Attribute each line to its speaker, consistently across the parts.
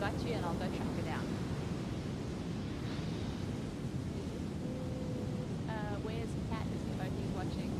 Speaker 1: back to you and I'll go track her down. Where's Kat? Is he both he's watching?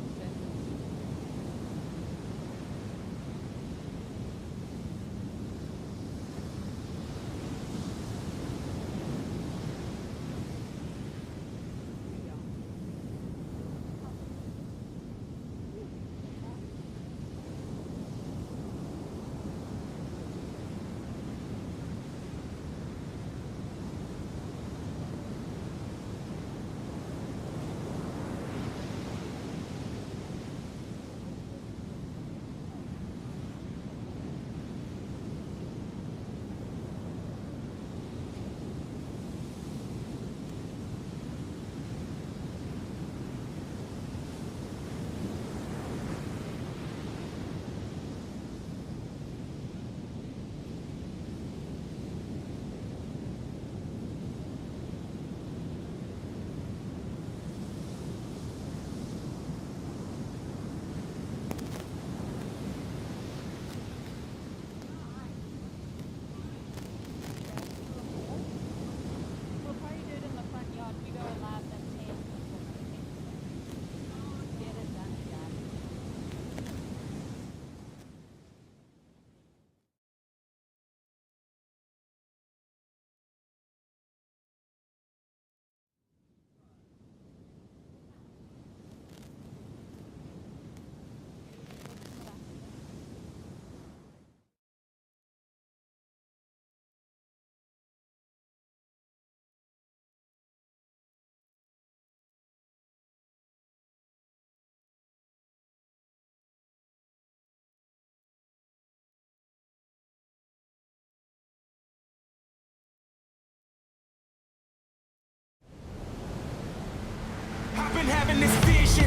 Speaker 2: I've been having this vision.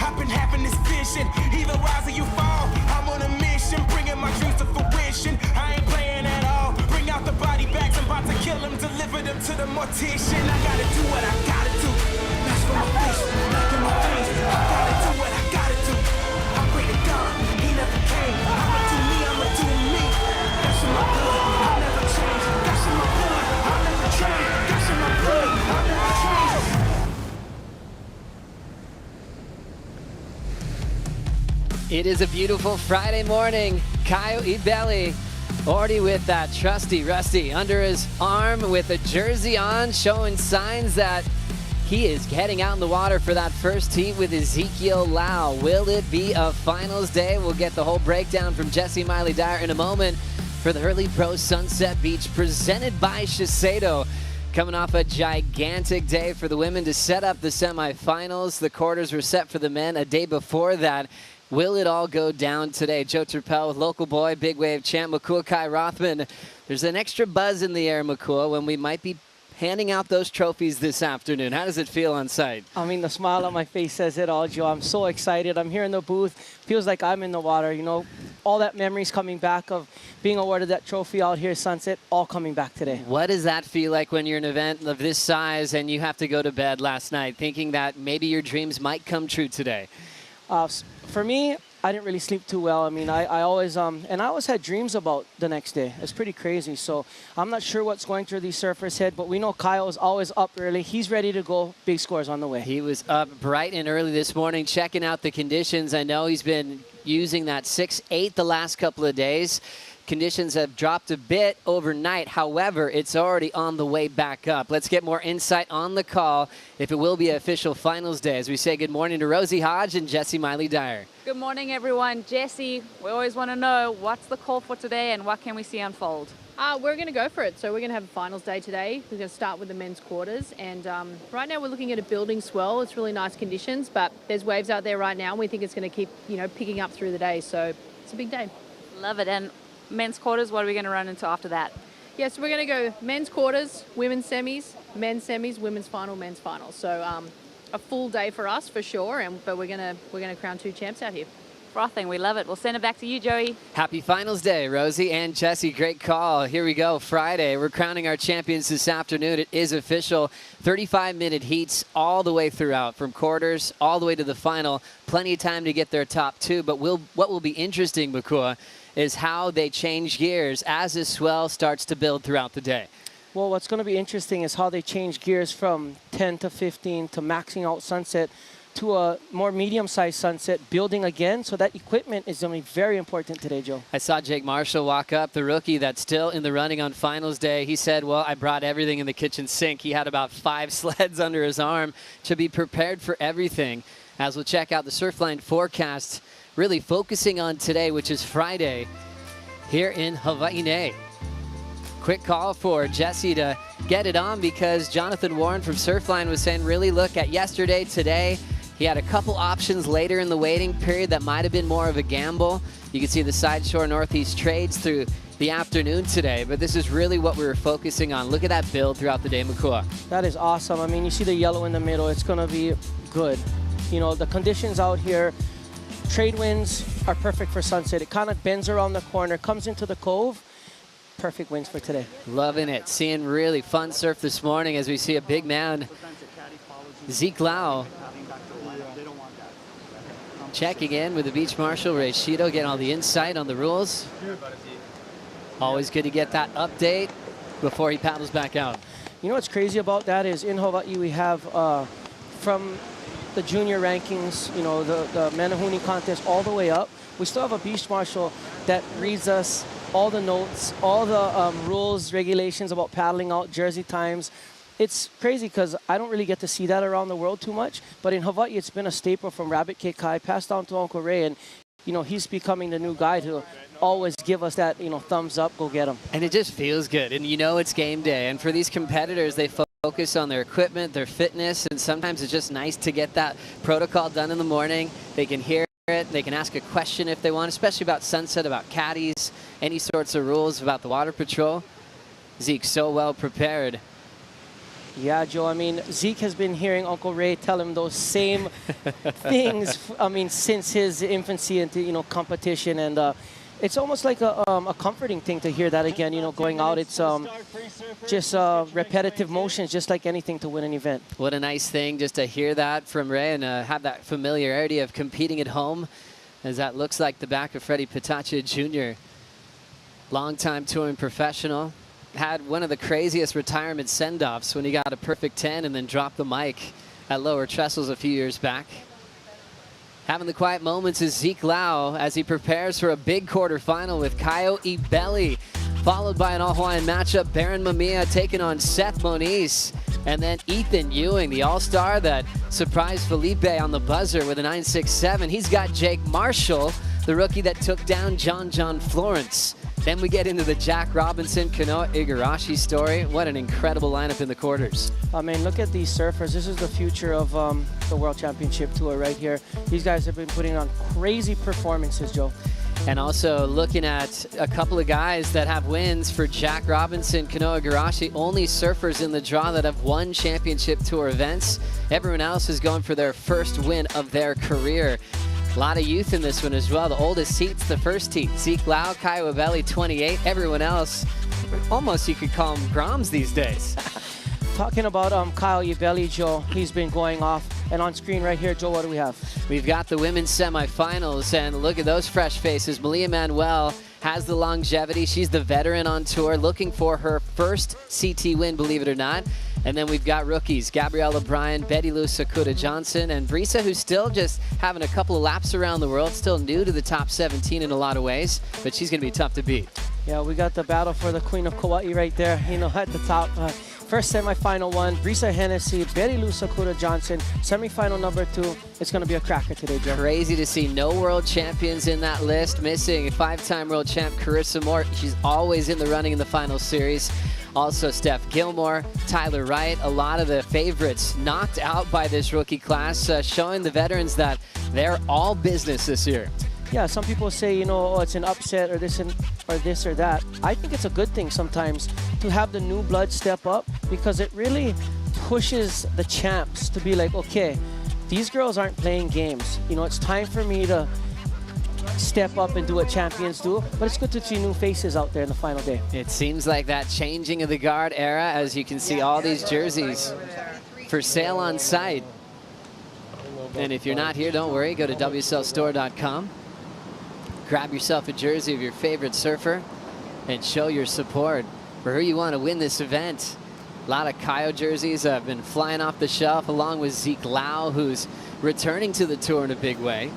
Speaker 2: I've been having this vision. Either rise or you fall. I'm on a mission, bringing my dreams to fruition. I ain't playing at all. Bring out the body bags. I'm about to kill them, deliver them to the mortician. I gotta do what I gotta do. That's for my face, back in my face. I gotta do what I gotta do. I pray to God, he never came. I'ma do me, I'ma do me. That's in my blood, I'll never change. That's in my blood, I'll never change. That's in my blood, I'll never change.
Speaker 3: It is a beautiful Friday morning. Caio Ibelli already with that trusty Rusty under his arm with a jersey on, showing signs that he is heading out in the water for that first heat with Ezekiel Lau. Will it be a finals day? We'll get the whole breakdown from Jessie Miley Dyer in a moment for the Hurley Pro Sunset Beach presented by Shiseido. Coming off a gigantic day for the women to set up the semifinals. The quarters were set for the men a day before that. Will it all go down today? Joe Turpel with local boy, big wave champ Makua Kai Rothman. There's an extra buzz in the air, Makua, when we might be handing out those trophies this afternoon. How does it feel on site?
Speaker 4: I mean, the smile on my face says it all, Joe. I'm so excited. I'm here in the booth. Feels like I'm in the water, you know. All that memories coming back of being awarded that trophy out here at Sunset, all coming back today.
Speaker 3: What does that feel like when you're an event of this size and you have to go to bed last night thinking that maybe your dreams might come true today?
Speaker 4: For me, I didn't really sleep too well. I mean, I always had dreams about the next day. It's pretty crazy. So I'm not sure what's going through these surfers' head, but we know Kyle is always up early. He's ready to go. Big scores on the way.
Speaker 3: He was up bright and early this morning, checking out the conditions. I know he's been using that 6-8 the last couple of days. Conditions have dropped a bit overnight. However, it's already on the way back up. Let's get more insight on the call if it will be official finals day. As we say good morning to Rosie Hodge and Jessie Miley Dyer.
Speaker 1: Good morning, everyone. Jessie, we always want to know what's the call for today and what can we see unfold?
Speaker 5: We're going to go for it. So we're going to have a finals day today. We're going to start with the men's quarters. And right now we're looking at a building swell. It's really nice conditions, but there's waves out there right now. And we think it's going to keep, picking up through the day. So it's a big day.
Speaker 1: Love it. And men's quarters, what are we going to run into after that?
Speaker 5: Yeah, so we're going to go men's quarters, women's semis, women's final, men's final. So a full day for us for sure. But we're going to crown two champs out here.
Speaker 1: Frothing, we love it. We'll send it back to you, Joey.
Speaker 3: Happy Finals Day, Rosie and Jesse. Great call. Here we go. Friday. We're crowning our champions this afternoon. It is official. 35-minute heats all the way throughout, from quarters all the way to the final. Plenty of time to get their top two. But what will be interesting, Makua, is how they change gears as this swell starts to build throughout the day.
Speaker 4: Well, what's going to be interesting is how they change gears from 10 to 15 to maxing out Sunset to a more medium-sized Sunset, building again. So that equipment is going to be very important today, Joe.
Speaker 3: I saw Jake Marshall walk up, the rookie that's still in the running on Finals Day. He said, well, I brought everything in the kitchen sink. He had about 5 sleds under his arm to be prepared for everything. As we'll check out the Surfline forecast, really focusing on today, which is Friday, here in Hawaii. Quick call for Jesse to get it on, because Jonathan Warren from Surfline was saying, really look at yesterday, today. He had a couple options later in the waiting period that might have been more of a gamble. You can see the Side Shore Northeast trades through the afternoon today, but this is really what we were focusing on. Look at that build throughout the day, Makua.
Speaker 4: That is awesome. I mean, you see the yellow in the middle. It's going to be good. You know, the conditions out here, trade winds are perfect for Sunset. It kind of bends around the corner, comes into the cove. Perfect winds for today.
Speaker 3: Loving it. Seeing really fun surf this morning as we see a big man, Zeke Lau, checking in with the beach marshal, Shiseido, getting all the insight on the rules. Always good to get that update before he paddles back out.
Speaker 4: You know what's crazy about that is in Hawaii we have from the junior rankings, you know, the Manahuni contest all the way up, we still have a beach marshal that reads us all the notes, all the rules, regulations about paddling out, jersey times. It's crazy because I don't really get to see that around the world too much, but in Hawaii it's been a staple from Rabbit Cake Kai, passed down to Uncle Ray, and you know, he's becoming the new guy to always give us that, you know, thumbs up, go get him.
Speaker 3: And it just feels good, and you know it's game day, and for these competitors, they focus on their equipment, their fitness, and sometimes it's just nice to get that protocol done in the morning. They can hear it, they can ask a question if they want, especially about Sunset, about caddies, any sorts of rules about the water patrol. Zeke, so well prepared.
Speaker 4: Yeah, Joe, I mean, Zeke has been hearing Uncle Ray tell him those same things, I mean, since his infancy into, you know, competition. And it's almost like a comforting thing to hear that again, you know, going out. It's just repetitive motions, just like anything to win an event.
Speaker 3: What a nice thing just to hear that from Ray and have that familiarity of competing at home, as that looks like the back of Freddie Pitacha Jr., longtime touring professional. Had one of the craziest retirement send-offs when he got a perfect 10 and then dropped the mic at Lower Trestles a few years back. Having the quiet moments is Zeke Lau as he prepares for a big quarterfinal with Caio Ibelli, followed by an all-Hawaiian matchup, Baron Mamiya taking on Seth Moniz, and then Ethan Ewing, the all-star that surprised Felipe on the buzzer with a 9.67. He's got Jake Marshall, the rookie that took down John Florence. Then we get into the Jack Robinson, Kanoa Igarashi story. What an incredible lineup in the quarters.
Speaker 4: I mean, look at these surfers. This is the future of the World Championship Tour right here. These guys have been putting on crazy performances, Joe.
Speaker 3: And also looking at a couple of guys that have wins for Jack Robinson, Kanoa Igarashi, only surfers in the draw that have won Championship Tour events. Everyone else is going for their first win of their career. A lot of youth in this one as well. The oldest heat's the first heat. Zeke Lau, Caio Ibelli, 28. Everyone else, almost you could call them Groms these days.
Speaker 4: Talking about Caio Ibelli, Joe, he's been going off. And on screen right here, Joe, what do we have?
Speaker 3: We've got the women's semifinals, and look at those fresh faces. Malia Manuel has the longevity. She's the veteran on tour, looking for her first CT win, believe it or not. And then we've got rookies, Gabriella Bryan, Betty Lou Sakuda Johnson, and Brisa, who's still just having a couple of laps around the world, still new to the top 17 in a lot of ways, but she's going to be tough to beat.
Speaker 4: Yeah, we got the battle for the Queen of Kauai right there, you know, at the top. First semifinal one, Brisa Hennessy, Betty Lou Sakuda Johnson, semifinal number 2. It's going to be a cracker today, Joe.
Speaker 3: Crazy to see no world champions in that list. Missing 5-time world champ Carissa Moore. She's always in the running in the final series. Also Steph Gilmore, Tyler Wright, a lot of the favorites knocked out by this rookie class, showing the veterans that they're all business this year.
Speaker 4: Yeah, some people say, you know, oh, it's an upset or this or that. I think it's a good thing sometimes to have the new blood step up, because it really pushes the champs to be like, okay, these girls aren't playing games. You know, it's time for me to step up and do what champions do. But it's good to see new faces out there in the final day.
Speaker 3: It seems like that changing of the guard era, as you can see all these jerseys for sale on site. And if you're not here, don't worry, go to WSLstore.com. Grab yourself a jersey of your favorite surfer and show your support for who you want to win this event. A lot of Caio jerseys have been flying off the shelf, along with Zeke, who's returning to the tour in a big way.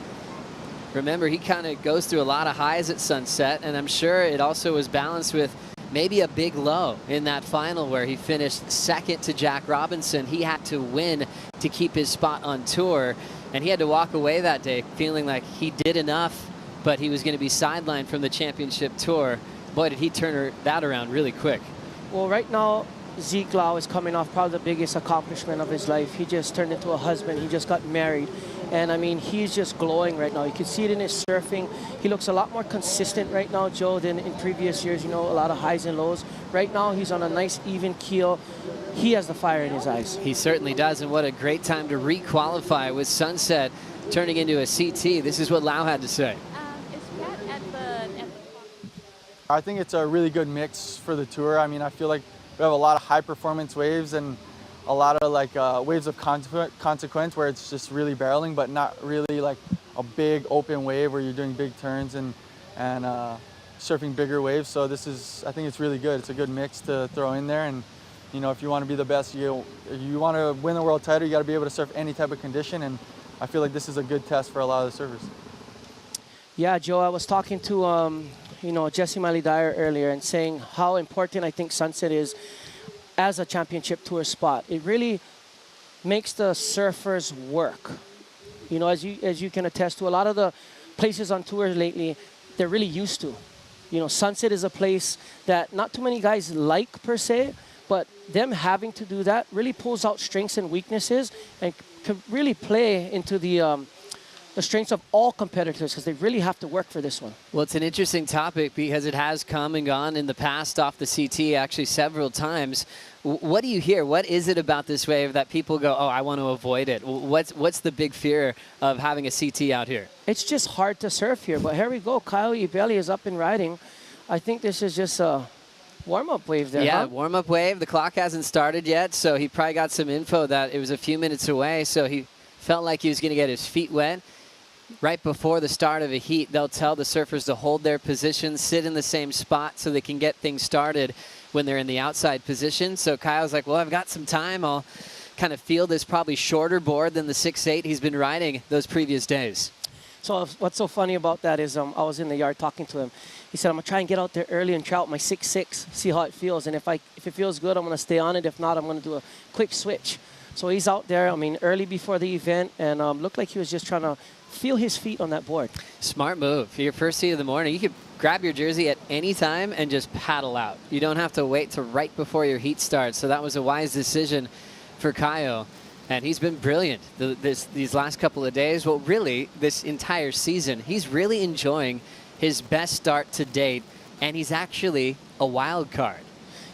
Speaker 3: Remember, he kind of goes through a lot of highs at Sunset, and I'm sure it also was balanced with maybe a big low in that final where he finished second to Jack Robinson. He had to win to keep his spot on tour, and he had to walk away that day feeling like he did enough, but he was going to be sidelined from the championship tour. Boy, did he turn that around really quick.
Speaker 4: Well, right now, Zeke is coming off probably the biggest accomplishment of his life. He just turned into a husband. He just got married. And I mean, he's just glowing right now. You can see it in his surfing. He looks a lot more consistent right now, Joe, than in previous years. You know, a lot of highs and lows. Right now, he's on a nice even keel. He has the fire in his eyes.
Speaker 3: He certainly does. And what a great time to re-qualify with Sunset turning into a CT. This is what Lau had to say.
Speaker 6: I think it's a really good mix for the tour. I mean, I feel like we have a lot of high performance waves and a lot of like waves of consequence where it's just really barreling, but not really like a big open wave where you're doing big turns and surfing bigger waves. So I think it's really good. It's a good mix to throw in there. And you know, if you want to be the best, you want to win the world title, you got to be able to surf any type of condition. And I feel like this is a good test for a lot of the surfers.
Speaker 4: Yeah, Joe, I was talking to Jesse Miley Dyer earlier and saying how important I think Sunset is as a championship tour spot. It really makes the surfers work. You know, as you can attest to, a lot of the places on tour lately, they're really used to. You know, Sunset is a place that not too many guys like per se, but them having to do that really pulls out strengths and weaknesses and can really play into the strengths of all competitors, because they really have to work for this one.
Speaker 3: Well, it's an interesting topic because it has come and gone in the past off the CT actually several times. What do you hear? What is it about this wave that people go, oh, I want to avoid it? What's the big fear of having a CT out here?
Speaker 4: It's just hard to surf here, but here we go. Caio Ibelli is up and riding. I think this is just a warm-up wave there.
Speaker 3: Yeah,
Speaker 4: huh?
Speaker 3: Warm-up wave. The clock hasn't started yet, so he probably got some info that it was a few minutes away, so he felt like he was going to get his feet wet. Right before the start of a heat, they'll tell the surfers to hold their position, sit in the same spot so they can get things started when they're in the outside position. So Caio's like, well, I've got some time. I'll kind of feel this probably shorter board than the 6'8" he's been riding those previous days.
Speaker 4: So what's so funny about that is I was in the yard talking to him. He said, I'm going to try and get out there early and try out my 6'6", see how it feels. And if it feels good, I'm going to stay on it. If not, I'm going to do a quick switch. So he's out there, I mean, early before the event, and looked like he was just trying to feel his feet on that board.
Speaker 3: Smart move. For your first heat of the morning, you could grab your jersey at any time and just paddle out. You don't have to wait till right before your heat starts. So that was a wise decision for Caio. And he's been brilliant these last couple of days. Well, really, this entire season, he's really enjoying his best start to date. And he's actually a wild card.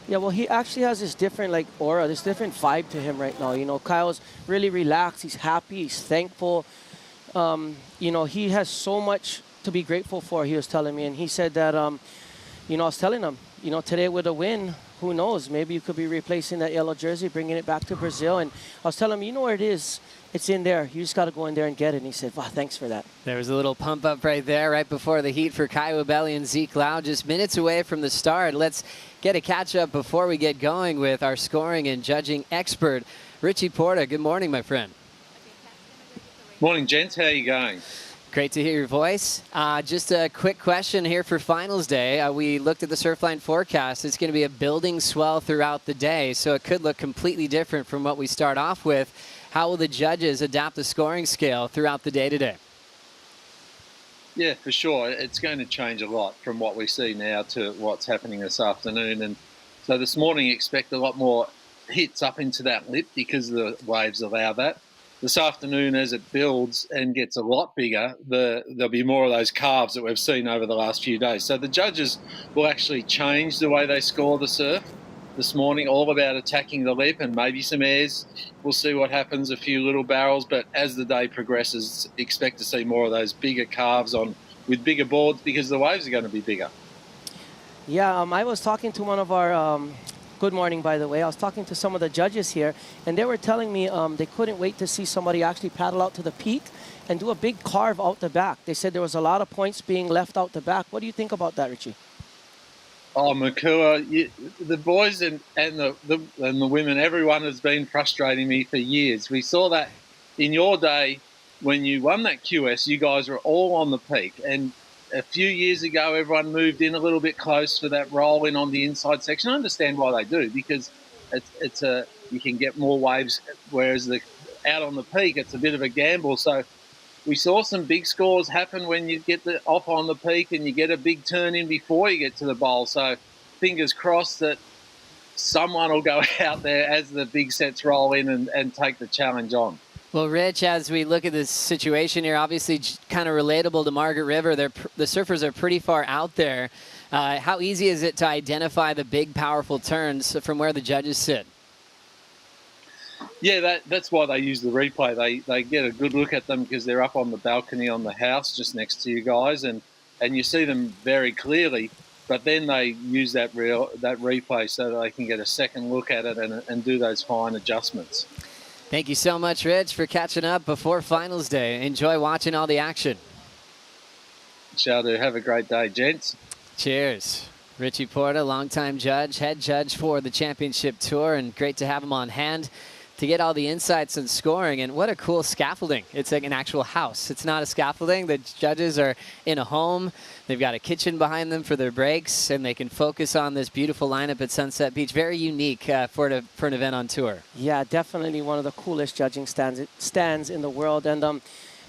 Speaker 4: Yeah, well, he actually has this different like aura, this different vibe to him right now. You know, Caio's really relaxed. He's happy. He's thankful. You know, he has so much to be grateful for, he was telling me. And he said that, you know, I was telling him, you know, today with a win, who knows? Maybe you could be replacing that yellow jersey, bringing it back to Brazil. And I was telling him, you know where it is? It's in there. You just got to go in there and get it. And he said, wow, thanks for that.
Speaker 3: There was a little pump up right there, right before the heat for Caio Ibelli and Zeke, just minutes away from the start. Let's get a catch up before we get going with our scoring and judging expert, Richie Porta. Good morning, my friend.
Speaker 7: Morning, gents. How are you going?
Speaker 3: Great to hear your voice. Just a quick question here for finals day. We looked at the Surfline forecast. It's going to be a building swell throughout the day, so it could look completely different from what we start off with. How will the judges adapt the scoring scale throughout the day today?
Speaker 7: Yeah, for sure. It's going to change a lot from what we see now to what's happening this afternoon. And so this morning, expect a lot more hits up into that lip because the waves allow that. This afternoon, as it builds and gets a lot bigger, there'll be more of those calves that we've seen over the last few days. So the judges will actually change the way they score the surf this morning, all about attacking the lip and maybe some airs. We'll see what happens, a few little barrels. But as the day progresses, expect to see more of those bigger calves on with bigger boards because the waves are going to be bigger.
Speaker 4: Yeah, I was talking to one of our, good morning, by the way. I was talking to some of the judges here, and they were telling me they couldn't wait to see somebody actually paddle out to the peak and do a big carve out the back. They said there was a lot of points being left out the back. What do you think about that, Richie?
Speaker 7: Oh, Makua, the boys and the women, everyone has been frustrating me for years. We saw that in your day when you won that QS, you guys were all on the peak. And a few years ago, everyone moved in a little bit close for that roll in on the inside section. I understand why they do, because you can get more waves, whereas out on the peak, it's a bit of a gamble. So we saw some big scores happen when you get off on the peak and you get a big turn in before you get to the bowl. So fingers crossed that someone will go out there as the big sets roll in and take the challenge on.
Speaker 3: Well, Rich, as we look at this situation here, obviously kind of relatable to Margaret River. The surfers are pretty far out there. How easy is it to identify the big, powerful turns from where the judges sit?
Speaker 7: Yeah, that's why they use the replay. They get a good look at them because they're up on the balcony on the house just next to you guys, and you see them very clearly. But then they use that replay so that they can get a second look at it and do those fine adjustments.
Speaker 3: Thank you so much, Rich, for catching up before finals day. Enjoy watching all the action.
Speaker 7: Shall do. Have a great day, gents.
Speaker 3: Cheers. Richie Porta, longtime judge, head judge for the championship tour, and great to have him on hand to get all the insights and scoring. And what a cool scaffolding. It's like an actual house. It's not a scaffolding. The judges are in a home. They've got a kitchen behind them for their breaks, and they can focus on this beautiful lineup at Sunset Beach. Very unique for an event on tour. Yeah, definitely one of the coolest judging stands in the world. And,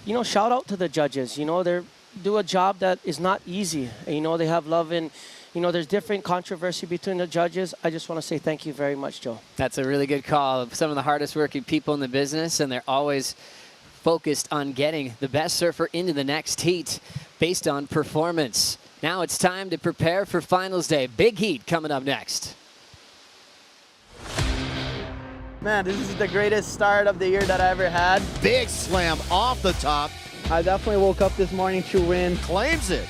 Speaker 3: you know, shout out to the judges. You know, they do a job that is not easy. You know, they have love in... You know, there's different controversy between the judges. I just want to say thank you very much, Joe. That's a really good call. Some of the hardest working people in the business, and they're always focused on getting the best surfer into the next heat based on performance. Now it's time to prepare for finals day. Big heat coming up next.
Speaker 8: Man, this is the greatest start of the year that I ever had.
Speaker 9: Big slam off the top.
Speaker 8: I definitely woke up this morning to win.
Speaker 9: Claims it.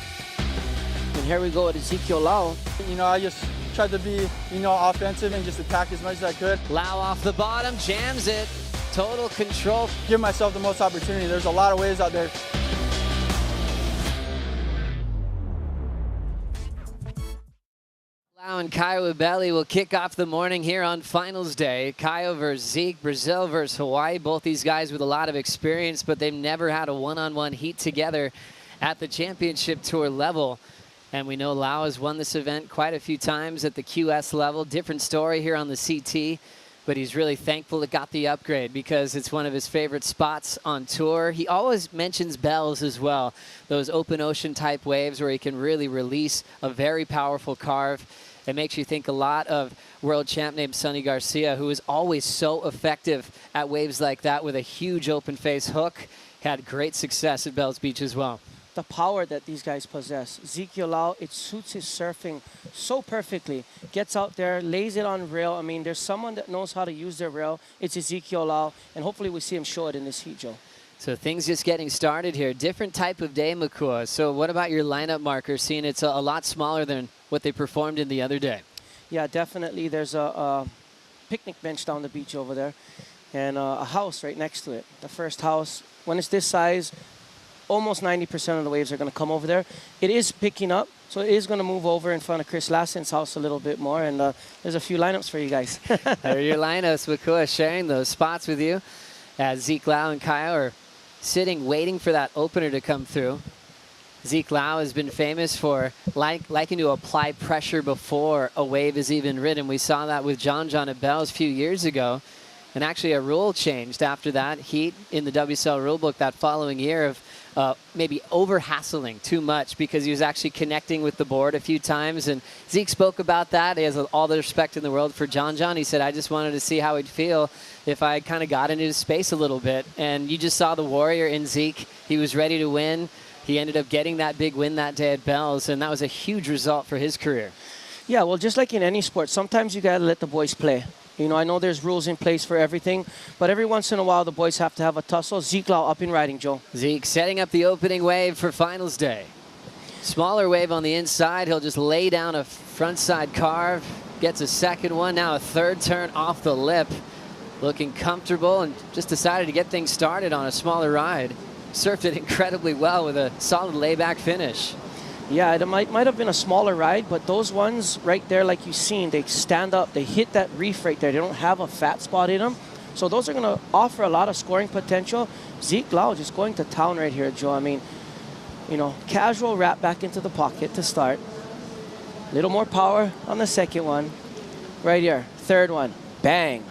Speaker 4: And here we go with Ezekiel Lau.
Speaker 6: You know, I just tried to be, you know, offensive and just attack as much as I could.
Speaker 3: Lau off the bottom, jams it. Total control.
Speaker 6: Give myself the most opportunity. There's a lot of waves out there.
Speaker 3: Lau and Caio Ibelli will kick off the morning here on finals day. Caio versus Zeke, Brazil versus Hawaii. Both these guys with a lot of experience, but they've never had a one-on-one heat together at the championship tour level. And we know Lau has won this event quite a few times at the QS level. Different story here on the CT, but he's really thankful it got the upgrade because it's one of his favorite spots on tour. He always mentions bells as well, those open ocean type waves where he can really release a very powerful carve. It makes you think a lot of world champ named Sonny Garcia, who is always so effective at waves like that with a huge open face hook. Had great success at Bells Beach as well.
Speaker 4: The power that these guys possess. Ezekiel Lau, it suits his surfing so perfectly. Gets out there, lays it on rail. I mean, there's someone that knows how to use their rail. It's Ezekiel Lau, and hopefully we see him show it in this heat, Joe.
Speaker 3: So things just getting started here. Different type of day, Makua. So what about your lineup marker, seeing it's a lot smaller than what they performed in the other day?
Speaker 4: Yeah, definitely. There's a picnic bench down the beach over there and a house right next to it. The first house, when it's this size, almost 90% of the waves are going to come over there. It is picking up, so it is going to move over in front of Chris Lassen's house a little bit more, and there's a few lineups for you guys.
Speaker 3: There are your lineups. Makua sharing those spots with you as Zeke Lau and Caio are sitting, waiting for that opener to come through. Zeke Lau has been famous for liking to apply pressure before a wave is even ridden. We saw that with John at Bells a few years ago. And actually a rule changed after that heat in the WSL rulebook that following year of maybe over-hassling too much because he was actually connecting with the board a few times. And Zeke spoke about that. He has all the respect in the world for John. He said, I just wanted to see how he'd feel if I kind of got into his space a little bit. And you just saw the warrior in Zeke. He was ready to win. He ended up getting that big win that day at Bells, and that was a huge result for his career.
Speaker 4: Yeah, well, just like in any sport, sometimes you got to let the boys play. You know, I know there's rules in place for everything, but every once in a while, the boys have to have a tussle. Zeke Lau up and riding, Joe.
Speaker 3: Zeke setting up the opening wave for finals day. Smaller wave on the inside. He'll just lay down a frontside carve. Gets a second one. Now a third turn off the lip. Looking comfortable and just decided to get things started on a smaller ride. Surfed it incredibly well with a solid layback finish.
Speaker 4: Yeah, it might have been a smaller ride, but those ones right there, like you've seen, they stand up. They hit that reef right there. They don't have a fat spot in them. So those are going to offer a lot of scoring potential. Zeke Lau just going to town right here, Joe. I mean, you know, casual wrap back into the pocket to start. A little more power on the second one. Right here, third one, bang.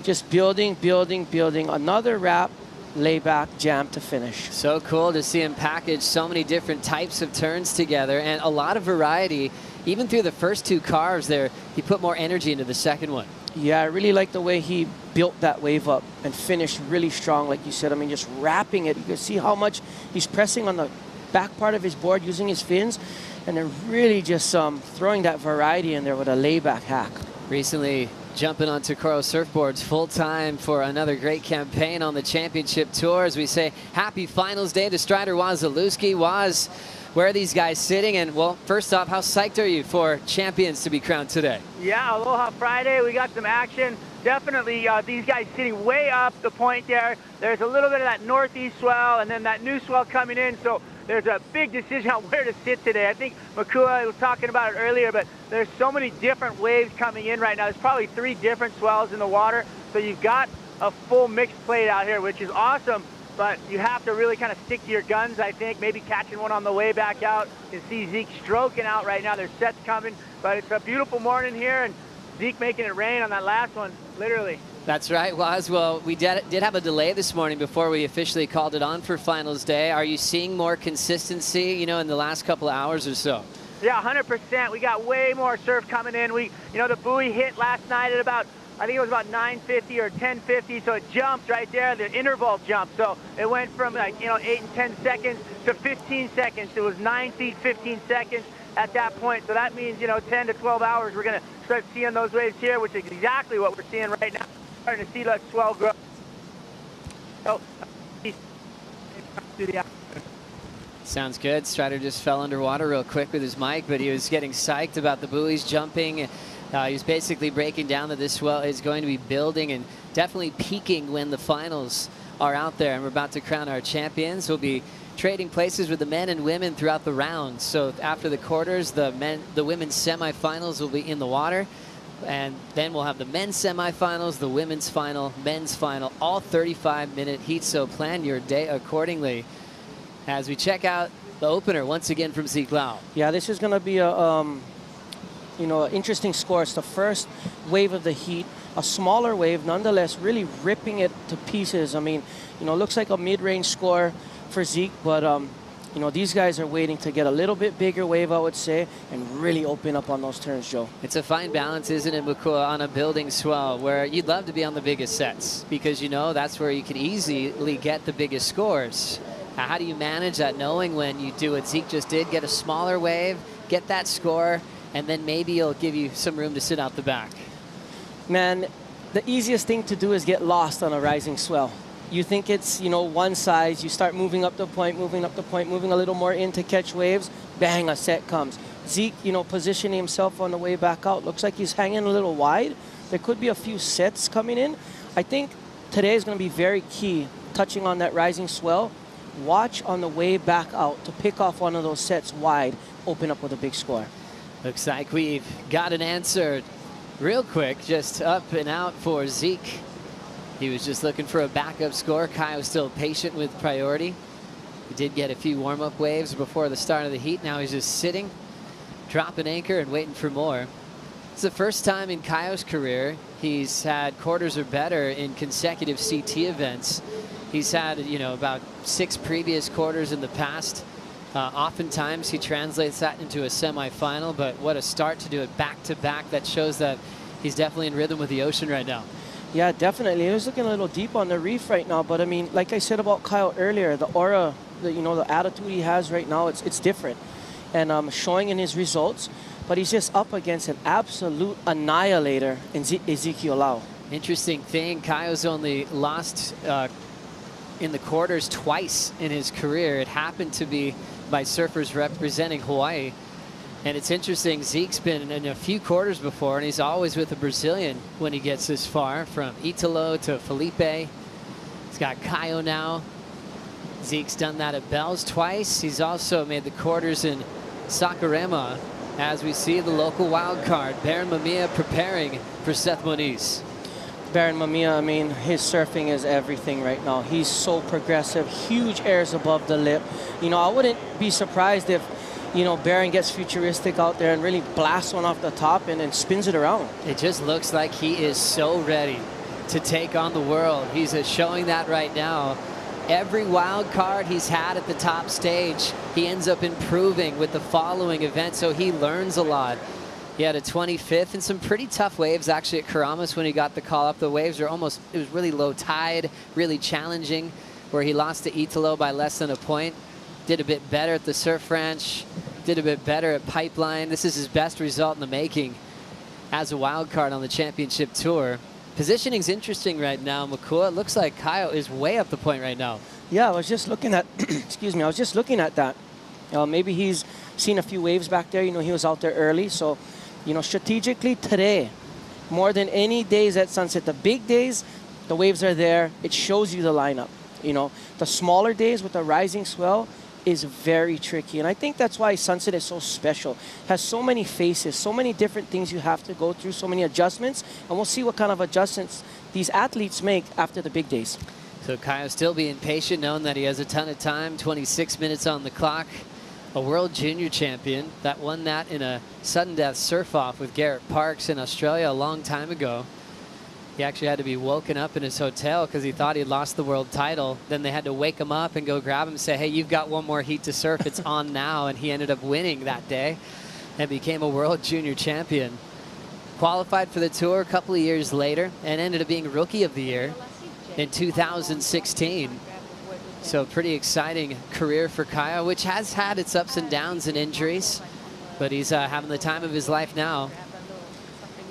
Speaker 4: Just building, building, building. Another wrap, layback, jam to finish.
Speaker 3: So cool to see him package so many different types of turns together and a lot of variety. Even through the first two carves there, he put more energy into the second one.
Speaker 4: Yeah, I really like the way he built that wave up and finished really strong, like you said. I mean, just wrapping it. You can see how much he's pressing on the back part of his board using his fins, and then really just throwing that variety in there with a layback hack.
Speaker 3: Recently jumping onto Coro surfboards full time for another great campaign on the championship tour. As we say, happy finals day to Strider Wazalewski. Waz, where are these guys sitting? And well, first off, how psyched are you for champions to be crowned today?
Speaker 10: Yeah, Aloha Friday. We got some action. Definitely these guys sitting way up the point there. There's a little bit of that northeast swell and then that new swell coming in. So there's a big decision on where to sit today. I think Makua was talking about it earlier, but there's so many different waves coming in right now. There's probably 3 different swells in the water. So you've got a full mixed plate out here, which is awesome. But you have to really kind of stick to your guns, I think. Maybe catching one on the way back out. You see Zeke stroking out right now. There's sets coming. But it's a beautiful morning here, and Zeke making it rain on that last one, literally.
Speaker 3: That's right, Waz. Well, we did have a delay this morning before we officially called it on for finals day. Are you seeing more consistency, you know, in the last couple of hours or so?
Speaker 10: Yeah, 100%. We got way more surf coming in. The buoy hit last night at about, I think it was about 9:50 or 10:50, so it jumped right there, the interval jumped. So it went from 8 and 10 seconds to 15 seconds. It was 9 feet, 15 seconds at that point. So that means, 10 to 12 hours, we're going to start seeing those waves here, which is exactly what we're seeing right now. Starting to see that swell grow. So,
Speaker 3: sounds good. Strider just fell underwater real quick with his mic, but he was getting psyched about the buoys jumping. He was basically breaking down that this swell is going to be building and definitely peaking when the finals are out there. And we're about to crown our champions. We'll be trading places with the men and women throughout the rounds. So after the quarters, the women's semifinals will be in the water. And then we'll have the men's semifinals, the women's final, men's final, all 35-minute heats. So plan your day accordingly as we check out the opener once again from Zeke Lau.
Speaker 4: Yeah, this is going to be a interesting score. It's the first wave of the heat, a smaller wave, nonetheless, really ripping it to pieces. I mean, looks like a mid-range score for Zeke, but these guys are waiting to get a little bit bigger wave, I would say, and really open up on those turns, Joe.
Speaker 3: It's a fine balance, isn't it, Makua, on a building swell where you'd love to be on the biggest sets because, that's where you can easily get the biggest scores. How do you manage that knowing when you do what Zeke just did, get a smaller wave, get that score, and then maybe it'll give you some room to sit out the back?
Speaker 4: Man, the easiest thing to do is get lost on a rising swell. You think it's, one size, you start moving up the point, moving a little more in to catch waves, bang, a set comes. Zeke, positioning himself on the way back out. Looks like he's hanging a little wide. There could be a few sets coming in. I think today is going to be very key, touching on that rising swell. Watch on the way back out to pick off one of those sets wide, open up with a big score.
Speaker 3: Looks like we've got an answer real quick, just up and out for Zeke. He was just looking for a backup score. Caio was still patient with priority. He did get a few warm-up waves before the start of the heat. Now he's just sitting, dropping anchor and waiting for more. It's the first time in Caio's career he's had quarters or better in consecutive CT events. He's had, about 6 previous quarters in the past. Oftentimes he translates that into a semifinal, but what a start to do it back-to-back. That shows that he's definitely in rhythm with the ocean right now.
Speaker 4: Yeah, definitely. He was looking a little deep on the reef right now, but I mean, like I said about Caio earlier, the aura, the attitude he has right now, it's different, and showing in his results. But he's just up against an absolute annihilator in Ezekiel Lau.
Speaker 3: Interesting thing, Caio's only lost in the quarters twice in his career. It happened to be by surfers representing Hawaii. And it's interesting, Zeke's been in a few quarters before, and he's always with a Brazilian when he gets this far, from Italo to Felipe. He's got Caio now. Zeke's done that at Bells twice. He's also made the quarters in Saquarema, as we see the local wild card, Baron Mamiya, preparing for Seth Moniz.
Speaker 4: Baron Mamiya, I mean, his surfing is everything right now. He's so progressive, huge airs above the lip. You know, I wouldn't be surprised if, you know, Baron gets futuristic out there and really blasts one off the top and then spins it around.
Speaker 3: It just looks like he is so ready to take on the world. He's showing that right now. Every wild card he's had at the top stage, he ends up improving with the following event, so he learns a lot. He had a 25th and some pretty tough waves actually at Karamas when he got the call up. The waves are almost, it was really low tide, really challenging, where he lost to Italo by less than a point. Did a bit better at the Surf Ranch, did a bit better at Pipeline. This is his best result in the making as a wild card on the championship tour. Positioning's interesting right now, Makua. It looks like Caio is way up the point right now.
Speaker 4: Yeah, I was just looking at, excuse me, I was just looking at that. Maybe he's seen a few waves back there. You know, he was out there early, so, you know, strategically today, more than any days at Sunset, the big days, the waves are there. It shows you the lineup. You know, the smaller days with the rising swell is very tricky. And I think that's why Sunset is so special. Has so many faces, so many different things you have to go through, so many adjustments. And we'll see what kind of adjustments these athletes make after the big days.
Speaker 3: So Caio still being patient, knowing that he has a ton of time, 26 minutes on the clock. A world junior champion that won that in a sudden death surf-off with Garrett Parks in Australia a long time ago. He actually had to be woken up in his hotel because he thought he'd lost the world title. Then they had to wake him up and go grab him and say, hey, you've got one more heat to surf. It's on now. And he ended up winning that day and became a world junior champion. Qualified for the tour a couple of years later and ended up being Rookie of the Year in 2016. So pretty exciting career for Caio, which has had its ups and downs and injuries, but he's having the time of his life now.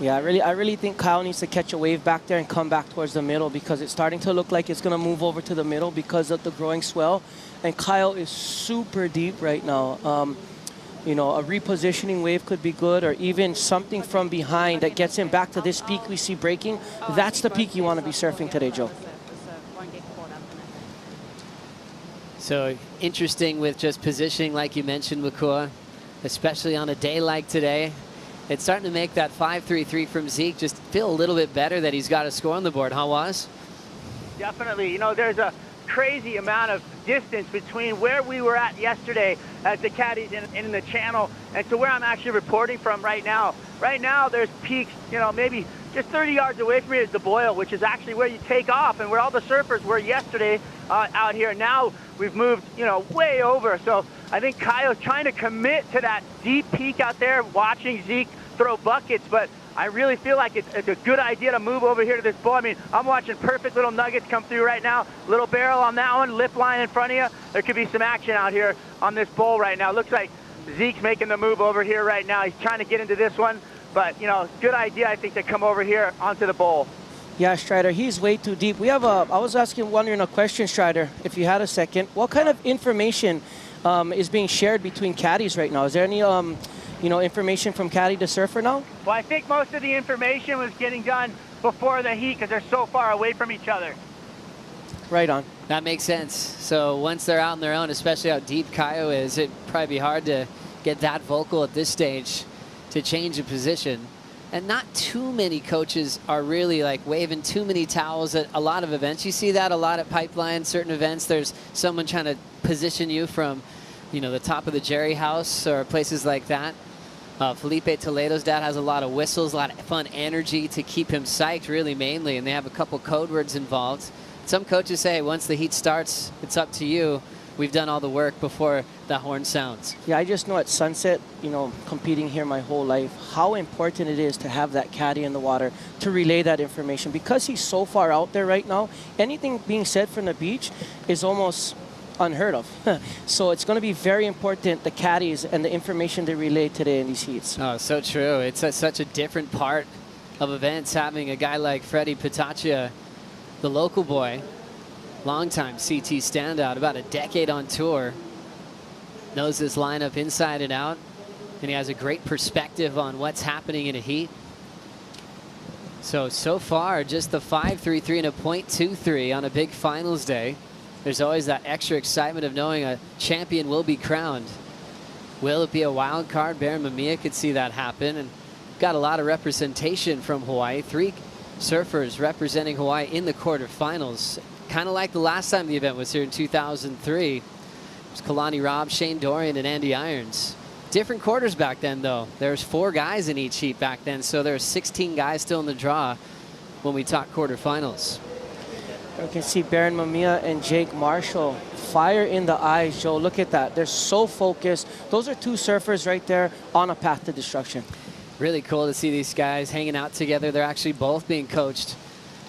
Speaker 4: Yeah, I really think Caio needs to catch a wave back there and come back towards the middle, because it's starting to look like it's going to move over to the middle because of the growing swell. And Caio is super deep right now. You know, a repositioning wave could be good, or even something from behind that gets him back to this peak we see breaking. That's the peak you want to be surfing today, Joe.
Speaker 3: So interesting with just positioning, like you mentioned, Makua, especially on a day like today. It's starting to make that 5.33 from Zeke just feel a little bit better that he's got a score on the board, huh, Waz?
Speaker 10: Definitely. You know, there's a crazy amount of distance between where we were at yesterday as the caddies in the channel and to where I'm actually reporting from right now. Right now, there's peaks, you know, maybe just 30 yards away from here is the Boyle, which is actually where you take off and where all the surfers were yesterday out here. Now we've moved, you know, way over. So I think Caio's trying to commit to that deep peak out there, watching Zeke throw buckets, but I really feel like it's a good idea to move over here to this bowl. I mean, I'm watching perfect little nuggets come through right now. Little barrel on that one, lip line in front of you. There could be some action out here on this bowl right now. Looks like Zeke's making the move over here right now. He's trying to get into this one, but, you know, good idea, I think, to come over here onto the bowl.
Speaker 4: Yeah, Strider, he's way too deep. We have I was wondering a question, Strider, if you had a second. What kind of information is being shared between caddies right now? Is there any you know, information from caddy to surfer now?
Speaker 10: Well, I think most of the information was getting done before the heat because they're so far away from each other.
Speaker 4: Right on.
Speaker 3: That makes sense. So once they're out on their own, especially how deep Caio is, it'd probably be hard to get that vocal at this stage to change a position. And not too many coaches are really like waving too many towels at a lot of events. You see that a lot at Pipeline, certain events. There's someone trying to position you from, you know, the top of the Jerry House or places like that. Felipe Toledo's dad has a lot of whistles, a lot of fun energy to keep him psyched, really mainly, and they have a couple code words involved. Some coaches say, once the heat starts, it's up to you. We've done all the work before the horn sounds.
Speaker 4: Yeah, I just know at Sunset, you know, competing here my whole life, how important it is to have that caddy in the water to relay that information. Because he's so far out there right now, anything being said from the beach is almost unheard of. So it's going to be very important, the caddies and the information they relay today in these heats.
Speaker 3: Oh, so true. It's such a different part of events, having a guy like Freddie Pataccia, the local boy, longtime CT standout, about a decade on tour, knows this lineup inside and out, and he has a great perspective on what's happening in a heat. So far, just the 5.33 and a .23 on a big finals day. There's always that extra excitement of knowing a champion will be crowned. Will it be a wild card? Baron Mamiya could see that happen. And got a lot of representation from Hawaii. 3 surfers representing Hawaii in the quarterfinals. Kind of like the last time the event was here in 2003. It was Kalani Robb, Shane Dorian, and Andy Irons. Different quarters back then, though. There's 4 guys in each heat back then, so there's 16 guys still in the draw when we talk quarterfinals.
Speaker 4: You can see Baron Mamiya and Jake Marshall. Fire in the eyes, Joe. Look at that. They're so focused. Those are 2 surfers right there on a path to destruction.
Speaker 3: Really cool to see these guys hanging out together. They're actually both being coached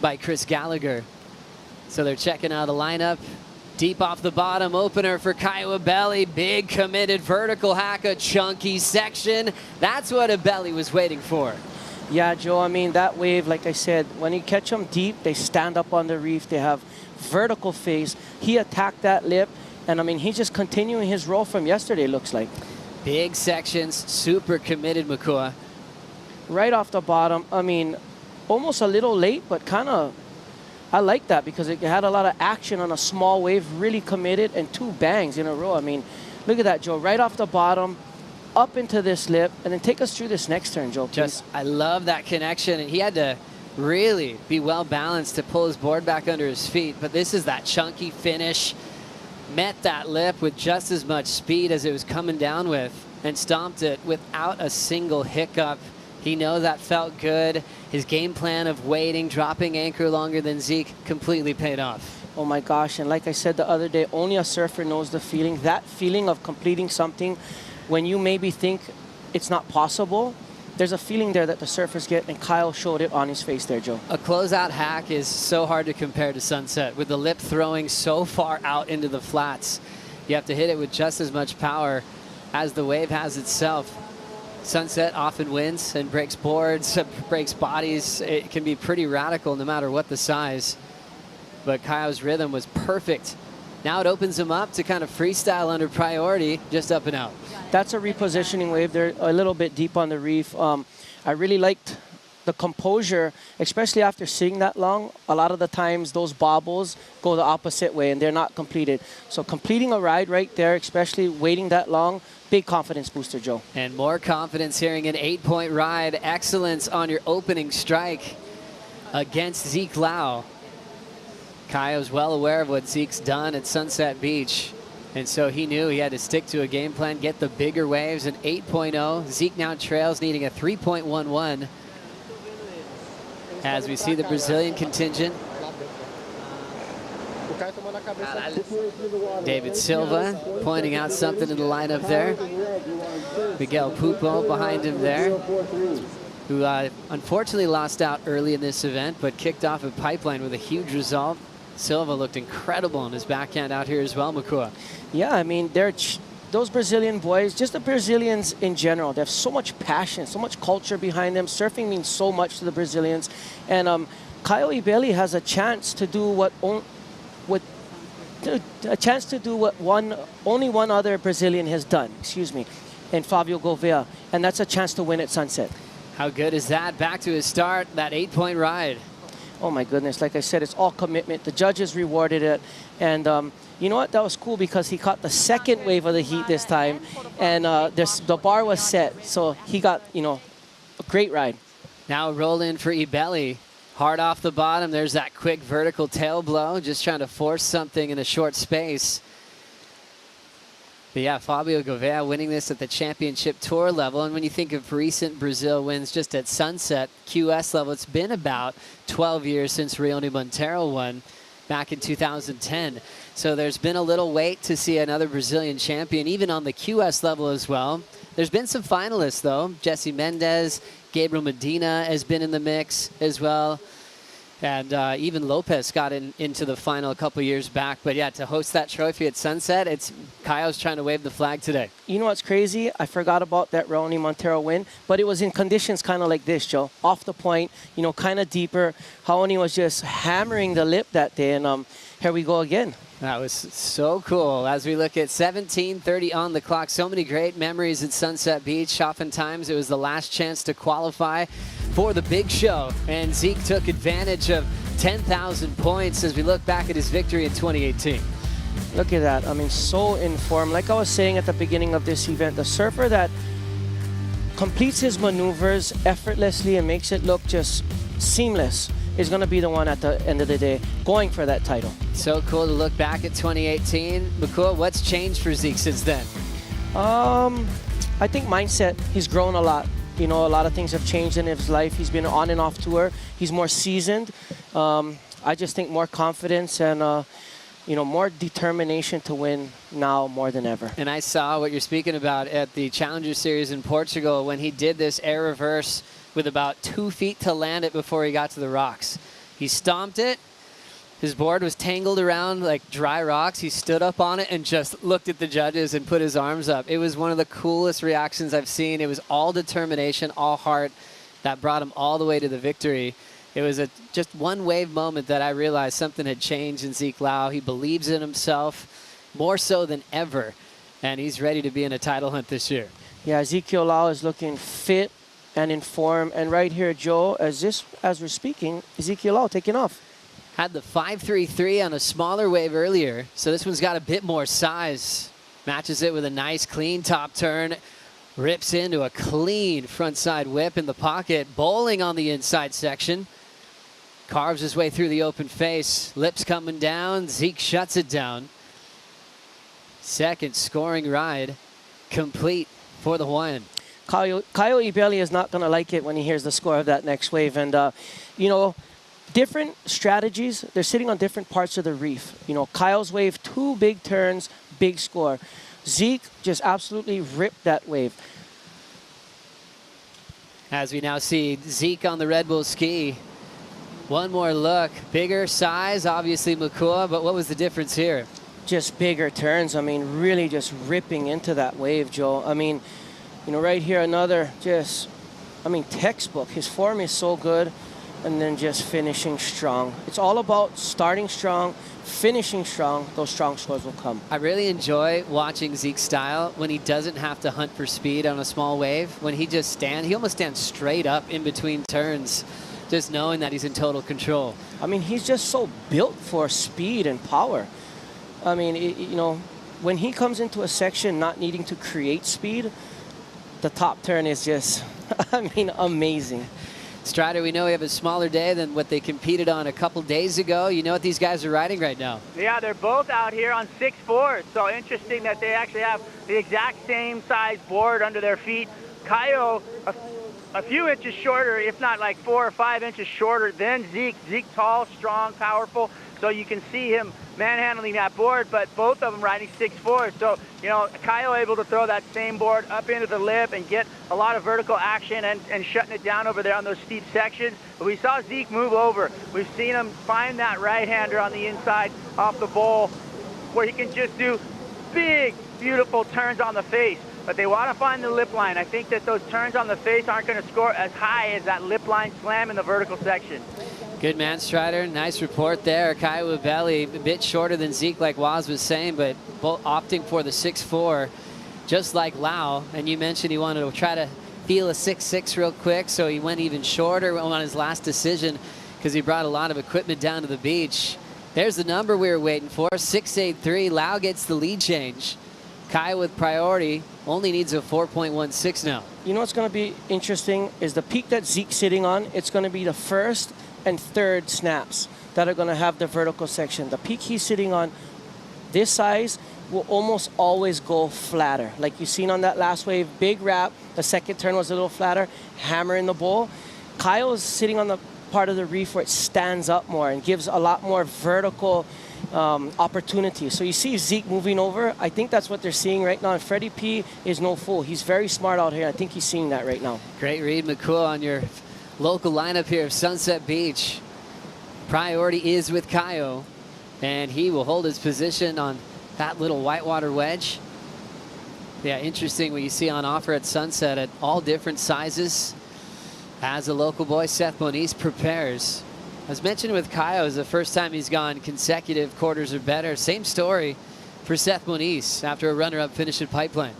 Speaker 3: by Chris Gallagher. So they're checking out a lineup. Deep off the bottom, opener for Caio Ibelli. Big committed vertical hack, a chunky section. That's what Ibelli was waiting for.
Speaker 4: Yeah, Joe, I mean, that wave, like I said, when you catch them deep, they stand up on the reef. They have vertical phase. He attacked that lip, and I mean, he's just continuing his role from yesterday, looks like.
Speaker 3: Big sections, super committed, Makua.
Speaker 4: Right off the bottom, I mean, almost a little late, but kind of, I like that because it had a lot of action on a small wave, really committed, and 2 bangs in a row. I mean, look at that, Joe, right off the bottom, up into this lip, and then take us through this next turn, Joe, please.
Speaker 3: I love that connection, and he had to really be well balanced to pull his board back under his feet, but this is that chunky finish. Met that lip with just as much speed as it was coming down with, and stomped it without a single hiccup. He knows that felt good. His game plan of waiting, dropping anchor longer than Zeke completely paid off.
Speaker 4: Oh my gosh, and like I said the other day, only a surfer knows the feeling. That feeling of completing something when you maybe think it's not possible, there's a feeling there that the surfers get, and Kyle showed it on his face there, Joe.
Speaker 3: A closeout hack is so hard to compare to Sunset. With the lip throwing so far out into the flats, you have to hit it with just as much power as the wave has itself. Sunset often wins and breaks boards, breaks bodies. It can be pretty radical no matter what the size. But Caio's rhythm was perfect. Now it opens him up to kind of freestyle under priority, just up and out.
Speaker 4: That's a repositioning wave. They're a little bit deep on the reef. I really liked the composure, especially after seeing that long. A lot of the times those bobbles go the opposite way and they're not completed. So completing a ride right there, especially waiting that long, big confidence booster, Joe.
Speaker 3: And more confidence hearing an 8-point ride. Excellence on your opening strike against Zeke Lau. Caio's well aware of what Zeke's done at Sunset Beach. And so he knew he had to stick to a game plan, get the bigger waves, an 8.0. Zeke now trails, needing a 3.11. As we see the Brazilian contingent. David Silva pointing out something in the lineup there. Miguel Pupo behind him there, who unfortunately lost out early in this event, but kicked off a pipeline with a huge result. Silva looked incredible on his backhand out here as well, Makua.
Speaker 4: Yeah, I mean, those Brazilian boys, just the Brazilians in general, they have so much passion, so much culture behind them. Surfing means so much to the Brazilians. And Caio Ibelli has a chance to do only one other Brazilian has done, and Fabio Gouveia, and that's a chance to win at Sunset.
Speaker 3: How good is that? Back to his start, that 8-point ride.
Speaker 4: Oh my goodness, like I said, it's all commitment. The judges rewarded it, and you know what? That was cool because he caught the second wave of the heat this time, and the bar was set, so he got, a great ride.
Speaker 3: Now roll in for Ibelli. Hard off the bottom, there's that quick vertical tail blow, just trying to force something in a short space. But yeah, Fabio Gouveia winning this at the championship tour level. And when you think of recent Brazil wins just at Sunset, QS level, it's been about 12 years since Rione Montero won back in 2010. So there's been a little wait to see another Brazilian champion, even on the QS level as well. There's been some finalists, though. Jesse Mendez, Gabriel Medina has been in the mix as well. And even Lopez got into the final a couple years back. But yeah, to host that trophy at Sunset, Caio's trying to wave the flag today.
Speaker 4: You know what's crazy? I forgot about that Rione Montero win, but it was in conditions kind of like this, Joe. Off the point, kind of deeper. Raoni was just hammering the lip that day, and here we go again.
Speaker 3: That was so cool. As we look at 17:30 on the clock, so many great memories at Sunset Beach. Oftentimes it was the last chance to qualify for the big show, and Zeke took advantage of 10,000 points as we look back at his victory in 2018.
Speaker 4: Look at that. I mean, so in form. Like I was saying at the beginning of this event, the surfer that completes his maneuvers effortlessly and makes it look just seamless is going to be the one at the end of the day going for that title.
Speaker 3: So cool to look back at 2018. Makua, what's changed for Zeke since then?
Speaker 4: I think mindset. He's grown a lot. You know, a lot of things have changed in his life. He's been on and off tour. He's more seasoned. I just think more confidence and you know, more determination to win now more than ever.
Speaker 3: And I saw what you're speaking about at the Challenger Series in Portugal when he did this air reverse with about 2 feet to land it before he got to the rocks. He stomped it. His board was tangled around like dry rocks. He stood up on it and just looked at the judges and put his arms up. It was one of the coolest reactions I've seen. It was all determination, all heart that brought him all the way to the victory. It was just one wave moment that I realized something had changed in Zeke Lau. He believes in himself more so than ever, and he's ready to be in a title hunt this year.
Speaker 4: Yeah, Ezekiel Lau is looking fit and in form. And right here, Joe, as we're speaking, Ezekiel Lau taking off.
Speaker 3: Had the 5.33 on a smaller wave earlier, so this one's got a bit more size. Matches it with a nice clean top turn. Rips into a clean frontside whip in the pocket. Bowling on the inside section. Carves his way through the open face. Lips coming down. Zeke shuts it down. Second scoring ride complete for the Hawaiian.
Speaker 4: Caio Ibelli is not going to like it when he hears the score of that next wave. And, you know, different strategies, they're sitting on different parts of the reef. You know, Caio's wave, 2 big turns, big score. Zeke just absolutely ripped that wave.
Speaker 3: As we now see Zeke on the Red Bull ski. One more look. Bigger size, obviously Makua, but what was the difference here?
Speaker 4: Just bigger turns. I mean, really just ripping into that wave, Joe. I mean, you know, right here, another just, I mean, textbook. His form is so good, and then just finishing strong. It's all about starting strong, finishing strong. Those strong scores will come.
Speaker 3: I really enjoy watching Zeke's style when he doesn't have to hunt for speed on a small wave. When he just he almost stands straight up in between turns, just knowing that he's in total control.
Speaker 4: I mean, he's just so built for speed and power. I mean, you know, when he comes into a section not needing to create speed, the top turn is just, I mean, amazing.
Speaker 3: Strider, we know we have a smaller day than what they competed on a couple days ago. You know what these guys are riding right now?
Speaker 10: Yeah, they're both out here on 6.4. So interesting that they actually have the exact same size board under their feet. Caio, a few inches shorter, if not like 4 or 5 inches shorter than Zeke. Zeke tall, strong, powerful. So you can see him manhandling that board, but both of them riding 6.4. So, you know, Caio able to throw that same board up into the lip and get a lot of vertical action and shutting it down over there on those steep sections. But we saw Zeke move over. We've seen him find that right-hander on the inside off the bowl where he can just do big, beautiful turns on the face. But they want to find the lip line. I think that those turns on the face aren't going to score as high as that lip line slam in the vertical section.
Speaker 3: Good man, Strider. Nice report there. Caio Ibelli, a bit shorter than Zeke, like Waz was saying, but both opting for the 6.4, just like Lau. And you mentioned he wanted to try to feel a 6.6 real quick, so he went even shorter on his last decision because he brought a lot of equipment down to the beach. There's the number we were waiting for, 6.83. Lau gets the lead change. Caio with priority only needs a 4.16 now.
Speaker 4: You know what's going to be interesting is the peak that Zeke's sitting on. It's going to be the first and third snaps that are going to have the vertical section. The peak he's sitting on, this size, will almost always go flatter. Like you've seen on that last wave, big wrap. The second turn was a little flatter, hammer in the bowl. Caio's sitting on the part of the reef where it stands up more and gives a lot more vertical opportunity. So you see Zeke moving over. I think that's what they're seeing right now. And Freddie P is no fool. He's very smart out here. I think he's seeing that right now.
Speaker 3: Great read, Makua, on your local lineup here of Sunset Beach. Priority is with Caio, and he will hold his position on that little whitewater wedge. Yeah, interesting what you see on offer at Sunset at all different sizes. As a local boy, Seth Moniz prepares As mentioned with Caio, is the first time he's gone consecutive quarters or better. Same story for Seth Moniz after a runner-up finish at Pipeline.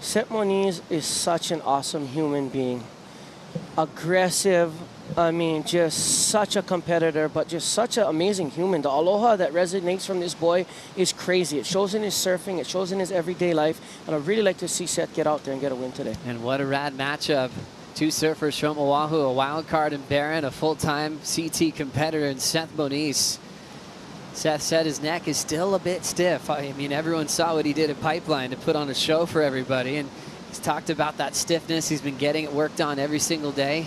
Speaker 4: Seth Moniz is such an awesome human being. Aggressive, I mean, just such a competitor, but just such an amazing human. The aloha that resonates from this boy is crazy. It shows in his surfing, it shows in his everyday life, and I'd really like to see Seth get out there and get a win today.
Speaker 3: And what a rad matchup. Two surfers from Oahu, a wild card in Barron, a full-time CT competitor in Seth Moniz. Seth said his neck is still a bit stiff. I mean, everyone saw what he did at Pipeline to put on a show for everybody, and he's talked about that stiffness. He's been getting it worked on every single day.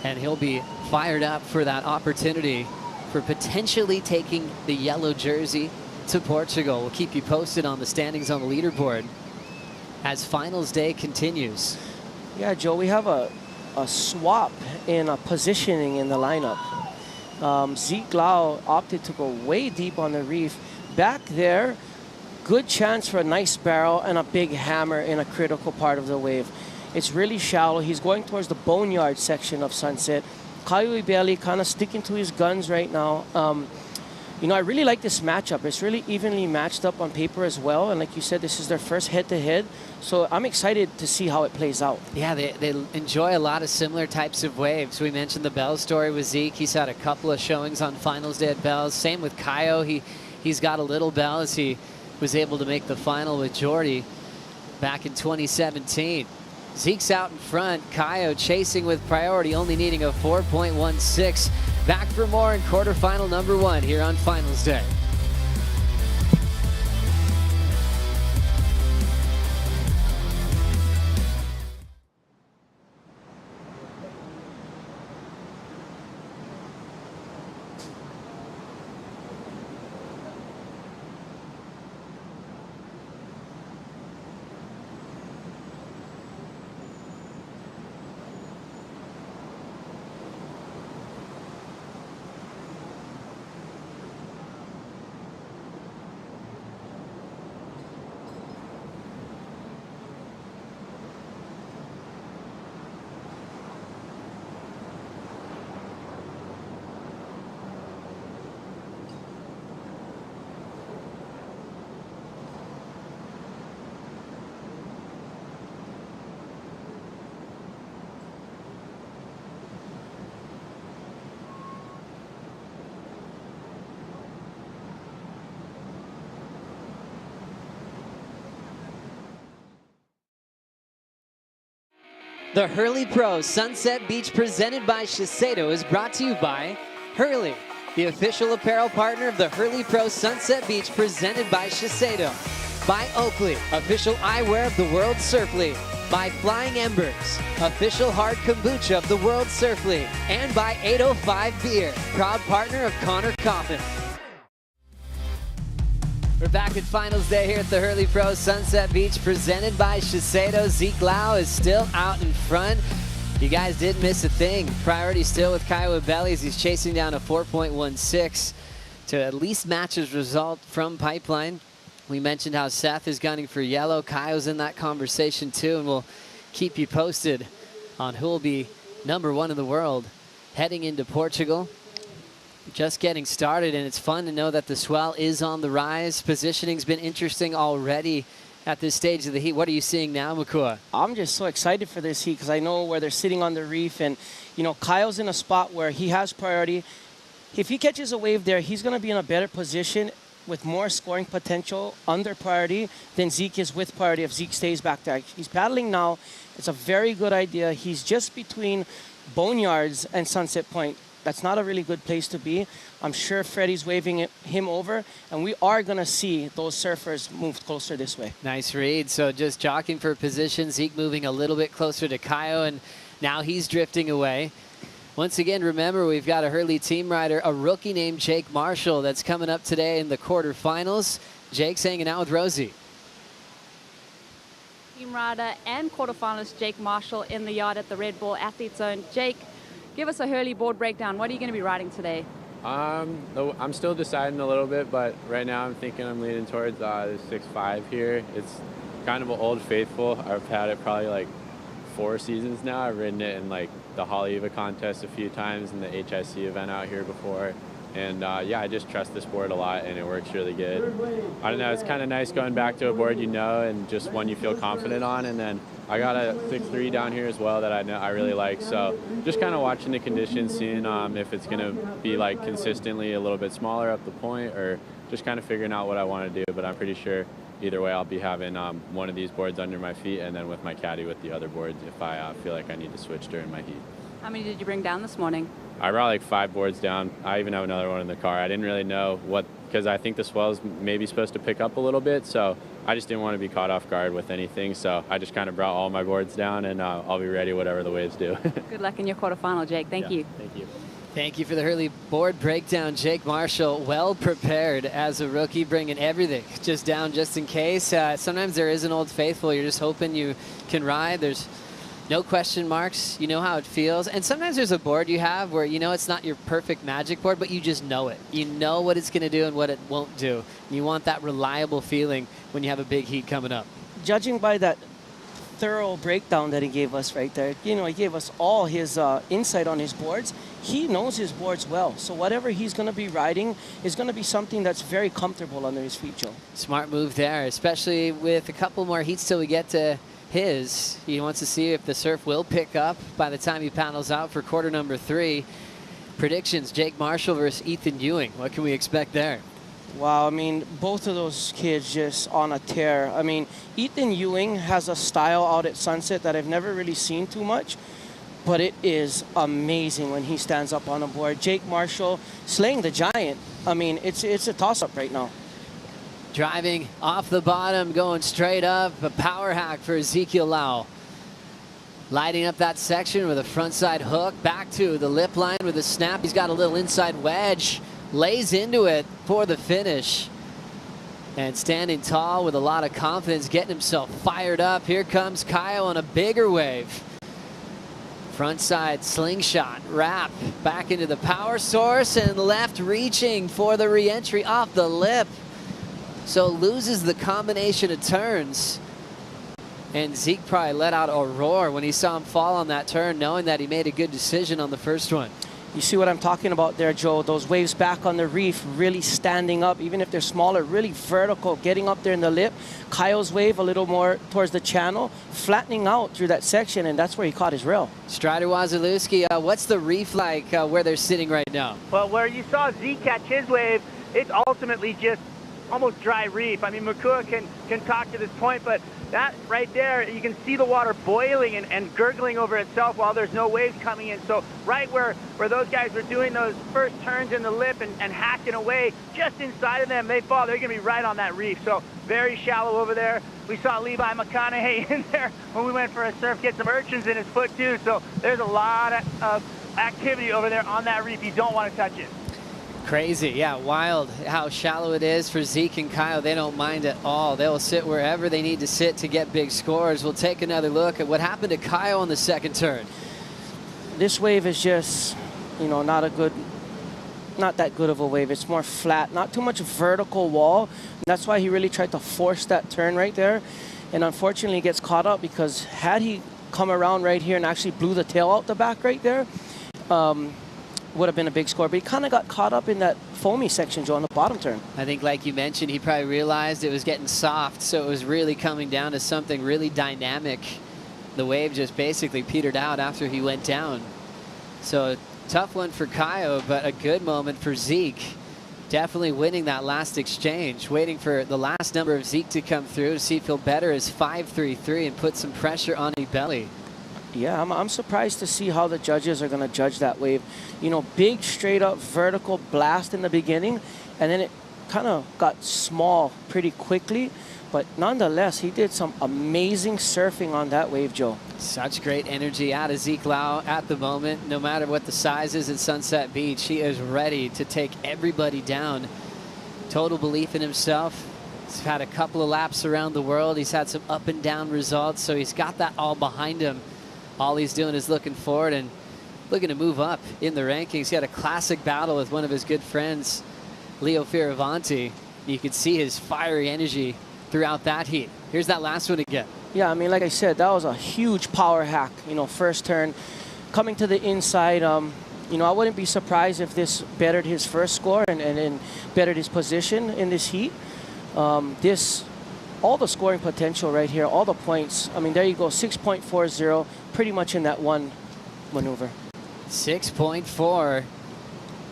Speaker 3: And he'll be fired up for that opportunity for potentially taking the yellow jersey to Portugal. We'll keep you posted on the standings on the leaderboard as finals day continues.
Speaker 4: Yeah, Joe, we have a swap in a positioning in the lineup. Zeke Lau opted to go way deep on the reef. Back there, good chance for a nice barrel and a big hammer in a critical part of the wave. It's really shallow. He's going towards the boneyard section of Sunset. Caio Ibelli kind of sticking to his guns right now. You know, I really like this matchup. It's really evenly matched up on paper as well. And like you said, this is their first head-to-head. So I'm excited to see how it plays out.
Speaker 3: Yeah, they enjoy a lot of similar types of waves. We mentioned the Bell story with Zeke. He's had a couple of showings on finals day at Bell's. Same with Caio. He's got a little bell as he was able to make the final with Jordy back in 2017. Zeke's out in front. Caio chasing with priority, only needing a 4.16. Back for more in quarterfinal number 1 here on finals day. The Hurley Pro Sunset Beach presented by Shiseido is brought to you by Hurley, the official apparel partner of the Hurley Pro Sunset Beach presented by Shiseido. By Oakley, official eyewear of the World Surf League. By Flying Embers, official hard kombucha of the World Surf League. And by 805 Beer, proud partner of Connor Coffin. We're back at finals day here at the Hurley Pro Sunset Beach presented by Shiseido. Zeke Lau is still out in front. You guys didn't miss a thing. Priority still with Caio Ibelli as he's chasing down a 4.16 to at least match his result from Pipeline. We mentioned how Seth is gunning for yellow. Caio's in that conversation too, and we'll keep you posted on who will be number 1 in the world heading into Portugal. Just getting started, and it's fun to know that the swell is on the rise. Positioning's been interesting already at this stage of the heat. What are you seeing now, Makua?
Speaker 4: I'm just so excited for this heat because I know where they're sitting on the reef, and you know, Caio's in a spot where he has priority. If he catches a wave there, he's going to be in a better position with more scoring potential under priority than Zeke is with priority if Zeke stays back there. He's paddling now. It's a very good idea. He's just between Boneyards and Sunset Point. That's not a really good place to be. I'm sure Freddie's waving him over, and we are going to see those surfers move closer this way.
Speaker 3: Nice read. So just jockeying for position. Zeke moving a little bit closer to Caio, and now he's drifting away. Once again, remember, we've got a Hurley team rider, a rookie named Jake Marshall, that's coming up today in the quarterfinals. Jake's hanging out with Rosie.
Speaker 1: Team rider and quarterfinalist Jake Marshall in the yard at the Red Bull Athlete Zone. Jake, give us a Hurley board breakdown. What are you going to be riding today?
Speaker 11: I'm still deciding a little bit, but right now I'm thinking I'm leaning towards the 6.5 here. It's kind of an old faithful. I've had it probably like 4 seasons now. I've ridden it in like the Haleiwa contest a few times and the HIC event out here before. And yeah, I just trust this board a lot, and it works really good. I don't know, it's kind of nice going back to a board you know and just one you feel confident on. And then I got a 6-3 down here as well that I know I really like. So just kind of watching the conditions, seeing if it's going to be like consistently a little bit smaller up the point, or just kind of figuring out what I want to do. But I'm pretty sure either way I'll be having one of these boards under my feet, and then with my caddy with the other boards if I feel like I need to switch during my heat.
Speaker 1: How many did you bring down this morning?
Speaker 11: I brought like 5 boards down. I even have another one in the car. I didn't really know what, because I think the swell's maybe supposed to pick up a little bit, so I just didn't want to be caught off guard with anything. So I just kind of brought all my boards down, and I'll be ready whatever the waves do.
Speaker 1: Good luck in your quarterfinal, Jake. Thank you.
Speaker 11: Thank you.
Speaker 3: Thank you for the Hurley board breakdown, Jake Marshall. Well prepared as a rookie, bringing everything just down just in case. Sometimes there is an old faithful. You're just hoping you can ride. There's no question marks. You know how it feels. And sometimes there's a board you have where you know it's not your perfect magic board, but you just know it. You know what it's going to do and what it won't do. And you want that reliable feeling when you have a big heat coming up.
Speaker 4: Judging by that thorough breakdown that he gave us right there, you know, he gave us all his insight on his boards. He knows his boards well. So whatever he's going to be riding is going to be something that's very comfortable under his feet, Joe.
Speaker 3: Smart move there, especially with a couple more heats till we get to his. He wants to see if the surf will pick up by the time he paddles out for quarter number 3. Predictions, Jake Marshall versus Ethan Ewing. What can we expect there?
Speaker 4: Wow, I mean, both of those kids just on a tear. I mean, Ethan Ewing has a style out at Sunset that I've never really seen too much, but it is amazing when he stands up on a board. Jake Marshall slaying the giant. I mean, it's a toss-up right now.
Speaker 3: Driving off the bottom, going straight up, a power hack for Ezekiel Lau. Lighting up that section with a frontside hook, back to the lip line with a snap. He's got a little inside wedge, lays into it for the finish. And standing tall with a lot of confidence, getting himself fired up. Here comes Caio on a bigger wave. Frontside slingshot, wrap, back into the power source, and left reaching for the re-entry off the lip. So loses the combination of turns. And Zeke probably let out a roar when he saw him fall on that turn, knowing that he made a good decision on the first one.
Speaker 4: You see what I'm talking about there, Joe? Those waves back on the reef, really standing up, even if they're smaller, really vertical, getting up there in the lip. Caio's wave a little more towards the channel, flattening out through that section, and that's where he caught his rail.
Speaker 3: Strider Wasilewski, what's the reef like where they're sitting right now?
Speaker 10: Well, where you saw Zeke catch his wave, it's ultimately just almost dry reef. I mean, Makua can talk to this point, but that right there, you can see the water boiling and gurgling over itself while there's no waves coming in. So right where those guys were doing those first turns in the lip and hacking away, just inside of them, they fall. They're going to be right on that reef. So very shallow over there. We saw Levi McConaughey in there when we went for a surf, get some urchins in his foot too. So there's a lot of activity over there on that reef. You don't want to touch it.
Speaker 3: Crazy, yeah, wild how shallow it is for Zeke and Caio. They don't mind at all. They will sit wherever they need to sit to get big scores. We'll take another look at what happened to Caio on the second turn.
Speaker 4: This wave is just, you know, not that good of a wave. It's more flat, not too much vertical wall. That's why he really tried to force that turn right there. And unfortunately, he gets caught up because had he come around right here and actually blew the tail out the back right there, would have been a big score, but he kind of got caught up in that foamy section, Joe, on the bottom turn.
Speaker 3: I think, like you mentioned, he probably realized it was getting soft, so it was really coming down to something really dynamic. The wave just basically petered out after he went down. So tough one for Caio, but a good moment for Zeke. Definitely winning that last exchange. Waiting for the last number of Zeke to come through to see if he'll better his 5.33 and put some pressure on Ibelli.
Speaker 4: Yeah, I'm surprised to see how the judges are going to judge that wave. You know, big, straight up, vertical blast in the beginning, and then it kind of got small pretty quickly. But nonetheless, he did some amazing surfing on that wave, Joe.
Speaker 3: Such great energy out of Zeke Lau at the moment. No matter what the size is at Sunset Beach, he is ready to take everybody down. Total belief in himself. He's had a couple of laps around the world. He's had some up and down results, so he's got that all behind him. All he's doing is looking forward and looking to move up in the rankings. He had a classic battle with one of his good friends, Leo Fioravanti. You could see his fiery energy throughout that heat. Here's that last one again.
Speaker 4: Yeah, I mean, like I said, that was a huge power hack. You know, first turn, coming to the inside, you know, I wouldn't be surprised if this bettered his first score and bettered his position in this heat. All the scoring potential right here, all the points. I mean, there you go, 6.40, pretty much in that one maneuver.
Speaker 3: 6.4.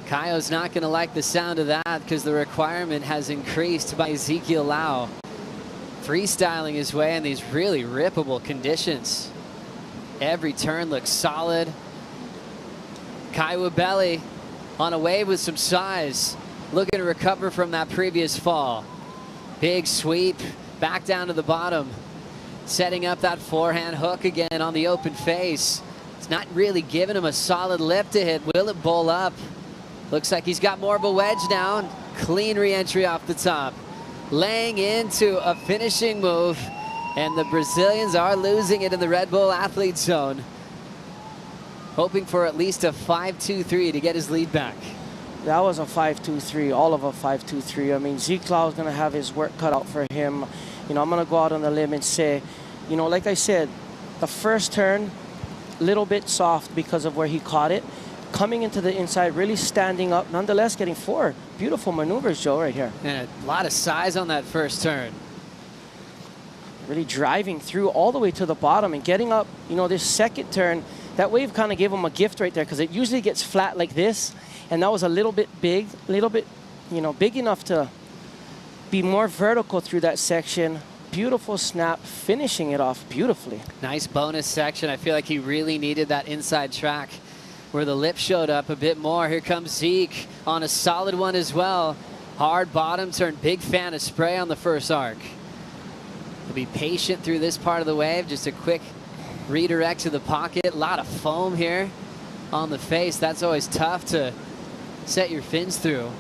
Speaker 3: Caio's not going to like the sound of that because the requirement has increased by Ezekiel Lau. Freestyling his way in these really rippable conditions. Every turn looks solid. Caio Ibelli on a wave with some size, looking to recover from that previous fall. Big sweep, back down to the bottom. Setting up that forehand hook again on the open face. It's not really giving him a solid lip to hit. Will it bowl up? Looks like he's got more of a wedge now. Clean re-entry off the top. Laying into a finishing move. And the Brazilians are losing it in the Red Bull athlete zone. Hoping for at least a 5-2-3 to get his lead back.
Speaker 4: That was a 5-2-3, all of a 5-2-3. I mean, Zeke Lau is going to have his work cut out for him. You know, I'm going to go out on the limb and say, you know, like I said, the first turn, a little bit soft because of where he caught it. Coming into the inside, really standing up, nonetheless getting 4 beautiful maneuvers, Joe, right here.
Speaker 3: And a lot of size on that first turn.
Speaker 4: Really driving through all the way to the bottom and getting up, you know, this second turn. That wave kind of gave him a gift right there because it usually gets flat like this. And that was a little bit big, a little bit, you know, big enough to be more vertical through that section. Beautiful snap, finishing it off beautifully.
Speaker 3: Nice bonus section. I feel like he really needed that inside track where the lip showed up a bit more. Here comes Zeke on a solid one as well. Hard bottom turn, big fan of spray on the first arc. He'll be patient through this part of the wave. Just a quick redirect to the pocket. A lot of foam here on the face. That's always tough to set your fins through.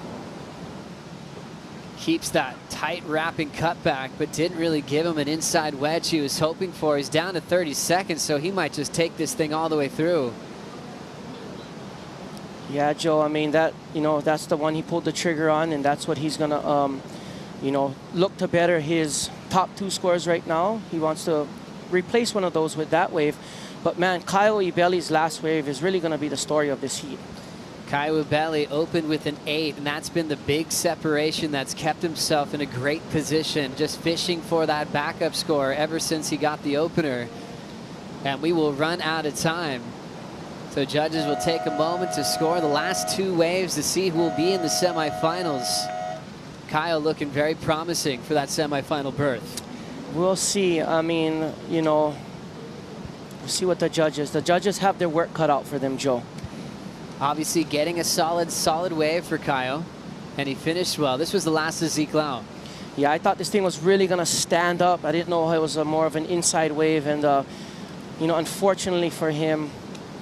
Speaker 3: Keeps that tight wrapping cutback, but didn't really give him an inside wedge he was hoping for. He's down to 30 seconds, so he might just take this thing all the way through.
Speaker 4: Yeah, Joe, I mean, that, you know, that's the one he pulled the trigger on, and that's what he's going to, you know, look to better his top 2 scores right now. He wants to replace one of those with that wave. But, man, Caio Ibelli's last wave is really going to be the story of this heat.
Speaker 3: Caio Ibelli opened with an 8, and that's been the big separation that's kept himself in a great position, just fishing for that backup score ever since he got the opener. And we will run out of time. So judges will take a moment to score the last 2 waves to see who will be in the semifinals. Caio looking very promising for that semifinal berth.
Speaker 4: We'll see. I mean, you know, we'll see what the judges have their work cut out for them, Joe.
Speaker 3: Obviously getting a solid wave for Caio, and he finished well. This was the last of Zeke Lau.
Speaker 4: Yeah, I thought this thing was really going to stand up. I didn't know it was more of an inside wave, and, you know, unfortunately for him,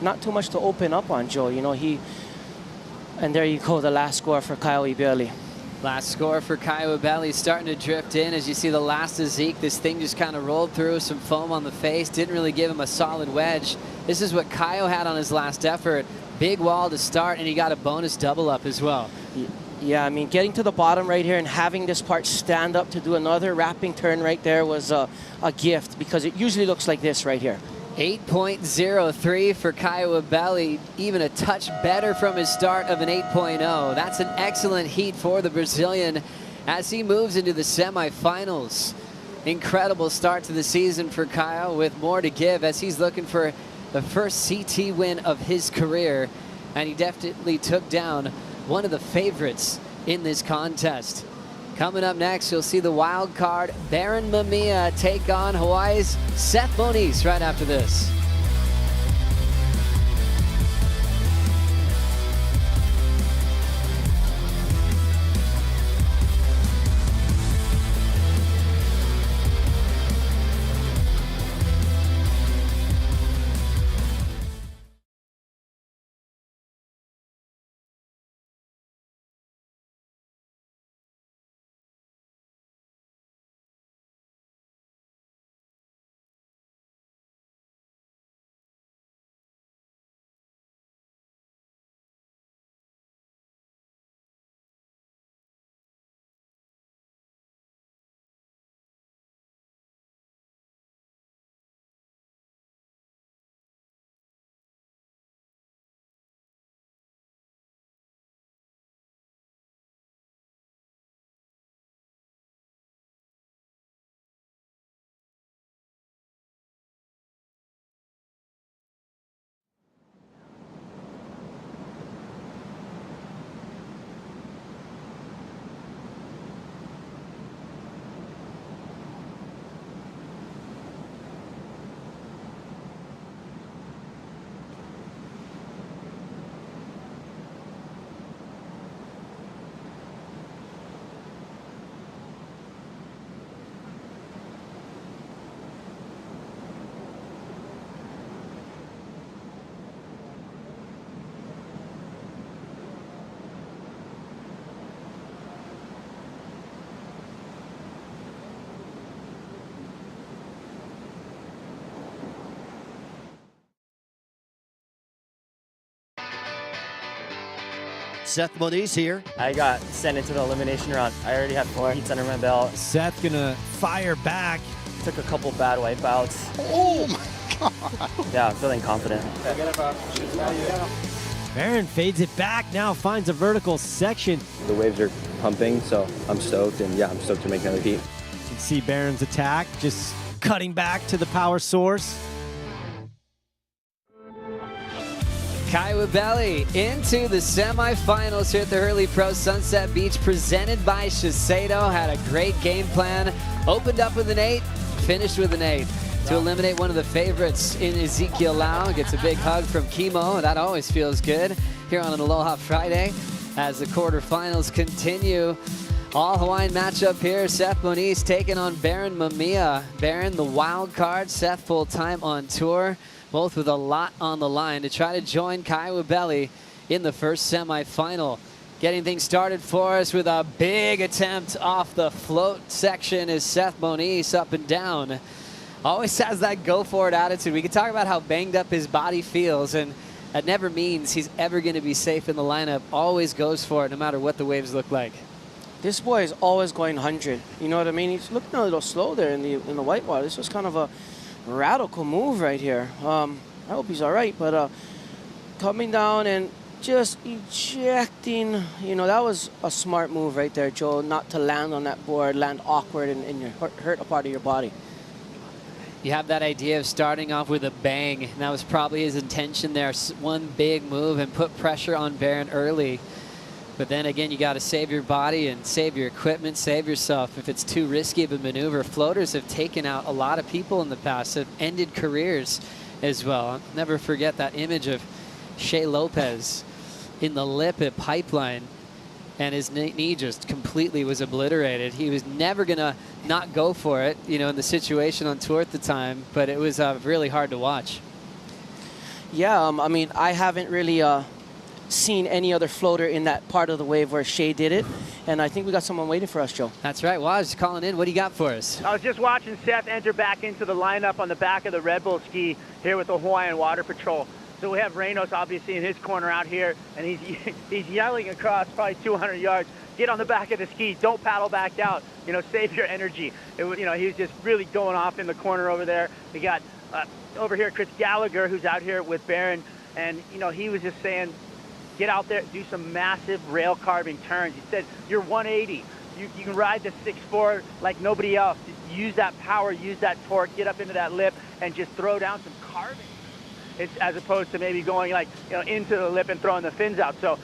Speaker 4: not too much to open up on, Joe. You know, and there you go, the last score for Caio Ibelli.
Speaker 3: Last score for Caio Ibelli, starting to drift in as you see the last of Zeke. This thing just kind of rolled through, some foam on the face, didn't really give him a solid wedge. This is what Caio had on his last effort. Big wall to start, and he got a bonus double up as well.
Speaker 4: Yeah, I mean, getting to the bottom right here and having this part stand up to do another wrapping turn right there was a gift, because it usually looks like this right here.
Speaker 3: 8.03 for Caio Ibelli, even a touch better from his start of an 8.0. That's an excellent heat for the Brazilian as he moves into the semifinals. Incredible start to the season for Caio, with more to give as he's looking for the first CT win of his career, and he definitely took down one of the favorites in this contest. Coming up next, you'll see the wild card Baron Mamiya take on Hawaii's Seth Moniz right after this.
Speaker 9: Seth Moniz here.
Speaker 8: I got sent into the elimination round. I already had 4 heats under my belt.
Speaker 12: Seth gonna fire back.
Speaker 8: Took a couple bad wipeouts.
Speaker 9: Oh my God.
Speaker 8: Yeah, I'm feeling confident.
Speaker 12: Barron fades it back, now finds a vertical section.
Speaker 13: The waves are pumping, so I'm stoked, and yeah, I'm stoked to make another heat.
Speaker 12: You can see Barron's attack, just cutting back to the power source.
Speaker 3: Caio Ibelli into the semifinals here at the Hurley Pro Sunset Beach, presented by Shiseido. Had a great game plan, opened up with an 8, finished with an 8. To eliminate one of the favorites in Ezekiel Lau. Gets a big hug from Chemo. That always feels good here on an Aloha Friday as the quarterfinals continue. All Hawaiian matchup here. Seth Moniz taking on Baron Mamiya. Baron the wild card, Seth full time on tour. Both with a lot on the line to try to join Caio Ibelli in the first semifinal. Getting things started for us with a big attempt off the float section is Seth Moniz up and down. Always has that go-for-it attitude. We can talk about how banged up his body feels, and that never means he's ever going to be safe in the lineup. Always goes for it, no matter what the waves look like.
Speaker 4: This boy is always going 100. You know what I mean? He's looking a little slow there in the whitewater. This was kind of a radical move right here. I hope he's all right, but coming down and just ejecting, you know, that was a smart move right there, Joe, not to land on that board, land awkward and hurt a part of your body.
Speaker 3: You have that idea of starting off with a bang, and that was probably his intention there. One big move and put pressure on Baron early. But then again, you got to save your body and save your equipment, save yourself if it's too risky of a maneuver. Floaters have taken out a lot of people in the past, have ended careers as well. I'll never forget that image of Shea Lopez in the lip at Pipeline, and his knee just completely was obliterated. He was never going to not go for it, you know, in the situation on tour at the time, but it was really hard to watch.
Speaker 4: Yeah, I mean, I haven't really seen any other floater in that part of the wave where Shea did it, and I think we got someone waiting for us, Joe.
Speaker 3: That's right. Well, I was calling in. What do you got for us?
Speaker 10: I was just watching Seth enter back into the lineup on the back of the Red Bull ski here with the Hawaiian Water Patrol. So we have Reynos obviously in his corner out here, and he's yelling across probably 200 yards, get on the back of the ski, don't paddle back out, you know, save your energy. You know, he was just really going off in the corner over there. We got over here Chris Gallagher, who's out here with Baron, and, you know, he was just saying, get out there, do some massive rail carving turns. He said, you're 180. You can ride the 6'4" like nobody else. Just use that power, use that torque, get up into that lip, and just throw down some carving. It's, as opposed to maybe going like, you know, into the lip and throwing the fins out. So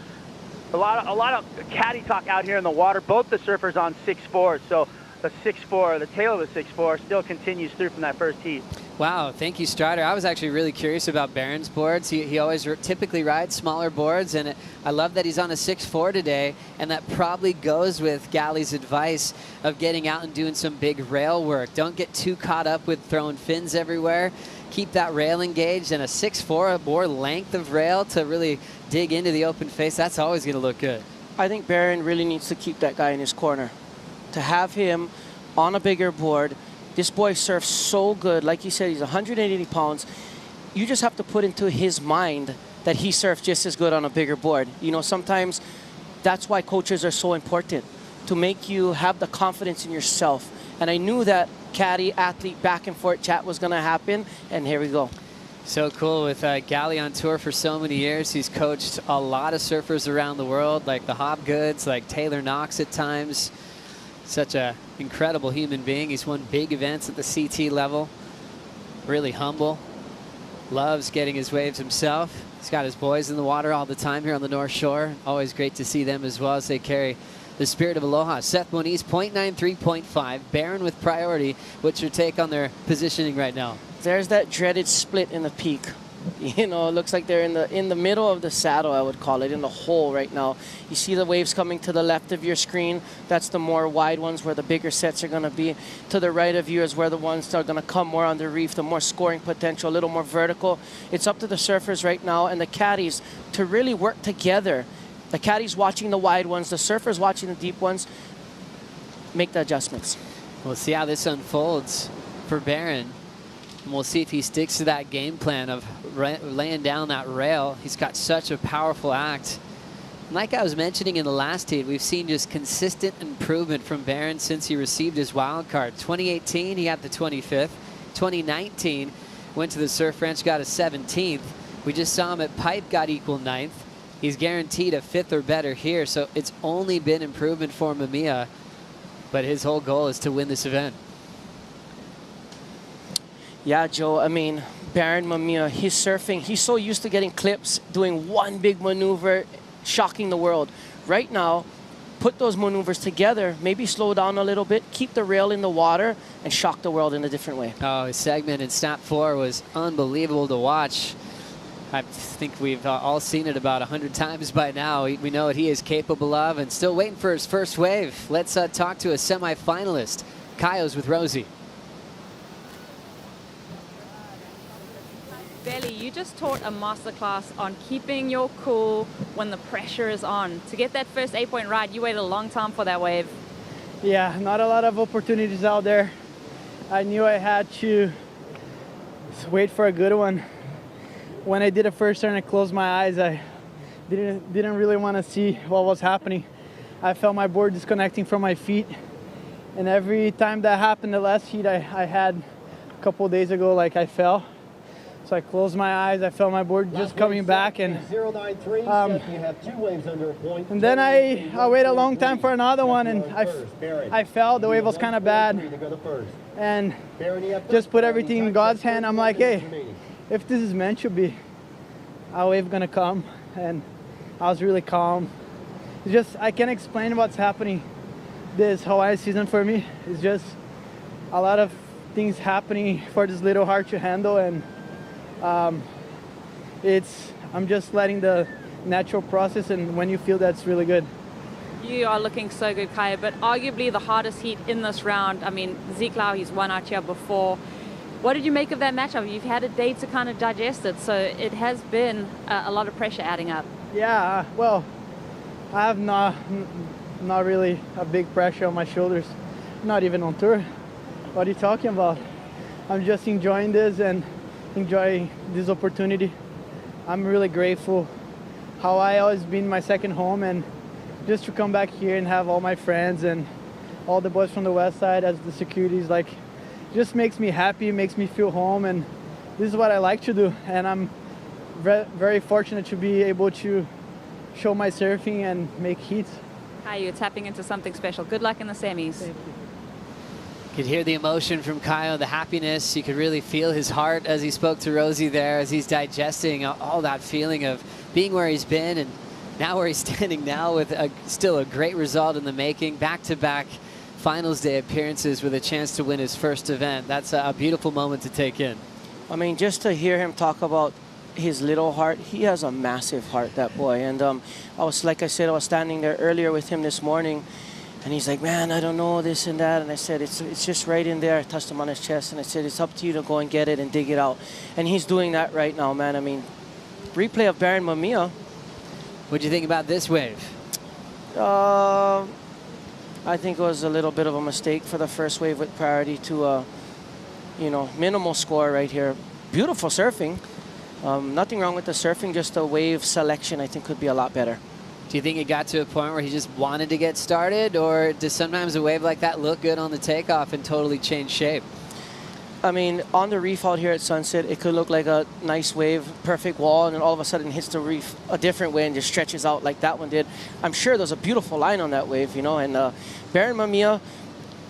Speaker 10: a lot of caddy talk out here in the water. Both the surfers on 6'4", so the 6'4", the tail of the 6'4", still continues through from that first heat.
Speaker 3: Wow, thank you, Strider. I was actually really curious about Baron's boards. He always typically rides smaller boards, and I love that he's on a 6'4" today, and that probably goes with Galley's advice of getting out and doing some big rail work. Don't get too caught up with throwing fins everywhere. Keep that rail engaged, and a 6'4", more length of rail to really dig into the open face. That's always going to look good.
Speaker 4: I think Baron really needs to keep that guy in his corner. To have him on a bigger board. This boy surfs so good. Like you said, he's 180 pounds. You just have to put into his mind that he surfs just as good on a bigger board. You know, sometimes that's why coaches are so important, to make you have the confidence in yourself. And I knew that caddy, athlete, back and forth chat was going to happen, and here we go.
Speaker 3: So cool with Galley on tour for so many years. He's coached a lot of surfers around the world, like the Hobgoods, like Taylor Knox at times. Such an incredible human being. He's won big events at the CT level. Really humble. Loves getting his waves himself. He's got his boys in the water all the time here on the North Shore. Always great to see them as well as they carry the spirit of Aloha. Seth Moniz, 0.93, 0.5. Baron with priority. What's your take on their positioning right now?
Speaker 4: There's that dreaded split in the peak. You know, it looks like they're in the middle of the saddle, I would call it, in the hole right now. You see the waves coming to the left of your screen. That's the more wide ones where the bigger sets are going to be. To the right of you is where the ones that are going to come more on the reef, the more scoring potential, a little more vertical. It's up to the surfers right now and the caddies to really work together. The caddies watching the wide ones, the surfers watching the deep ones. Make the adjustments.
Speaker 3: We'll see how this unfolds for Baron. And we'll see if he sticks to that game plan of laying down that rail. He's got such a powerful act. Like I was mentioning in the last heat, we've seen just consistent improvement from Barron since he received his wild card. 2018, he got the 25th. 2019, went to the Surf Ranch, got a 17th. We just saw him at Pipe, got equal 9th. He's guaranteed a 5th or better here, so it's only been improvement for Mamiya, but his whole goal is to win this event.
Speaker 4: Yeah, Joe, I mean, Barron Mamiya, he's surfing. He's so used to getting clips, doing one big maneuver, shocking the world. Right now, put those maneuvers together, maybe slow down a little bit, keep the rail in the water, and shock the world in a different way.
Speaker 3: Oh, his segment in Snap 4 was unbelievable to watch. I think we've all seen it about 100 times by now. We know what he is capable of, and still waiting for his first wave. Let's talk to a semifinalist. Caio's with Rosie.
Speaker 1: Ibelli, you just taught a masterclass on keeping your cool when the pressure is on. To get that first 8-point ride, you waited a long time for that wave.
Speaker 8: Yeah, not a lot of opportunities out there. I knew I had to wait for a good one. When I did a first turn, I closed my eyes. I didn't really want to see what was happening. I felt my board disconnecting from my feet. And every time that happened, the last heat I had a couple days ago, like I fell. So I closed my eyes, I felt my board just coming back, and
Speaker 9: you have 2 waves under a point.
Speaker 8: And then I waited a long time for another one, and I fell. The wave was kind of bad, and just put everything in God's hand. I'm like, hey, if this is meant to be, our wave gonna come. And I was really calm. It's just, I can't explain what's happening this Hawaii season for me. It's just a lot of things happening for this little hard to handle, and I'm just letting the natural process, and when you feel that's really good.
Speaker 1: You are looking so good, Caio, but arguably the hardest heat in this round. I mean, Zeke, he's won out here before. What did you make of that matchup? You've had a day to kind of digest it, so it has been a lot of pressure adding up.
Speaker 8: Yeah, well, I have not really a big pressure on my shoulders, not even on tour. What are you talking about? I'm just enjoying this and enjoy this opportunity. I'm really grateful. Hawaii always been my second home, and just to come back here and have all my friends and all the boys from the west side as the securities, like, just makes me happy, makes me feel home, and this is what I like to do. And I'm very fortunate to be able to show my surfing and make heats.
Speaker 1: Caio, you're tapping into something special. Good luck in the semis.
Speaker 8: Thank you.
Speaker 3: You could hear the emotion from Caio, the happiness. You could really feel his heart as he spoke to Rosie there, as he's digesting all that feeling of being where he's been and now where he's standing now with still a great result in the making. Back-to-back finals day appearances with a chance to win his first event. That's a beautiful moment to take in.
Speaker 4: I mean, just to hear him talk about his little heart, he has a massive heart, that boy. And I was standing there earlier with him this morning, and he's like, man, I don't know, this and that. And I said, it's just right in there. I touched him on his chest, and I said, it's up to you to go and get it and dig it out. And he's doing that right now, man. I mean, replay of Barron Mamiya.
Speaker 3: What'd you think about this wave?
Speaker 4: I think it was a little bit of a mistake for the first wave with priority to, minimal score right here. Beautiful surfing. Nothing wrong with the surfing, just the wave selection I think could be a lot better.
Speaker 3: Do you think it got to a point where he just wanted to get started, or does sometimes a wave like that look good on the takeoff and totally change shape?
Speaker 4: I mean, on the reef out here at Sunset, it could look like a nice wave, perfect wall, and then all of a sudden hits the reef a different way and just stretches out like that one did. I'm sure there's a beautiful line on that wave, and Barron Mamiya,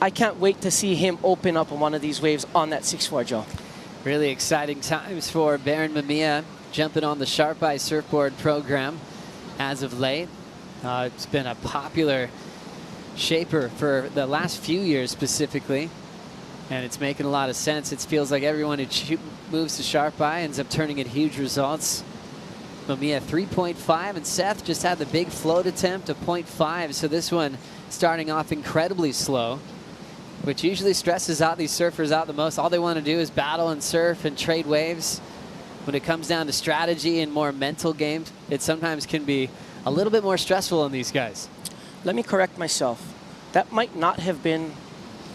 Speaker 4: I can't wait to see him open up on one of these waves on that 6'4", Joe.
Speaker 3: Really exciting times for Barron Mamiya, jumping on the Sharp Eye surfboard program as of late. It's been a popular shaper for the last few years specifically, and it's making a lot of sense. It feels like everyone who moves to Sharp Eye ends up turning in huge results. Mamiya 3.5, and Seth just had the big float attempt of 0.5, so this one starting off incredibly slow, which usually stresses out these surfers out the most. All they want to do is battle and surf and trade waves. When it comes down to strategy and more mental games, it sometimes can be a little bit more stressful on these guys.
Speaker 4: Let me correct myself. That might not have been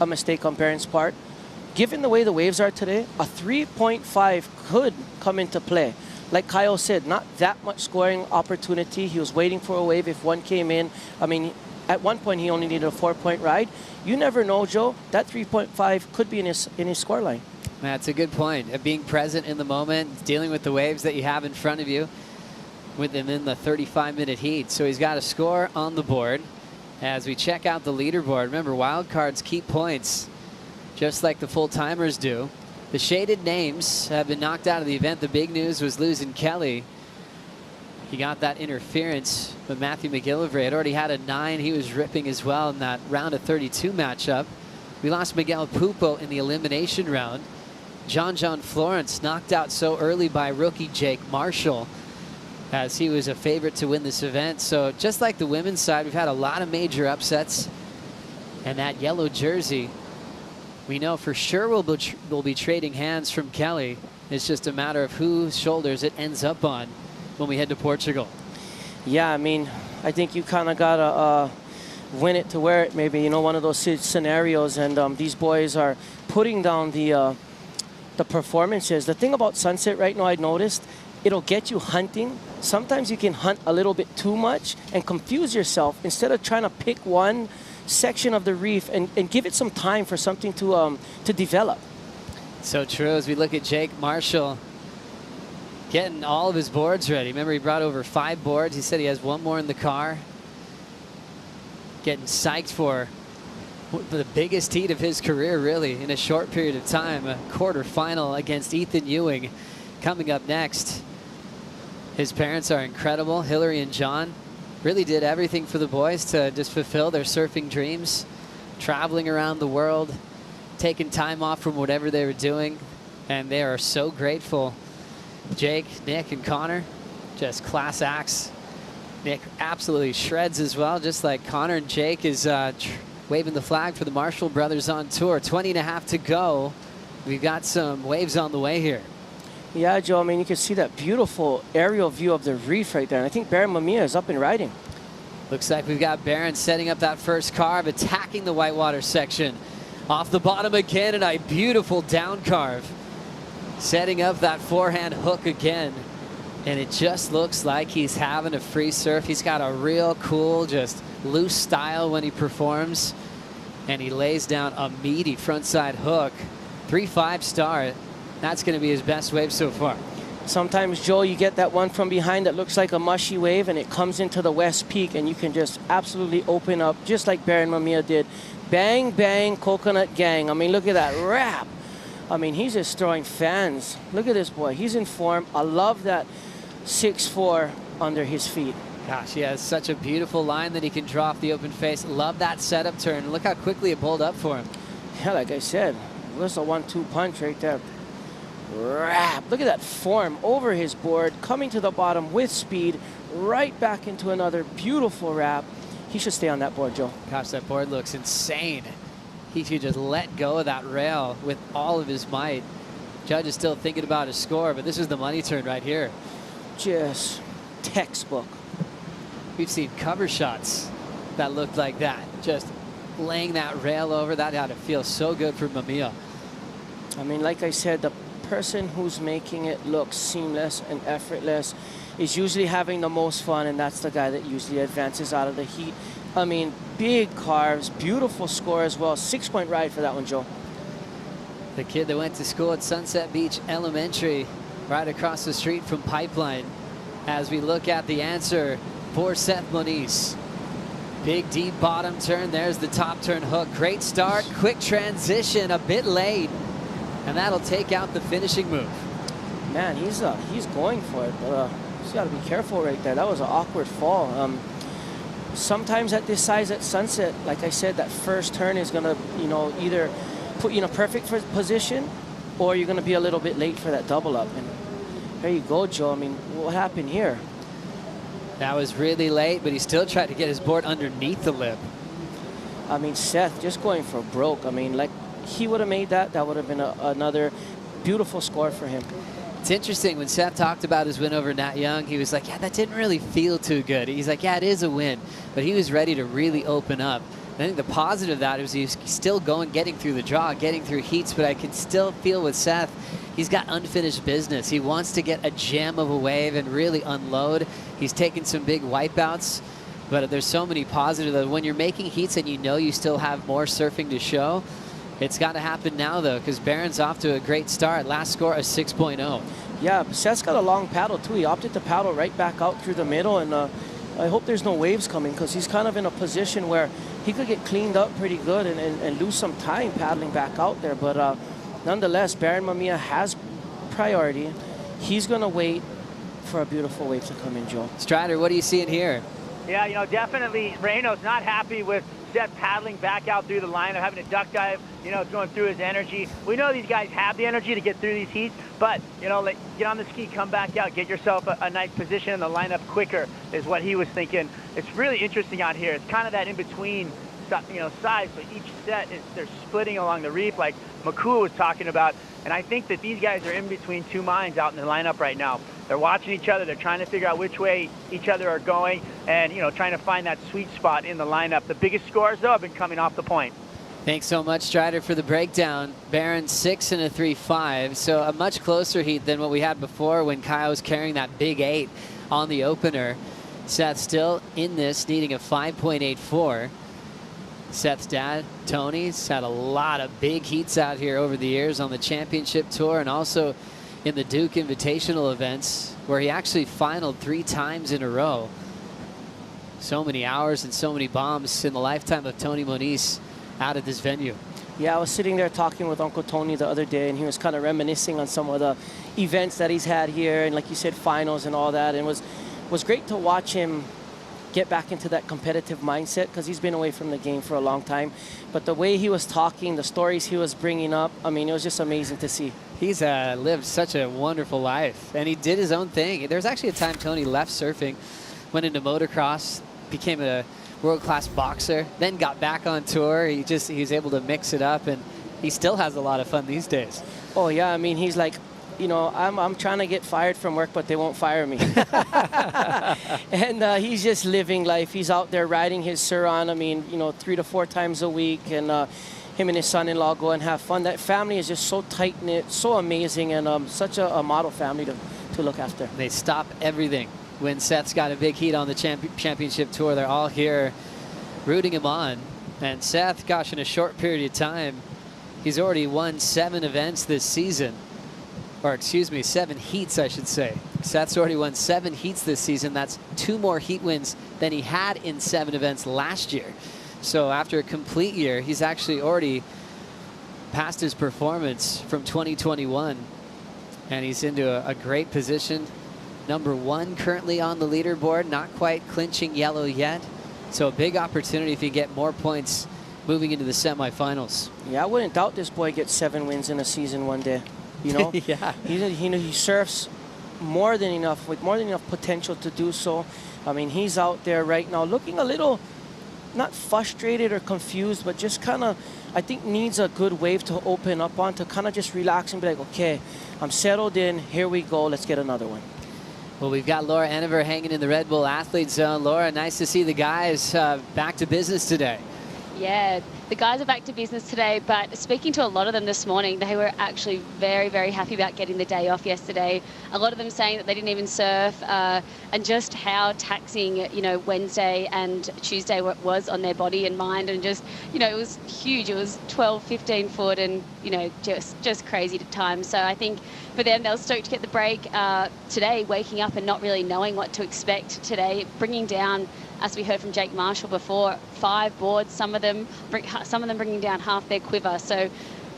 Speaker 4: a mistake on Barron's part. Given the way the waves are today, a 3.5 could come into play. like Caio said, not that much scoring opportunity. He was waiting for a wave if one came in. I mean, at one point, he only needed a 4-point ride. You never know, Joe. That 3.5 could be in his scoreline.
Speaker 3: That's a good point. Being present in the moment, dealing with the waves that you have in front of you within the 35-minute heat. So he's got a score on the board. As we check out the leaderboard, remember, wildcards keep points just like the full-timers do. The shaded names have been knocked out of the event. The big news was losing Kelly. He got that interference, but Matthew McGillivray had already had a 9. He was ripping as well in that round of 32 matchup. We lost Miguel Pupo in the elimination round. John Florence knocked out so early by rookie Jake Marshall, as he was a favorite to win this event. So just like the women's side, we've had a lot of major upsets. And that yellow jersey, we know for sure we'll be trading hands from Kelly. It's just a matter of whose shoulders it ends up on when we head to Portugal.
Speaker 4: Yeah, I mean, I think you kind of got to win it to wear it, maybe, you know, one of those scenarios. And these boys are putting down the performances. The thing about Sunset right now, I noticed, it'll get you hunting. Sometimes you can hunt a little bit too much and confuse yourself instead of trying to pick one section of the reef and give it some time for something to develop.
Speaker 3: So true. As we look at Jake Marshall getting all of his boards ready. Remember, he brought over 5 boards. He said he has 1 more in the car. Getting psyched for the biggest heat of his career, really, in a short period of time. A quarterfinal against Ethan Ewing coming up next. His parents are incredible. Hillary and John really did everything for the boys to just fulfill their surfing dreams, traveling around the world, taking time off from whatever they were doing, and they are so grateful. Jake, Nick, and Connor, just class acts. Nick absolutely shreds as well, just like Connor, and Jake is waving the flag for the Marshall brothers on tour. 20.5 to go. We've got some waves on the way here.
Speaker 4: Yeah, Joe, I mean, you can see that beautiful aerial view of the reef right there. And I think Baron Mamiya is up and riding.
Speaker 3: Looks like we've got Baron setting up that first carve, attacking the whitewater section. Off the bottom again, and a beautiful down carve. Setting up that forehand hook again. And it just looks like he's having a free surf. He's got a real cool, just loose style when he performs. And he lays down a meaty frontside hook. 3-5 star. That's going to be his best wave so far.
Speaker 4: Sometimes, Joe, you get that one from behind that looks like a mushy wave, and it comes into the west peak, and you can just absolutely open up, just like Baron Mamiya did. Bang, bang, coconut gang. I mean, look at that wrap. I mean, he's just throwing fans. Look at this boy. He's in form. I love that 6'4" under his feet.
Speaker 3: Gosh, he has such a beautiful line that he can draw off the open face. Love that setup turn. Look how quickly it pulled up for him.
Speaker 4: Yeah, like I said, there's a 1-2 punch right there. Wrap. Look at that form over his board, coming to the bottom with speed, right back into another beautiful wrap. He should stay on that board, Joe.
Speaker 3: Gosh, that board looks insane. He should just let go of that rail with all of his might. Judge is still thinking about his score, but this is the money turn right here.
Speaker 4: Just textbook.
Speaker 3: We've seen cover shots that looked like that. Just laying that rail over. That had to feel so good for Mamiya.
Speaker 4: I mean, like I said, the person who's making it look seamless and effortless is usually having the most fun, and that's the guy that usually advances out of the heat. I mean, big carves, beautiful score as well. 6-point ride for that one, Joe.
Speaker 3: The kid that went to school at Sunset Beach Elementary, right across the street from Pipeline. As we look at the answer for Seth Moniz. Big deep bottom turn. There's the top turn hook. Great start, quick transition, a bit late. And that'll take out the finishing move.
Speaker 4: Man, he's going for it. He's got to be careful right there. That was an awkward fall. Sometimes at this size at Sunset, like I said, that first turn is going to, you know, either put you in a perfect position, or you're going to be a little bit late for that double up. And there you go, Joe. I mean, what happened here?
Speaker 3: That was really late, but he still tried to get his board underneath the lip.
Speaker 4: I mean, Seth just going for broke. I mean, like, he would have made that. That would have been another beautiful score for him.
Speaker 3: It's interesting, when Seth talked about his win over Nat Young, he was like, yeah, that didn't really feel too good. He's like, yeah, it is a win, but he was ready to really open up. And I think the positive of that is he's still getting through the draw, getting through heats, but I can still feel with Seth, he's got unfinished business. He wants to get a gem of a wave and really unload. He's taken some big wipeouts, but there's so many positives that when you're making heats and you know you still have more surfing to show, it's got to happen now, though, because Barron's off to a great start. Last score, a 6.0.
Speaker 4: Yeah, Seth's got a long paddle, too. He opted to paddle right back out through the middle, and I hope there's no waves coming because he's kind of in a position where he could get cleaned up pretty good and lose some time paddling back out there. But nonetheless, Baron Mamiya has priority. He's going to wait for a beautiful wave to come in, Joe.
Speaker 3: Strider, what are you seeing here?
Speaker 10: Yeah, you know, definitely Reno's not happy with Seth paddling back out through the line of having a duck dive, you know, going through his energy. We know these guys have the energy to get through these heats, but, you know, like, get on the ski, come back out, get yourself a nice position in the lineup quicker is what he was thinking. It's really interesting out here. It's kind of that in-between, you know, size, but each set, they're splitting along the reef like Makua was talking about, and I think that these guys are in between two minds out in the lineup right now. They're watching each other. They're trying to figure out which way each other are going and, you know, trying to find that sweet spot in the lineup. The biggest scores, though, have been coming off the point.
Speaker 3: Thanks so much, Strider, for the breakdown. Barron 6 and a 3.5, so a much closer heat than what we had before when Caio was carrying that big 8 on the opener. Seth still in this, needing a 5.84. Seth's dad, Tony's had a lot of big heats out here over the years on the championship tour and also in the Duke Invitational events, where he actually finaled 3 times in a row. So many hours and so many bombs in the lifetime of Tony Moniz out at this venue.
Speaker 4: Yeah, I was sitting there talking with Uncle Tony the other day, and he was kind of reminiscing on some of the events that he's had here, and like you said, finals and all that. And it was great to watch him get back into that competitive mindset because he's been away from the game for a long time. But the way he was talking, the stories he was bringing up, I mean, it was just amazing to see.
Speaker 3: He's lived such a wonderful life, and he did his own thing. There was actually a time Tony left surfing, went into motocross, became a world-class boxer, then got back on tour. He was able to mix it up, and he still has a lot of fun these days.
Speaker 4: Oh, yeah, I mean, he's like, you know, I'm trying to get fired from work, but they won't fire me. And he's just living life. He's out there riding his Suron, I mean, you know, 3 to 4 times a week, and him and his son-in-law go and have fun. That family is just so tight-knit, so amazing, and such a model family to look after.
Speaker 3: They stop everything when Seth's got a big heat on the championship tour. They're all here rooting him on. And Seth, gosh, in a short period of time, he's already won 7 events this season. Or excuse me, 7 heats, I should say. Seth's already won 7 heats this season. That's 2 more heat wins than he had in 7 events last year. So after a complete year, he's actually already passed his performance from 2021. And he's into a great position. Number 1 currently on the leaderboard, not quite clinching yellow yet. So a big opportunity if you get more points moving into the semifinals.
Speaker 4: Yeah, I wouldn't doubt this boy gets 7 wins in a season one day. You know,
Speaker 3: yeah,
Speaker 4: he surfs more than enough, with more than enough potential to do so. I mean, he's out there right now looking a little, not frustrated or confused, but just kind of, I think, needs a good wave to open up on to kind of just relax and be like, okay, I'm settled in, here we go, let's get another one.
Speaker 3: Well, we've got Laura Enever hanging in the Red Bull Athlete Zone. Laura, nice to see the guys back to business today.
Speaker 14: Yeah, the guys are back to business today, but speaking to a lot of them this morning, they were actually very, very happy about getting the day off yesterday. A lot of them saying that they didn't even surf and just how taxing, you know, Wednesday and Tuesday was on their body and mind, and just, you know, it was huge. It was 12, 15 foot and, you know, just crazy at times. So I think for them, they were stoked to get the break today, waking up and not really knowing what to expect today, bringing down, as we heard from Jake Marshall before, 5 boards, some of them bringing down half their quiver. So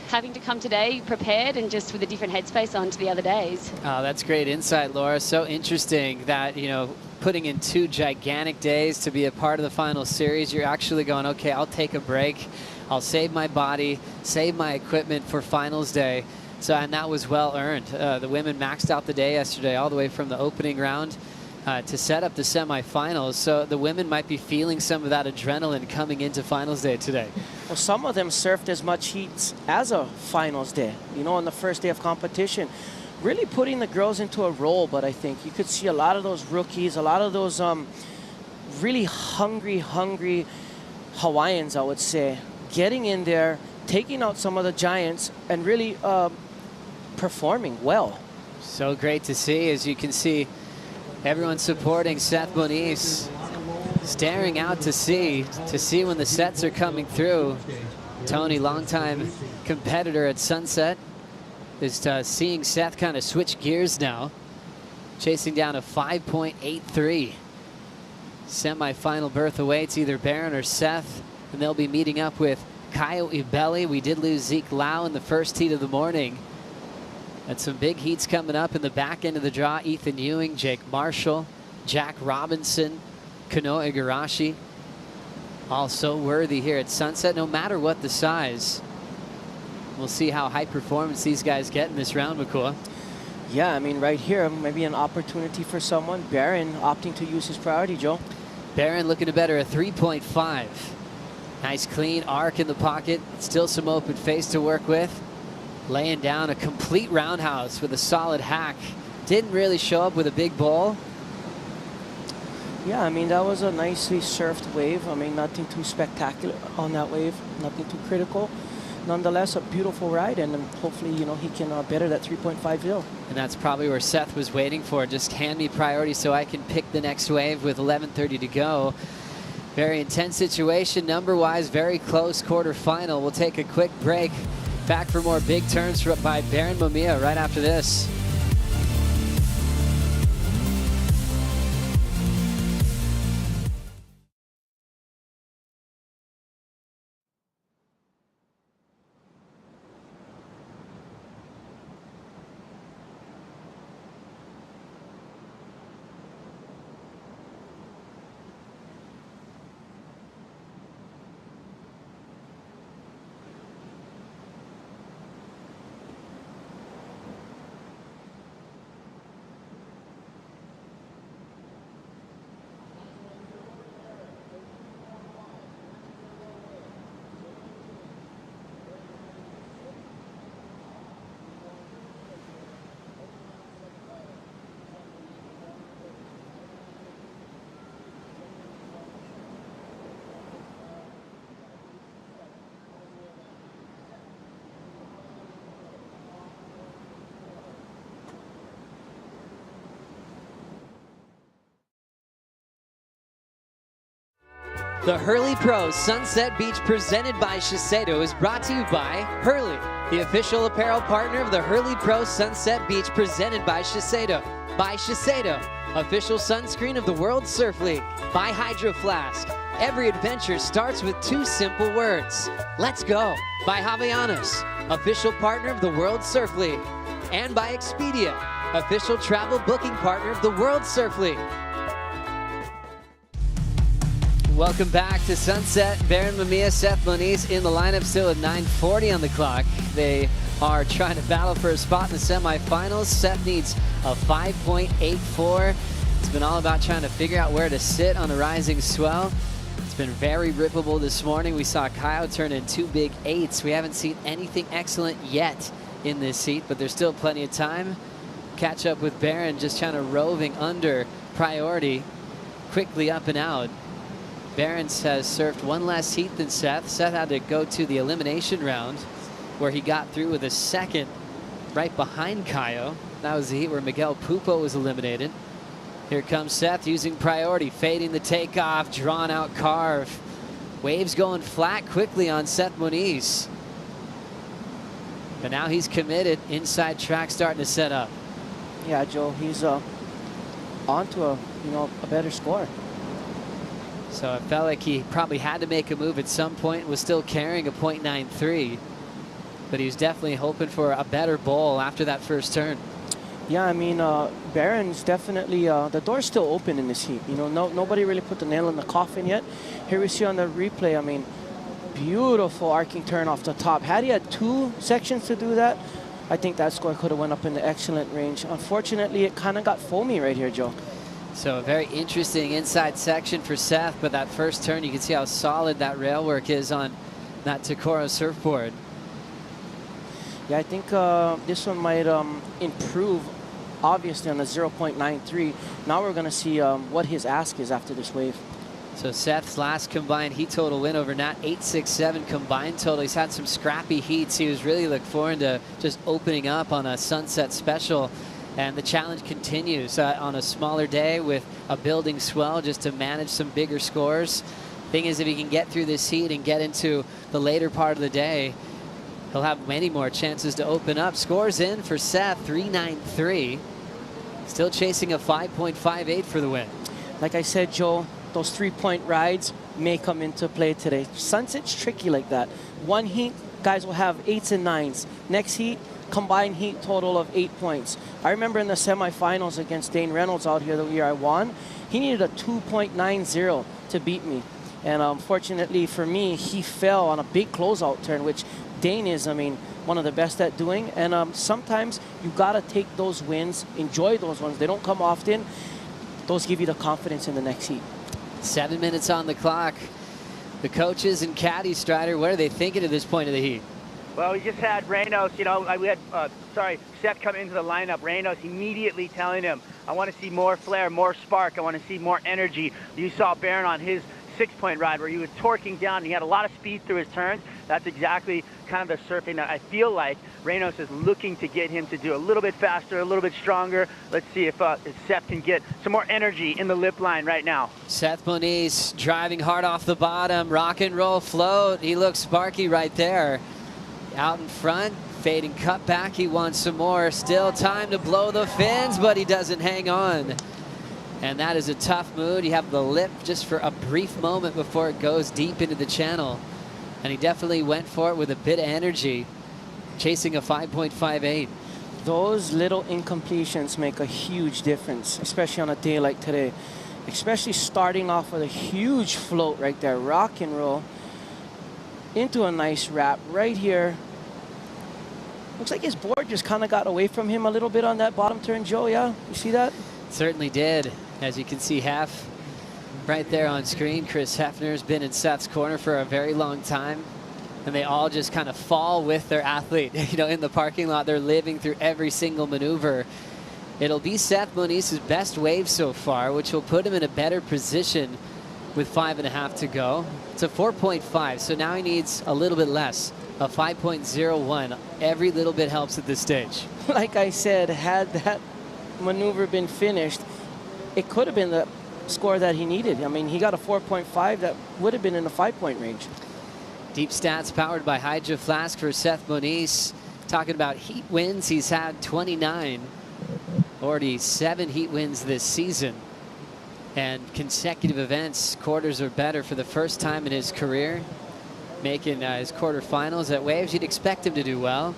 Speaker 14: having to come today prepared and just with a different headspace on to the other days.
Speaker 3: Oh, that's great insight, Laura. So interesting that, you know, putting in 2 gigantic days to be a part of the final series, you're actually going, okay, I'll take a break. I'll save my body, save my equipment for finals day. So, and that was well earned. The women maxed out the day yesterday all the way from the opening round to set up the semifinals. So the women might be feeling some of that adrenaline coming into finals day today.
Speaker 4: Well, some of them surfed as much heats as a finals day, you know, on the first day of competition. Really putting the girls into a role, but I think you could see a lot of those rookies, a lot of those really hungry Hawaiians, I would say, getting in there, taking out some of the giants, and really performing well.
Speaker 3: So great to see. As you can see, everyone supporting Seth Moniz, staring out to see when the sets are coming through. Tony, longtime competitor at Sunset, is seeing Seth kind of switch gears now, chasing down a 5.83. Semifinal berth awaits either Barron or Seth, and they'll be meeting up with Caio Ibelli. We did lose Zeke Lau in the first heat of the morning. And some big heats coming up in the back end of the draw. Ethan Ewing, Jake Marshall, Jack Robinson, Kano Igarashi. All so worthy here at Sunset, no matter what the size. We'll see how high performance these guys get in this round, McCoy.
Speaker 4: Yeah, I mean, right here, maybe an opportunity for someone. Barron opting to use his priority, Joe.
Speaker 3: Barron looking to better a 3.5. Nice clean arc in the pocket. Still some open face to work with. Laying down a complete roundhouse with a solid hack. Didn't really show up with a big ball.
Speaker 4: Yeah, I mean, that was a nicely surfed wave. I mean, nothing too spectacular on that wave. Nothing too critical. Nonetheless, a beautiful ride, and hopefully, you know, he can better that 3.50.
Speaker 3: And that's probably where Seth was waiting for. Just hand me priority so I can pick the next wave with 11:30 to go. Very intense situation, number-wise, very close quarterfinal. We'll take a quick break. Back for more big turns by Baron Mamiya right after this. The Hurley Pro Sunset Beach presented by Shiseido is brought to you by Hurley, the official apparel partner of the Hurley Pro Sunset Beach presented by Shiseido. By Shiseido, official sunscreen of the World Surf League. By Hydro Flask, every adventure starts with two simple words. Let's go. By Havaianas, official partner of the World Surf League. And by Expedia, official travel booking partner of the World Surf League. Welcome back to Sunset. Baron Mamiya, Seth Moniz in the lineup still at 9:40 on the clock. They are trying to battle for a spot in the semifinals. Seth needs a 5.84. It's been all about trying to figure out where to sit on the rising swell. It's been very rippable this morning. We saw Caio turn in two big 8s. We haven't seen anything excellent yet in this heat, but there's still plenty of time. Catch up with Baron, just kind of roving under priority, quickly up and out. Barons has surfed one less heat than Seth. Seth had to go to the elimination round where he got through with a second right behind Caio. That was the heat where Miguel Pupo was eliminated. Here comes Seth using priority, fading the takeoff, drawn out carve. Waves going flat quickly on Seth Moniz. But now he's committed. Inside track starting to set up.
Speaker 4: Yeah, Joe, he's onto a better score.
Speaker 3: So it felt like he probably had to make a move at some point, was still carrying a .93, but he was definitely hoping for a better bowl after that first turn.
Speaker 4: Yeah, I mean, Barron's definitely, the door's still open in this heat. You know, nobody really put the nail in the coffin yet. Here we see on the replay, I mean, beautiful arcing turn off the top. Had he had 2 sections to do that, I think that score could have went up in the excellent range. Unfortunately, it kind of got foamy right here, Joe.
Speaker 3: So a very interesting inside section for Seth, but that first turn, you can see how solid that rail work is on that Takoro surfboard.
Speaker 4: Yeah, I think this one might improve, obviously, on the 0.93. Now we're going to see what his ask is after this wave.
Speaker 3: So Seth's last combined heat total win over Nat, 8-6-7 combined total. He's had some scrappy heats. He was really looking forward to just opening up on a sunset special. And the challenge continues on a smaller day with a building swell just to manage some bigger scores. Thing is, if he can get through this heat and get into the later part of the day, he'll have many more chances to open up. Scores in for Seth, 3.93. Still chasing a 5.58 for the win.
Speaker 4: Like I said, Joe, those 3-point rides may come into play today. Sunset's tricky like that. One heat, guys will have 8s and 9s. Next heat, combined heat total of 8 points. I remember in the semifinals against Dane Reynolds out here the year I won, he needed a 2.90 to beat me. And unfortunately for me, he fell on a big closeout turn, which Dane is, I mean, one of the best at doing. And sometimes you got to take those wins, enjoy those ones. They don't come often. Those give you the confidence in the next heat.
Speaker 3: 7 minutes on the clock. The coaches and caddy, Strider, what are they thinking at this point of the heat?
Speaker 10: Well, we just had Reynos, we had, Seth come into the lineup. Reynos immediately telling him, I want to see more flair, more spark. I want to see more energy. You saw Barron on his 6-point ride where he was torquing down and he had a lot of speed through his turns. That's exactly kind of the surfing that I feel like Reynos is looking to get him to do a little bit faster, a little bit stronger. Let's see if Seth can get some more energy in the lip line right now.
Speaker 3: Seth Moniz driving hard off the bottom, rock and roll float. He looks sparky right there. Out in front, fading cut back. He wants some more. Still time to blow the fins, but he doesn't hang on. And that is a tough mood. You have the lip just for a brief moment before it goes deep into the channel. And he definitely went for it with a bit of energy, chasing a 5.58.
Speaker 4: Those little incompletions make a huge difference, especially on a day like today. Especially starting off with a huge float right there, rock and roll, into a nice wrap right here. Looks like his board just kind of got away from him a little bit on that bottom turn, Joe, yeah? You see that?
Speaker 3: Certainly did. As you can see, Hef right there on screen. Chris Hefner's been in Seth's corner for a very long time. And they all just kind of fall with their athlete. In the parking lot, they're living through every single maneuver. It'll be Seth Moniz's best wave so far, which will put him in a better position with 5.5 to go. It's a 4.5, so now he needs a little bit less, a 5.01. Every little bit helps at this stage.
Speaker 4: Like I said, had that maneuver been finished, it could have been the score that he needed. I mean, he got a 4.5 that would have been in the 5-point range.
Speaker 3: Deep stats powered by Hydro Flask for Seth Moniz. Talking about heat wins, he's had 29. Already 7 heat wins this season. And consecutive events, quarters or better for the first time in his career. Making his quarterfinals at Waves. You'd expect him to do well.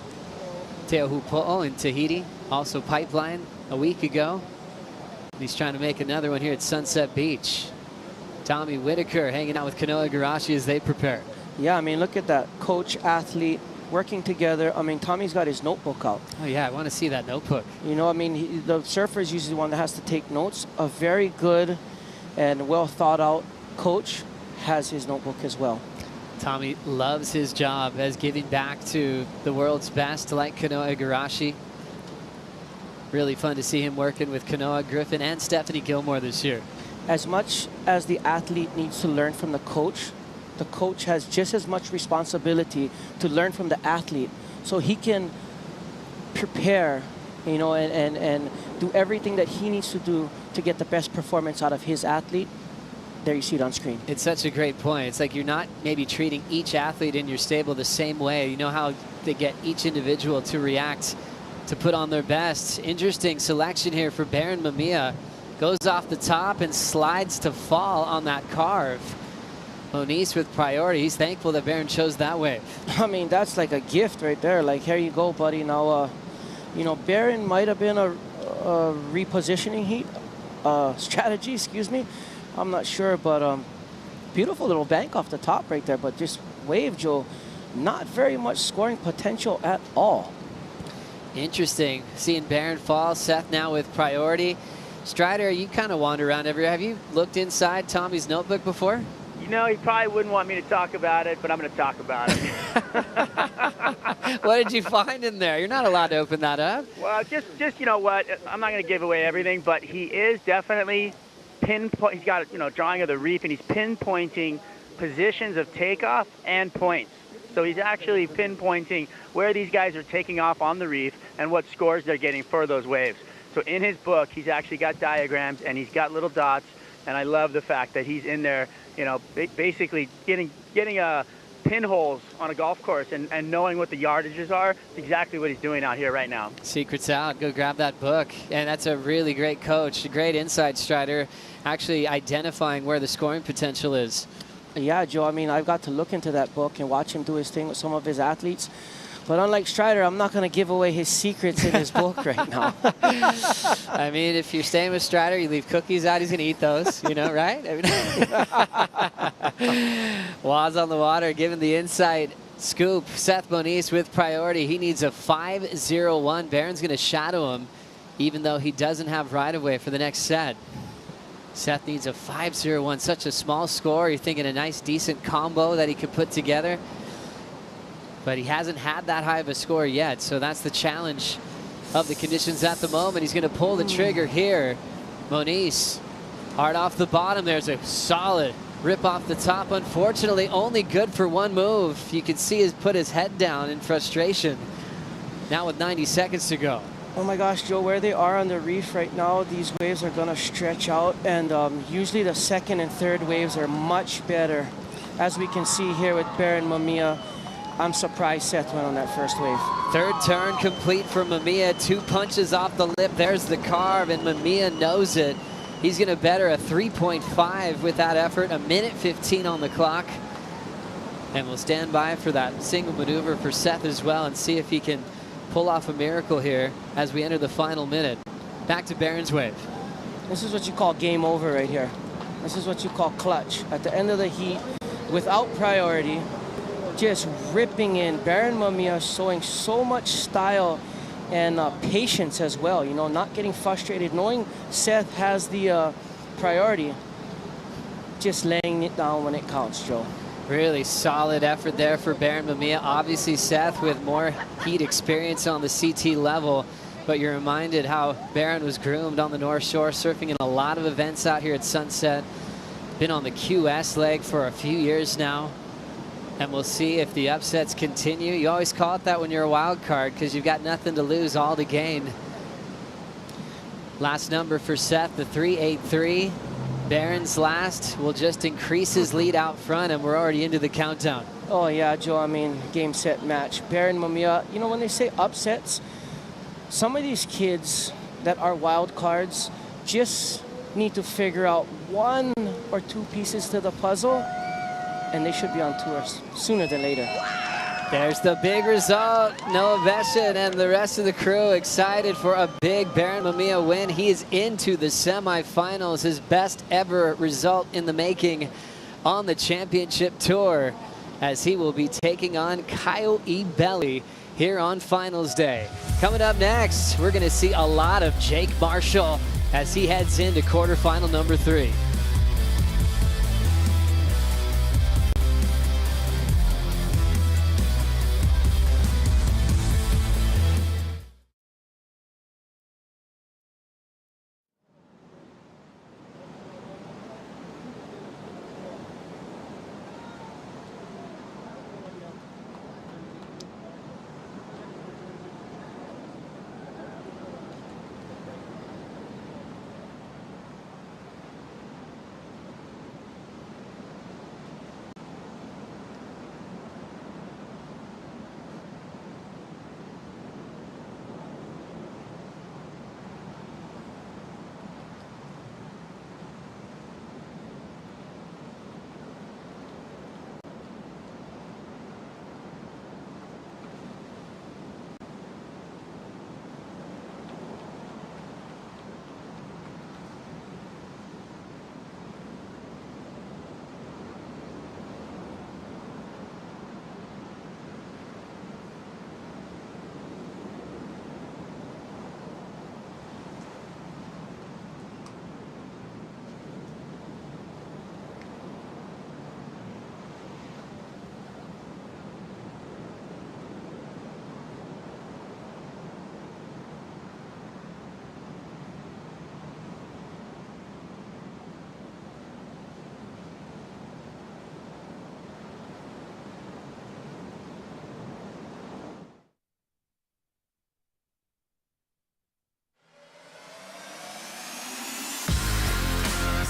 Speaker 3: Teohupo'o in Tahiti, also Pipeline a week ago. He's trying to make another one here at Sunset Beach. Tommy Whitaker hanging out with Kanoa Igarashi as they prepare.
Speaker 4: Yeah, I mean, look at that. Coach, athlete, working together. I mean, Tommy's got his notebook out.
Speaker 3: Oh, yeah, I want to see that notebook.
Speaker 4: I mean, the surfer is usually the one that has to take notes. A very good and well thought out coach has his notebook as well.
Speaker 3: Tommy loves his job as giving back to the world's best, like Kanoa Igarashi. Really fun to see him working with Kanoa, Griffin, and Stephanie Gilmore this year.
Speaker 4: As much as the athlete needs to learn from the coach has just as much responsibility to learn from the athlete so he can prepare, and do everything that he needs to do to get the best performance out of his athlete. There you see it on screen.
Speaker 3: It's such a great point. It's like you're not maybe treating each athlete in your stable the same way. You know how they get each individual to react, to put on their best. Interesting selection here for Baron Mamiya. Goes off the top and slides to fall on that carve. Moniz with priority. He's thankful that Baron chose that wave.
Speaker 4: I mean, that's like a gift right there. Like, here you go, buddy. Now, Baron might have been a repositioning heat strategy, excuse me. I'm not sure, but beautiful little bank off the top right there. But just wave, Joe, not very much scoring potential at all.
Speaker 3: Interesting. Seeing Baron fall. Seth now with priority. Strider, you kind of wander around everywhere. Have you looked inside Tommy's notebook before?
Speaker 10: He probably wouldn't want me to talk about it, but I'm going to talk about it.
Speaker 3: What did you find in there? You're not allowed to open that up.
Speaker 10: Well, just you know what? I'm not going to give away everything, but he is definitely he's got, you know, drawing of the reef, and he's pinpointing positions of takeoff and points. So he's actually pinpointing where these guys are taking off on the reef and what scores they're getting for those waves. So in his book, he's actually got diagrams and he's got little dots, and I love the fact that he's in there, you know, basically getting pinholes on a golf course and knowing what the yardages are. It's exactly what he's doing out here right now.
Speaker 3: Secrets out. Go grab that book. And that's a really great coach, a great inside strider, actually identifying where the scoring potential is.
Speaker 4: Yeah, Joe, I mean, I've got to look into that book and watch him do his thing with some of his athletes. But unlike Strider, I'm not going to give away his secrets in his book right now.
Speaker 3: I mean, if you're staying with Strider, you leave cookies out, he's going to eat those, you know, right? I mean, Waz on the water, giving the inside scoop. Seth Moniz with priority. He needs a 5-0-1. Barron's going to shadow him, even though he doesn't have right-of-way for the next set. Seth needs a 5-0-1. Such a small score. You're thinking a nice, decent combo that he could put together. But he hasn't had that high of a score yet, so that's the challenge of the conditions at the moment. He's going to pull the trigger here. Moniz, hard off the bottom. There's a solid rip off the top. Unfortunately, only good for one move. You can see he's put his head down in frustration. Now with 90 seconds to go.
Speaker 4: Oh my gosh, Joe, where they are on the reef right now, these waves are going to stretch out, and usually the second and third waves are much better. As we can see here with Baron Mamiya, I'm surprised Seth went on that first wave.
Speaker 3: Third turn complete for Mamiya. 2 punches off the lip. There's the carve, and Mamiya knows it. He's going to better a 3.5 with that effort. 1:15 on the clock. And we'll stand by for that single maneuver for Seth as well and see if he can pull off a miracle here as we enter the final minute. Back to Barron's wave.
Speaker 4: This is what you call game over right here. This is what you call clutch. At the end of the heat, without priority, just ripping in. Baron Mamiya showing so much style and patience as well, you know, not getting frustrated, knowing Seth has the priority, just laying it down when it counts, Joe.
Speaker 3: Really solid effort there for Baron Mamiya. Obviously Seth with more heat experience on the CT level, but you're reminded how Baron was groomed on the North Shore, surfing in a lot of events out here at Sunset. Been on the QS leg for a few years now. And we'll see if the upsets continue. You always call it that when you're a wild card because you've got nothing to lose, all to gain. Last number for Seth, the 3.83. Barron's last will just increase his lead out front, and we're already into the countdown.
Speaker 4: Oh, yeah, Joe, I mean, game, set, match. Baron Mamiya, you know, when they say upsets, some of these kids that are wild cards just need to figure out 1 or 2 pieces to the puzzle, and they should be on tour sooner than later.
Speaker 3: There's the big result. Noah Veshin and the rest of the crew excited for a big Baron Mamiya win. He is into the semifinals, his best ever result in the making on the championship tour, as he will be taking on Caio Ibelli here on finals day. Coming up next, we're going to see a lot of Jake Marshall as he heads into quarterfinal number 3.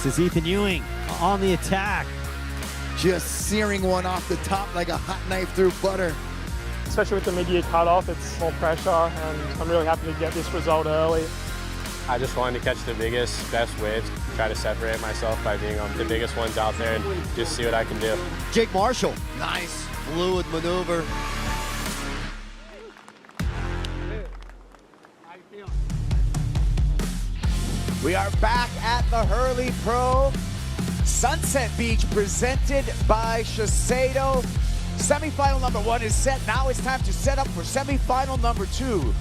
Speaker 12: This is Ethan Ewing on the attack.
Speaker 15: Just searing one off the top like a hot knife through butter.
Speaker 16: Especially with the mid-year cutoff, it's more pressure, and I'm really happy to get this result early.
Speaker 11: I just wanted to catch the biggest, best waves, try to separate myself by being on the biggest ones out there and just see what I can do.
Speaker 15: Jake Marshall, nice fluid maneuver.
Speaker 17: We are back at the Hurley Pro Sunset Beach, presented by Shiseido. Semifinal number 1 is set. Now it's time to set up for semifinal number 2.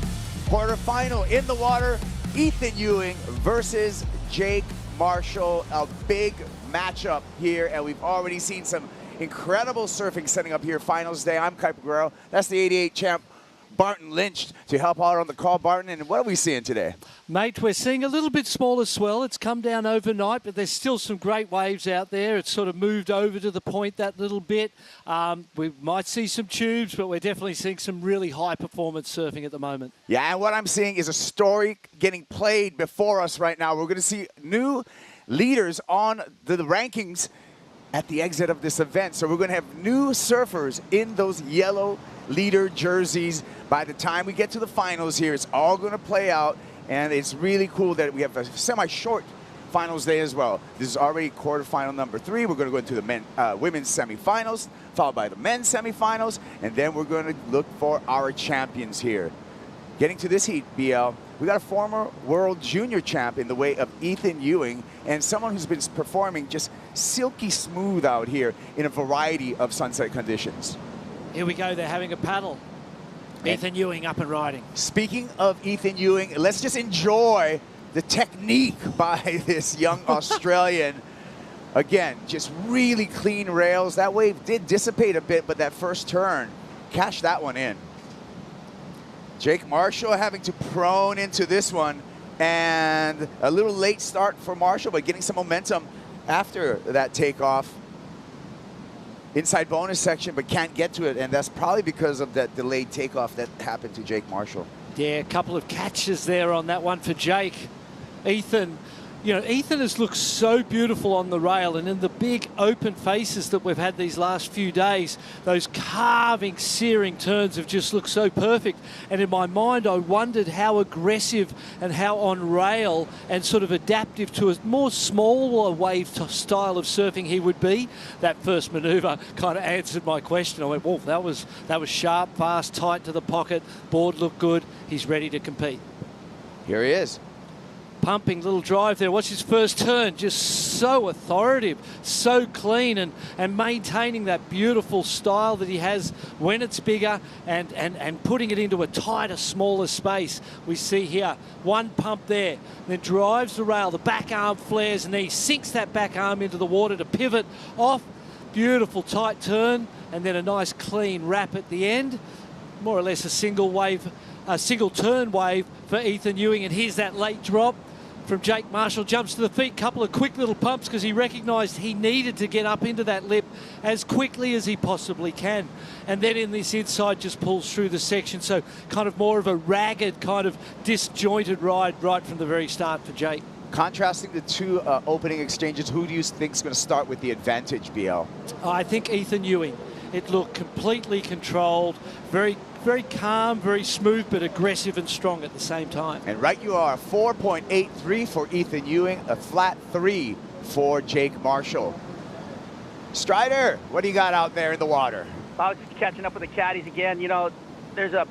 Speaker 17: Quarterfinal in the water, Ethan Ewing versus Jake Marshall. A big matchup here, and we've already seen some incredible surfing setting up here finals day. I'm Caio Guerrero. That's the 88 champ, Barton Lynch, to help out on the call. Barton, and what are we seeing today?
Speaker 18: Mate, we're seeing a little bit smaller swell. It's come down overnight, but there's still some great waves out there. It's sort of moved over to the point that little bit. We might see some tubes, but we're definitely seeing some really high-performance surfing at the moment.
Speaker 17: Yeah, and what I'm seeing is a story getting played before us right now. We're going to see new leaders on the rankings at the exit of this event. So we're going to have new surfers in those yellow leader jerseys. By the time we get to the finals here, it's all going to play out, and it's really cool that we have a semi-short finals day as well. This is already quarterfinal number 3. We're going to go into the women's semifinals, followed by the men's semifinals, and then we're going to look for our champions here. Getting to this heat, BL, we got a former world junior champ in the way of Ethan Ewing, and someone who's been performing just silky smooth out here in a variety of sunset conditions.
Speaker 18: Here we go. They're having a paddle. Ethan Ewing up and riding.
Speaker 17: Speaking of Ethan Ewing, let's just enjoy the technique by this young Australian. Again, just really clean rails. That wave did dissipate a bit, but that first turn, cashed that one in. Jake Marshall having to prone into this one, and a little late start for Marshall, but getting some momentum after that takeoff. Inside bonus section, but can't get to it, and that's probably because of that delayed takeoff that happened to Jake Marshall.
Speaker 18: Yeah, a couple of catches there on that one for Jake. Ethan, you know, Ethan has looked so beautiful on the rail, and in the big open faces that we've had these last few days, those carving, searing turns have just looked so perfect. And in my mind, I wondered how aggressive and how on rail and sort of adaptive to a more smaller wave style of surfing he would be. That first maneuver kind of answered my question. I went, "Whoa, that was sharp, fast, tight to the pocket. Board looked good. He's ready to compete."
Speaker 17: Here he is.
Speaker 18: Pumping little drive there. Watch his first turn, just so authoritative, so clean, and maintaining that beautiful style that he has when it's bigger and putting it into a tighter, smaller space. We see here one pump there, then drives the rail, the back arm flares, and then he sinks that back arm into the water to pivot off. Beautiful tight turn, and then a nice clean wrap at the end. More or less a single turn wave for Ethan Ewing, and here's that late drop from Jake Marshall. Jumps to the feet, couple of quick little pumps because he recognised he needed to get up into that lip as quickly as he possibly can. And then in this inside just pulls through the section. So kind of more of a ragged, kind of disjointed ride right from the very start for Jake.
Speaker 17: Contrasting the two opening exchanges, who do you think is going to start with the advantage, BL?
Speaker 18: I think Ethan Ewing. It looked completely controlled, very calm, very smooth, but aggressive and strong at the same time.
Speaker 17: And right you are, 4.83 for Ethan Ewing, a flat 3 for Jake Marshall. Strider, what do you got out there in the water?
Speaker 10: I was just catching up with the caddies again. You know, there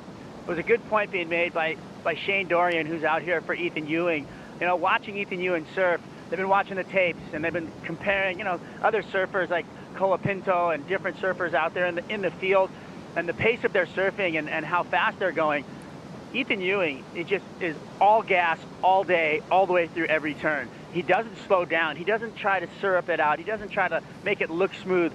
Speaker 10: was a good point being made by Shane Dorian, who's out here for Ethan Ewing. You know, watching Ethan Ewing surf, they've been watching the tapes, and they've been comparing, you know, other surfers like Colapinto and different surfers out there in the field, and the pace of their surfing and how fast they're going. Ethan Ewing, it just is all gas all day, all the way through every turn. He doesn't slow down. He doesn't try to syrup it out. He doesn't try to make it look smooth.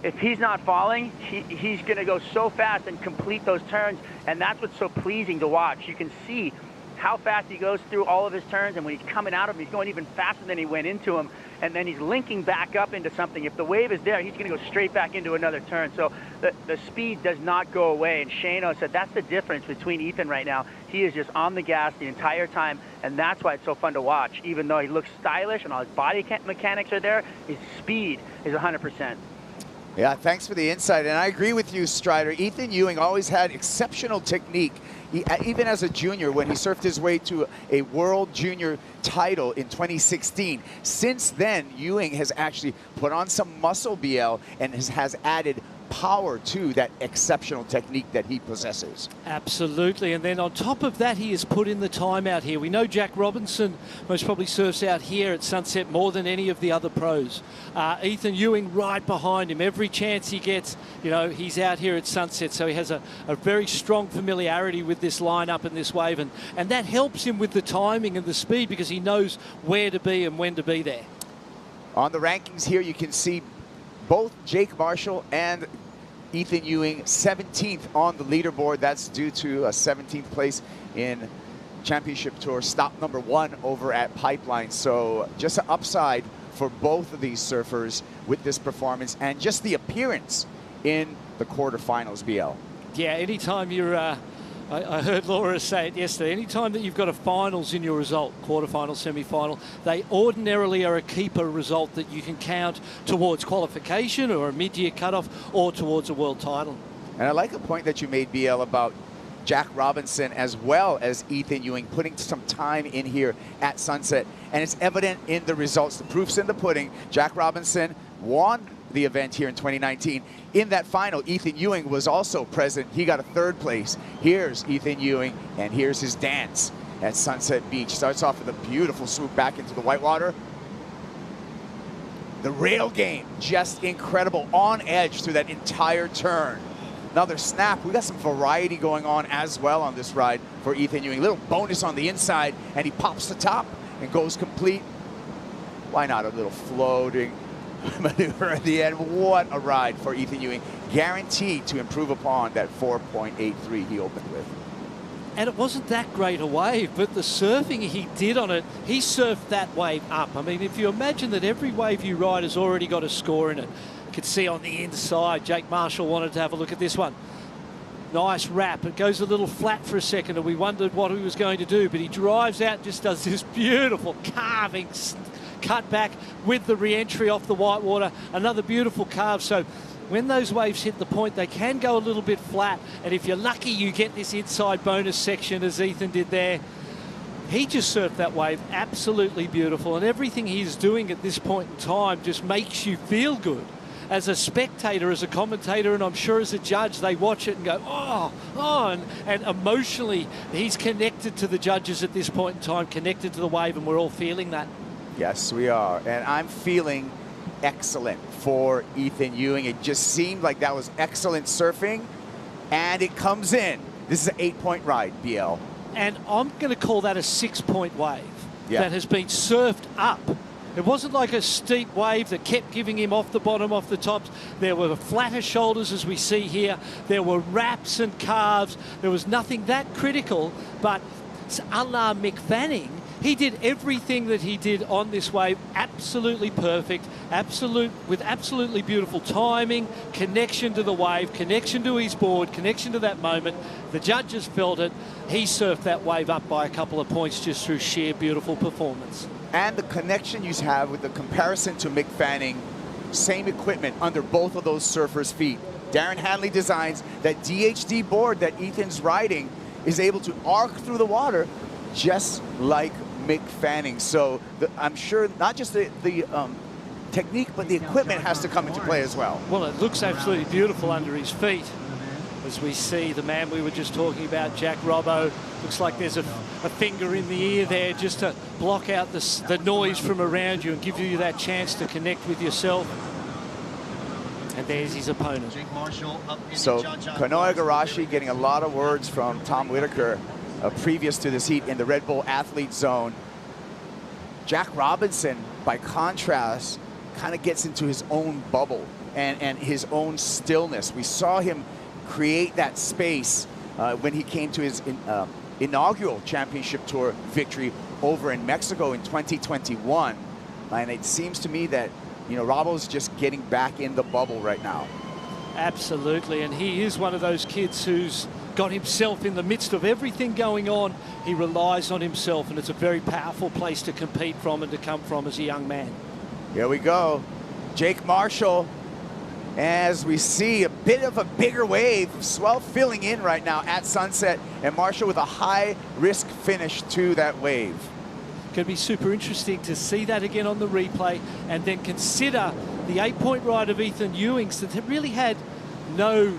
Speaker 10: If he's not falling, he's going to go so fast and complete those turns, and that's what's so pleasing to watch. You can see how fast he goes through all of his turns, and when he's coming out of them, he's going even faster than he went into him, and then he's linking back up into something. If the wave is there, he's going to go straight back into another turn. So the speed does not go away, and Shano said that's the difference between Ethan right now. He is just on the gas the entire time, and that's why it's so fun to watch. Even though he looks stylish and all his body mechanics are there, his speed is 100%.
Speaker 17: Yeah, thanks for the insight, and I agree with you, Strider. Ethan Ewing always had exceptional technique. Even as a junior, when he surfed his way to a World Junior title in 2016. Since then, Ewing has actually put on some muscle, BL, and has added power to that exceptional technique that he possesses.
Speaker 18: Absolutely, and then on top of that, he has put in the time out here. We know Jack Robinson most probably surfs out here at Sunset more than any of the other pros. Ethan Ewing right behind him. Every chance he gets, you know, he's out here at Sunset, so he has a very strong familiarity with this lineup and this wave, and that helps him with the timing and the speed because he knows where to be and when to be there.
Speaker 17: On the rankings here, you can see both Jake Marshall and Ethan Ewing 17th on the leaderboard. That's due to a 17th place in Championship Tour, stop number 1 over at Pipeline. So just an upside for both of these surfers with this performance and just the appearance in the quarterfinals, BL.
Speaker 18: Yeah, anytime you're, I heard Laura say it yesterday, anytime that you've got a finals in your result, quarterfinal, semi-final, they ordinarily are a keeper result that you can count towards qualification or a mid-year cutoff or towards a world title.
Speaker 17: And I like a point that you made, BL, about Jack Robinson as well as Ethan Ewing putting some time in here at Sunset. And it's evident in the results. The proof's in the pudding. Jack Robinson won the event here in 2019. In that final, Ethan Ewing was also present. He got a 3rd place. Here's Ethan Ewing, and here's his dance at Sunset Beach. Starts off with a beautiful swoop back into the whitewater. The rail game, just incredible, on edge through that entire turn. Another snap. We got some variety going on as well on this ride for Ethan Ewing. Little bonus on the inside, and he pops the top and goes complete. Why not a little floating maneuver at the end? What a ride for Ethan Ewing. Guaranteed to improve upon that 4.83 he opened with.
Speaker 18: And it wasn't that great a wave, but the surfing he did on it, he surfed that wave up. I mean, if you imagine that every wave you ride has already got a score in it. You could see on the inside, Jake Marshall wanted to have a look at this one. Nice wrap. It goes a little flat for a second, and we wondered what he was going to do, but he drives out, just does this beautiful carving cut back with the re-entry off the whitewater. Another beautiful carve. So when those waves hit the point, they can go a little bit flat, and if you're lucky, you get this inside bonus section as Ethan did there. He just surfed that wave absolutely beautiful, and everything he's doing at this point in time just makes you feel good. As a spectator, as a commentator, and I'm sure as a judge, they watch it and go, and emotionally, he's connected to the judges at this point in time, connected to the wave, and we're all feeling that.
Speaker 17: Yes, we are, and I'm feeling excellent for Ethan Ewing. It just seemed like that was excellent surfing, and it comes in. This is an 8-point ride, BL.
Speaker 18: And I'm going to call that a 6-point wave that has been surfed up. It wasn't like a steep wave that kept giving him off the bottom, off the tops. There were flatter shoulders, as we see here. There were wraps and carves. There was nothing that critical, but a la Mick Fanning, he did everything that he did on this wave absolutely perfect, with absolutely beautiful timing, connection to the wave, connection to his board, connection to that moment. The judges felt it. He surfed that wave up by a couple of points just through sheer beautiful performance.
Speaker 17: And the connection you have with the comparison to Mick Fanning, same equipment under both of those surfers' feet. Darren Hanley designs that DHD board that Ethan's riding is able to arc through the water just like Mick Fanning. So I'm sure not just the technique, but the equipment has to come into play as well.
Speaker 18: Well, it looks absolutely beautiful under his feet. As we see the man we were just talking about, Jack Robbo, looks like there's a finger in the ear there just to block out the noise from around you and give you that chance to connect with yourself. And there's his opponent.
Speaker 17: So Kanoa Igarashi getting a lot of words from Tom Whitaker previous to this heat in the Red Bull Athlete Zone. Jack Robinson, by contrast, kind of gets into his own bubble and his own stillness. We saw him create that space when he came to his inaugural championship tour victory over in Mexico in 2021. And it seems to me that, you know, Rabo's just getting back in the bubble right now.
Speaker 18: Absolutely, and he is one of those kids who's got himself in the midst of everything going on. He relies on himself, and it's a very powerful place to compete from and to come from as a young man.
Speaker 17: Here we go. Jake Marshall, as we see a bit of a bigger wave, swell filling in right now at Sunset, and Marshall with a high-risk finish to that wave.
Speaker 18: Going to be super interesting to see that again on the replay, and then consider the 8-point ride of Ethan Ewings that really had no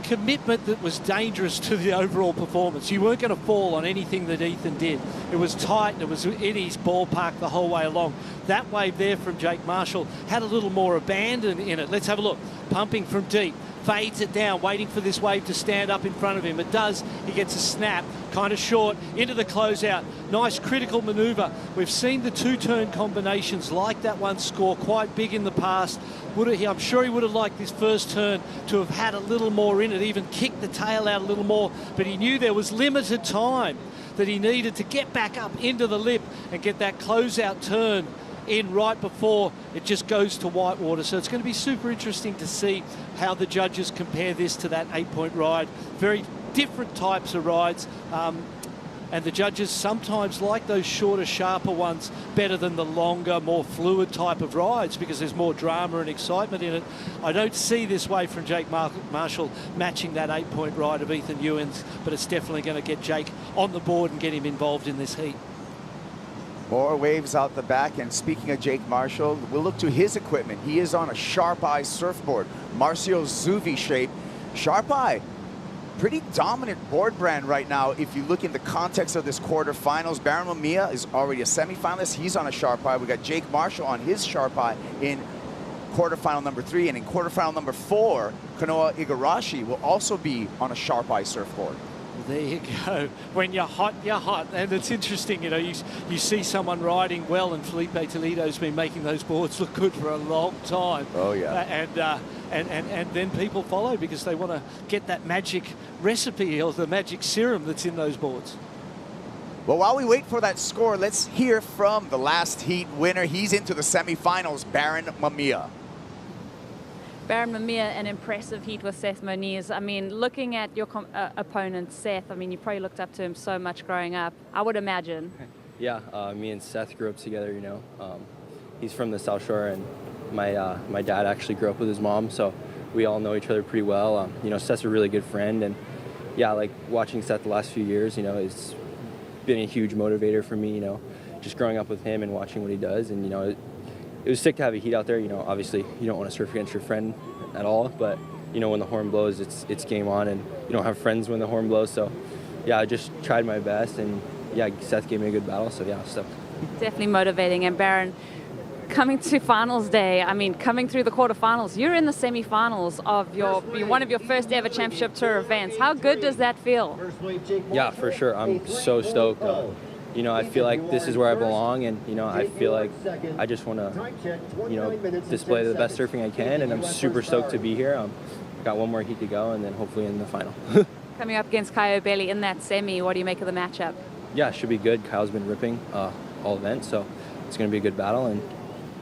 Speaker 18: commitment that was dangerous to the overall performance. You weren't going to fall on anything that Ethan did. It was tight and it was in his ballpark the whole way along. That wave there from Jake Marshall had a little more abandon in it. Let's have a look. Pumping from deep. Fades it down, waiting for this wave to stand up in front of him. It does. He gets a snap, kind of short, into the closeout. Nice critical manoeuvre. We've seen the two-turn combinations like that one score quite big in the past. I'm sure he would have liked this first turn to have had a little more in it, even kicked the tail out a little more, but he knew there was limited time that he needed to get back up into the lip and get that closeout turn in right before it just goes to whitewater. So it's going to be super interesting to see how the judges compare this to that 8-point ride. Very different types of rides. And the judges sometimes like those shorter, sharper ones better than the longer, more fluid type of rides because there's more drama and excitement in it. I don't see this wave from Jake Marshall matching that 8-point ride of Ethan Ewings, but it's definitely going to get Jake on the board and get him involved in this heat.
Speaker 17: More waves out the back, and speaking of Jake Marshall, we'll look to his equipment. He is on a Sharp Eye surfboard, Marcio Zuvi shape. Sharp Eye, pretty dominant board brand right now. If you look in the context of this quarterfinals, Baron Mamiya is already a semifinalist. He's on a Sharp Eye. We got Jake Marshall on his Sharp Eye in quarterfinal number 3, and in quarterfinal number 4, Kanoa Igarashi will also be on a Sharp Eye surfboard.
Speaker 18: There you go. When you're hot, you're hot. And it's interesting, you know, you see someone riding well, and Felipe Toledo's been making those boards look good for a long time.
Speaker 17: Oh, yeah.
Speaker 18: And then people follow because they want to get that magic recipe or the magic serum that's in those boards.
Speaker 17: Well, while we wait for that score, let's hear from the last heat winner. He's into the semifinals, Baron Mamiya.
Speaker 1: Baron Mamiya, an impressive heat with Seth Moniz. I mean, looking at your opponent, Seth, I mean, you probably looked up to him so much growing up, I would imagine.
Speaker 13: Yeah, me and Seth grew up together, you know. He's from the South Shore, and my dad actually grew up with his mom, so we all know each other pretty well. You know, Seth's a really good friend, and yeah, like watching Seth the last few years, you know, it's been a huge motivator for me, you know, just growing up with him and watching what he does, and, you know, it was sick to have a heat out there. You know, obviously you don't want to surf against your friend at all, but you know, when the horn blows, it's game on, and you don't have friends when the horn blows. So yeah, I just tried my best, and yeah, Seth gave me a good battle. So yeah, stuff.
Speaker 1: Definitely motivating. And Baron, coming to finals day, I mean, coming through the quarterfinals, you're in the semifinals of one of your first ever championship tour events. How good does that feel?
Speaker 13: Yeah, for sure. I'm so stoked. You know, I feel like this is where I belong, and, you know, I feel like I just want to, you know, display the best surfing I can, and I'm super stoked to be here. I got one more heat to go, and then hopefully in the final.
Speaker 1: Coming up against Caio Ibelli in that semi, what do you make of the matchup?
Speaker 13: Yeah, it should be good. Kyle's been ripping all event, so it's going to be a good battle, and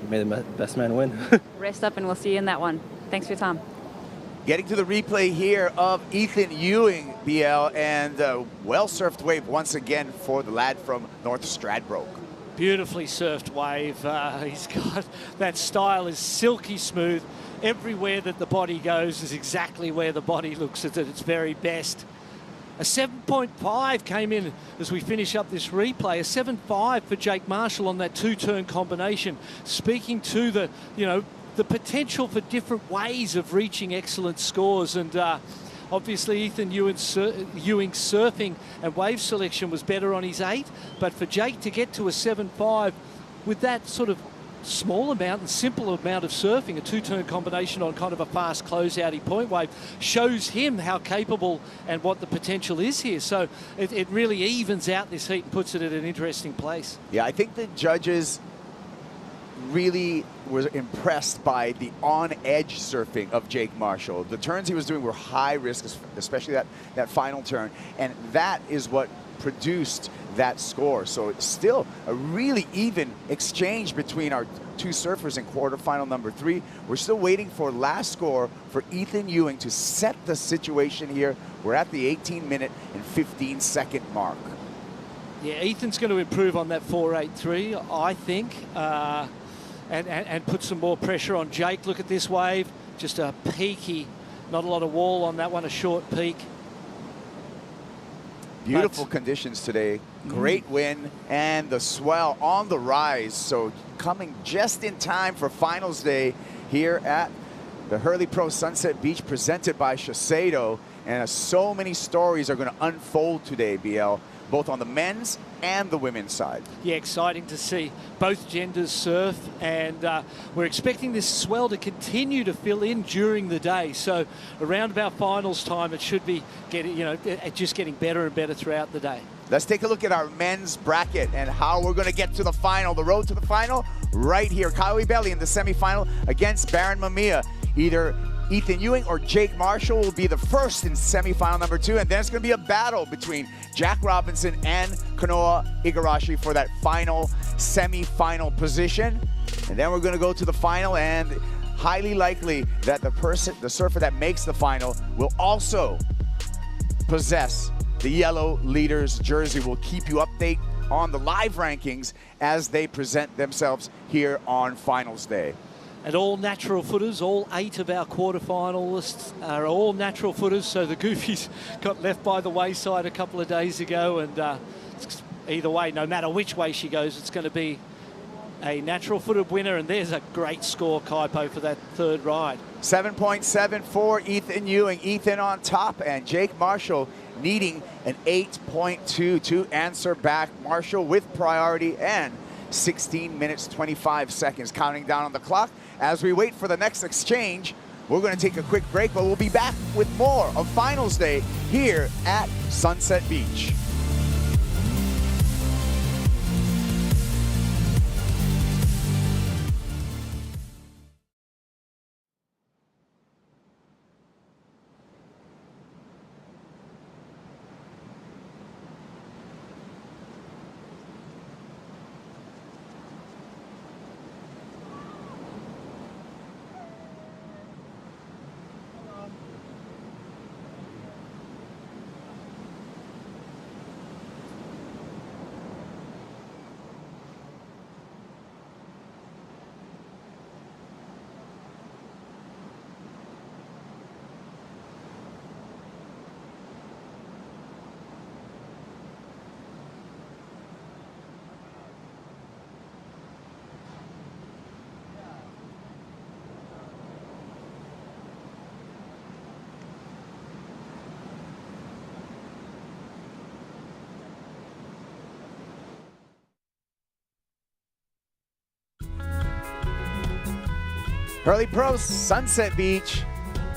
Speaker 13: may the best man win.
Speaker 1: Rest up, and we'll see you in that one. Thanks for your time.
Speaker 17: Getting to the replay here of Ethan Ewing, BL, and well-surfed wave once again for the lad from North Stradbroke.
Speaker 18: Beautifully surfed wave. He's got that style is silky smooth. Everywhere that the body goes is exactly where the body looks at its very best. A 7.5 came in as we finish up this replay. A 7.5 for Jake Marshall on that two-turn combination. Speaking to the, you know, the potential for different ways of reaching excellent scores, and obviously Ethan Ewing's surfing and wave selection was better on his 8, but for Jake to get to a 7.5 with that sort of small amount and simple amount of surfing, a two-turn combination on kind of a fast closeouty point wave, shows him how capable and what the potential is here. So it really evens out this heat and puts it at an interesting place.
Speaker 17: Yeah, I think the judges really was impressed by the on-edge surfing of Jake Marshall. The turns he was doing were high risk, especially that final turn, and that is what produced that score. So it's still a really even exchange between our two surfers in quarterfinal number 3. We're still waiting for last score for Ethan Ewing to set the situation here. We're at the 18-minute and 15-second mark.
Speaker 18: Yeah, Ethan's going to improve on that 4.83, I think, and put some more pressure on Jake. Look at this wave, just a peaky, not a lot of wall on that one, a short peak.
Speaker 17: Beautiful conditions today, great wind, and the swell on the rise. So coming just in time for finals day here at the Hurley Pro Sunset Beach, presented by Shiseido. And so many stories are going to unfold today, BL, both on the men's and the women's side.
Speaker 18: Yeah, exciting to see both genders surf, and we're expecting this swell to continue to fill in during the day. So around about finals time, it should be just getting better and better throughout the day.
Speaker 17: Let's take a look at our men's bracket and how we're going to get to the final. The road to the final right here. Caio Ibelli in the semifinal against Baron Mamiya. Either Ethan Ewing or Jake Marshall will be the first in semifinal number 2, and then it's going to be a battle between Jack Robinson and Kanoa Igarashi for that final semifinal position. And then we're going to go to the final, and highly likely that the surfer that makes the final will also possess the yellow leader's jersey. We'll keep you updated on the live rankings as they present themselves here on finals day.
Speaker 18: And all natural footers, all 8 of our quarterfinalists are all natural footers. So the Goofies got left by the wayside a couple of days ago, and either way, no matter which way she goes, it's going to be a natural footed winner. And there's a great score, Kaipo, for that third ride.
Speaker 17: 7.7 for Ethan Ewing. Ethan on top, and Jake Marshall needing an 8.2 to answer back. Marshall with priority and 16 minutes, 25 seconds counting down on the clock. As we wait for the next exchange, we're going to take a quick break, but we'll be back with more of Finals Day here at Sunset Beach. Hurley Pro Sunset Beach,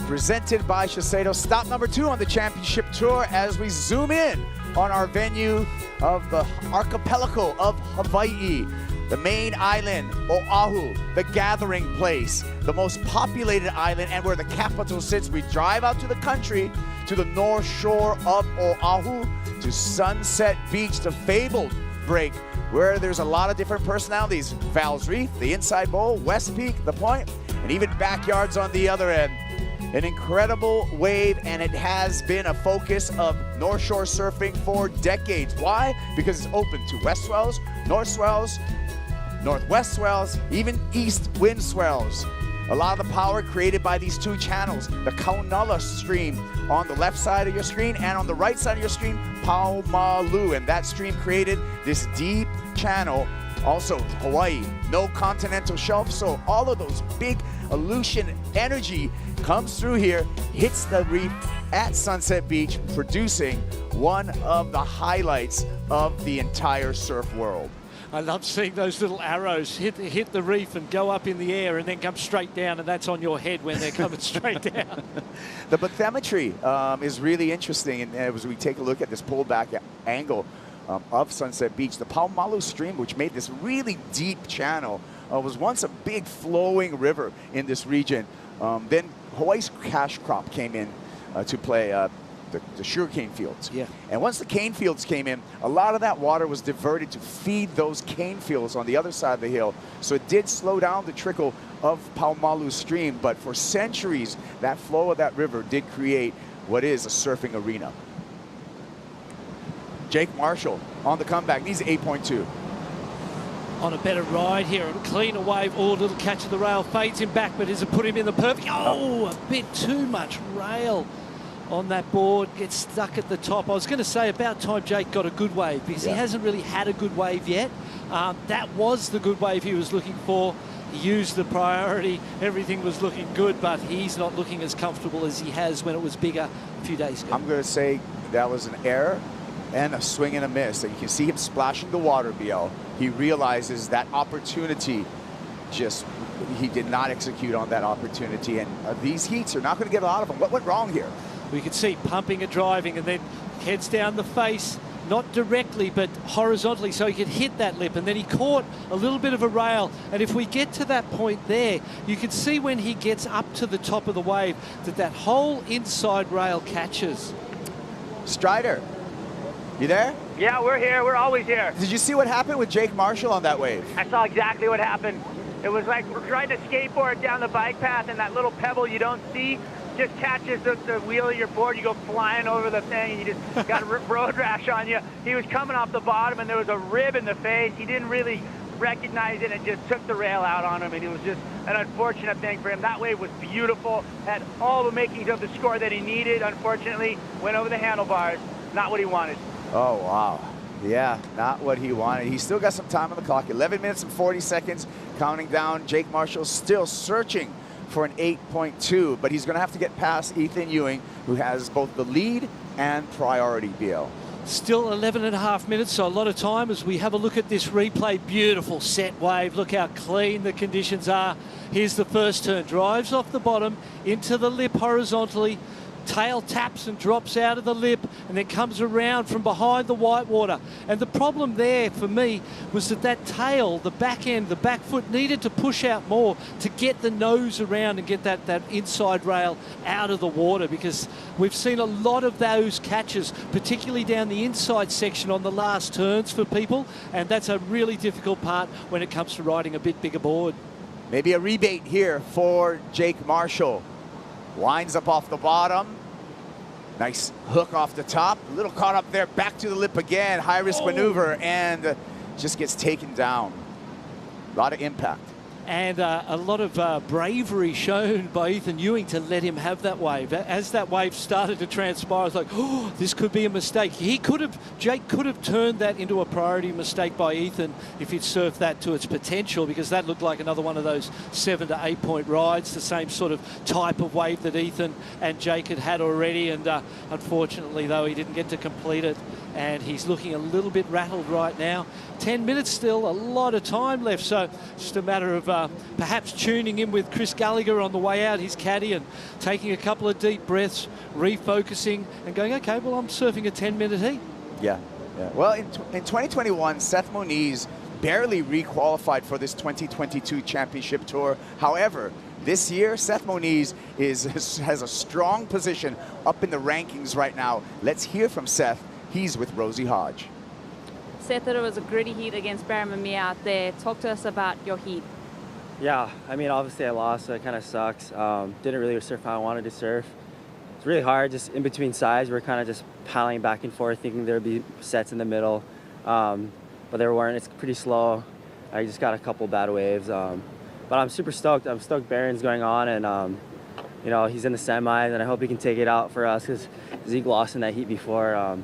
Speaker 17: presented by Shiseido. Stop number 2 on the championship tour as we zoom in on our venue of the archipelago of Hawaii. The main island, Oahu, the gathering place, the most populated island and where the capital sits. We drive out to the country, to the north shore of Oahu, to Sunset Beach, the fabled break, where there's a lot of different personalities. Val's Reef, the Inside Bowl, West Peak, the Point, and even backyards on the other end. An incredible wave, and it has been a focus of North Shore surfing for decades. Why? Because it's open to west swells, north swells, northwest swells, even east wind swells. A lot of the power created by these 2 channels, the Kaunala stream on the left side of your screen, and on the right side of your screen, Paumalu, and that stream created this deep channel. Also, Hawaii, no continental shelf, so all of those big Aleutian energy comes through here, hits the reef at Sunset Beach, producing one of the highlights of the entire surf world.
Speaker 18: I love seeing those little arrows hit the reef and go up in the air and then come straight down, and that's on your head when they're coming straight down.
Speaker 17: The bathymetry is really interesting, and as we take a look at this pullback angle of Sunset Beach, the Paumalu stream, which made this really deep channel, was once a big flowing river in this region. Then Hawaii's cash crop came in to play the sugarcane fields.
Speaker 18: Yeah.
Speaker 17: And once the cane fields came in, a lot of that water was diverted to feed those cane fields on the other side of the hill. So it did slow down the trickle of Paumalu stream, but for centuries, that flow of that river did create what is a surfing arena. Jake Marshall on the comeback, needs 8.2.
Speaker 18: On a better ride here, a cleaner wave, a little catch of the rail, fades him back, but does it put him in the perfect? Oh, a bit too much rail on that board, gets stuck at the top. I was going to say about time Jake got a good wave, because he hasn't really had a good wave yet. That was the good wave he was looking for. He used the priority, everything was looking good, but he's not looking as comfortable as he has when it was bigger a few days ago.
Speaker 17: I'm going to say that was an error and a swing and a miss. And you can see him splashing the water, BL. He realizes that opportunity, he did not execute on that opportunity. And these heats are not going to get a lot of them. What went wrong here?
Speaker 18: We could see pumping and driving, and then heads down the face, not directly, but horizontally, so he could hit that lip. And then he caught a little bit of a rail. And if we get to that point there, you can see when he gets up to the top of the wave that whole inside rail catches.
Speaker 17: Strider, you there?
Speaker 10: Yeah, we're here. We're always here.
Speaker 17: Did you see what happened with Jake Marshall on that wave?
Speaker 10: I saw exactly what happened. It was like we're trying to skateboard down the bike path, and that little pebble you don't see just catches the wheel of your board. You go flying over the thing, and you just got road rash on you. He was coming off the bottom, and there was a rib in the face. He didn't really recognize it, and just took the rail out on him, and it was just an unfortunate thing for him. That wave was beautiful, had all the makings of the score that he needed. Unfortunately, went over the handlebars. Not what he wanted.
Speaker 17: Oh, wow. Yeah, not what he wanted. He's still got some time on the clock. 11 minutes and 40 seconds, counting down. Jake Marshall still searching for an 8.2, but he's going to have to get past Ethan Ewing, who has both the lead and priority, BL.
Speaker 18: Still 11 and a half minutes, so a lot of time as we have a look at this replay. Beautiful set wave. Look how clean the conditions are. Here's the first turn. Drives off the bottom into the lip horizontally. Tail taps and drops out of the lip, and then comes around from behind the whitewater. And the problem there for me was that tail, the back end, the back foot needed to push out more to get the nose around and get that inside rail out of the water, because we've seen a lot of those catches, particularly down the inside section on the last turns for people, and that's a really difficult part when it comes to riding a bit bigger board.
Speaker 17: Maybe a rebate here for Jake Marshall. Winds up off the bottom. Nice hook off the top. A little caught up there. Back to the lip again. High risk maneuver, and just gets taken down. A lot of impact.
Speaker 18: And a lot of bravery shown by Ethan Ewing to let him have that wave. As that wave started to transpire, I was like, oh, this could be a mistake. Jake could have turned that into a priority mistake by Ethan if he'd surfed that to its potential, because that looked like another one of those 7 to 8 point rides, the same sort of type of wave that Ethan and Jake had already. And unfortunately, though, he didn't get to complete it. And he's looking a little bit rattled right now. 10 minutes still, a lot of time left. So just a matter of perhaps tuning in with Chris Gallagher on the way out, his caddy, and taking a couple of deep breaths, refocusing and going, okay, well, I'm surfing a 10-minute heat.
Speaker 17: Yeah. Well, in 2021, Seth Moniz barely re-qualified for this 2022 championship tour. However, this year, Seth Moniz has a strong position up in the rankings right now. Let's hear from Seth. He's with Rosie Hodge.
Speaker 1: Seth, that it was a gritty heat against Mamiya out there. Talk to us about your heat.
Speaker 19: Yeah, I mean, obviously I lost, so it kind of sucks. Didn't really surf how I wanted to surf. It's really hard, just in between sides. We're kind of just paddling back and forth, thinking there'd be sets in the middle. But there weren't. It's pretty slow. I just got a couple bad waves. But I'm super stoked. I'm stoked Barron's going on, and you know, he's in the semis, and I hope he can take it out for us, because Zeke lost in that heat before.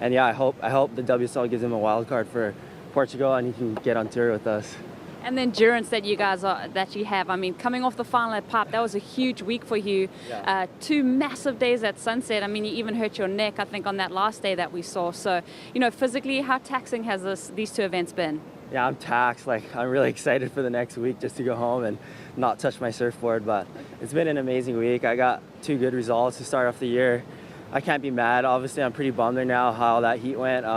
Speaker 19: And yeah, I hope the WSL gives him a wild card for Portugal, and he can get on tour with us.
Speaker 1: And the endurance that you have. I mean, coming off the final at Pop, that was a huge week for you.
Speaker 19: Yeah.
Speaker 1: 2 massive days at Sunset. I mean, you even hurt your neck, I think, on that last day that we saw. So, you know, physically, how taxing has these 2 events been?
Speaker 19: Yeah, I'm taxed. Like, I'm really excited for the next week just to go home and not touch my surfboard. But it's been an amazing week. I got 2 good results to start off the year. I can't be mad. Obviously, I'm pretty bummed right now how that heat went.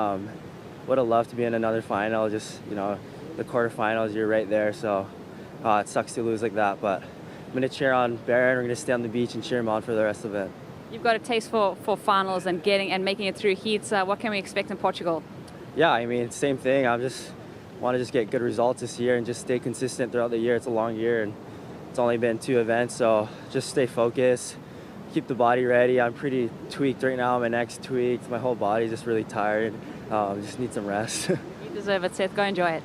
Speaker 19: Would have loved to be in another final. Just, you know, the quarterfinals, you're right there. So it sucks to lose like that. But I'm going to cheer on Baron. We're going to stay on the beach and cheer him on for the rest of it.
Speaker 1: You've got a taste for finals and making it through heats. What can we expect in Portugal?
Speaker 19: Yeah, I mean, same thing. I just want to get good results this year and just stay consistent throughout the year. It's a long year and it's only been 2 events, so just stay focused, keep the body ready. I'm pretty tweaked right now. My neck's tweaked. My whole body's just really tired. Just need some rest.
Speaker 1: You deserve it, Seth. Go enjoy it.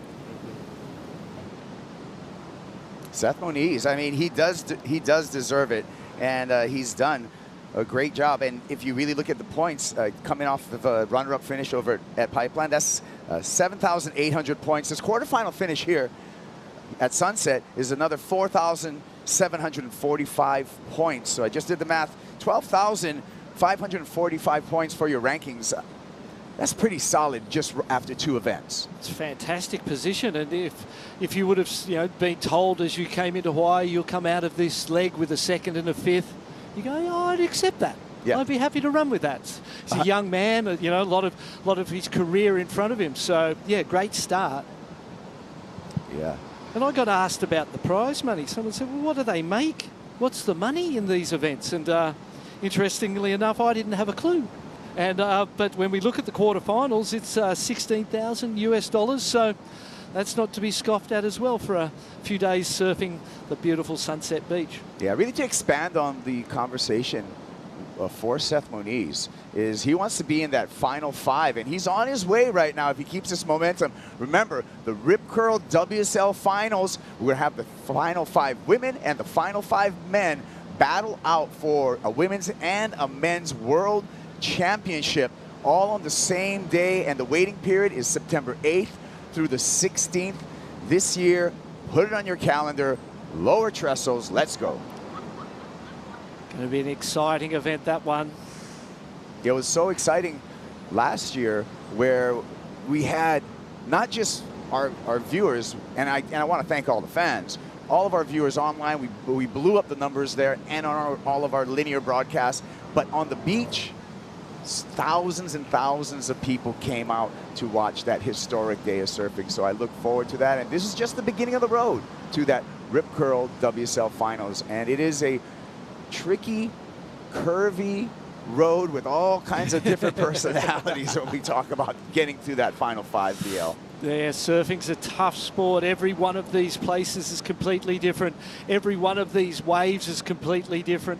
Speaker 17: Seth Moniz, I mean, he does deserve it, and he's done a great job. And if you really look at the points, coming off of a runner-up finish over at Pipeline, that's 7,800 points. This quarterfinal finish here at Sunset is another 4,745 points. So I just did the math, 12,545 points for your rankings. That's pretty solid just after 2 events.
Speaker 18: It's a fantastic position, and if you would have been told as you came into Hawaii you'll come out of this leg with a 2nd and a 5th, you go, oh, I'd accept that. Yeah. I'd be happy to run with that. He's a young man, a lot of his career in front of him. So yeah, great start.
Speaker 17: Yeah.
Speaker 18: And I got asked about the prize money. Someone said, well, what do they make? What's the money in these events? And interestingly enough, I didn't have a clue. And but when we look at the quarterfinals, it's $16,000 US. So that's not to be scoffed at as well for a few days surfing the beautiful Sunset Beach.
Speaker 17: Yeah, really to expand on the conversation for Seth Moniz is he wants to be in that final 5, and he's on his way right now if he keeps this momentum. Remember, the Rip Curl WSL Finals, we're going to have the final 5 women and the final 5 men battle out for a women's and a men's world championship all on the same day, and the waiting period is September 8th through the 16th this year. Put it on your calendar. Lower trestles. Let's go.
Speaker 18: Going to be an exciting event, that one.
Speaker 17: It was so exciting last year where we had not just our viewers, and I want to thank all the fans, all of our viewers online. We blew up the numbers there and on all of our linear broadcasts, but on the beach, thousands and thousands of people came out to watch that historic day of surfing. So I look forward to that, and this is just the beginning of the road to that Rip Curl WSL Finals, and it is a tricky, curvy road with all kinds of different personalities when we talk about getting through that final 5 BL.
Speaker 18: Yeah, surfing's a tough sport. Every one of these places is completely different. Every one of these waves is completely different.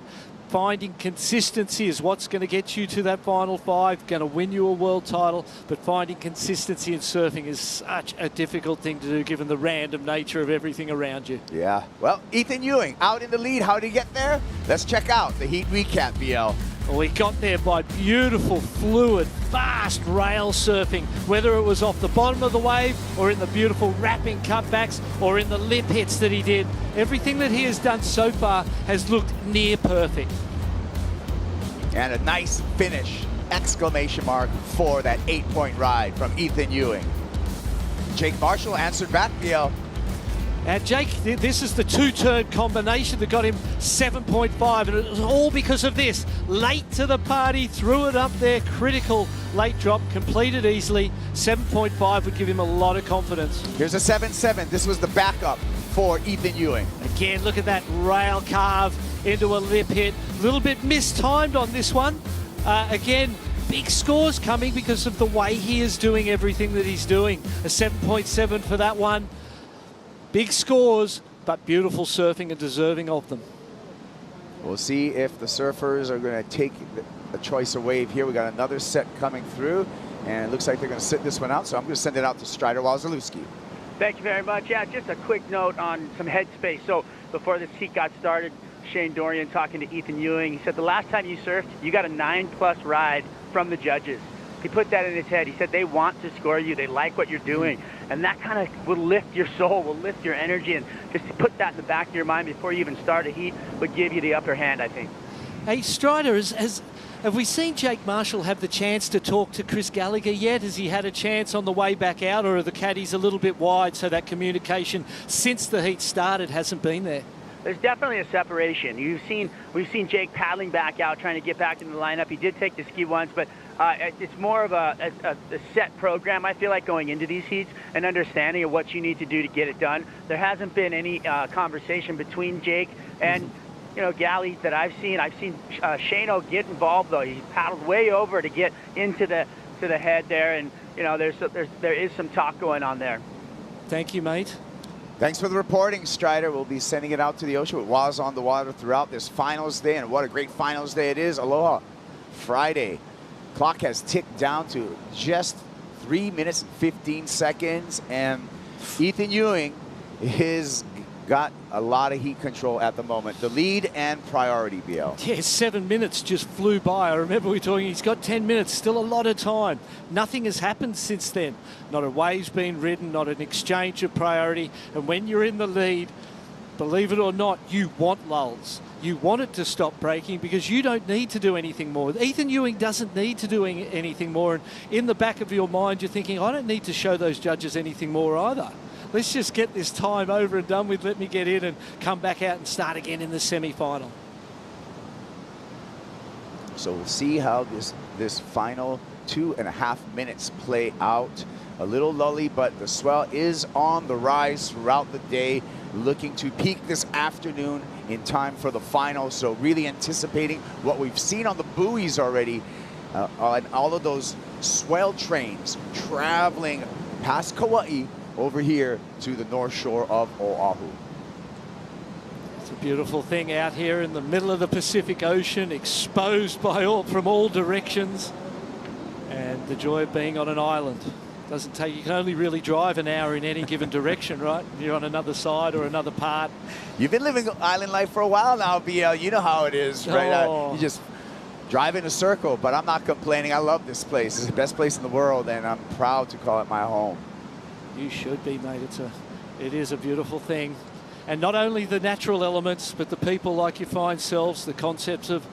Speaker 18: Finding consistency is what's going to get you to that final 5, going to win you a world title, but finding consistency in surfing is such a difficult thing to do given the random nature of everything around you.
Speaker 17: Yeah. Well, Ethan Ewing out in the lead. How did he get there? Let's check out the heat recap, BL.
Speaker 18: Well, he got there by beautiful, fluid, fast rail surfing, whether it was off the bottom of the wave or in the beautiful wrapping cutbacks or in the lip hits that he did. Everything that he has done so far has looked near perfect.
Speaker 17: And a nice finish, exclamation mark, for that 8-point ride from Ethan Ewing. Jake Marshall answered back, BL.
Speaker 18: And Jake, this is the 2-turn combination that got him 7.5, and it was all because of this. Late to the party, threw it up there, critical late drop, completed easily. 7.5 would give him a lot of confidence.
Speaker 17: Here's a 7.7. This was the backup for Ethan Ewing.
Speaker 18: Again, look at that rail carve into a lip hit. A little bit mistimed on this one. Again, big scores coming because of the way he is doing everything that he's doing. A 7.7 for that one. Big scores, but beautiful surfing and deserving of them.
Speaker 17: We'll see if the surfers are going to take a choice of wave here. We got another set coming through, and it looks like they're going to sit this one out, so I'm going to send it out to Strider Wazalewski.
Speaker 10: Thank you very much. Yeah, just a quick note on some headspace. So before this heat got started, Shane Dorian talking to Ethan Ewing, he said the last time you surfed, you got a 9+ ride from the judges. He put that in his head. He said they want to score you. They like what you're doing. And that kind of will lift your soul, will lift your energy. And just to put that in the back of your mind before you even start a heat would give you the upper hand, I think.
Speaker 18: Hey, Strider, have we seen Jake Marshall have the chance to talk to Chris Gallagher yet? Has he had a chance on the way back out, or are the caddies a little bit wide so that communication since the heat started hasn't been there?
Speaker 10: There's definitely a separation. We've seen Jake paddling back out, trying to get back into the lineup. He did take the ski once, but It's more of a set program, I feel like, going into these heats, and understanding of what you need to do to get it done. There hasn't been any conversation between Jake and Galley that I've seen. I've seen Shano get involved, though. He paddled way over to get into the head there, and there is some talk going on there.
Speaker 18: Thank you, mate.
Speaker 17: Thanks for the reporting, Strider. We'll be sending it out to the ocean with Waz on the water throughout this finals day, and what a great finals day it is. Aloha Friday. Clock has ticked down to just 3 minutes and 15 seconds, and Ethan Ewing has got a lot of heat control at the moment. The lead and priority, BL.
Speaker 18: Yeah, 7 minutes just flew by. I remember we were talking, he's got 10 minutes, still a lot of time. Nothing has happened since then. Not a wave's been ridden, not an exchange of priority. And when you're in the lead, believe it or not, you want lulls. You want it to stop breaking because you don't need to do anything more. Ethan Ewing doesn't need to do anything more. And in the back of your mind, you're thinking, I don't need to show those judges anything more either. Let's just get this time over and done with. Let me get in and come back out and start again in the semi-final.
Speaker 17: So we'll see how this final 2.5 minutes play out. A little lully, but the swell is on the rise throughout the day, looking to peak this afternoon in time for the final. So really anticipating what we've seen on the buoys already, on all of those swell trains traveling past Kauai over here to the north shore of Oahu.
Speaker 18: It's a beautiful thing out here in the middle of the Pacific Ocean, exposed from all directions, and the joy of being on an island. Doesn't take, you can only really drive an hour in any given direction, right? You're on another side or another part.
Speaker 17: You've been living island life for a while now, BL. You know how it is, right? You just drive in a circle, but I'm not complaining. I love this place. It's the best place in the world, and I'm proud to call it my home.
Speaker 18: You should be, mate. It is a beautiful thing. And not only the natural elements, but the people like your fine selves, the concepts of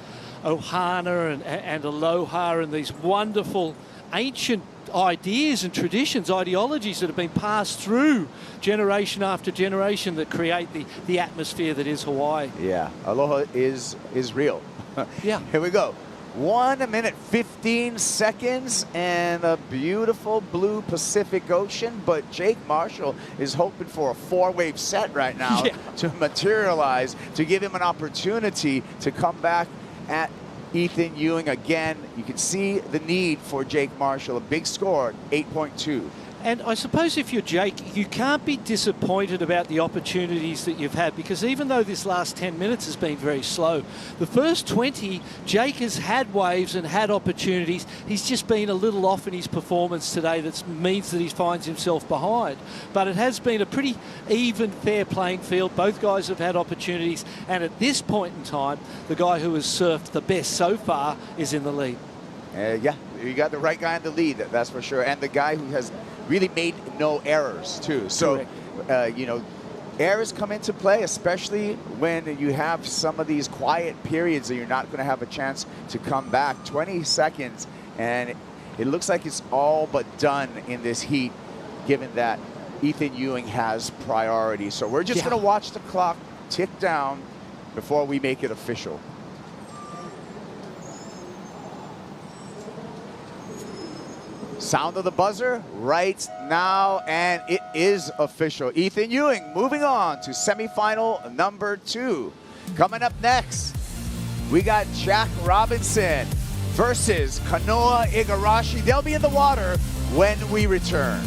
Speaker 18: ohana and aloha and these wonderful ancient ideas and traditions, ideologies that have been passed through generation after generation that create the atmosphere that is Hawaii.
Speaker 17: Yeah, aloha is real.
Speaker 18: Yeah.
Speaker 17: Here we go. 1 minute 15 seconds and a beautiful blue Pacific Ocean, but Jake Marshall is hoping for a 4-wave set right now to materialize, to give him an opportunity to come back at Ethan Ewing again. You can see the need for Jake Marshall. A big score, 8.2.
Speaker 18: And I suppose if you're Jake, you can't be disappointed about the opportunities that you've had, because even though this last 10 minutes has been very slow, the first 20, Jake has had waves and had opportunities. He's just been a little off in his performance today. That means that he finds himself behind. But it has been a pretty even, fair playing field. Both guys have had opportunities. And at this point in time, the guy who has surfed the best so far is in the lead.
Speaker 17: Yeah, you got the right guy in the lead, that's for sure. And the guy who has really made no errors, too. So, you know, errors come into play, especially when you have some of these quiet periods that you're not going to have a chance to come back. 20 seconds, and it looks like it's all but done in this heat, given that Ethan Ewing has priority. So we're just going to watch the clock tick down before we make it official. Sound of the buzzer right now, and it is official. Ethan Ewing moving on to semifinal number 2. Coming up next, we got Jack Robinson versus Kanoa Igarashi. They'll be in the water when we return.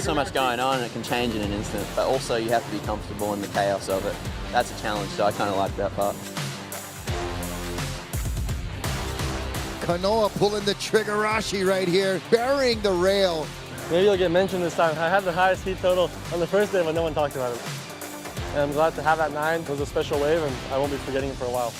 Speaker 20: so much going on and it can change in an instant, but also you have to be comfortable in the chaos of it. That's a challenge, so I kind of like that part.
Speaker 15: Kanoa pulling the triggerashi right here, burying the rail.
Speaker 21: Maybe you'll get mentioned this time. I had the highest heat total on the first day, but no one talked about it. And I'm glad to have that 9. It was a special wave, and I won't be forgetting it for a while.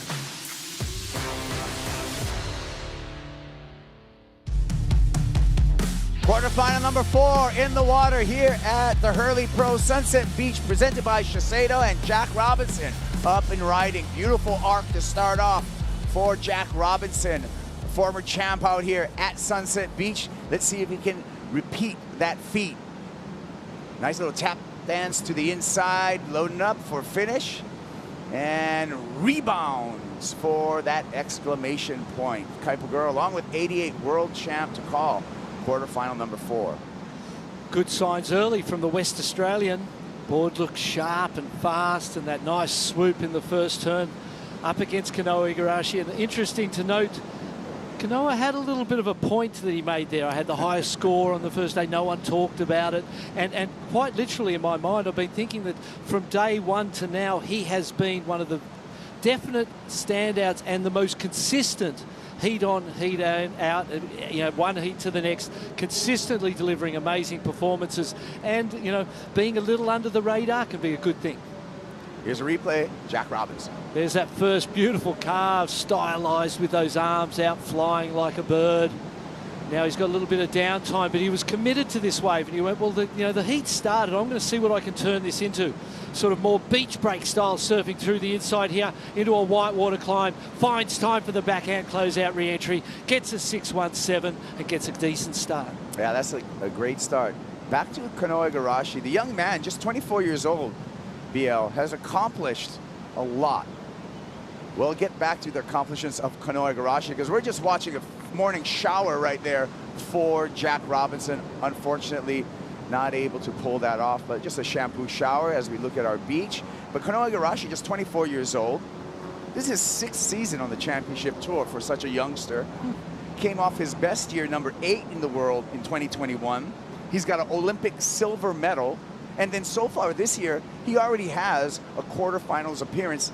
Speaker 17: Quarterfinal number 4 in the water here at the Hurley Pro Sunset Beach, presented by Shiseido and Jack Robinson. Up and riding. Beautiful arc to start off for Jack Robinson, former champ out here at Sunset Beach. Let's see if he can repeat that feat. Nice little tap dance to the inside, loading up for finish. And rebounds for that exclamation point. Kaipagura along with 88 world champ to call. Quarterfinal number 4.
Speaker 18: Good signs early from the West Australian. Board looks sharp and fast, and that nice swoop in the first turn up against Kanoa Igarashi. And interesting to note, Kanoa had a little bit of a point that he made there. I had the highest score on the first day. No one talked about it. And quite literally in my mind, I've been thinking that from day 1 to now, he has been one of the definite standouts and the most consistent heat on, heat out, you know, one heat to the next, consistently delivering amazing performances. And, you know, being a little under the radar can be a good thing.
Speaker 17: Here's a replay, Jack Robinson.
Speaker 18: There's that first beautiful carve, stylized with those arms out flying like a bird. Now he's got a little bit of downtime, but he was committed to this wave, and he went, well, the heat started. I'm going to see what I can turn this into. Sort of more beach break style surfing through the inside here into a whitewater climb. Finds time for the backhand closeout re-entry. Gets a 6.17 and gets a decent start.
Speaker 17: Yeah, that's a great start. Back to Kanoa Igarashi. The young man, just 24 years old, BL, has accomplished a lot. We'll get back to the accomplishments of Kanoa Igarashi because we're just watching a morning shower right there for Jack Robinson. Unfortunately, not able to pull that off, but just a shampoo shower as we look at our beach. But Kanoa Igarashi, just 24 years old. This is his 6th season on the championship tour for such a youngster. Came off his best year, number 8 in the world in 2021. He's got an Olympic silver medal. And then so far this year, he already has a quarterfinals appearance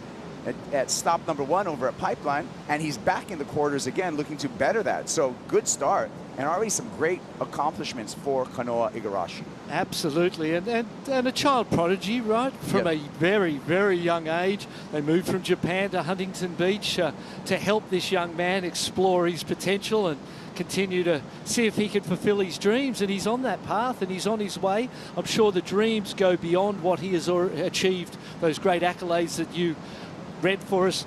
Speaker 17: at stop number 1 over at Pipeline, and he's back in the quarters again, looking to better that. So good start, and already some great accomplishments for Kanoa Igarashi.
Speaker 18: Absolutely, and a child prodigy, right? From a very, very young age. They moved from Japan to Huntington Beach to help this young man explore his potential and continue to see if he can fulfill his dreams, and he's on that path and he's on his way. I'm sure the dreams go beyond what he has achieved, those great accolades that you read for us,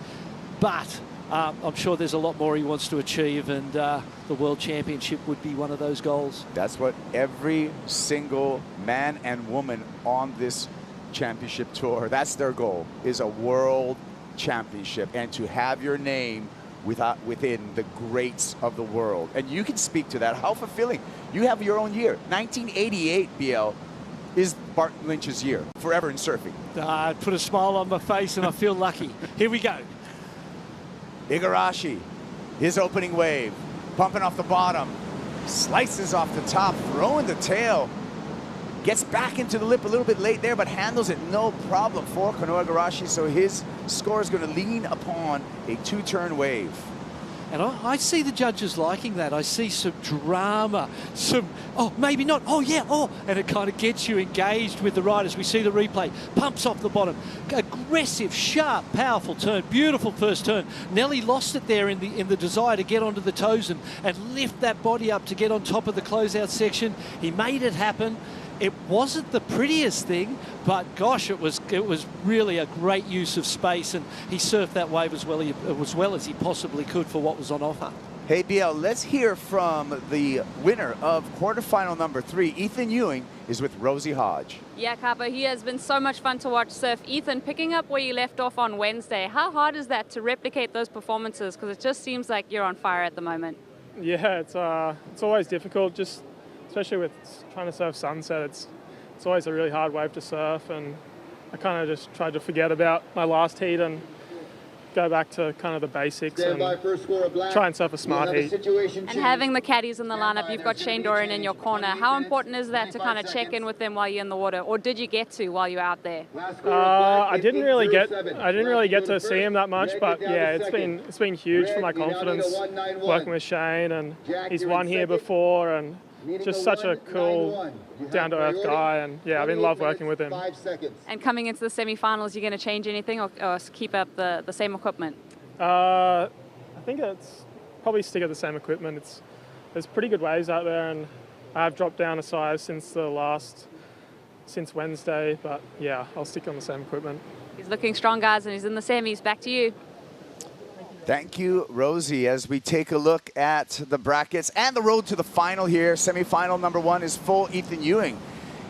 Speaker 18: but I'm sure there's a lot more he wants to achieve, and the World Championship would be one of those goals.
Speaker 17: That's what every single man and woman on this championship tour, that's their goal, is a World Championship, and to have your name within the greats of the world. And you can speak to that. How fulfilling. You have your own year. 1988, BL, is Bart Lynch's year, forever in surfing.
Speaker 18: Put a smile on my face and I feel lucky. Here we go.
Speaker 17: Igarashi, his opening wave, pumping off the bottom, slices off the top, throwing the tail, gets back into the lip a little bit late there, but handles it no problem for Kanoa Igarashi, so his score is going to lean upon a 2-turn wave.
Speaker 18: And I see the judges liking that. I see some drama, oh, maybe not, oh, yeah, oh. And it kind of gets you engaged with the riders. We see the replay, pumps off the bottom. Aggressive, sharp, powerful turn. Beautiful first turn. Nelly lost it there in the desire to get onto the toes and lift that body up to get on top of the closeout section. He made it happen. It wasn't the prettiest thing, but gosh, it was really a great use of space, and he surfed that wave as well as he possibly could for what was on offer.
Speaker 17: Hey, BL, let's hear from the winner of quarterfinal number 3. Ethan Ewing is with Rosie Hodge.
Speaker 1: Yeah, Kappa, he has been so much fun to watch surf. Ethan, picking up where you left off on Wednesday, how hard is that to replicate those performances? Because it just seems like you're on fire at the moment.
Speaker 16: Yeah, it's always difficult, just especially with trying to surf sunset. It's always a really hard wave to surf, and I kind of just tried to forget about my last heat and go back to kind of the basics and
Speaker 9: first score of black.
Speaker 16: try and surf a smart heat.
Speaker 1: And having the caddies in the lineup, you've got Shane Doran in your corner. How important is that to kind of check in with them while you're in the water, or did you get to while you're out there?
Speaker 16: I didn't really get to see him that much, but yeah, it's been huge for my confidence working with Shane, and he's won here before, and just such a cool, down-to-earth guy, and yeah, I've been love working with him.
Speaker 1: And coming into the semi-finals, you going to change anything or keep up the same equipment?
Speaker 16: I think it's probably stick at the same equipment. There's pretty good waves out there, and I've dropped down a size since Wednesday, but yeah, I'll stick on the same equipment.
Speaker 1: He's looking strong, guys, and he's in the semis. Back to you.
Speaker 17: Thank you, Rosie. As we take a look at the brackets and the road to the final here, semifinal number 1 is full Ethan Ewing.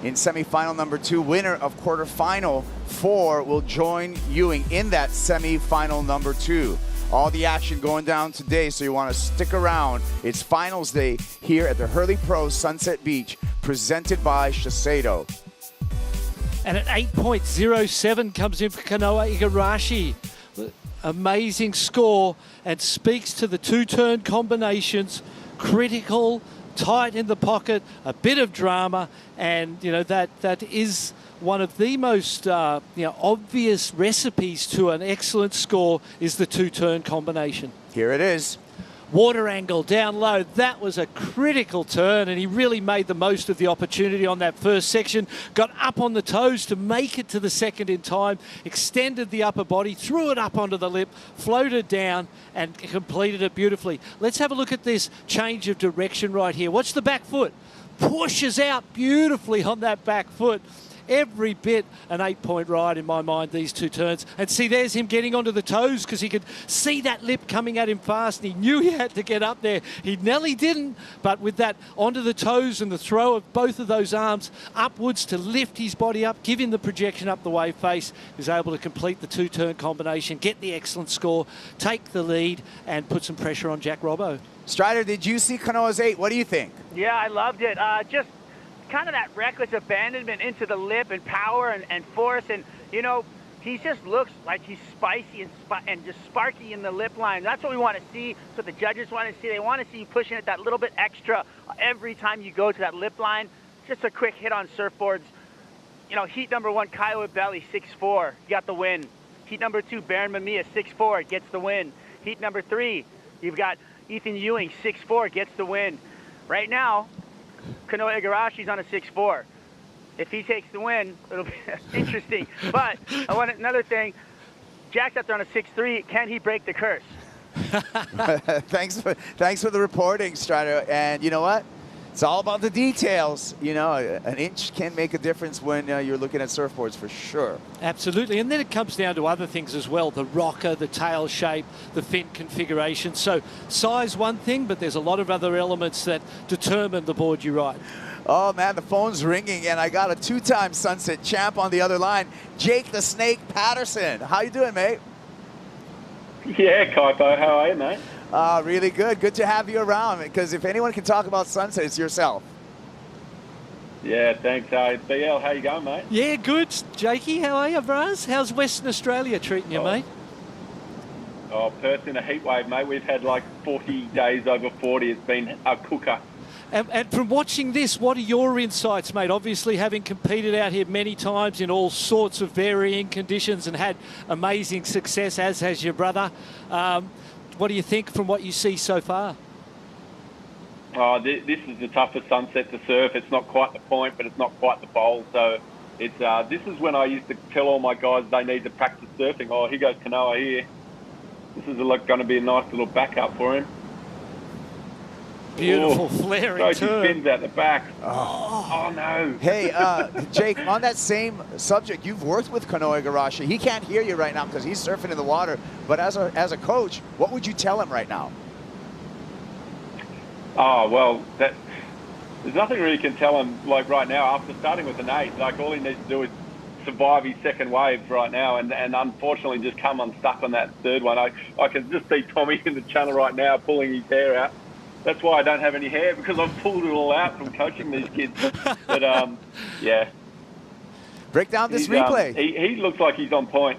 Speaker 17: In semifinal number 2, winner of quarterfinal 4 will join Ewing in that semifinal number 2. All the action going down today, so you want to stick around. It's finals day here at the Hurley Pro Sunset Beach, presented by Shiseido.
Speaker 18: And at 8.07 comes in for Kanoa Igarashi. Amazing score, and speaks to the two-turn combinations. Critical, tight in the pocket, a bit of drama, and you know that is one of the most obvious recipes to an excellent score is the two-turn combination.
Speaker 17: Here it is.
Speaker 18: Water angle down low. That was a critical turn, and he really made the most of the opportunity on that first section. Got up on the toes to make it to the second in time, extended the upper body, threw it up onto the lip, floated down, and completed it beautifully. Let's have a look at this change of direction right here. Watch the back foot. Pushes out beautifully on that back foot. Every bit an 8-point ride in my mind, these two turns. And see, there's him getting onto the toes because he could see that lip coming at him fast, and he knew he had to get up there. He nearly didn't, but with that onto the toes and the throw of both of those arms upwards to lift his body up, give him the projection up the wave face, he was able to complete the two-turn combination, get the excellent score, take the lead, and put some pressure on Jack Robbo.
Speaker 17: Strider, did you see Kanoa's 8? What do you think?
Speaker 10: Yeah, I loved it. Just kind of that reckless abandonment into the lip and power and force, and you know, he just looks like he's spicy and just sparky in the lip line. That's what we want to see. That's what the judges want to see. They want to see you pushing it that little bit extra every time you go to that lip line. Just a quick hit on surfboards. You know, heat number 1, Caio Ibelli, 6'4", got the win. Heat number 2, Mamiya, 6'4", gets the win. Heat number 3, you've got Ethan Ewing, 6'4", gets the win. Right now, Kanoa Igarashi's on a 6'4". If he takes the win, it'll be interesting. But I want another thing. Jack's up there on a 6'3". Can he break the curse?
Speaker 17: Thanks for the reporting, Strider. And you know what? It's all about the details. You know, an inch can make a difference when you're looking at surfboards, for sure.
Speaker 18: Absolutely. And then it comes down to other things as well. The rocker, the tail shape, the fin configuration. So size one thing, but there's a lot of other elements that determine the board you ride.
Speaker 17: Oh, man, the phone's ringing, and I got a 2-time Sunset champ on the other line, Jake the Snake Patterson. How you doing, mate?
Speaker 2: Yeah, Kaipo, how are you, mate?
Speaker 17: Really good. Good to have you around, because if anyone can talk about Sunset, it's yourself.
Speaker 2: Yeah, thanks. BL, how you going, mate?
Speaker 18: Yeah, good. Jakey, how are you, bros? How's Western Australia treating you, mate?
Speaker 2: Oh, Perth in a heat wave, mate. We've had like 40 days over 40. It's been a cooker.
Speaker 18: And from watching this, what are your insights, mate? Obviously, having competed out here many times in all sorts of varying conditions and had amazing success, as has your brother. What do you think from what you see so far?
Speaker 2: Oh, this is the toughest sunset to surf. It's not quite the point, but it's not quite the bowl. So it's this is when I used to tell all my guys they need to practice surfing. Oh, here goes Kanoa here. This is going to be a nice little backup for him.
Speaker 18: Beautiful flaring turn.
Speaker 2: He spins out the back. Oh no.
Speaker 17: Hey, Jake, on that same subject, you've worked with Kanoa Igarashi. He can't hear you right now because he's surfing in the water. But as a coach, what would you tell him right now?
Speaker 2: Oh, well, there's nothing really can tell him, like, right now. After starting with an 8, like, all he needs to do is survive his second wave right now and unfortunately just come unstuck on that third one. I can just see Tommy in the channel right now pulling his hair out. That's why I don't have any hair, because I've pulled it all out from coaching these kids. But, yeah.
Speaker 17: Break down this replay.
Speaker 2: He looks like he's on point.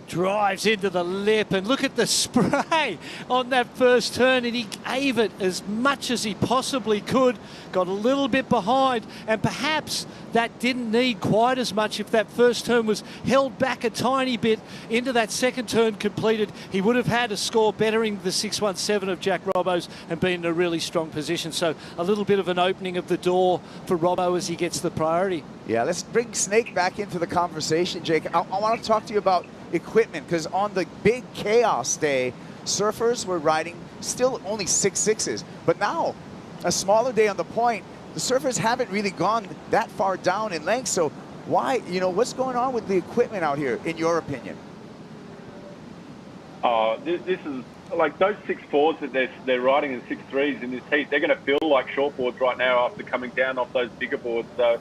Speaker 18: drives into the lip, and look at the spray on that first turn, and he gave it as much as he possibly could, got a little bit behind, and perhaps that didn't need quite as much. If that first turn was held back a tiny bit into that second turn completed, he would have had a score bettering the 617 of Jack Robbo's and been in a really strong position. So a little bit of an opening of the door for Robbo as he gets the priority.
Speaker 17: Yeah, let's bring Snake back into the conversation, Jake. I want to talk to you about equipment, because on the big chaos day, surfers were riding still only 6.6s, but now a smaller day on the point, the surfers haven't really gone that far down in length. So why, what's going on with the equipment out here, in your opinion?
Speaker 2: This is like those 6.4s that they're riding in 6.3s in this heat. They're going to feel like shortboards right now after coming down off those bigger boards. So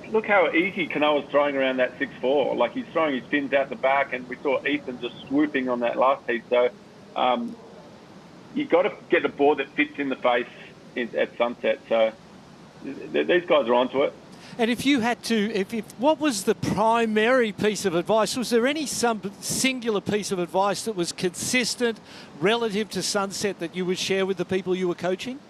Speaker 2: look how easy Kanoa's throwing around that 6.4. Like, he's throwing his fins out the back, and we saw Ethan just swooping on that last heat. So you've got to get a board that fits in the face at sunset. So these guys are onto it.
Speaker 18: And if you had to, what was the primary piece of advice? Was there some singular piece of advice that was consistent relative to sunset that you would share with the people you were coaching?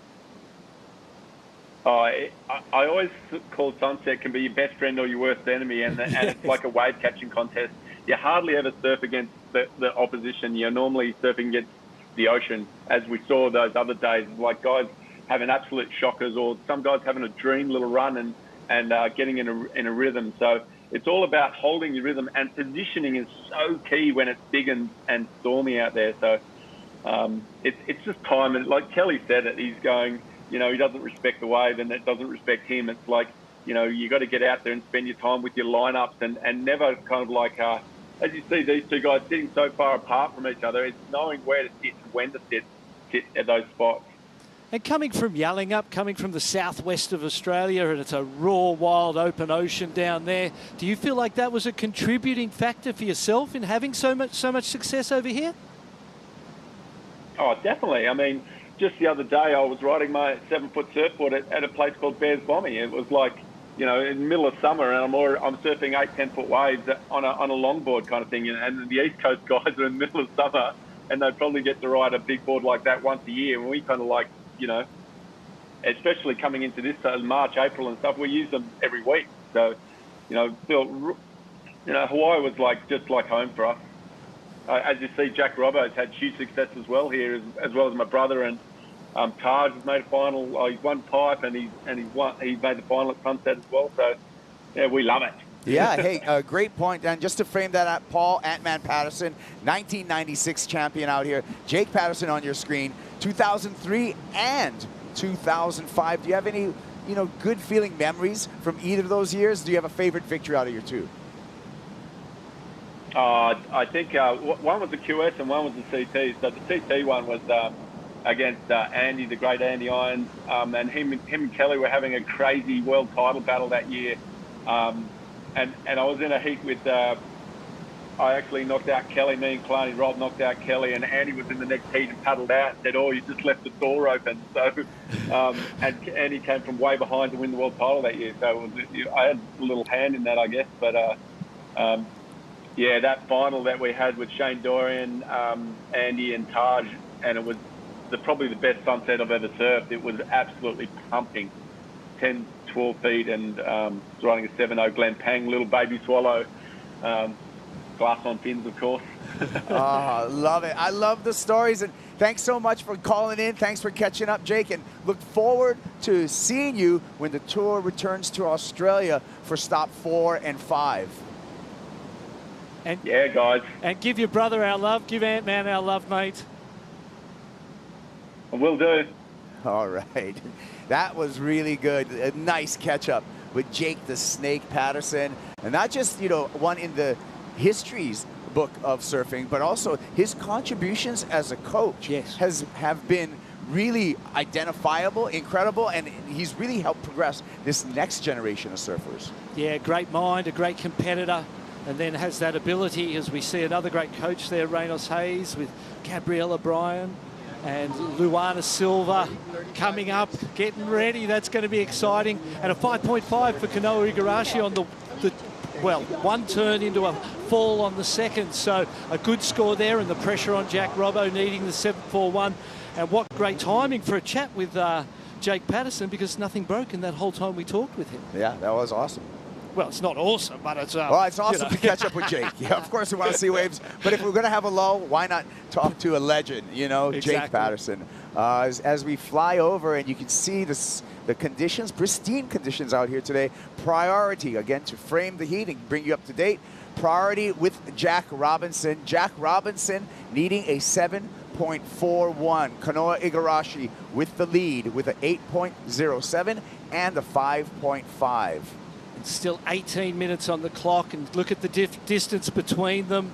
Speaker 2: I always call sunset can be your best friend or your worst enemy, and it's like a wave catching contest. You hardly ever surf against the opposition. You're normally surfing against the ocean, as we saw those other days, like guys having absolute shockers, or some guys having a dream little run and getting in a rhythm. So it's all about holding your rhythm, and positioning is so key when it's big and stormy out there. So it's just time. And like Kelly said it, he's going, he doesn't respect the wave, and it doesn't respect him. It's like, you got to get out there and spend your time with your lineups, and never kind of like, as you see these two guys sitting so far apart from each other, it's knowing where to sit and when to sit at those spots.
Speaker 18: And coming from Yallingup, coming from the southwest of Australia, and it's a raw, wild, open ocean down there, do you feel like that was a contributing factor for yourself in having so much success over here?
Speaker 2: Oh, definitely. I mean, just the other day, I was riding my 7-foot surfboard at a place called Bears Bommy. It was like, in the middle of summer, and I'm surfing 8-10-foot waves on a longboard kind of thing. And the East Coast guys are in the middle of summer, and they probably get to ride a big board like that once a year. And we kind of like, especially coming into this March, April and stuff, we use them every week. So, Hawaii was just like home for us. As you see, Jack Robbo's had huge success as well here, as well as my brother, and Taj has made a final. He's won pipe, and he made the final at Sunset as well. So, yeah, we love it.
Speaker 17: Yeah, hey, great point. And just to frame that up, Paul Ant-Man Patterson, 1996 champion out here. Jake Patterson on your screen, 2003 and 2005. Do you have any, good feeling memories from either of those years? Do you have a favorite victory out of your two?
Speaker 2: I think one was the QS and one was the CT. So the CT one was against Andy, the great Andy Irons, and him and Kelly were having a crazy world title battle that year. And I was in a heat with, I actually knocked out Kelly. Me and Kalani Rob knocked out Kelly, and Andy was in the next heat and paddled out and said, "Oh, you just left the door open." So, and Andy came from way behind to win the world title that year. So I had a little hand in that, I guess. But yeah, that final that we had with Shane Dorian, Andy and Taj, and it was probably the best sunset I've ever surfed. It was absolutely pumping, 10, 12 feet, and riding a 7.0 Glen Pang, little baby swallow, glass on fins, of course.
Speaker 17: Oh, love it. I love the stories, and thanks so much for calling in. Thanks for catching up, Jake, and look forward to seeing you when the tour returns to Australia for stop 4 and 5.
Speaker 18: And,
Speaker 2: yeah, guys.
Speaker 18: And give your brother our love. Give Ant-Man our love, mate.
Speaker 2: I will do.
Speaker 17: All right. That was really good. A nice catch-up with Jake the Snake Patterson. And not just, one in the histories book of surfing, but also his contributions as a coach have been really identifiable, incredible, and he's really helped progress this next generation of surfers.
Speaker 18: Yeah, great mind, a great competitor, and then has that ability, as we see another great coach there, Reynos Hayes, with Gabriella Bryan and Luana Silva coming up, getting ready. That's going to be exciting. And a 5.5 for Kanoa Igarashi on the well, one turn into a fall on the second. So a good score there, and the pressure on Jack Robbo needing the 7-4-1. And what great timing for a chat with Jake Patterson, because nothing broke in that whole time we talked with him.
Speaker 17: Yeah, that was awesome.
Speaker 18: Well, it's not awesome, but it's...
Speaker 17: well, it's awesome to catch up with Jake. Yeah, of course we want to see waves. But if we're going to have a lull, why not talk to a legend, you know,
Speaker 18: exactly.
Speaker 17: Jake Patterson. As we fly over, and you can see the conditions, pristine conditions out here today. Priority, again, to frame the heat and bring you up to date. Priority with Jack Robinson. Jack Robinson needing a 7.41. Kanoa Igarashi with the lead with an 8.07 and a 5.5.
Speaker 18: Still 18 minutes on the clock, and look at the distance between them.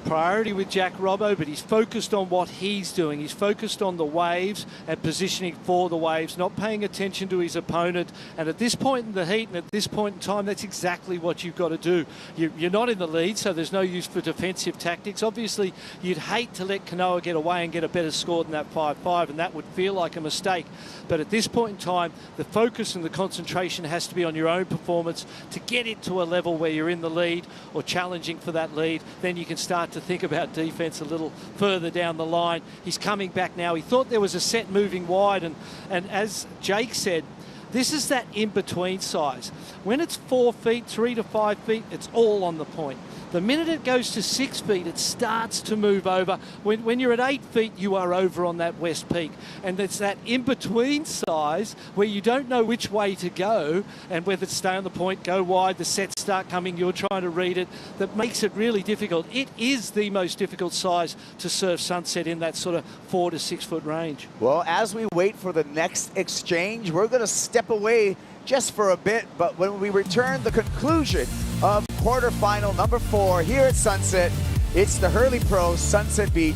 Speaker 18: Priority with Jack Robbo, but he's focused on what he's doing. He's focused on the waves and positioning for the waves, not paying attention to his opponent. And at this point in the heat and at this point in time, that's exactly what you've got to do. You're not in the lead, so there's no use for defensive tactics. Obviously, you'd hate to let Kanoa get away and get a better score than that 5-5, and that would feel like a mistake. But at this point in time, the focus and the concentration has to be on your own performance to get it to a level where you're in the lead or challenging for that lead. Then you can start to think about defense a little further down the line. He's coming back now. He thought there was a set moving wide, and as Jake said, this is that in-between size. When it's 4 feet, 3 to 5 feet, it's all on the point. The minute it goes to 6 feet, it starts to move over. When you're at 8 feet, you are over on that west peak. And it's that in-between size where you don't know which way to go and whether to stay on the point, go wide, the sets start coming, you're trying to read it, that makes it really difficult. It is the most difficult size to surf Sunset in that sort of 4 to 6 foot range.
Speaker 17: Well, as we wait for the next exchange, we're going to step away just for a bit, but when we return, the conclusion of quarterfinal number 4 here at Sunset, it's the Hurley Pro Sunset Beach.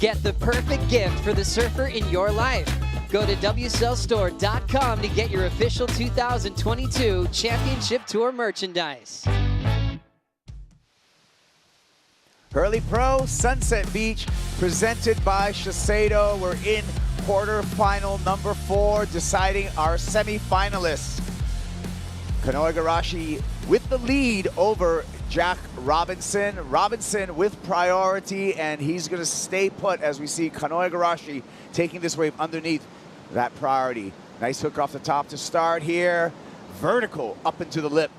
Speaker 3: Get the perfect gift for the surfer in your life. Go to WSLStore.com to get your official 2022 Championship Tour merchandise.
Speaker 17: Hurley Pro Sunset Beach, presented by Shiseido. We're in quarterfinal number 4, deciding our semifinalists. Kanoa Igarashi with the lead over Jack Robinson. Robinson with priority, and he's going to stay put as we see Kanoa Igarashi taking this wave underneath that priority. Nice hook off the top to start here. Vertical up into the lip.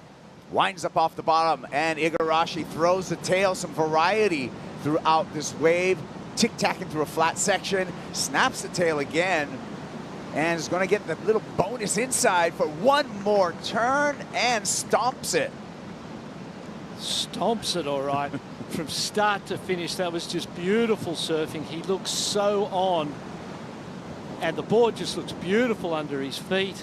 Speaker 17: Winds up off the bottom, and Igarashi throws the tail. Some variety throughout this wave. Tic-tacking through a flat section. Snaps the tail again, and is going to get the little bonus inside for one more turn, and stomps it.
Speaker 18: Stomps it, all right. From start to finish, that was just beautiful surfing. He looks so on, and the board just looks beautiful under his feet.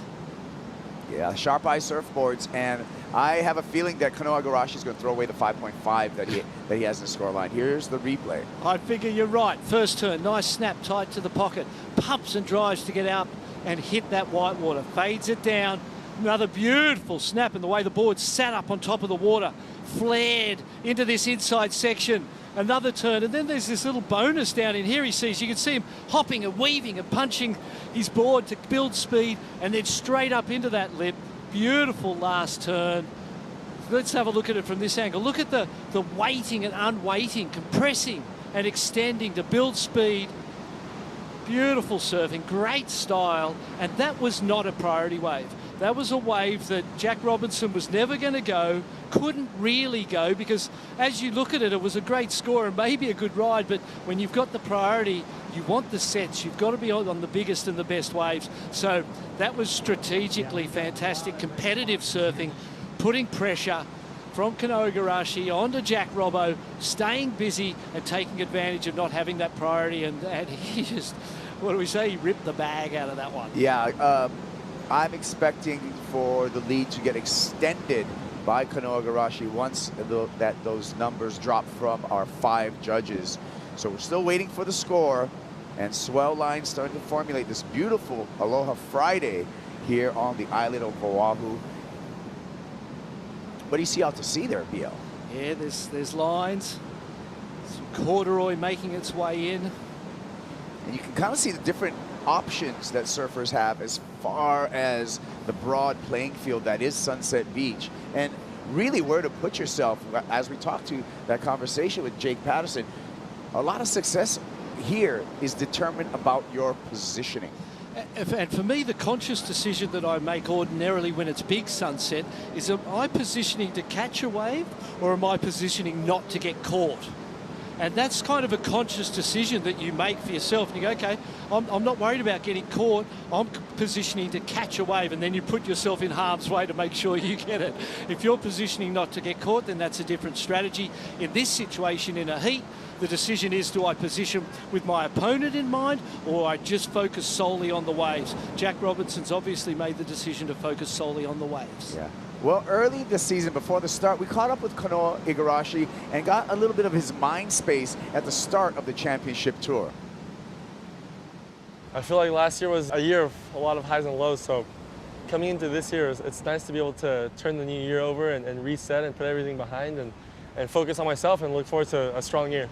Speaker 17: Yeah, sharp eye surfboards, and I have a feeling that Kanoa Igarashi is going to throw away the 5.5 that he has in the scoreline. Here's the replay.
Speaker 18: I figure you're right. First turn, nice snap, tight to the pocket. Pumps and drives to get out and hit that white water. Fades it down. Another beautiful snap, and the way the board sat up on top of the water. Flared into this inside section. Another turn, and then there's this little bonus down in here he sees. You can see him hopping and weaving and punching his board to build speed, and then straight up into that lip. Beautiful last turn. Let's have a look at it from this angle. Look at the weighting and unweighting, compressing and extending to build speed. beautiful surfing, great style, and that was not a priority wave. That was a wave that Jack Robinson was never going to go, couldn't really go, because as you look at it, it was a great score and maybe a good ride, but when you've got the priority, you want the sets, you've got to be on the biggest and the best waves. So that was strategically fantastic, competitive surfing, putting pressure from Kanoa Igarashi onto Jack Robbo, staying busy and taking advantage of not having that priority, and he just, what do we say, he ripped the bag out of that one.
Speaker 17: Yeah, I'm expecting for the lead to get extended by Kanoa Igarashi once those numbers drop from our 5 judges. So we're still waiting for the score, and swell lines starting to formulate this beautiful Aloha Friday here on the island of Oahu. What do you see out to sea there, BL?
Speaker 18: Yeah, there's lines, some corduroy making its way in.
Speaker 17: And you can kind of see the different options that surfers have as far as the broad playing field that is Sunset Beach, and really where to put yourself. As we talked to that conversation with Jake Patterson, a lot of success here is determined about your positioning.
Speaker 18: And for me, the conscious decision that I make ordinarily when it's big sunset is, am I positioning to catch a wave or am I positioning not to get caught? And that's kind of a conscious decision that you make for yourself. And you go, okay, I'm not worried about getting caught. I'm positioning to catch a wave, and then you put yourself in harm's way to make sure you get it. If you're positioning not to get caught, then that's a different strategy. In this situation, in a heat, the decision is, do I position with my opponent in mind, or I just focus solely on the waves? Jack Robinson's obviously made the decision to focus solely on the waves.
Speaker 17: Yeah. Well, early this season, before the start, we caught up with Kanoa Igarashi and got a little bit of his mind space at the start of the championship tour.
Speaker 21: I feel like last year was a year of a lot of highs and lows, so coming into this year, it's nice to be able to turn the new year over and reset and put everything behind and focus on myself and look forward to a strong year.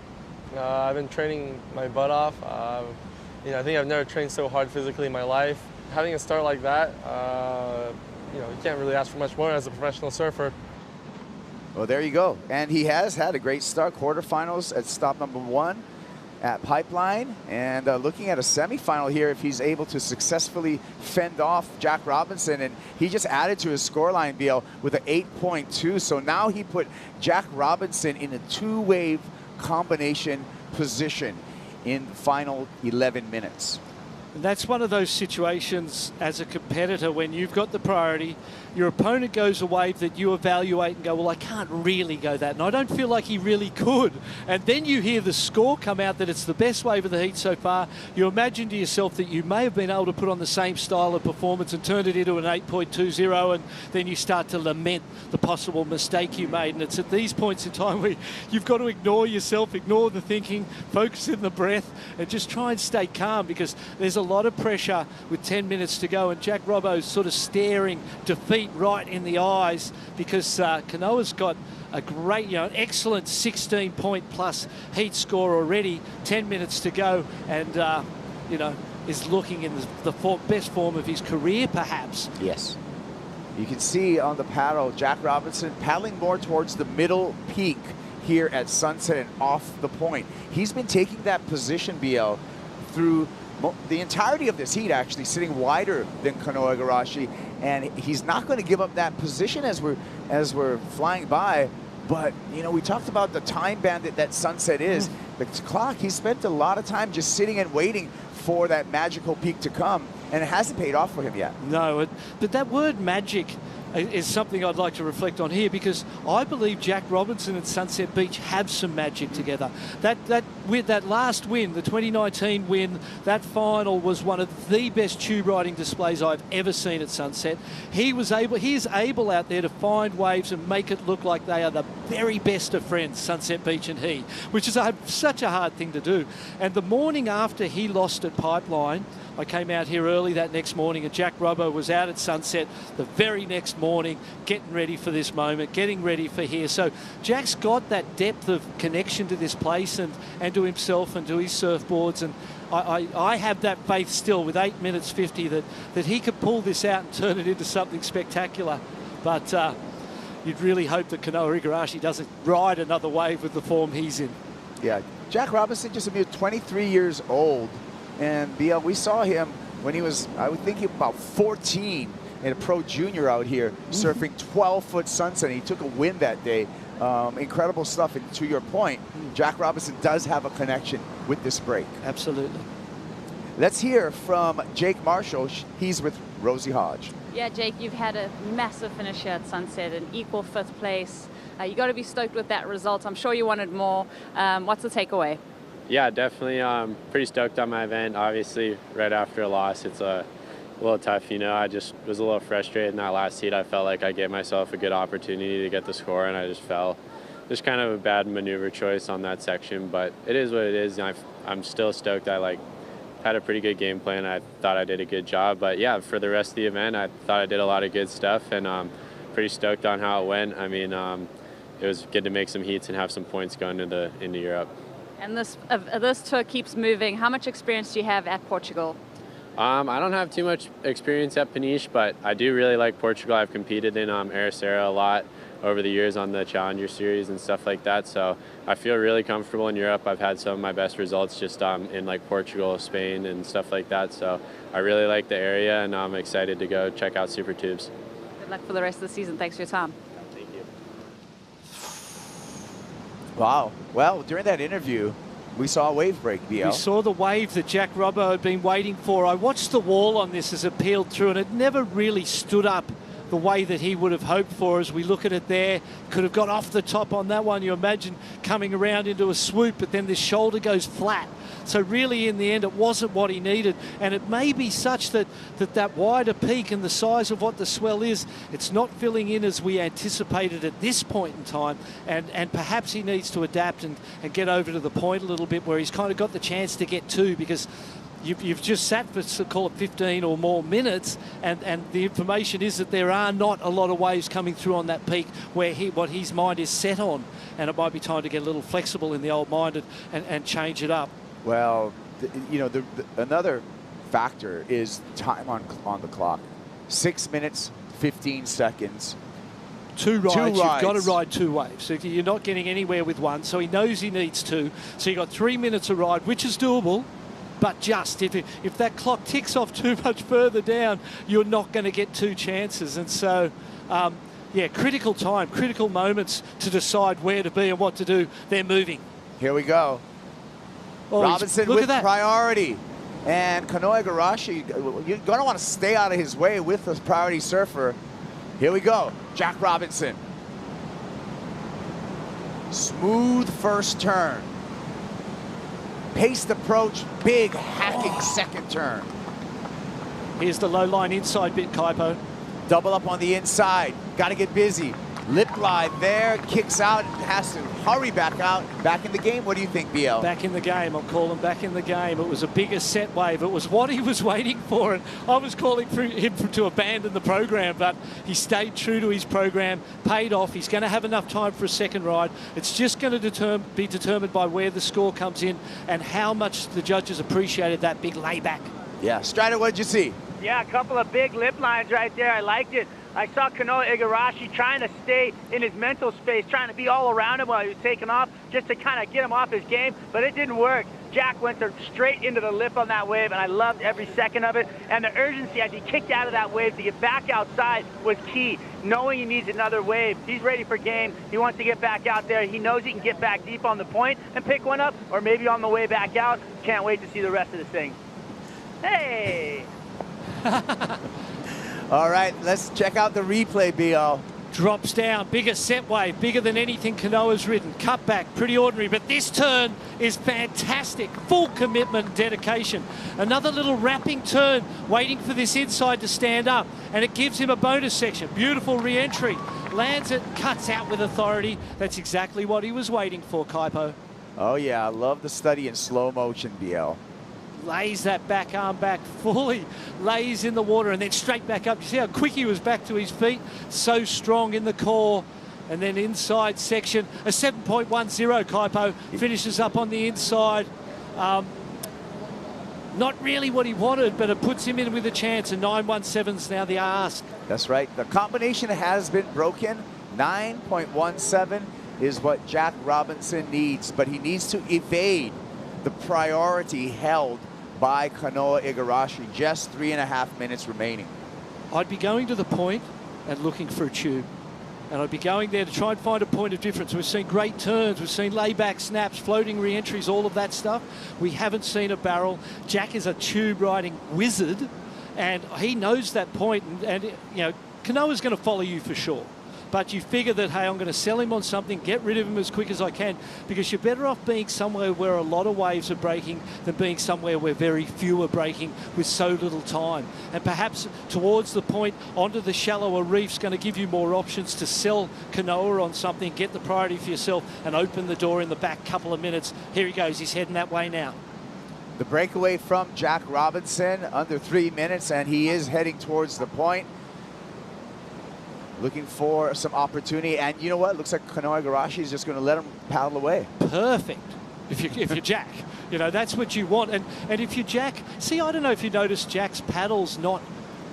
Speaker 21: I've been training my butt off. I think I've never trained so hard physically in my life. Having a start like that, you can't really ask for much more as a professional surfer.
Speaker 17: Well, there you go. And he has had a great start. Quarterfinals at stop number 1 at Pipeline. And looking at a semifinal here, if he's able to successfully fend off Jack Robinson. And he just added to his scoreline, BL, with an 8.2. So now he put Jack Robinson in a 2-wave combination position in the final 11 minutes.
Speaker 18: And that's one of those situations as a competitor when you've got the priority, your opponent goes a wave that you evaluate and go, well, I can't really go that, and I don't feel like he really could. And then you hear the score come out that it's the best wave of the heat so far. You imagine to yourself that you may have been able to put on the same style of performance and turn it into an 8.20, and then you start to lament the possible mistake you made. And it's at these points in time where you've got to ignore yourself, ignore the thinking, focus in the breath, and just try and stay calm, because there's a lot of pressure with 10 minutes to go, and Jack Robbo's sort of staring defeat right in the eyes, because Kanoa's got a great, an excellent 16-point plus heat score already, 10 minutes to go, and is looking in the best form of his career, perhaps.
Speaker 17: Yes. You can see on the paddle, Jack Robinson paddling more towards the middle peak here at Sunset and off the point. He's been taking that position, BL, through the entirety of this heat, actually sitting wider than Kanoa Igarashi, and he's not going to give up that position as we're flying by. But we talked about the time bandit that Sunset is. The clock, he spent a lot of time just sitting and waiting for that magical peak to come, and it hasn't paid off for him yet.
Speaker 18: No, but that word magic is something I'd like to reflect on here, because I believe Jack Robinson and Sunset Beach have some magic together. With that last win, the 2019 win, that final was one of the best tube riding displays I've ever seen at Sunset. He is able out there to find waves and make it look like they are the very best of friends, Sunset Beach and he, which is such a hard thing to do. And the morning after he lost at Pipeline, I came out here early that next morning, and Jack Robbo was out at Sunset the very next morning, getting ready for this moment, getting ready for here. So Jack's got that depth of connection to this place and to himself and to his surfboards. And I have that faith still with 8 minutes 50 that he could pull this out and turn it into something spectacular. But you'd really hope that Kanoa Igarashi doesn't ride another wave with the form he's in.
Speaker 17: Yeah, Jack Robinson, just a mere 23 years old, And BL, we saw him when he was, I would think, about 14 in a pro junior out here, surfing 12-foot sunset. He took a win that day. Incredible stuff. And to your point, Jack Robinson does have a connection with this break.
Speaker 18: Absolutely.
Speaker 17: Let's hear from Jake Marshall. He's with Rosie Hodge.
Speaker 1: Yeah, Jake, you've had a massive finish here at Sunset, an equal 5th place. You got to be stoked with that result. I'm sure you wanted more. What's the takeaway?
Speaker 11: Yeah, definitely pretty stoked on my event. Obviously, right after a loss, it's a little tough. You know, I just was a little frustrated in that last heat. I felt like I gave myself a good opportunity to get the score, and I just fell. Just kind of a bad maneuver choice on that section, but it is what it is. And I'm still stoked. I had a pretty good game plan. I thought I did a good job, but yeah, for the rest of the event, I thought I did a lot of good stuff, and pretty stoked on how it went. I mean, it was good to make some heats and have some points going into Europe.
Speaker 1: And this tour keeps moving. How much experience do you have at Portugal?
Speaker 11: I don't have too much experience at Peniche, but I do really like Portugal. I've competed in Ericeira a lot over the years on the Challenger Series and stuff like that, so I feel really comfortable in Europe. I've had some of my best results just in like Portugal, Spain, and stuff like that, so I really like the area, and I'm excited to go check out Super Tubes.
Speaker 1: Good luck for the rest of the season. Thanks for your time.
Speaker 11: Thank you.
Speaker 17: Wow. Well, during that interview, we saw a wave break, BL.
Speaker 18: We saw the wave that Jack Robbo had been waiting for. I watched the wall on this as it peeled through, and it never really stood up the way that he would have hoped for. As we look at it there, could have got off the top on that one. You imagine coming around into a swoop, but then this shoulder goes flat. So really, in the end, it wasn't what he needed. And it may be such that wider peak and the size of what the swell is, it's not filling in as we anticipated at this point in time. And perhaps he needs to adapt and get over to the point a little bit where he's kind of got the chance to get 2, because you've just sat for, call it 15 or more minutes, and the information is that there are not a lot of waves coming through on that peak where what his mind is set on, and it might be time to get a little flexible in the old mind and change it up.
Speaker 17: Well, another factor is time on the clock. 6 minutes, 15 seconds.
Speaker 18: Two rides. You've got to ride 2 waves. So you're not getting anywhere with one, so he knows he needs 2. So you've got 3 minutes a ride, which is doable. But just if that clock ticks off too much further down, you're not going to get 2 chances. And so, yeah, critical time, critical moments to decide where to be and what to do. They're moving.
Speaker 17: Here we go.
Speaker 18: Oh,
Speaker 17: Robinson with priority. And Kanoa Igarashi, you're going to want to stay out of his way with the priority surfer. Here we go. Jack Robinson. Smooth first turn. Paced approach, big hacking second turn.
Speaker 18: Here's the low line inside bit, Kaipo.
Speaker 17: Double up on the inside. Got to get busy. Lip glide there, kicks out, and has to hurry back out. Back in the game. What do you think, BL?
Speaker 18: Back in the game. I'm calling back in the game. It was a bigger set wave. It was what he was waiting for, and I was calling for him to abandon the program, but he stayed true to his program, paid off. He's going to have enough time for a second ride. It's just going to be determined by where the score comes in and how much the judges appreciated that big layback.
Speaker 17: Yeah. Strider, what did you see?
Speaker 10: Yeah, a couple of big lip lines right there. I liked it. I saw Kanoa Igarashi trying to stay in his mental space, trying to be all around him while he was taking off, just to kind of get him off his game, but it didn't work. Jack went straight into the lip on that wave, and I loved every second of it. And the urgency as he kicked out of that wave to get back outside was key, knowing he needs another wave. He's ready for game. He wants to get back out there. He knows he can get back deep on the point and pick one up, or maybe on the way back out. Can't wait to see the rest of this thing. Hey!
Speaker 17: All right, let's check out the replay, BL.
Speaker 18: Drops down, bigger set wave, bigger than anything Kanoa's ridden. Cut back, pretty ordinary, but this turn is fantastic. Full commitment, dedication. Another little wrapping turn, waiting for this inside to stand up, and it gives him a bonus section. Beautiful re-entry. Lands it, cuts out with authority. That's exactly what he was waiting for, Kaipo.
Speaker 17: Oh, yeah, I love the study in slow motion, BL.
Speaker 18: Lays that back arm back fully, lays in the water, and then straight back up. You see how quick he was back to his feet? So strong in the core. And then inside section, a 7.10, Kaipo finishes up on the inside. Not really what he wanted, but it puts him in with a chance, and 9.17's now the ask.
Speaker 17: That's right. The combination has been broken. 9.17 is what Jack Robinson needs, but he needs to evade the priority held by Kanoa Igarashi. Just 3.5 minutes remaining.
Speaker 18: I'd be going to the point and looking for a tube. And I'd be going there to try and find a point of difference. We've seen great turns, we've seen layback snaps, floating re-entries, all of that stuff. We haven't seen a barrel. Jack is a tube riding wizard, and he knows that point. And you know, Kanoa's going to follow you for sure. But you figure that, hey, I'm going to sell him on something, get rid of him as quick as I can, because you're better off being somewhere where a lot of waves are breaking than being somewhere where very few are breaking with so little time. And perhaps towards the point, onto the shallower reef's going to give you more options to sell Kanoa on something, get the priority for yourself, and open the door in the back couple of minutes. Here he goes. He's heading that way now.
Speaker 17: The breakaway from Jack Robinson, under 3 minutes, and he is heading towards the point. Looking for some opportunity, and you know what? Looks like Kanoa Igarashi is just going to let him paddle away.
Speaker 18: Perfect. If you're Jack, you know, that's what you want. And if you're Jack, see, I don't know if you noticed Jack's paddle's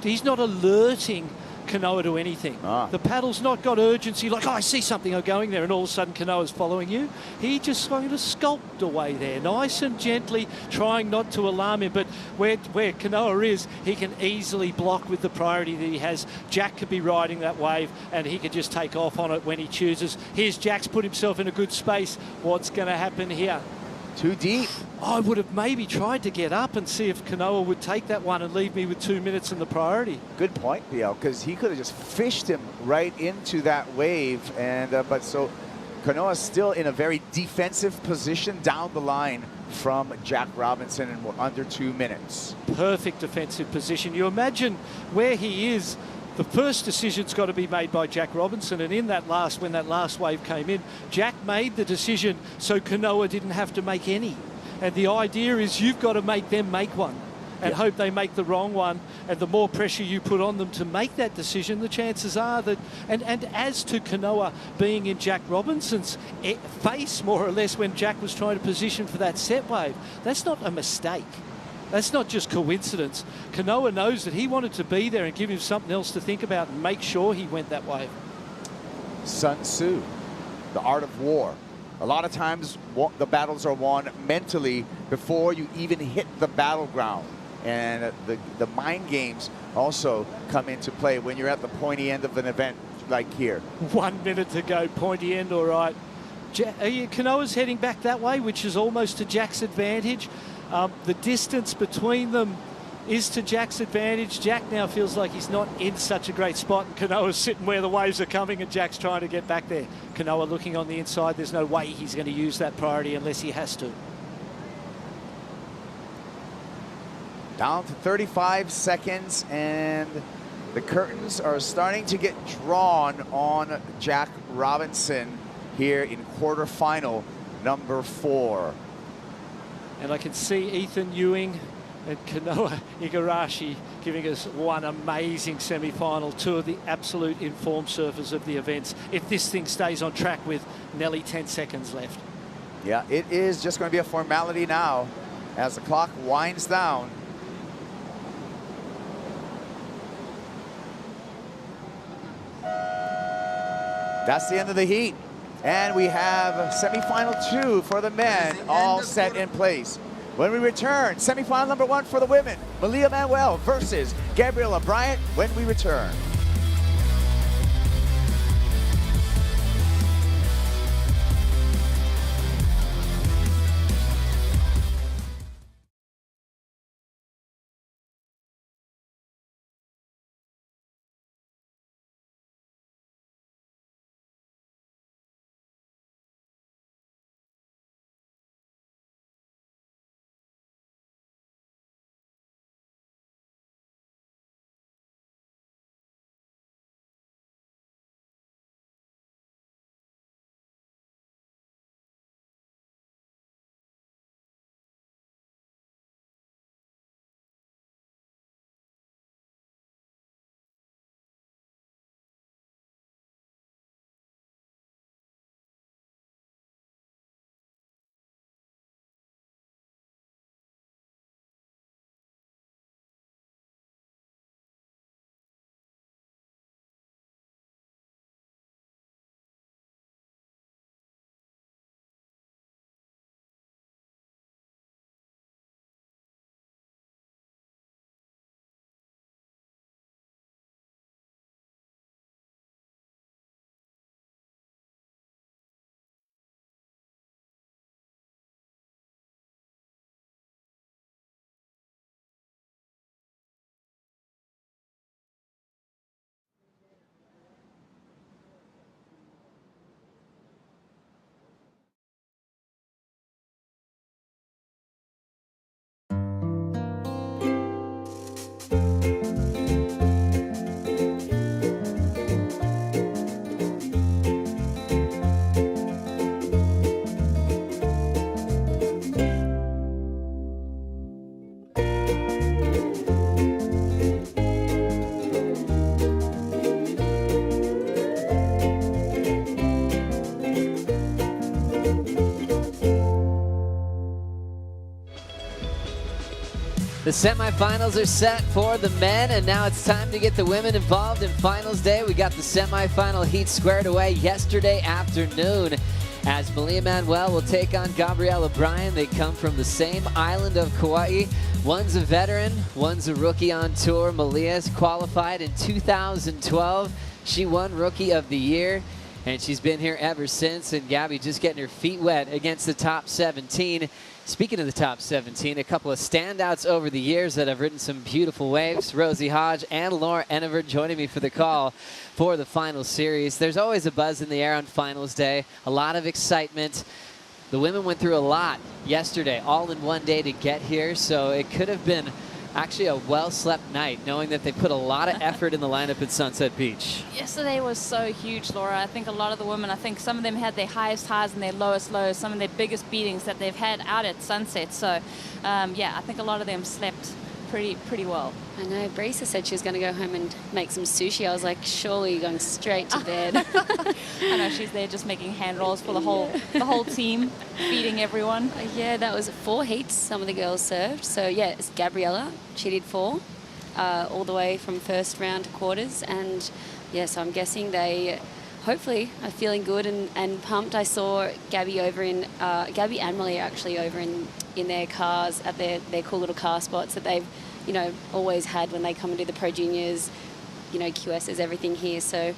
Speaker 18: he's not alerting Kanoa to anything. The paddle's not got urgency, like, oh, I see something, I'm going there, and all of a sudden Kanoa's following you. He just going to sculpt away there, nice and gently, trying not to alarm him. But where Kanoa is, he can easily block with the priority that he has. Jack could be riding that wave, and he could just take off on it when he chooses. Here's Jack's put himself in a good space. What's going to happen here?
Speaker 17: Too deep.
Speaker 18: I would have maybe tried to get up and see if Kanoa would take that one and leave me with 2 minutes in the priority.
Speaker 17: Good point, Biel, because he could have just fished him right into that wave. And but so Kanoa's still in a very defensive position down the line from Jack Robinson, and we're under 2 minutes.
Speaker 18: Perfect defensive position. You imagine where he is. The first decision's got to be made by Jack Robinson, and when that last wave came in, Jack made the decision so Kanoa didn't have to make any. And the idea is you've got to make them make one and hope they make the wrong one. And the more pressure you put on them to make that decision, the chances are that... And as to Kanoa being in Jack Robinson's face, more or less, when Jack was trying to position for that set wave, that's not a mistake. That's not just coincidence. Kanoa knows that he wanted to be there and give him something else to think about and make sure he went that way.
Speaker 17: Sun Tzu, the art of war. A lot of times the battles are won mentally before you even hit the battleground. And the mind games also come into play when you're at the pointy end of an event like here.
Speaker 18: 1 minute to go, pointy end, all right. Kanoa's heading back that way, which is almost to Jack's advantage. The distance between them is to Jack's advantage. Jack now feels like he's not in such a great spot, and Kanoa's sitting where the waves are coming, and Jack's trying to get back there. Kanoa looking on the inside. There's no way he's going to use that priority unless he has to.
Speaker 17: Down to 35 seconds, and the curtains are starting to get drawn on Jack Robinson here in quarterfinal number 4.
Speaker 18: And I can see Ethan Ewing and Kanoa Igarashi giving us one amazing semi-final. Two of the absolute informed surfers of the events, if this thing stays on track with nearly 10 seconds left.
Speaker 17: Yeah, it is just going to be a formality now as the clock winds down. That's the end of the heat. And we have semifinal 2 for the men all set in place. When we return, semifinal number 1 for the women, Mamiya Manuel versus Gabriela Bryant when we return.
Speaker 3: semifinals are set for the men, and now it's time to get the women involved in finals day. We got the semifinal heat squared away yesterday afternoon as Mamiya Manuel will take on Gabriella Bryan. They come from the same island of Kauai. One's a veteran, one's a rookie on tour. Mamiya's qualified in 2012. She won Rookie of the Year, and she's been here ever since. And Gabby just getting her feet wet against the top 17. Speaking of the top 17, a couple of standouts over the years that have ridden some beautiful waves. Rosie Hodge and Laura Ennever joining me for the call for the final series. There's always a buzz in the air on finals day, a lot of excitement. The women went through a lot yesterday, all in one day to get here, so it could have been actually a well-slept night, knowing that they put a lot of effort in the lineup at Sunset Beach.
Speaker 1: Yesterday was so huge, Laura. I think a lot of the women, I think some of them had their highest highs and their lowest lows, some of their biggest beatings that they've had out at Sunset. So, yeah, I think a lot of them slept pretty well.
Speaker 14: I know. Brisa said she was going to go home and make some sushi. I was like, surely you're going straight to bed.
Speaker 1: I know, she's there just making hand rolls for the whole team, feeding everyone.
Speaker 14: Yeah, that was 4 heats some of the girls served. So, yeah, it's Gabriella. She did 4 all the way from first round to quarters. And, yeah, so I'm guessing they hopefully are feeling good and pumped. I saw Gabby over in, Gabby and Mamiya actually over in their cars at their cool little car spots that they've, you know, always had when they come and do the Pro Juniors, you know, QSs, everything here. So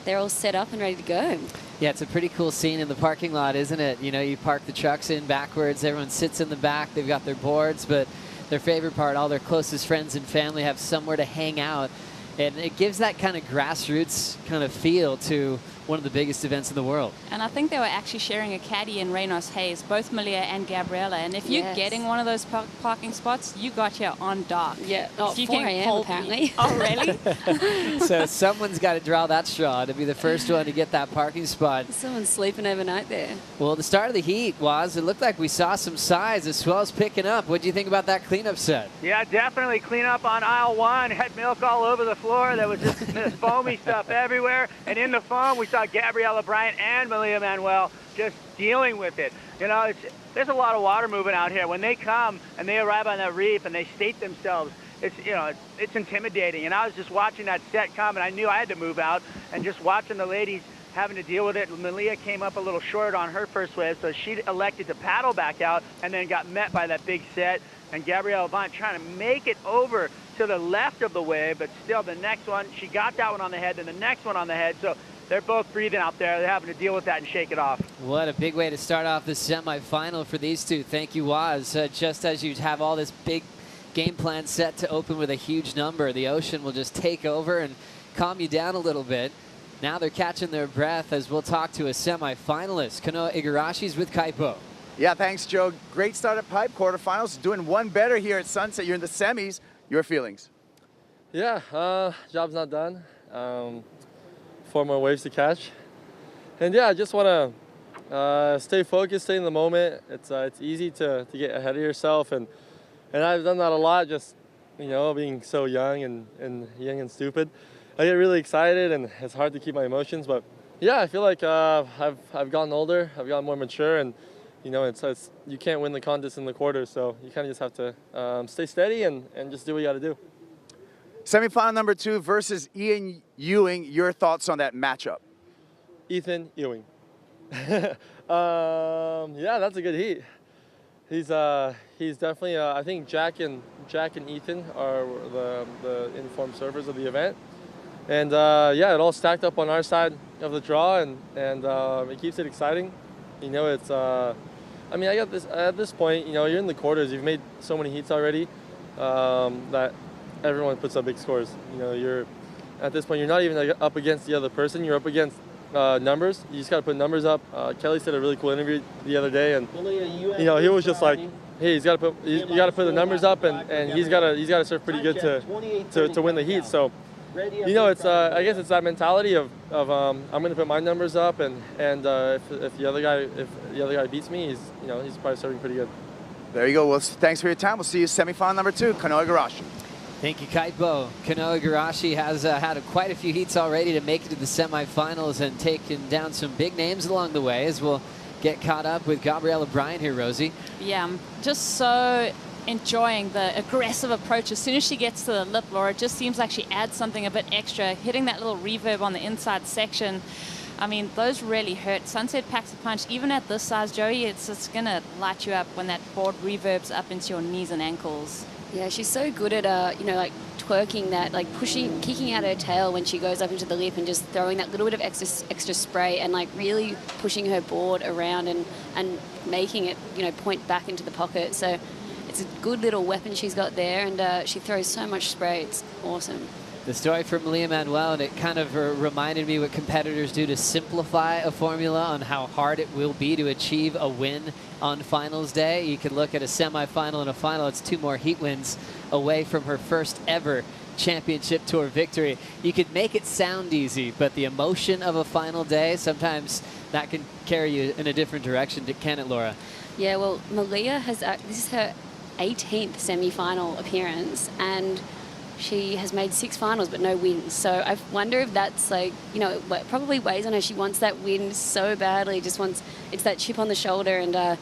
Speaker 14: they're all set up and ready to go.
Speaker 3: Yeah, it's a pretty cool scene in the parking lot, isn't it? You know, you park the trucks in backwards, everyone sits in the back, they've got their boards, but their favorite part, all their closest friends and family have somewhere to hang out. And it gives that kind of grassroots kind of feel to one of the biggest events in the world.
Speaker 1: And I think they were actually sharing a caddy in Reynos Hayes, both Mamiya and Gabriella. And if you're getting one of those parking spots, you got here on dark.
Speaker 14: Yeah,
Speaker 1: so
Speaker 14: 4 a.m. apparently.
Speaker 1: Oh, really?
Speaker 3: So someone's got to draw that straw to be the first one to get that parking spot.
Speaker 14: Someone's sleeping overnight there.
Speaker 3: Well, the start of the heat it looked like we saw some size. The swell's picking up. What do you think about that cleanup set?
Speaker 10: Yeah, definitely clean up on aisle 1. Had milk all over the floor. There was just this foamy stuff everywhere. And in the foam, we saw Gabriella Bryan and Mamiya Manuel just dealing with it. You know, there's a lot of water moving out here. When they come and they arrive on that reef and they state themselves, it's intimidating. And I was just watching that set come, and I knew I had to move out, and just watching the ladies having to deal with it. Mamiya came up a little short on her first wave, so she elected to paddle back out and then got met by that big set. And Gabriella Bryan trying to make it over to the left of the wave, but still the next one, she got that one on the head, then the next one on the head. So they're both breathing out there. They're having to deal with that and shake it off.
Speaker 3: What a big way to start off the semifinal for these two. Thank you, Waz. Just as you have all this big game plan set to open with a huge number, the ocean will just take over and calm you down a little bit. Now they're catching their breath as we'll talk to a semifinalist. Kanoa Igarashi's with Kaipo.
Speaker 17: Yeah, thanks, Joe. Great start at Pipe quarterfinals. Doing one better here at Sunset. You're in the semis. Your feelings?
Speaker 21: Yeah, job's not done. 4 more waves to catch. And yeah, I just want to stay focused, stay in the moment. It's easy to get ahead of yourself, and I've done that a lot, just, you know, being so young and young and stupid. I get really excited, and it's hard to keep my emotions, but yeah, I feel like I've gotten older, I've gotten more mature, and you know, it's you can't win the contest in the quarters, so you kind of just have to stay steady and just do what you got to do.
Speaker 17: Semifinal number 2 versus Ian Ewing. Your thoughts on that matchup?
Speaker 21: Ethan Ewing. Yeah, that's a good heat. He's definitely. I think Jack and Ethan are the informed servers of the event, and yeah, it all stacked up on our side of the draw, and it keeps it exciting. You know, it's. I mean, I got this at this point. You know, you're in the quarters. You've made so many heats already that everyone puts up big scores. You know, you're at this point. You're not even up against the other person. You're up against numbers. You just got to put numbers up. Kelly said a really cool interview the other day, and you know, he was just like, hey, you got to put the numbers up, and he's got to serve pretty good to win the heat. So, you know, it's I guess it's that mentality of I'm going to put my numbers up, and if the other guy beats me, he's probably serving pretty good.
Speaker 17: There you go. Well, thanks for your time. We'll see you semifinal number 2, Kanoa Igarashi.
Speaker 3: Thank you, Kaipo. Kanoa Igarashi has had quite a few heats already to make it to the semifinals and taken down some big names along the way as we'll get caught up with Gabriella Bryan here, Rosie.
Speaker 1: Yeah, I'm just so enjoying the aggressive approach. As soon as she gets to the lip, Laura, it just seems like she adds something a bit extra, hitting that little reverb on the inside section. I mean, those really hurt. Sunset packs a punch. Even at this size, Joey, it's going to light you up when that board reverbs up into your knees and ankles.
Speaker 14: Yeah, she's so good at, you know, like twerking that, like pushing, kicking out her tail when she goes up into the lip and just throwing that little bit of extra spray and like really pushing her board around and making it, you know, point back into the pocket. So it's a good little weapon she's got there, and she throws so much spray. It's awesome.
Speaker 3: The story from Mamiya Manuel, and it kind of reminded me what competitors do to simplify a formula on how hard it will be to achieve a win on finals day. You could look at a semifinal and a final. It's 2 more heat wins away from her first ever championship tour victory. You could make it sound easy, but the emotion of a final day, sometimes that can carry you in a different direction, can it, Laura?
Speaker 14: Yeah, well, Mamiya has, this is her 18th semi-final appearance, and she has made 6 finals but no wins. So I wonder if that's like, you know, it probably weighs on her. She wants that win so badly, just wants, it's that chip on the shoulder. And,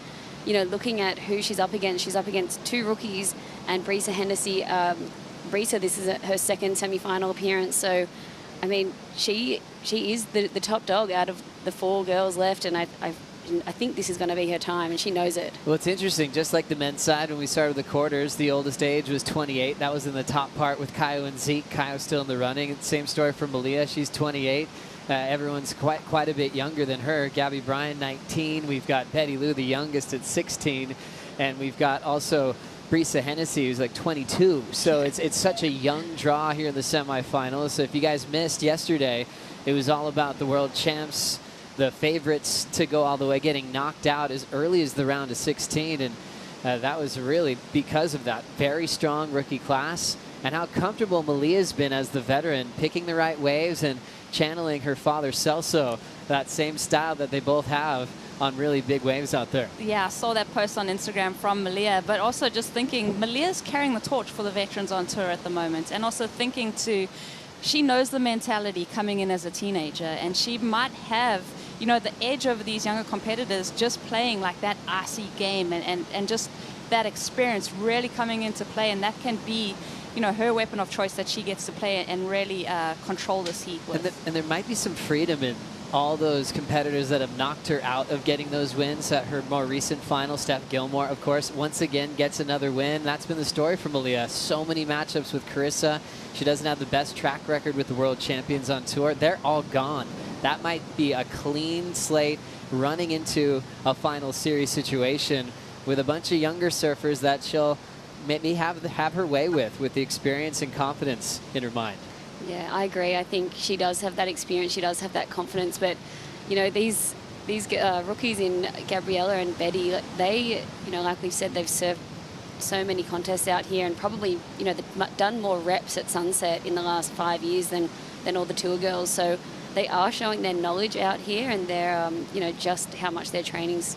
Speaker 14: you know, looking at who she's up against 2 rookies and Brisa Hennessy. Brisa, this is her second semi-final appearance. So, I mean, she is the top dog out of the 4 girls left, and I think this is going to be her time, and she knows it.
Speaker 3: Well, it's interesting. Just like the men's side, when we started the quarters, the oldest age was 28. That was in the top part with Caio and Zeke. Caio still in the running. Same story for Mamiya. She's 28. Everyone's quite a bit younger than her. Gabby Bryan, 19. We've got Betty Lou, the youngest, at 16. And we've got also Brisa Hennessy, who's like 22. So it's such a young draw here in the semifinals. So if you guys missed yesterday, it was all about the world champs, the favorites to go all the way, getting knocked out as early as the round of 16. And that was really because of that very strong rookie class and how comfortable Mamiya's been as the veteran, picking the right waves and channeling her father Celso, that same style that they both have on really big waves out there.
Speaker 1: Yeah, I saw that post on Instagram from Mamiya, but also just thinking Malia's carrying the torch for the veterans on tour at the moment, and also thinking she knows the mentality coming in as a teenager, and she might have, you know, the edge over these younger competitors just playing like that icy game and just that experience really coming into play, and that can be, you know, her weapon of choice that she gets to play and really control this heat with.
Speaker 3: And there might be some freedom in all those competitors that have knocked her out of getting those wins. At her more recent final, Steph Gilmore, of course, once again gets another win. That's been the story for Mamiya. So many matchups with Carissa. She doesn't have the best track record with the world champions on tour. They're all gone. That might be a clean slate running into a final series situation with a bunch of younger surfers that she'll maybe have her way with the experience and confidence in her mind.
Speaker 14: Yeah, I agree. I think she does have that experience. She does have that confidence. But, you know, these rookies in Gabriella and Betty, they, you know, like we've said, they've served so many contests out here and probably, you know, they've done more reps at Sunset in the last 5 years than all the tour girls. So they are showing their knowledge out here, and they're, you know, just how much their training's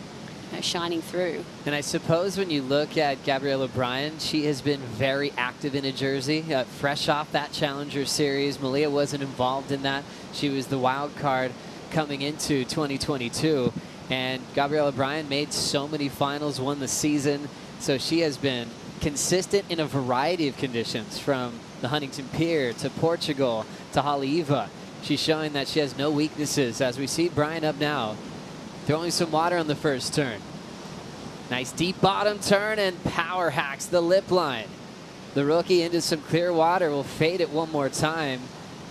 Speaker 14: shining through.
Speaker 3: And I suppose when you look at Gabriella Bryan, she has been very active in a jersey, fresh off that Challenger Series. Mamiya wasn't involved in that. She was the wild card coming into 2022. And Gabriella Bryan made so many finals, won the season. So she has been consistent in a variety of conditions, from the Huntington Pier to Portugal to Haleiwa. She's showing that she has no weaknesses, as we see Bryan up now, throwing some water on the first turn. Nice deep bottom turn and power hacks the lip line. The rookie into some clear water, will fade it one more time.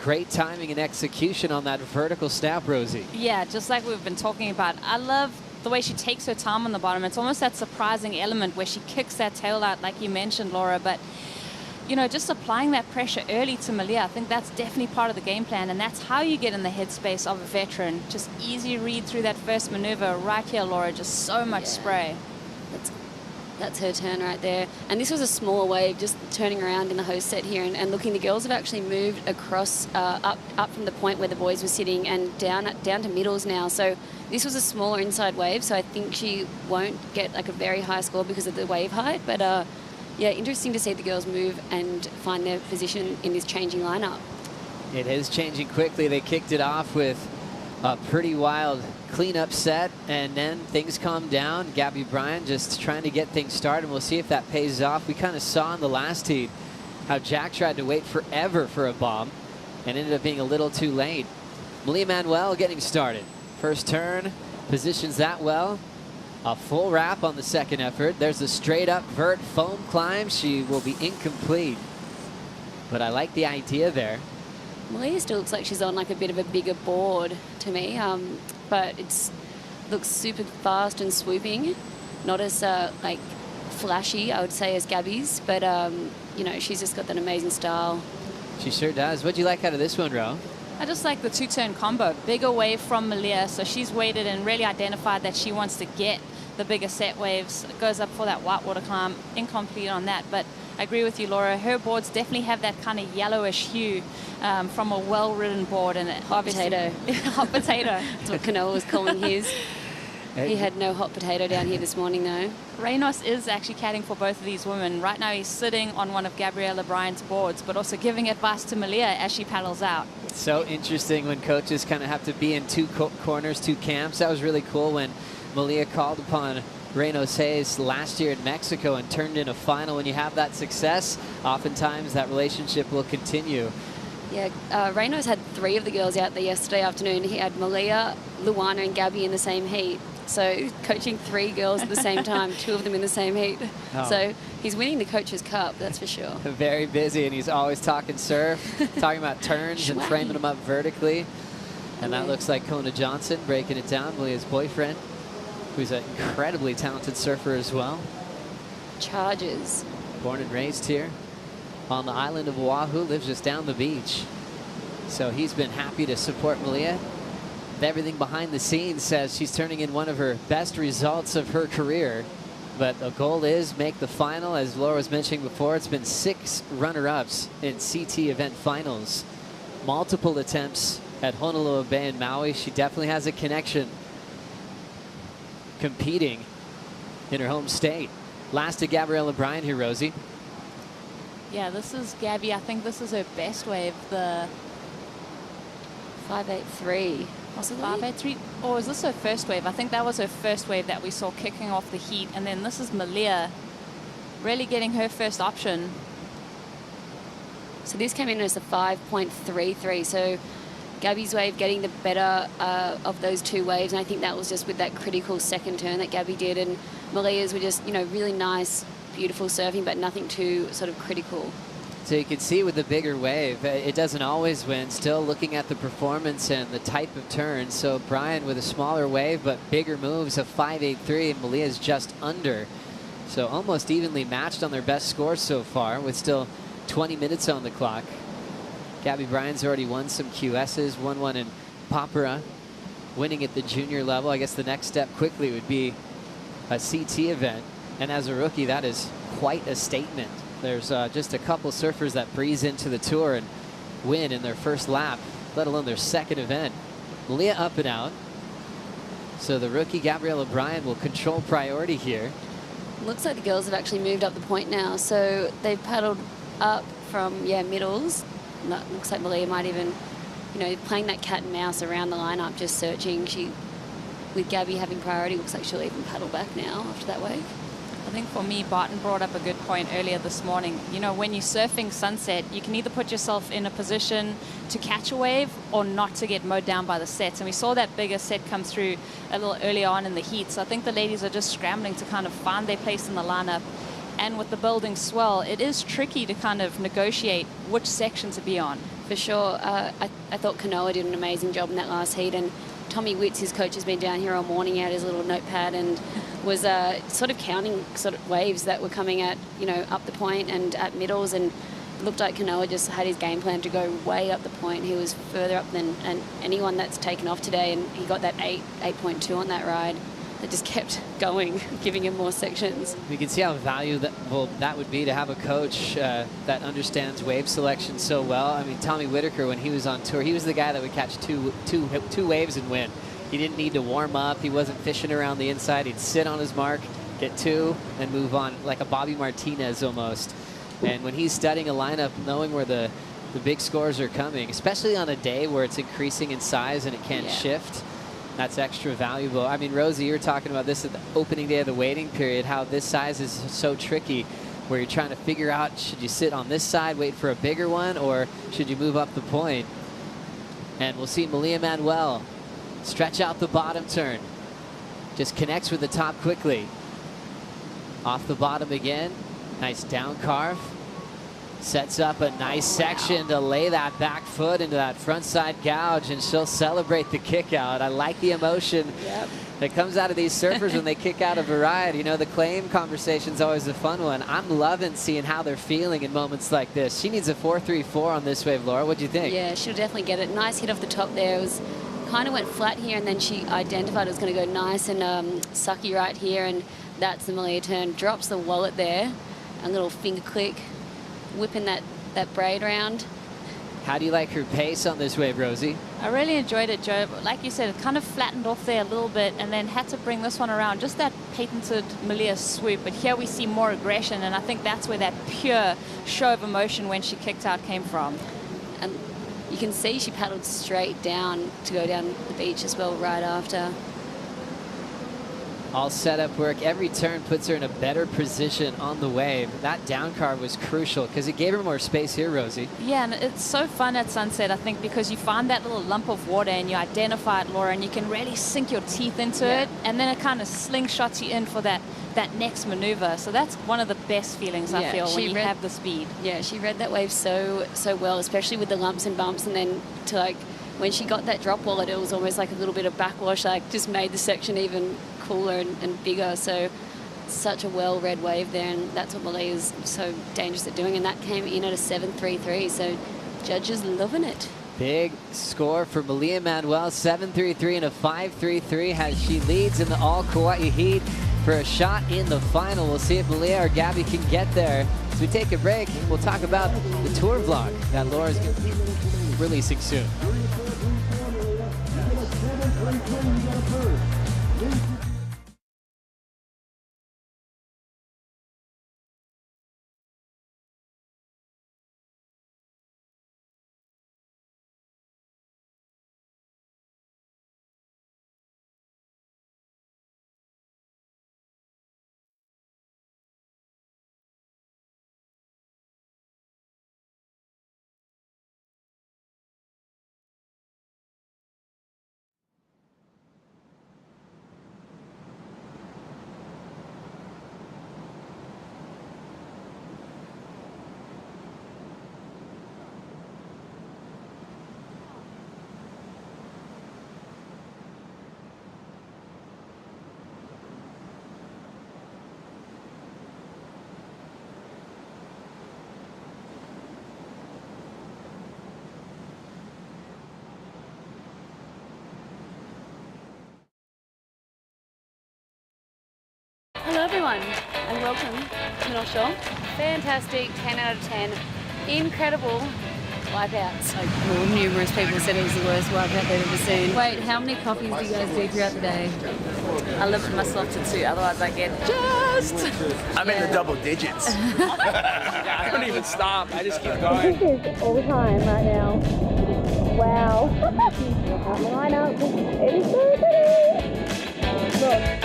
Speaker 3: Great timing and execution on that vertical snap, Rosie.
Speaker 1: Yeah, just like we've been talking about. I love the way she takes her time on the bottom. It's almost that surprising element where she kicks that tail out, like you mentioned, Laura. But, you know, just applying that pressure early to Mamiya, I think that's definitely part of the game plan, and that's how you get in the headspace of a veteran. Just easy read through that first maneuver right here, Laura. Just so much spray.
Speaker 14: That's her turn right there. And this was a smaller wave, just turning around in the host set here and looking. The girls have actually moved across up from the point where the boys were sitting and down to middles now. So this was a smaller inside wave, so I think she won't get like a very high score because of the wave height. But yeah, interesting to see the girls move and find their position in this changing lineup.
Speaker 3: It is changing quickly. They kicked it off with A pretty wild cleanup set, and then things calm down. Gabby Bryan just trying to get things started. We'll see if that pays off. We kind of saw in the last heat how Jack tried to wait forever for a bomb and ended up being a little too late. Mamiya Manuel getting started. First turn, positions that well. A full wrap on the second effort. There's a straight up vert foam climb. She will be incomplete, but I like the idea there.
Speaker 14: Mamiya still looks like she's on like a bit of a bigger board to me, but it's looks super fast and swooping. Not as like flashy, I would say, as Gabby's, but you know, she's just got that amazing style.
Speaker 3: She sure does. What'd you like out of this one, Ro?
Speaker 1: I just like the two-turn combo. Bigger wave from Mamiya, so she's waited and really identified that she wants to get the bigger set waves. It goes up for that whitewater climb, incomplete on that, but I agree with you, Laura. Her boards definitely have that kind of yellowish hue from a well-ridden board. And
Speaker 14: hot potato.
Speaker 1: Hot potato.
Speaker 14: That's what Canoa was calling his. He had no hot potato down here this morning, though.
Speaker 1: Reynos is actually caddying for both of these women. Right now he's sitting on one of Gabriella Bryan's boards, but also giving advice to Mamiya as she paddles out.
Speaker 3: It's so interesting when coaches kind of have to be in two corners, two camps. That was really cool when Mamiya called upon Reynos Hayes last year in Mexico and turned in a final. When you have that success, oftentimes that relationship will continue.
Speaker 14: Yeah, Reynos had 3 of the girls out there yesterday afternoon. He had Mamiya, Luana and Gabby in the same heat. So coaching 3 girls at the same time, 2 of them in the same heat.
Speaker 3: Oh.
Speaker 14: So he's winning the Coach's Cup, that's for sure.
Speaker 3: Very busy, and he's always talking surf, talking about turns and framing them up vertically. And that looks like Kona Johnson breaking it down, Malia's boyfriend, who's an incredibly talented surfer as well.
Speaker 14: Charges.
Speaker 3: Born and raised here on the island of Oahu, lives just down the beach. So he's been happy to support Mamiya. Everything behind the scenes says she's turning in one of her best results of her career. But the goal is make the final. As Laura was mentioning before, it's been 6 runner-ups in CT event finals. Multiple attempts at Honolulu Bay and Maui. She definitely has a connection competing in her home state. Last to Gabriella Bryan here, Rosie.
Speaker 1: Yeah, this is Gabby. I think this is her best wave, the
Speaker 14: 583. Possibly?
Speaker 1: 583, or is this her first wave? I think that was her first wave that we saw kicking off the heat. And then this is Mamiya really getting her first option.
Speaker 14: So this came in as a 5.33. So Gabby's wave getting the better of those 2 waves. And I think that was just with that critical second turn that Gabby did. And Malia's were just, you know, really nice, beautiful surfing, but nothing too sort of critical.
Speaker 3: So you can see with the bigger wave, it doesn't always win. Still looking at the performance and the type of turns. So Bryan with a smaller wave, but bigger moves of 5.83, and Malia's just under. So almost evenly matched on their best scores so far, with still 20 minutes on the clock. Gabby Bryan's already won some QSs, won one in Papua, winning at the junior level. I guess the next step quickly would be a CT event. And as a rookie, that is quite a statement. There's just a couple surfers that breeze into the tour and win in their first lap, let alone their second event. Mamiya up and out. So the rookie Gabriella Bryan will control priority here.
Speaker 14: Looks like the girls have actually moved up the point now. So they've paddled up from, middles. Looks like Mamiya might even, you know, playing that cat and mouse around the lineup, just searching. With Gabby having priority, looks like she'll even paddle back now after that wave.
Speaker 1: I think for me, Barton brought up a good point earlier this morning. You know, when you're surfing sunset, you can either put yourself in a position to catch a wave or not to get mowed down by the sets. And we saw that bigger set come through a little earlier on in the heat. So I think the ladies are just scrambling to kind of find their place in the lineup. And with the building swell, it is tricky to kind of negotiate which section to be on.
Speaker 14: For sure. I thought Canoa did an amazing job in that last heat. And Tommy Witts, his coach, has been down here all morning at his little notepad and was sort of counting sort of waves that were coming at, you know, up the point and at middles, and it looked like Canoa just had his game plan to go way up the point. He was further up than anyone that's taken off today, and he got that 8.2 on that ride that just kept going, giving him more sections.
Speaker 3: We can see how valuable that would be to have a coach that understands wave selection so well. I mean, Tommy Whitaker, when he was on tour, he was the guy that would catch two waves and win. He didn't need to warm up. He wasn't fishing around the inside. He'd sit on his mark, get 2, and move on, like a Bobby Martinez almost. And when he's studying a lineup, knowing where the the big scores are coming, especially on a day where it's increasing in size and it can shift. That's extra valuable. I mean, Rosie, you were talking about this at the opening day of the waiting period, how this size is so tricky, where you're trying to figure out, should you sit on this side, wait for a bigger one, or should you move up the point? And we'll see Mamiya Manuel stretch out the bottom turn. Just connects with the top quickly. Off the bottom again. Nice down carve. Sets up a nice section to lay that back foot into that front side gouge, and she'll celebrate the kick out. I like the emotion that comes out of these surfers when they kick out a variety. You know, the claim conversation's always a fun one. I'm loving seeing how they're feeling in moments like this. She needs a 4.34 on this wave, Laura. What do you think?
Speaker 14: Yeah, she'll definitely get it. Nice hit off the top there. It was kind of went flat here, and then she identified it was going to go nice and sucky right here, and that's the Mamiya turn. Drops the wallet there. A little finger click. Whipping that braid round.
Speaker 3: How do you like her pace on this wave, Rosie?
Speaker 1: I really enjoyed it, Joe. Like you said, it kind of flattened off there a little bit and then had to bring this one around. Just that patented Mamiya swoop. But here we see more aggression, and I think that's where that pure show of emotion when she kicked out came from.
Speaker 14: And you can see she paddled straight down to go down the beach as well right after.
Speaker 3: All setup work. Every turn puts her in a better position on the wave. That down carve was crucial because it gave her more space here, Rosie.
Speaker 1: Yeah, and it's so fun at sunset, I think, because you find that little lump of water and you identify it, Laura, and you can really sink your teeth into it, and then it kind of slingshots you in for that next maneuver. So that's one of the best feelings, I feel, when you have the speed.
Speaker 14: Yeah, she read that wave so well, especially with the lumps and bumps, and then to like when she got that drop wallet, it was almost like a little bit of backwash, like just made the section even cooler and bigger. So such a well-read wave there, and that's what Mamiya is so dangerous at doing, and that came in at a 7.33, so judges loving it.
Speaker 3: Big score for Mamiya Manuel, 7.33 and a 5.33 as she leads in the all-Kauai heat for a shot in the final. We'll see if Mamiya or Gabby can get there. As we take a break, we'll talk about the tour vlog that Laura's releasing soon.
Speaker 14: Hello everyone, and welcome to North Shore. Fantastic, 10 out of 10. Incredible wipeouts. Well, numerous people said it was the worst wipeout they've ever seen.
Speaker 1: Wait, how many coffees do you guys do throughout the day? I limit myself to 2, otherwise I get just...
Speaker 17: I'm in the double digits.
Speaker 5: I don't even stop, I just keep going.
Speaker 22: This is all time right now. Wow. Line up. It is so pretty. Look.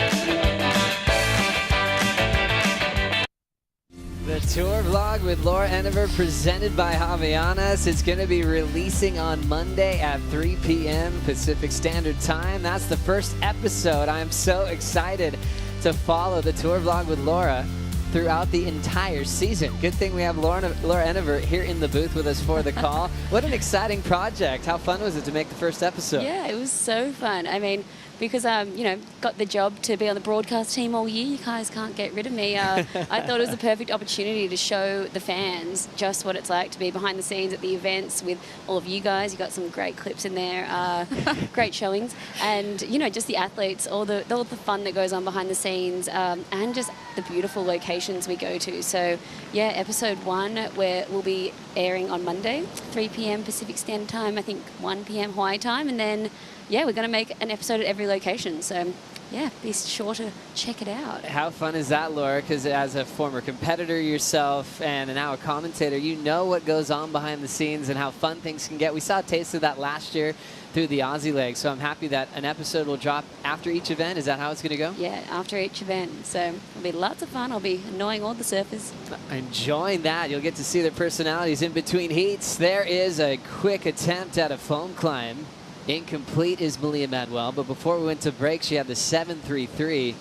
Speaker 3: The tour vlog with Laura Enever presented by Havaianas. It's going to be releasing on Monday at 3 p.m. Pacific Standard Time. That's the first episode. I'm so excited to follow the tour vlog with Laura throughout the entire season. Good thing we have Laura Enever here in the booth with us for the call. What an exciting project. How fun was it to make the first episode?
Speaker 14: Yeah, it was so fun. I mean, because you know, got the job to be on the broadcast team all year, you guys can't get rid of me. I thought it was a perfect opportunity to show the fans just what it's like to be behind the scenes at the events with all of you guys. You got some great clips in there, great showings, and you know, just the athletes, all the fun that goes on behind the scenes, and just the beautiful locations we go to. So yeah, episode 1 where we'll be airing on Monday, 3 p.m. Pacific Standard Time, I think 1 p.m. Hawaii time, and then yeah, we're going to make an episode at every location. So yeah, be sure to check it out.
Speaker 3: How fun is that, Laura? Because as a former competitor yourself and now a commentator, you know what goes on behind the scenes and how fun things can get. We saw a taste of that last year through the Aussie leg, so I'm happy that an episode will drop after each event. Is that how it's going to go?
Speaker 14: Yeah, after each event. So it'll be lots of fun. I'll be annoying all the surfers.
Speaker 3: Enjoying that. You'll get to see their personalities in between heats. There is a quick attempt at a foam climb. Incomplete is Mamiya Manuel, but before we went to break, she had the 7.33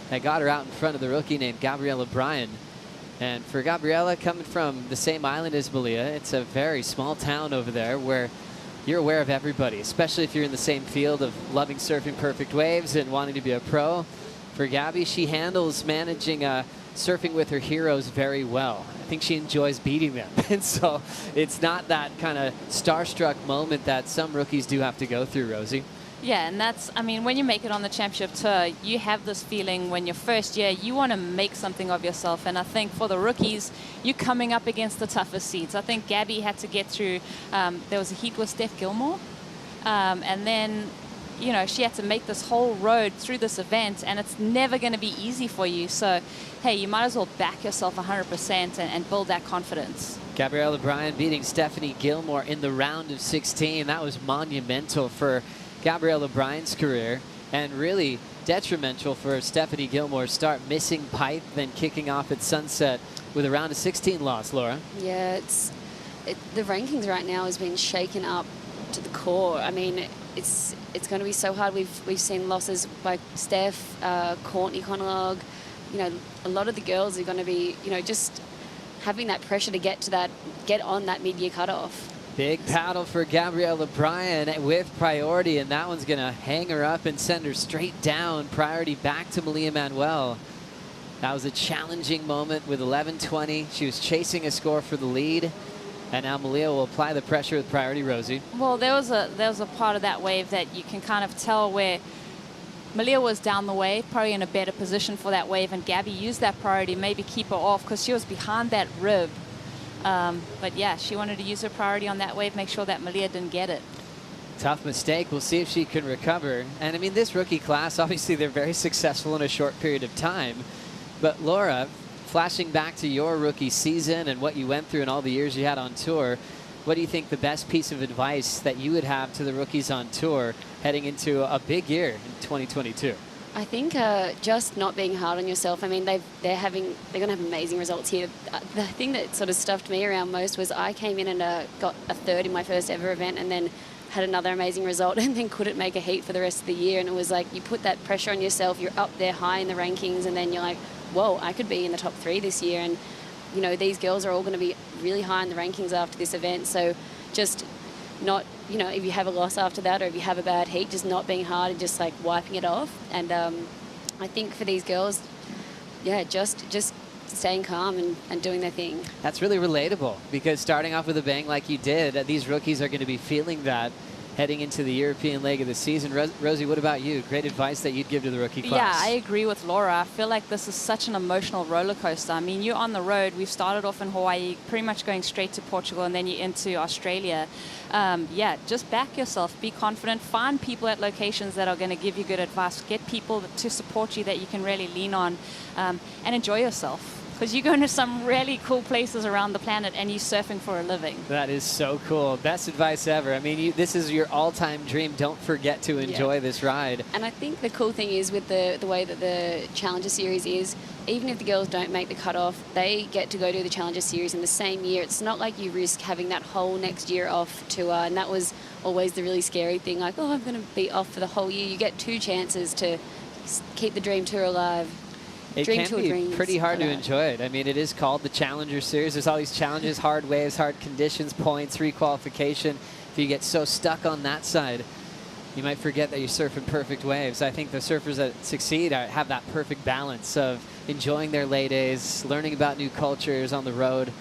Speaker 3: that got her out in front of the rookie named Gabriella Bryan. And for Gabriella, coming from the same island as Mamiya, it's a very small town over there where you're aware of everybody, especially if you're in the same field of loving surfing perfect waves and wanting to be a pro. For Gabby, she handles managing surfing with her heroes very well. I think she enjoys beating them. And so it's not that kind of starstruck moment that some rookies do have to go through, Rosie.
Speaker 1: Yeah, and that's, I mean, when you make it on the championship tour, you have this feeling when your first year, you want to make something of yourself. And I think for the rookies, you're coming up against the toughest seeds. I think Gabby had to get through, there was a heat with Steph Gilmore. And then, you know, she had to make this whole road through this event, and it's never going to be easy for you. So, hey, you might as well back yourself 100% and build that confidence.
Speaker 3: Gabriella Bryan beating Stephanie Gilmore in the round of 16. That was monumental for Gabriella Bryan's career and really detrimental for Stephanie Gilmore's start, missing pipe, then kicking off at sunset with a round of 16 loss, Laura.
Speaker 14: Yeah, the rankings right now has been shaken up to the core. I mean, it's going to be so hard. We've seen losses by Steph, Courtney Conalog. You know, a lot of the girls are going to be, you know, just having that pressure to get on that mid-year cutoff.
Speaker 3: Big paddle for Gabriella Bryan with priority, and that one's going to hang her up and send her straight down. Priority back to Mamiya Manuel. That was a challenging moment with 11:20. She was chasing a score for the lead, and now Mamiya will apply the pressure with priority, Rosie.
Speaker 1: Well, there was a part of that wave that you can kind of tell where Mamiya was down the wave, probably in a better position for that wave, and Gabby used that priority, maybe keep her off because she was behind that rib. But yeah, she wanted to use her priority on that wave, make sure that Mamiya didn't get it.
Speaker 3: Tough mistake. We'll see if she can recover. And I mean, this rookie class, obviously they're very successful in a short period of time. But Laura, flashing back to your rookie season and what you went through and all the years you had on tour, what do you think the best piece of advice that you would have to the rookies on tour heading into a big year in 2022?
Speaker 14: I think just not being hard on yourself. I mean, they're going to have amazing results here. The thing that sort of stuffed me around most was I came in and got a third in my first ever event, and then had another amazing result, and then couldn't make a heat for the rest of the year. And it was like you put that pressure on yourself. You're up there high in the rankings, and then you're like, whoa, I could be in the top 3 this year. And you know, these girls are all going to be really high in the rankings after this event. So just not, you know, if you have a loss after that or if you have a bad heat, just not being hard and just like wiping it off. And I think for these girls, yeah, just staying calm and doing their thing.
Speaker 3: That's really relatable because starting off with a bang like you did, these rookies are going to be feeling that heading into the European leg of the season. Rosie, what about you? Great advice that you'd give to the rookie class.
Speaker 1: Yeah, I agree with Laura. I feel like this is such an emotional roller coaster. I mean, you're on the road. We've started off in Hawaii, pretty much going straight to Portugal, and then you're into Australia. Yeah, just back yourself. Be confident. Find people at locations that are going to give you good advice. Get people to support you that you can really lean on, and enjoy yourself. Because you're going to some really cool places around the planet and you're surfing for a living.
Speaker 3: That is so cool. Best advice ever. I mean, this is your all-time dream. Don't forget to enjoy this ride.
Speaker 14: And I think the cool thing is with the way that the Challenger Series is, even if the girls don't make the cutoff, they get to go do the Challenger Series in the same year. It's not like you risk having that whole next year off tour. And that was always the really scary thing. Like, oh, I'm going to be off for the whole year. You get 2 chances to keep the Dream Tour alive.
Speaker 3: It can be pretty hard to enjoy it. I mean, it is called the Challenger Series. There's all these challenges, hard waves, hard conditions, points, requalification. If you get so stuck on that side, you might forget that you're surfing perfect waves. I think the surfers that succeed have that perfect balance of enjoying their lay days, learning about new cultures on the road.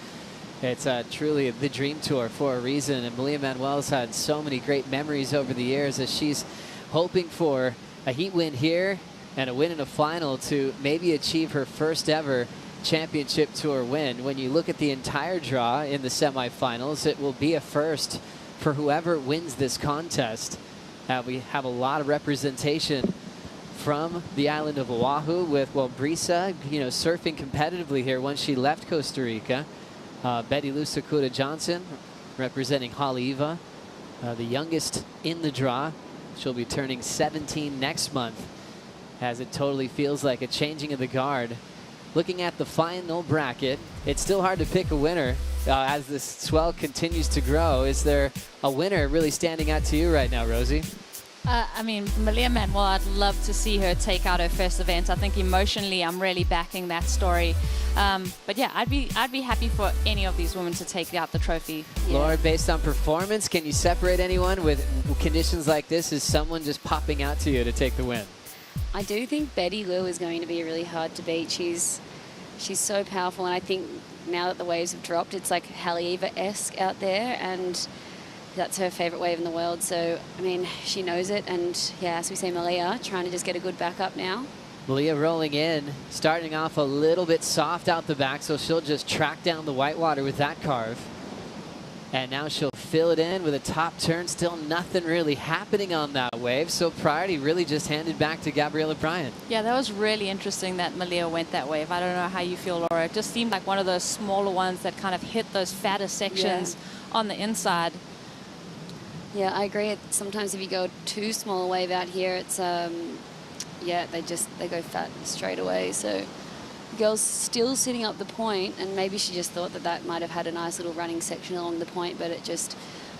Speaker 3: It's truly the dream tour for a reason. And Mamiya Manuel's had so many great memories over the years as she's hoping for a heat win here and a win in a final to maybe achieve her first ever championship tour win. When you look at the entire draw in the semifinals, it will be a first for whoever wins this contest. We have a lot of representation from the island of Oahu with, well, Brisa, surfing competitively here once she left Costa Rica. Betty Lou Sakura Johnson representing Haleiwa, the youngest in the draw. She'll be turning 17 next month, as it totally feels like a changing of the guard. Looking at the final bracket, it's still hard to pick a winner as this swell continues to grow. Is there a winner really standing out to you right now, Rosie?
Speaker 1: I mean, Mamiya Manuel, I'd love to see her take out her first event. I think emotionally, I'm really backing that story. But yeah, I'd be happy for any of these women to take out the trophy. Yeah.
Speaker 3: Laura, based on performance, can you separate anyone with conditions like this? Is someone just popping out to you to take the win?
Speaker 14: I do think Betty Lou is going to be really hard to beat. She's so powerful, and I think now that the waves have dropped, it's like Haleiwa-esque out there, and that's her favorite wave in the world. So, I mean, she knows it, and yeah, as we say, Mamiya trying to just get a good backup now.
Speaker 3: Mamiya rolling in, starting off a little bit soft out the back, so she'll just track down the whitewater with that carve. And now she'll fill it in with a top turn. Still nothing really happening on that wave, so priority really just handed back to Gabriela Bryant.
Speaker 1: Yeah, that was really interesting that Mamiya went that wave. I don't know how you feel, Laura. It just seemed like one of those smaller ones that kind of hit those fatter sections on the inside.
Speaker 14: Yeah, I agree. Sometimes if you go too small a wave out here, it's yeah, they go fat straight away. So the girl's still sitting up the point, and maybe she just thought that might have had a nice little running section along the point, but it just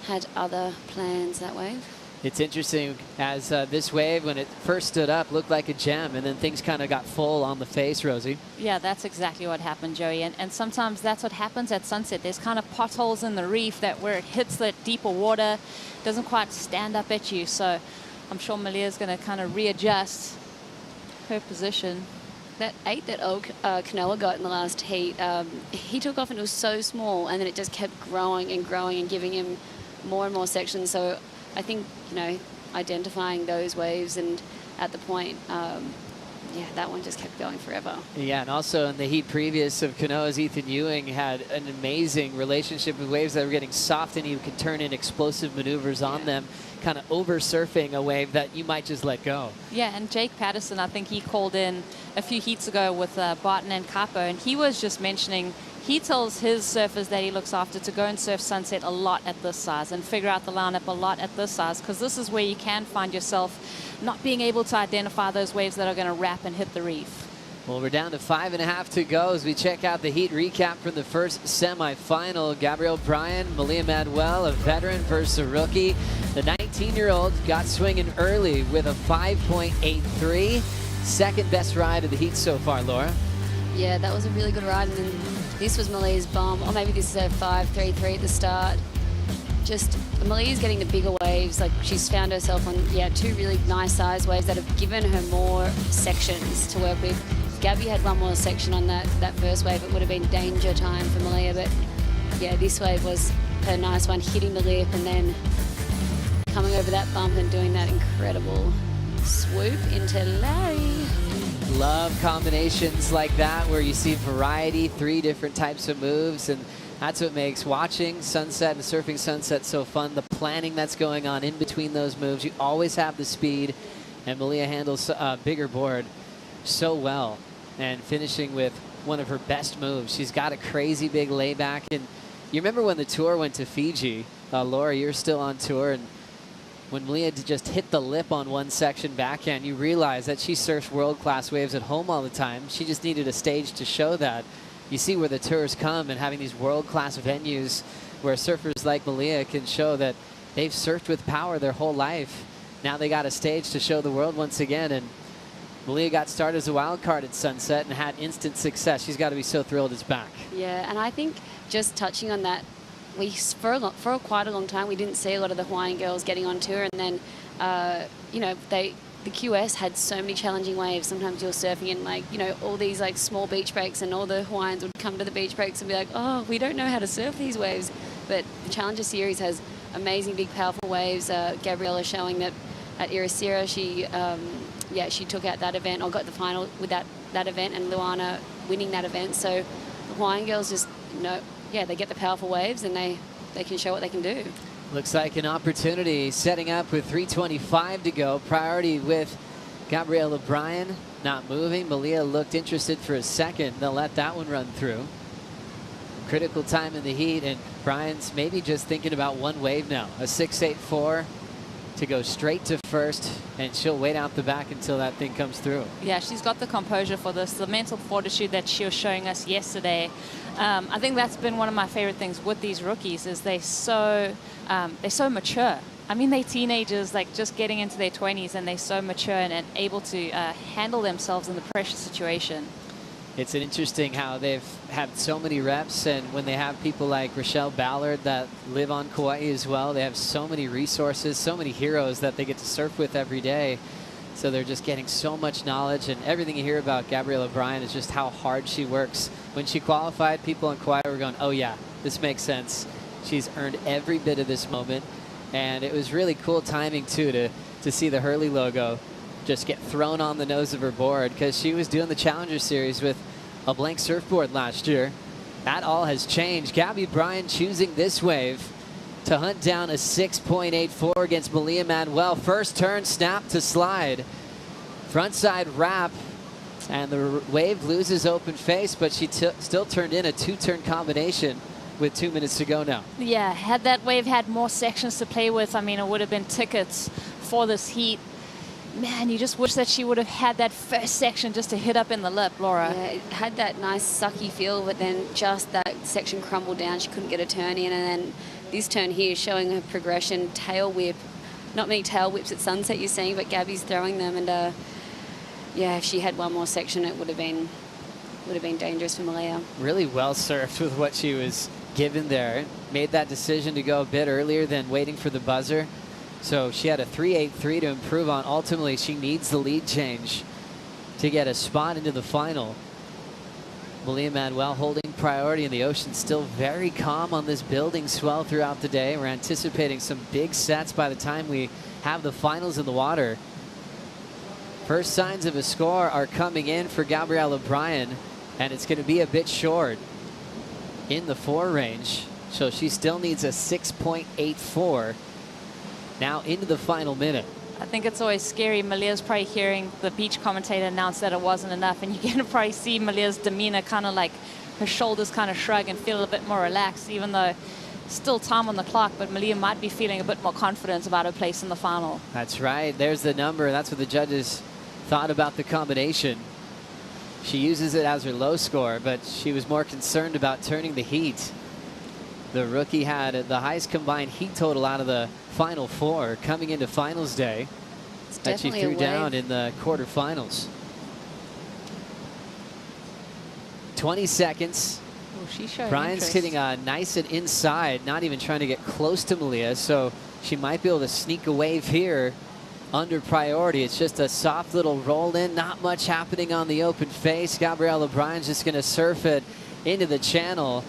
Speaker 14: had other plans, that wave.
Speaker 3: It's interesting, as this wave, when it first stood up, looked like a gem, and then things kind of got full on the face, Rosie.
Speaker 1: Yeah, that's exactly what happened, Joey. And sometimes that's what happens at sunset. There's kind of potholes in the reef that where it hits the deeper water, doesn't quite stand up at you. So I'm sure Mamiya's going to kind of readjust her position.
Speaker 14: That 8 that Kanoa got in the last heat, he took off and it was so small, and then it just kept growing and growing and giving him more and more sections. So I think, identifying those waves and at the point, yeah, that one just kept going forever.
Speaker 3: Yeah, and also in the heat previous of Kanoa's, Ethan Ewing had an amazing relationship with waves that were getting soft, and he could turn in explosive maneuvers on them, kind of over surfing a wave that you might just let go.
Speaker 1: Yeah, and Jake Patterson, I think he called in a few heats ago with Barton and Capo, and he was just mentioning he tells his surfers that he looks after to go and surf sunset a lot at this size and figure out the lineup a lot at this size, because this is where you can find yourself not being able to identify those waves that are going to wrap and hit the reef.
Speaker 3: Well, we're down to 5.5 to go as we check out the heat recap from the first semifinal. Gabrielle Bryant, Mamiya Manuel, a veteran versus a rookie. The 19-year-old got swinging early with a 5.83. Second best ride of the heat so far, Laura.
Speaker 14: Yeah, that was a really good ride. And then this was Malia's bomb, or maybe this is her 5.33 at the start. Just Malia's getting the bigger waves. Like, she's found herself on, two really nice size waves that have given her more sections to work with. If Gabby had one more section on that first wave, it would have been danger time for Mamiya. But yeah, this wave was her nice one, hitting the lip and then coming over that bump and doing that incredible swoop into Larry.
Speaker 3: Love combinations like that where you see variety, 3 different types of moves, and that's what makes watching sunset and surfing sunset so fun. The planning that's going on in between those moves. You always have the speed, and Mamiya handles a bigger board so well, and finishing with one of her best moves. She's got a crazy big layback, and you remember when the tour went to Fiji, Laura, you're still on tour, and when Mamiya just hit the lip on one section backhand, you realize that she surfs world-class waves at home all the time. She just needed a stage to show that. You see where the tours come, and having these world-class venues where surfers like Mamiya can show that they've surfed with power their whole life. Now they got a stage to show the world once again, and Mamiya got started as a wild card at Sunset and had instant success. She's got to be so thrilled it's back.
Speaker 14: Yeah, and I think just touching on that, for quite a long time, we didn't see a lot of the Hawaiian girls getting on tour, and then, the QS had so many challenging waves. Sometimes you're surfing in all these small beach breaks, and all the Hawaiians would come to the beach breaks and be like, oh, we don't know how to surf these waves. But the Challenger Series has amazing, big, powerful waves. Gabriella showing that at Irisira, she took out that event, or got the final with that event, and Luana winning that event. So the Hawaiian girls just, they get the powerful waves, and they can show what they can do.
Speaker 3: Looks like an opportunity setting up with 3:25 to go. Priority with Gabrielle Bryan not moving. Mamiya looked interested for a second. They'll let that one run through. Critical time in the heat, and Bryan's maybe just thinking about one wave now. A 6.84 to go straight to first, and she'll wait out the back until that thing comes through.
Speaker 1: Yeah, she's got the composure for this, the mental fortitude that she was showing us yesterday. I think that's been one of my favorite things with these rookies is they're so mature. I mean, they're teenagers, like just getting into their 20s, and they're so mature and able to handle themselves in the pressure situation.
Speaker 3: It's interesting how they've had so many reps, and when they have people like Rochelle Ballard that live on Kauai as well, they have so many resources, so many heroes that they get to surf with every day. So they're just getting so much knowledge, and everything you hear about Gabrielle Bryan is just how hard she works. When she qualified, people on Kauai were going, oh yeah, this makes sense. She's earned every bit of this moment. And it was really cool timing too to see the Hurley logo just get thrown on the nose of her board, because she was doing the Challenger Series with a blank surfboard last year. That all has changed. Gabby Bryan choosing this wave to hunt down a 6.84 against Mamiya Manuel. First turn, snap to slide. Frontside wrap, and the wave loses open face, but she still turned in a 2-turn combination with 2 minutes to go now.
Speaker 1: Yeah, had that wave had more sections to play with, I mean, it would have been tickets for this heat. Man, you just wish that she would have had that first section just to hit up in the lip, Laura.
Speaker 14: Yeah, it had that nice sucky feel, but then just that section crumbled down. She couldn't get a turn in, and then this turn here showing her progression, tail whip. Not many tail whips at Sunset you're seeing, but Gabby's throwing them, and yeah, if she had one more section, it would have been dangerous for Mamiya.
Speaker 3: Really well surfed with what she was given there. Made that decision to go a bit earlier than waiting for the buzzer. So she had a 3.83 to improve on. Ultimately, she needs the lead change to get a spot into the final. Mamiya Manuel holding priority in the ocean, still very calm on this building swell throughout the day. We're anticipating some big sets by the time we have the finals in the water. First signs of a score are coming in for Gabrielle Bryan, and it's going to be a bit short in the 4 range. So she still needs a 6.84 now into the final minute.
Speaker 1: I think it's always scary. Malia's probably hearing the beach commentator announce that it wasn't enough, and you can probably see Malia's demeanor kind of like her shoulders kind of shrug and feel a bit more relaxed, even though still time on the clock, but Mamiya might be feeling a bit more confident about her place in the final.
Speaker 3: That's right. There's the number. That's what the judges thought about the combination. She uses it as her low score, but she was more concerned about turning the heat. The rookie had the highest combined heat total out of the final 4 coming into finals day that she threw down in the quarterfinals. 20 seconds.
Speaker 1: Oh, she showed
Speaker 3: Bryan's
Speaker 1: interest.
Speaker 3: hitting nice and inside, not even trying to get close to Mamiya, so she might be able to sneak a wave here under priority. It's just a soft little roll in, not much happening on the open face. Gabrielle Bryan's just going to surf it into the channel.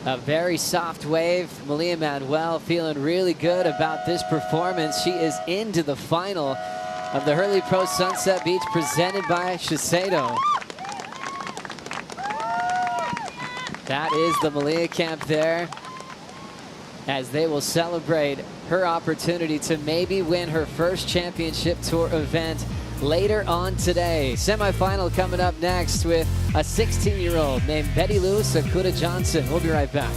Speaker 3: A very soft wave. Mamiya Manuel feeling really good about this performance. She is into the final of the Hurley Pro Sunset Beach presented by Shiseido. That is the Mamiya camp there, as they will celebrate her opportunity to maybe win her first championship tour event later on today. Semifinal coming up next with a 16-year-old named Betty Lewis Akuta Johnson. We'll be right back.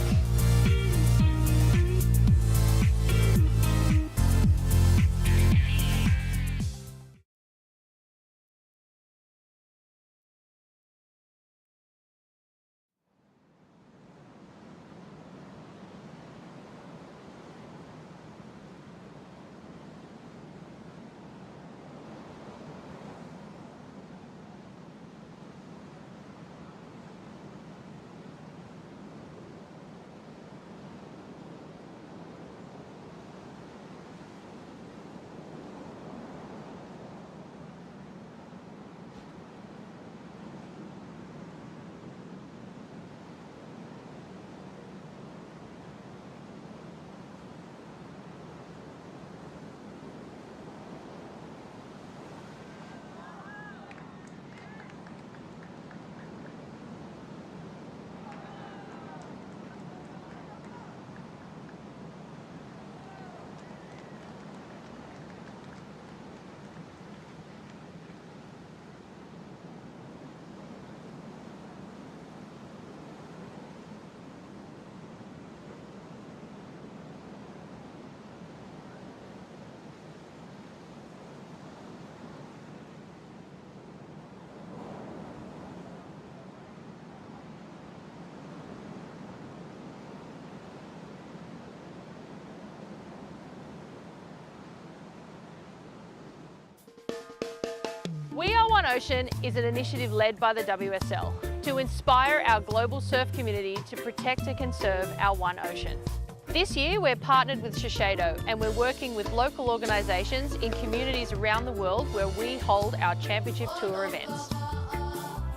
Speaker 6: One Ocean is an initiative led by the WSL to inspire our global surf community to protect and conserve our One Ocean. This year, we're partnered with Shiseido and we're working with local organisations in communities around the world where we hold our championship tour events.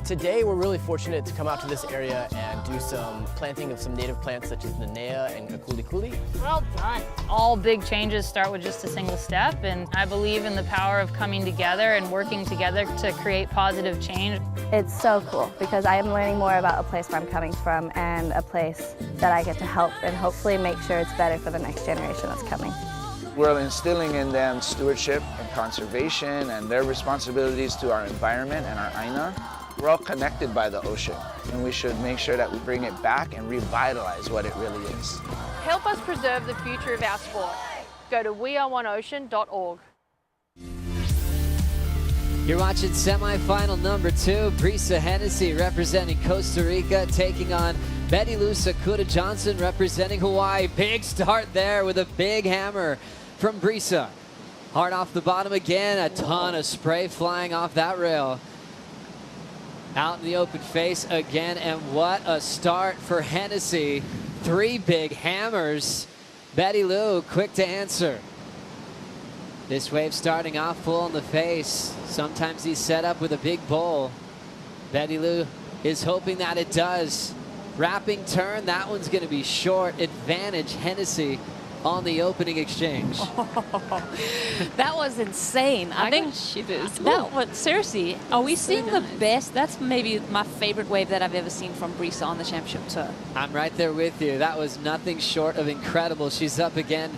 Speaker 7: Today, we're really fortunate to come out to this area and do some planting of some native plants such as Nanea and Akuli.
Speaker 23: Well done. All big changes start with just a single step, and I believe in the power of coming together and working together to create positive change.
Speaker 22: It's so cool because I am learning more about a place where I'm coming from and a place that I get to help and hopefully make sure it's better for the next generation that's coming.
Speaker 24: We're instilling in them stewardship and conservation and their responsibilities to our environment and our Aina. We're all connected by the ocean, and we should make sure that we bring it back and revitalize what it really is.
Speaker 6: Help us preserve the future of our sport. Go to weareoneocean.org.
Speaker 3: You're watching semifinal number 2. Brisa Hennessy representing Costa Rica taking on Betty Lou Sakuda Johnson representing Hawaii. Big start there with a big hammer from Brisa. Hard off the bottom again. A ton of spray flying off that rail. Out in the open face again, and what a start for Hennessy. 3 big hammers. Betty Lou quick to answer. This wave starting off full in the face. Sometimes he's set up with a big bowl. Betty Lou is hoping that it does. Wrapping turn, that one's going to be short. Advantage Hennessy on the opening exchange.
Speaker 1: That was insane. I think that was seriously. Are we seeing the best? That's maybe my favorite wave that I've ever seen from Brisa on the championship tour.
Speaker 3: I'm right there with you. That was nothing short of incredible. She's up again.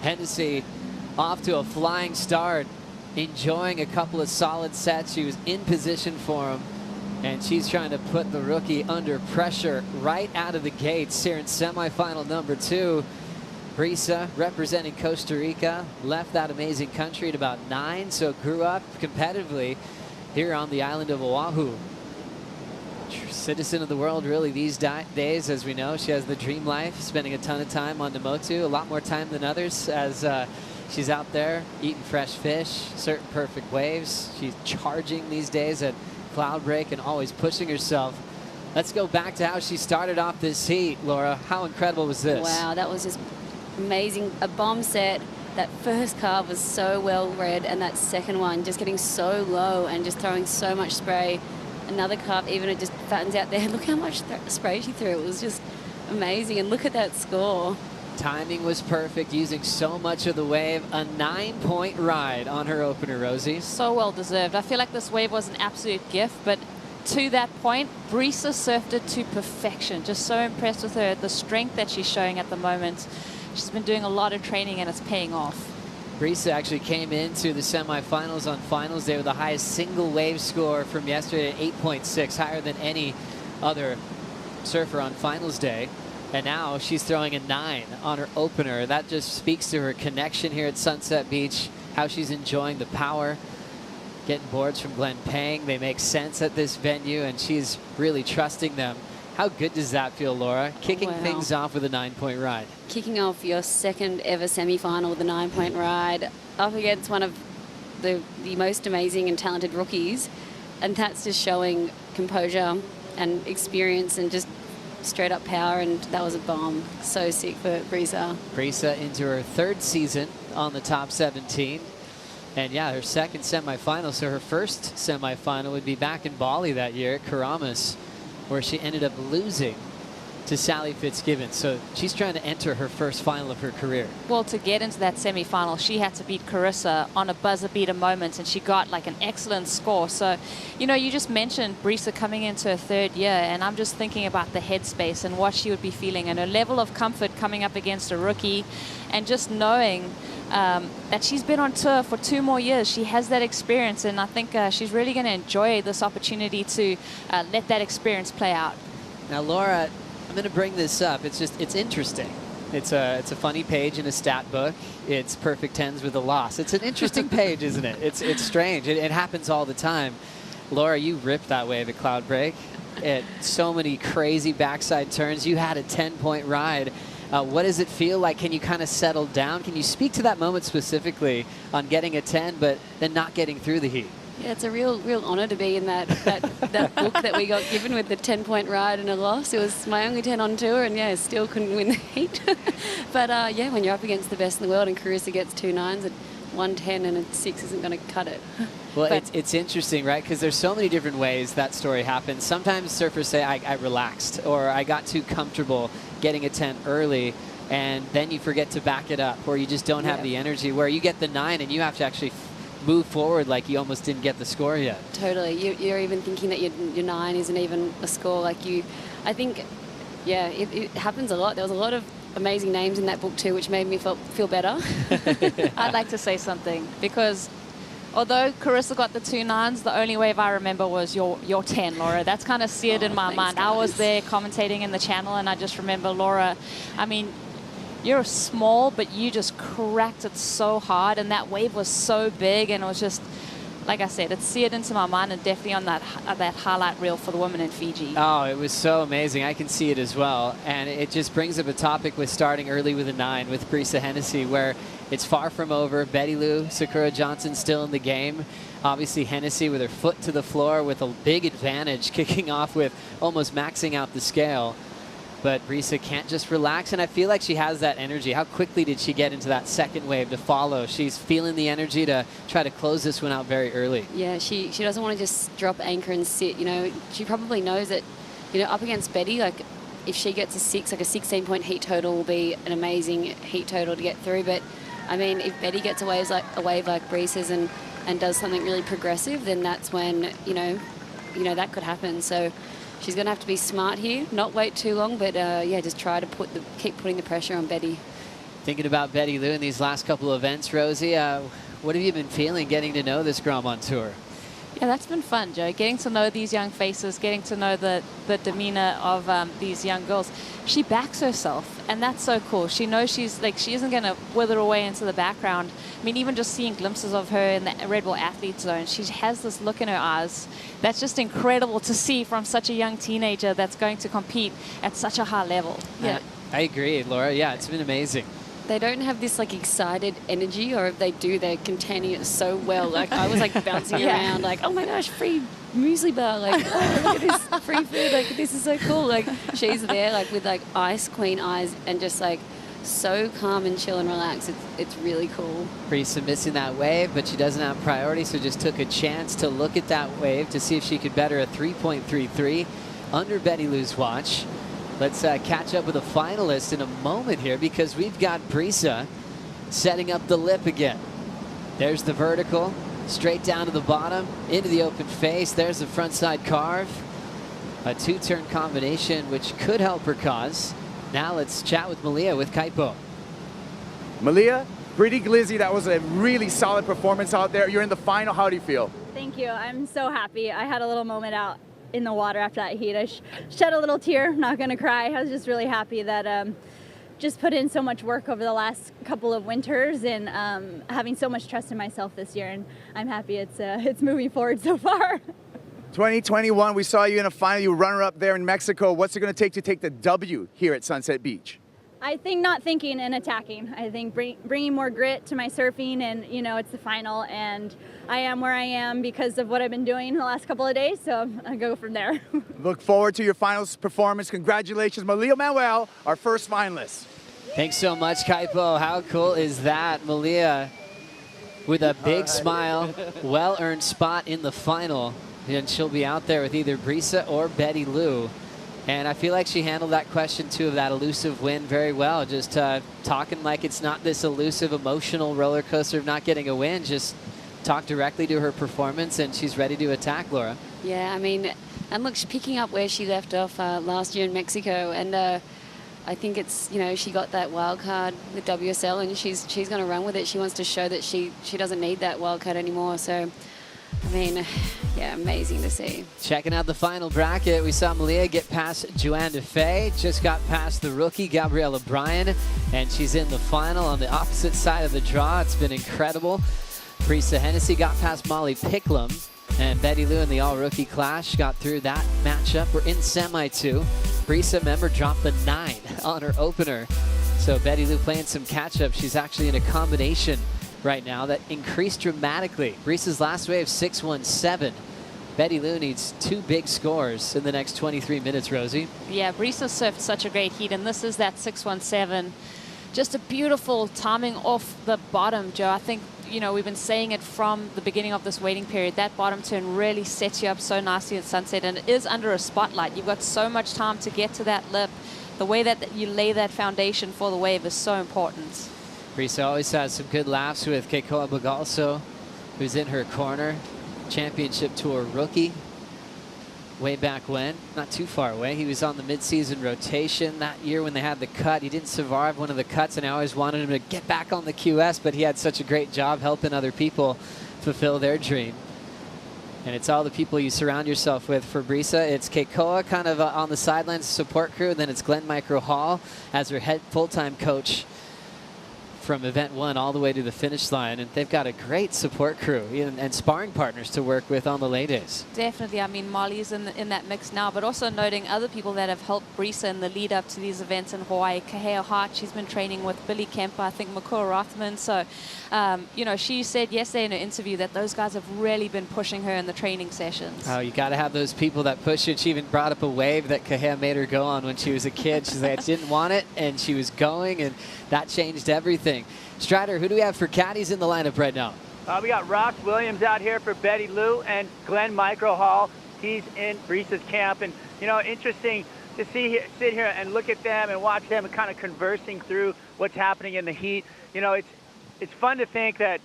Speaker 3: Hennessy off to a flying start, enjoying a couple of solid sets. She was in position for him, and she's trying to put the rookie under pressure right out of the gates here in semifinal number 2. Brisa representing Costa Rica, left that amazing country at about 9, so grew up competitively here on the island of Oahu. Citizen of the world really these days, as we know. She has the dream life, spending a ton of time on Namotu, a lot more time than others as she's out there eating fresh fish, certain perfect waves. She's charging these days at cloud break and always pushing herself. Let's go back to how she started off this heat, Laura. How incredible was this?
Speaker 14: Wow, that was just amazing. A bomb set. That first carve was so well read, and that second one just getting so low and just throwing so much spray. Another carve, even it just fattens out there. Look how much spray she threw. It was just amazing, and look at that score.
Speaker 3: Timing was perfect, using so much of the wave. A 9-point ride on her opener, Rosie.
Speaker 1: So well deserved. I feel like this wave was an absolute gift, but to that point, Brisa surfed it to perfection. Just so impressed with her, the strength that she's showing at the moment. She's been doing a lot of training and it's paying off.
Speaker 3: Brisa actually came into the semifinals on finals day with the highest single wave score from yesterday at 8.6, higher than any other surfer on finals day. And now she's throwing a 9 on her opener. That just speaks to her connection here at Sunset Beach, how she's enjoying the power. Getting boards from Glenn Pang. They make sense at this venue, and she's really trusting them. How good does that feel, Laura? Kicking things off with a 9-point ride.
Speaker 14: Kicking off your second ever semi-final with a 9-point ride up against one of the most amazing and talented rookies. And that's just showing composure and experience and just straight up power, and that was a bomb. So sick for Brisa.
Speaker 3: Brisa into her 3rd season on the top 17. And yeah, her 2nd semifinal. So her first semifinal would be back in Bali that year at Karamas, where she ended up losing to Sally Fitzgibbon. So she's trying to enter her first final of her career.
Speaker 1: Well, to get into that semi-final, she had to beat Carissa on a buzzer beater moment, and she got like an excellent score. So, you know, you just mentioned Brisa coming into her 3rd year, and I'm just thinking about the headspace and what she would be feeling and her level of comfort coming up against a rookie, and just knowing that she's been on tour for 2 more years. She has that experience, and I think she's really going to enjoy this opportunity to let that experience play out.
Speaker 3: Now, Laura, I'm going to bring this up. It's interesting. It's a funny page in a stat book. It's perfect 10s with a loss. It's an interesting page, isn't it? It's strange. It happens all the time. Laura, you ripped that wave at Cloud Break. So many crazy backside turns. You had a 10-point ride. What does it feel like? Can you kind of settle down? Can you speak to that moment specifically on getting a 10, but then not getting through the heat?
Speaker 14: Yeah, it's a real honour to be in that book that we got given with the 10-point ride and a loss. It was my only 10 on tour, and yeah, still couldn't win the heat. But yeah, when you're up against the best in the world and Carissa gets 2 9s, 110 and a 6 isn't going to cut it.
Speaker 3: Well, it's interesting, right? Because there's so many different ways that story happens. Sometimes surfers say, I relaxed, or I got too comfortable getting a 10 early, and then you forget to back it up, or you just don't have the energy, where you get the 9 and you have to actually move forward like you almost didn't get the score yet.
Speaker 14: Totally. You're even thinking that your 9 isn't even a score. Like I think, yeah, it happens a lot. There was a lot of amazing names in that book too, which made me feel better.
Speaker 1: I'd like to say something, because although Carissa got the 2 9s, the only wave I remember was your 10, Laura. That's kind of seared in my mind.
Speaker 14: guys.
Speaker 1: I was there commentating in the channel, and I just remember Laura. I mean, you're small, but you just cracked it so hard, and that wave was so big, and it was just, like I said, it's seared into my mind, and definitely on that highlight reel for the women in Fiji.
Speaker 3: Oh, it was so amazing. I can see it as well. And it just brings up a topic with starting early with a 9 with Brisa Hennessy, where it's far from over. Betty Lou, Sakura Johnson still in the game. Obviously, Hennessy with her foot to the floor with a big advantage, kicking off with almost maxing out the scale. But Brisa can't just relax, and I feel like she has that energy. How quickly did she get into that second wave to follow? She's feeling the energy to try to close this one out very early.
Speaker 14: Yeah, she doesn't want to just drop anchor and sit. You know, she probably knows that, you know, up against Betty, like if she gets a 6, like a 16-point heat total will be an amazing heat total to get through. But I mean, if Betty gets a wave like Brisa's and does something really progressive, then that's when you know that could happen. So she's going to have to be smart here, not wait too long, but yeah, just try to keep putting the pressure on Betty.
Speaker 3: Thinking about Betty Lou in these last couple of events, Rosie, what have you been feeling getting to know this Grom on tour?
Speaker 1: Yeah, that's been fun, Joe. Getting to know these young faces, getting to know the demeanor of these young girls. She backs herself, and that's so cool. She knows she isn't going to wither away into the background. I mean, even just seeing glimpses of her in the Red Bull Athlete Zone, she has this look in her eyes that's just incredible to see from such a young teenager that's going to compete at such a high level.
Speaker 3: Yeah, I agree, Laura. Yeah, it's been amazing.
Speaker 14: They don't have this like excited energy, or if they do, they're containing it so well. Like I was like bouncing around, like, oh my gosh, free muesli bar, like, oh, look at this free food, like this is so cool. Like she's there like with like ice queen eyes and just like so calm and chill and relaxed. It's really cool.
Speaker 3: Brisa missing that wave, but she doesn't have priority, so just took a chance to look at that wave to see if she could better a 3.33 under Betty Lou's watch. Let's catch up with a finalist in a moment here, because we've got Brisa setting up the lip again. There's the vertical, straight down to the bottom, into the open face. There's the front side carve. A 2-turn combination, which could help her cause. Now let's chat with Mamiya with Kaipo.
Speaker 17: Mamiya, pretty glizzy. That was a really solid performance out there. You're in the final. How do you feel?
Speaker 22: Thank you. I'm so happy. I had a little moment out in the water after that heat. I shed a little tear, not gonna cry. I was just really happy that just put in so much work over the last couple of winters, and having so much trust in myself this year, and I'm happy it's moving forward so far.
Speaker 17: 2021, we saw you in a final. You runner-up there in Mexico. What's it going to take the W here at Sunset Beach?
Speaker 22: I think not thinking and attacking. I think bringing more grit to my surfing, and you know, it's the final, and I am where I am because of what I've been doing the last couple of days, so I'll go from there.
Speaker 17: Look forward to your finals performance. Congratulations, Mamiya Manuel, our first finalist.
Speaker 3: Thanks so much, Kaipo. How cool is that? Mamiya with a big smile, well-earned spot in the final, and she'll be out there with either Brisa or Betty Lou. And I feel like she handled that question, too, of that elusive win very well. Just talking like it's not this elusive, emotional roller coaster of not getting a win. Just talk directly to her performance, and she's ready to attack, Laura.
Speaker 14: Yeah, I mean, and look, she's picking up where she left off last year in Mexico. And I think it's, you know, she got that wild card with WSL, and she's going to run with it. She wants to show that she doesn't need that wild card anymore. So, I mean, yeah, amazing to see.
Speaker 3: Checking out the final bracket, we saw Mamiya get past Joanne DeFay, just got past the rookie Gabriella Bryan, and she's in the final on the opposite side of the draw. It's been incredible. Brisa Hennessy got past Molly Picklum, and Betty Lou in the all-rookie clash got through that matchup. We're in semi 2. Brisa, remember, dropped the 9 on her opener. So Betty Lou playing some catch-up. She's actually in a combination right now that increased dramatically. Brisa's last wave, 6-1-7. Betty Lou needs 2 big scores in the next 23 minutes, Rosie.
Speaker 1: Yeah, Brisa surfed such a great heat, and this is that 6-1-7. Just a beautiful timing off the bottom, Joe. I think, you know, we've been saying it from the beginning of this waiting period. That bottom turn really sets you up so nicely at sunset, and it is under a spotlight. You've got so much time to get to that lip. The way that you lay that foundation for the wave is so important.
Speaker 3: Brisa always has some good laughs with Keikoa Bagalso, who's in her corner. Championship Tour rookie. Way back when, not too far away. He was on the mid-season rotation that year when they had the cut. He didn't survive one of the cuts, and I always wanted him to get back on the QS, but he had such a great job helping other people fulfill their dream. And it's all the people you surround yourself with for Brisa. It's Keikoa kind of on the sidelines support crew, and then it's Glenn Micro Hall as her head full-time coach from event 1 all the way to the finish line, and they've got a great support crew and sparring partners to work with on the lay days.
Speaker 1: Definitely. I mean, Molly's in that mix now, but also noting other people that have helped Brisa in the lead up to these events in Hawaii. Kaheo Hart, she's been training with Billy Kemper, I think Makua Rothman. So, you know, she said yesterday in her interview that those guys have really been pushing her in the training sessions.
Speaker 3: Oh, you got to have those people that push you. She even brought up a wave that Kahea made her go on when she was a kid. She's like, I didn't want it, and she was going, and that changed everything. Strider, who do we have for caddies in the lineup right now?
Speaker 10: We got Ross Williams out here for Betty Lou and Glenn Micro Hall. He's in Brisa's camp, and you know, interesting to sit here and look at them and watch them kind of conversing through what's happening in the heat. You know, it's fun to think that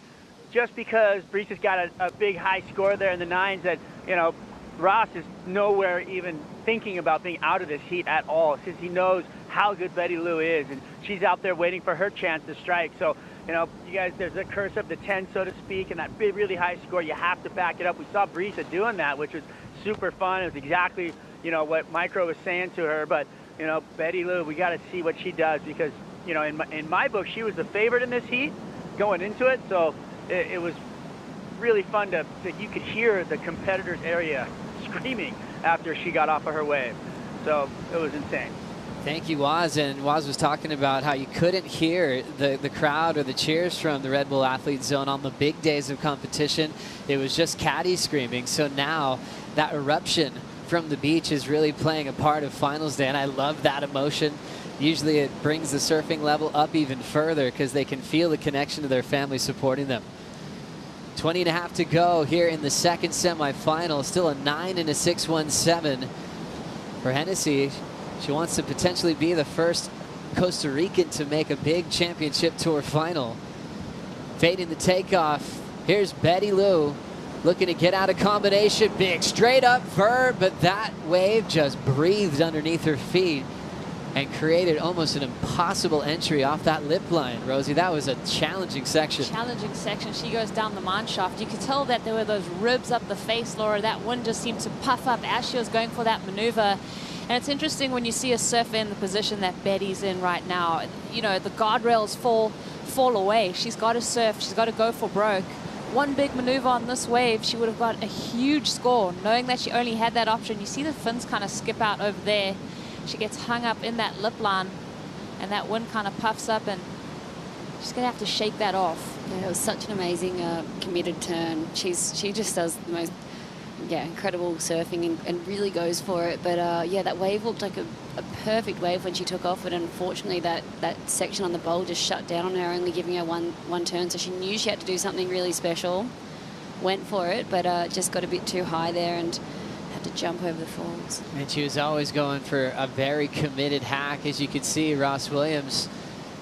Speaker 10: just because Brisa's got a big high score there in the 9s, that, you know, Ross is nowhere even thinking about being out of this heat at all, since he knows how good Betty Lou is, and she's out there waiting for her chance to strike. So, you know, you guys, there's a curse of the 10, so to speak, and that big, really high score, you have to back it up. We saw Brisa doing that, which was super fun. It was exactly, you know, what Micro was saying to her. But, you know, Betty Lou, we got to see what she does, because, you know, in my book, she was the favorite in this heat going into it. So it was really fun that you could hear the competitors' area screaming after she got off of her wave. So it was insane.
Speaker 3: Thank you, Waz. And Waz was talking about how you couldn't hear the crowd or the cheers from the Red Bull Athlete Zone on the big days of competition. It was just caddies screaming. So now that eruption from the beach is really playing a part of finals day, and I love that emotion. Usually it brings the surfing level up even further because they can feel the connection to their family supporting them. 20.5 to go here in the second semifinal. Still a 9 and a 6-1-7 for Hennessy. She wants to potentially be the first Costa Rican to make a big championship tour final. Fading the takeoff. Here's Betty Lou looking to get out of combination. Big straight up verb, but that wave just breathed underneath her feet and created almost an impossible entry off that lip line. Rosie, that was a challenging section.
Speaker 1: Challenging section. She goes down the mine shaft. You could tell that there were those ribs up the face, Laura. That wind just seemed to puff up as she was going for that maneuver. And it's interesting when you see a surfer in the position that Betty's in right now. You know, the guardrails fall away. She's got to surf. She's got to go for broke. One big maneuver on this wave, she would have got a huge score. Knowing that she only had that option, you see the fins kind of skip out over there. She gets hung up in that lip line, and that wind kind of puffs up, and she's going to have to shake that off.
Speaker 14: Yeah, it was such an amazing committed turn. She just does the most incredible surfing and really goes for it. But yeah, that wave looked like a perfect wave when she took off, but unfortunately that section on the bowl just shut down on her, only giving her one turn. So she knew she had to do something really special, went for it, but just got a bit too high there and had to jump over the falls.
Speaker 3: And she was always going for a very committed hack. As you can see, Ross Williams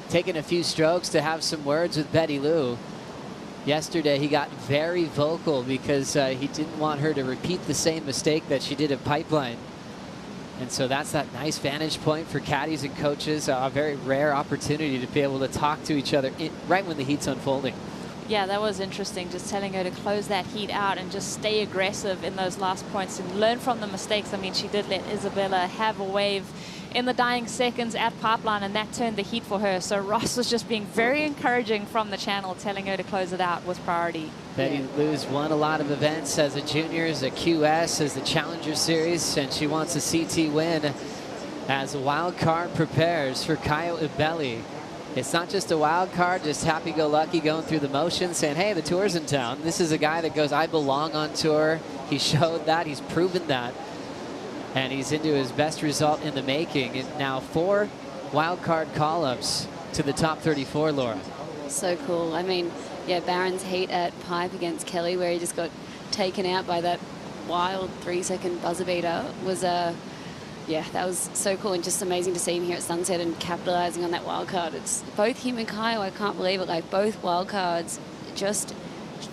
Speaker 3: taking a few strokes to have some words with Betty Lou. Yesterday, he got very vocal because he didn't want her to repeat the same mistake that she did at Pipeline. And so that's that nice vantage point for caddies and coaches, a very rare opportunity to be able to talk to each other right when the heat's unfolding.
Speaker 1: Yeah, that was interesting, just telling her to close that heat out and just stay aggressive in those last points and learn from the mistakes. I mean, she did let Isabella have a wave in the dying seconds at Pipeline, and that turned the heat for her. So Ross was just being very encouraging from the channel, telling her to close it out was priority.
Speaker 3: Betty Lou's won a lot of events as a junior, as a QS, as the Challenger Series, and she wants a CT win as a wild card prepares for Caio Ibelli It's not just a wild card, just happy-go-lucky going through the motions, saying, hey, the tour's in town. This is a guy that goes, I belong on tour. He showed that. He's proven that. And he's into his best result in the making. And now 4 wild card call-ups to the top 34, Laura.
Speaker 14: So cool. I mean, yeah, Barron's heat at Pipe against Kelly, where he just got taken out by that wild 3-second buzzer beater, was yeah, that was so cool, and just amazing to see him here at Sunset and capitalizing on that wild card. It's both him and Caio, I can't believe it, like both wild cards just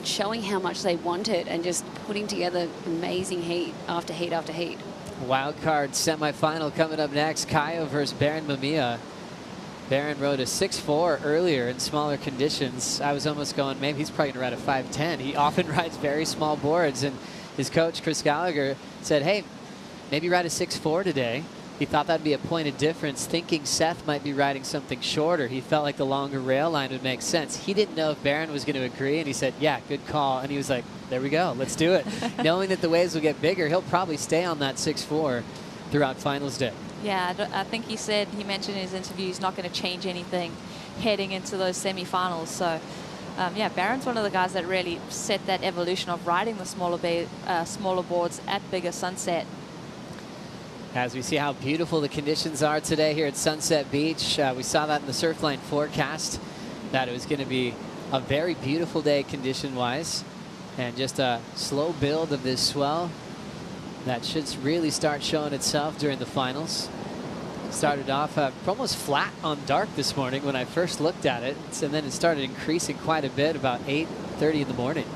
Speaker 14: showing how much they want it and just putting together amazing heat after heat after heat.
Speaker 3: Wild card semifinal coming up next. Caio versus Baron Mamiya. Baron rode a 6.4 earlier in smaller conditions. I was almost going, maybe he's probably going to ride a 5.10. He often rides very small boards, and his coach, Chris Gallagher, said, hey, maybe ride a 6.4 today. He thought that'd be a point of difference, thinking Seth might be riding something shorter. He felt like the longer rail line would make sense. He didn't know if Baron was going to agree, and he said, yeah, good call. And he was like, there we go, let's do it. Knowing that the waves will get bigger, he'll probably stay on that 6.4 throughout finals day.
Speaker 1: Yeah, I think he mentioned in his interview he's not going to change anything heading into those semifinals. So, yeah, Baron's one of the guys that really set that evolution of riding the smaller boards at bigger Sunset.
Speaker 3: As we see how beautiful the conditions are today here at Sunset Beach. We saw that in the Surfline forecast, that it was going to be a very beautiful day condition-wise, and just a slow build of this swell that should really start showing itself during the finals. Started off almost flat on dark this morning when I first looked at it, and then it started increasing quite a bit about 8:30 in the morning.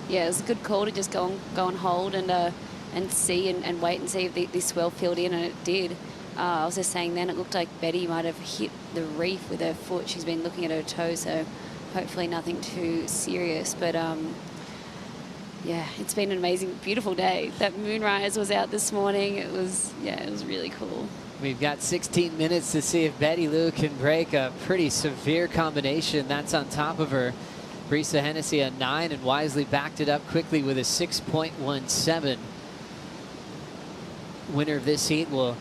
Speaker 14: Yeah, it was a good call to just go and hold and see and wait and see if the swell filled in, and it did. I was just saying then it looked like Betty might have hit the reef with her foot. She's been looking at her toe, so hopefully nothing too serious. But yeah, it's been an amazing, beautiful day. That moonrise was out this morning. It was really cool.
Speaker 3: We've got 16 minutes to see if Betty Lou can break a pretty severe combination. That's on top of her. Brisa Hennessy a 9, and wisely backed it up quickly with a 6.17. Winner of this heat will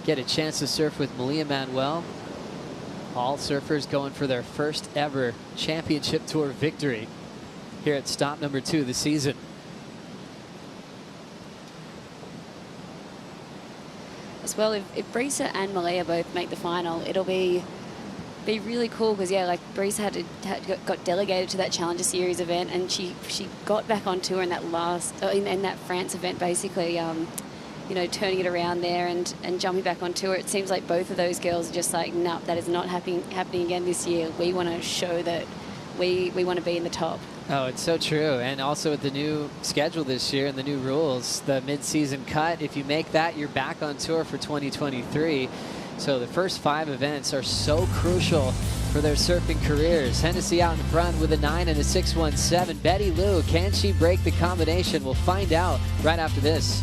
Speaker 3: get a chance to surf with Malia Manuel. All surfers going for their first ever championship tour victory here at stop number 2 of the season.
Speaker 14: As well, if Brisa and Malia both make the final, it'll be really cool, because yeah, like Brisa got delegated to that Challenger Series event, and she got back on tour in that in that France event, basically. You know, turning it around there and jumping back on tour. It seems like both of those girls are just like, no, that is not happening again this year. We want to show that we want to be in the top.
Speaker 3: Oh, it's so true. And also with the new schedule this year and the new rules, the mid-season cut, if you make that, you're back on tour for 2023. So the first 5 events are so crucial for their surfing careers. Hennessy out in front with a 9 and a 6.17. Betty Lou, can she break the combination? We'll find out right after this.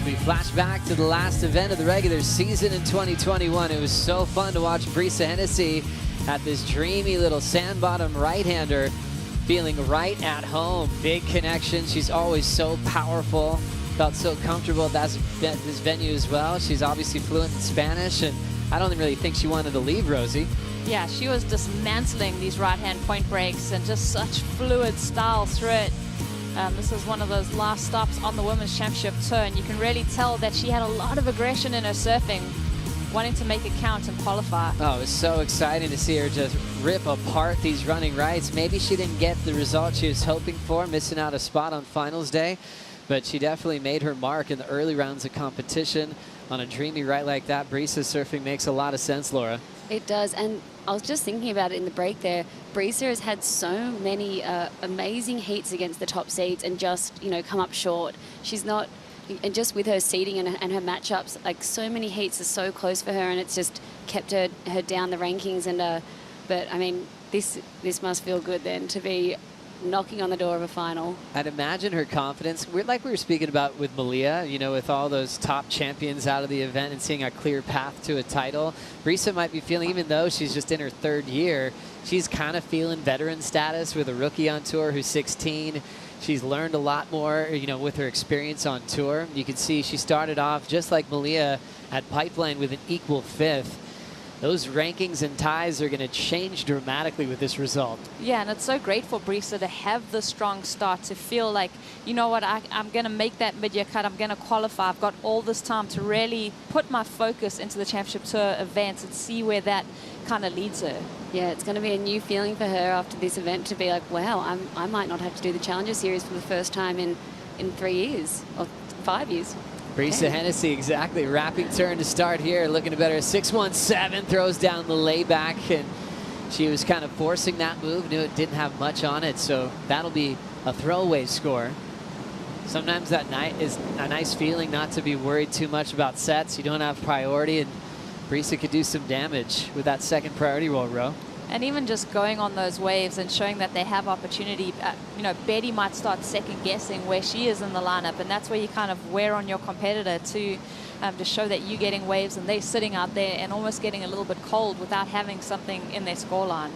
Speaker 3: We flash back to the last event of the regular season in 2021. It was so fun to watch Brisa Hennessy at this dreamy little sand bottom right-hander, feeling right at home. Big connection. She's always so powerful. Felt so comfortable at this venue as well. She's obviously fluent in Spanish, and I don't really think she wanted to leave, Rosie.
Speaker 1: Yeah, she was dismantling these right-hand point breaks and just such fluid style through it. This is one of those last stops on the Women's Championship Tour, and you can really tell that she had a lot of aggression in her surfing, wanting to make it count and qualify.
Speaker 3: Oh, it was so exciting to see her just rip apart these running rights. Maybe she didn't get the result she was hoping for, missing out a spot on finals day, but she definitely made her mark in the early rounds of competition. On a dreamy right like that, Brisa's surfing makes a lot of sense, Laura.
Speaker 14: It does, and I was just thinking about it in the break there. Brisa has had so many amazing heats against the top seeds and just, you know, come up short. She's not, and just with her seeding and her matchups, like so many heats are so close for her, and it's just kept her down the rankings. And but I mean, this must feel good then to be knocking on the door of a final.
Speaker 3: I'd imagine her confidence, like we were speaking about with Mamiya, you know, with all those top champions out of the event and seeing a clear path to a title. Brisa might be feeling, even though she's just in her 3rd year, she's kind of feeling veteran status with a rookie on tour who's 16. She's learned a lot more, you know, with her experience on tour. You can see she started off just like Mamiya at Pipeline with an equal 5th. Those rankings and ties are going to change dramatically with this result.
Speaker 1: Yeah, and it's so great for Brisa to have the strong start, to feel like, you know what, I'm going to make that mid-year cut, I'm going to qualify. I've got all this time to really put my focus into the Championship Tour events and see where that kind of leads her.
Speaker 14: Yeah, it's going to be a new feeling for her after this event to be like, wow, I might not have to do the Challenger Series for the first time in 3 years or 5 years.
Speaker 3: Brisa Hennessy, exactly. Wrapping turn to start here. Looking to better. 6-1-7, throws down the layback, and she was kind of forcing that move. Knew it didn't have much on it, so that'll be a throwaway score. Sometimes that night is a nice feeling not to be worried too much about sets. You don't have priority, and Brisa could do some damage with that second priority roll row.
Speaker 1: And even just going on those waves and showing that they have opportunity, you know, Betty might start second guessing where she is in the lineup, and that's where you kind of wear on your competitor to show that you're getting waves and they're sitting out there and almost getting a little bit cold without having something in their scoreline.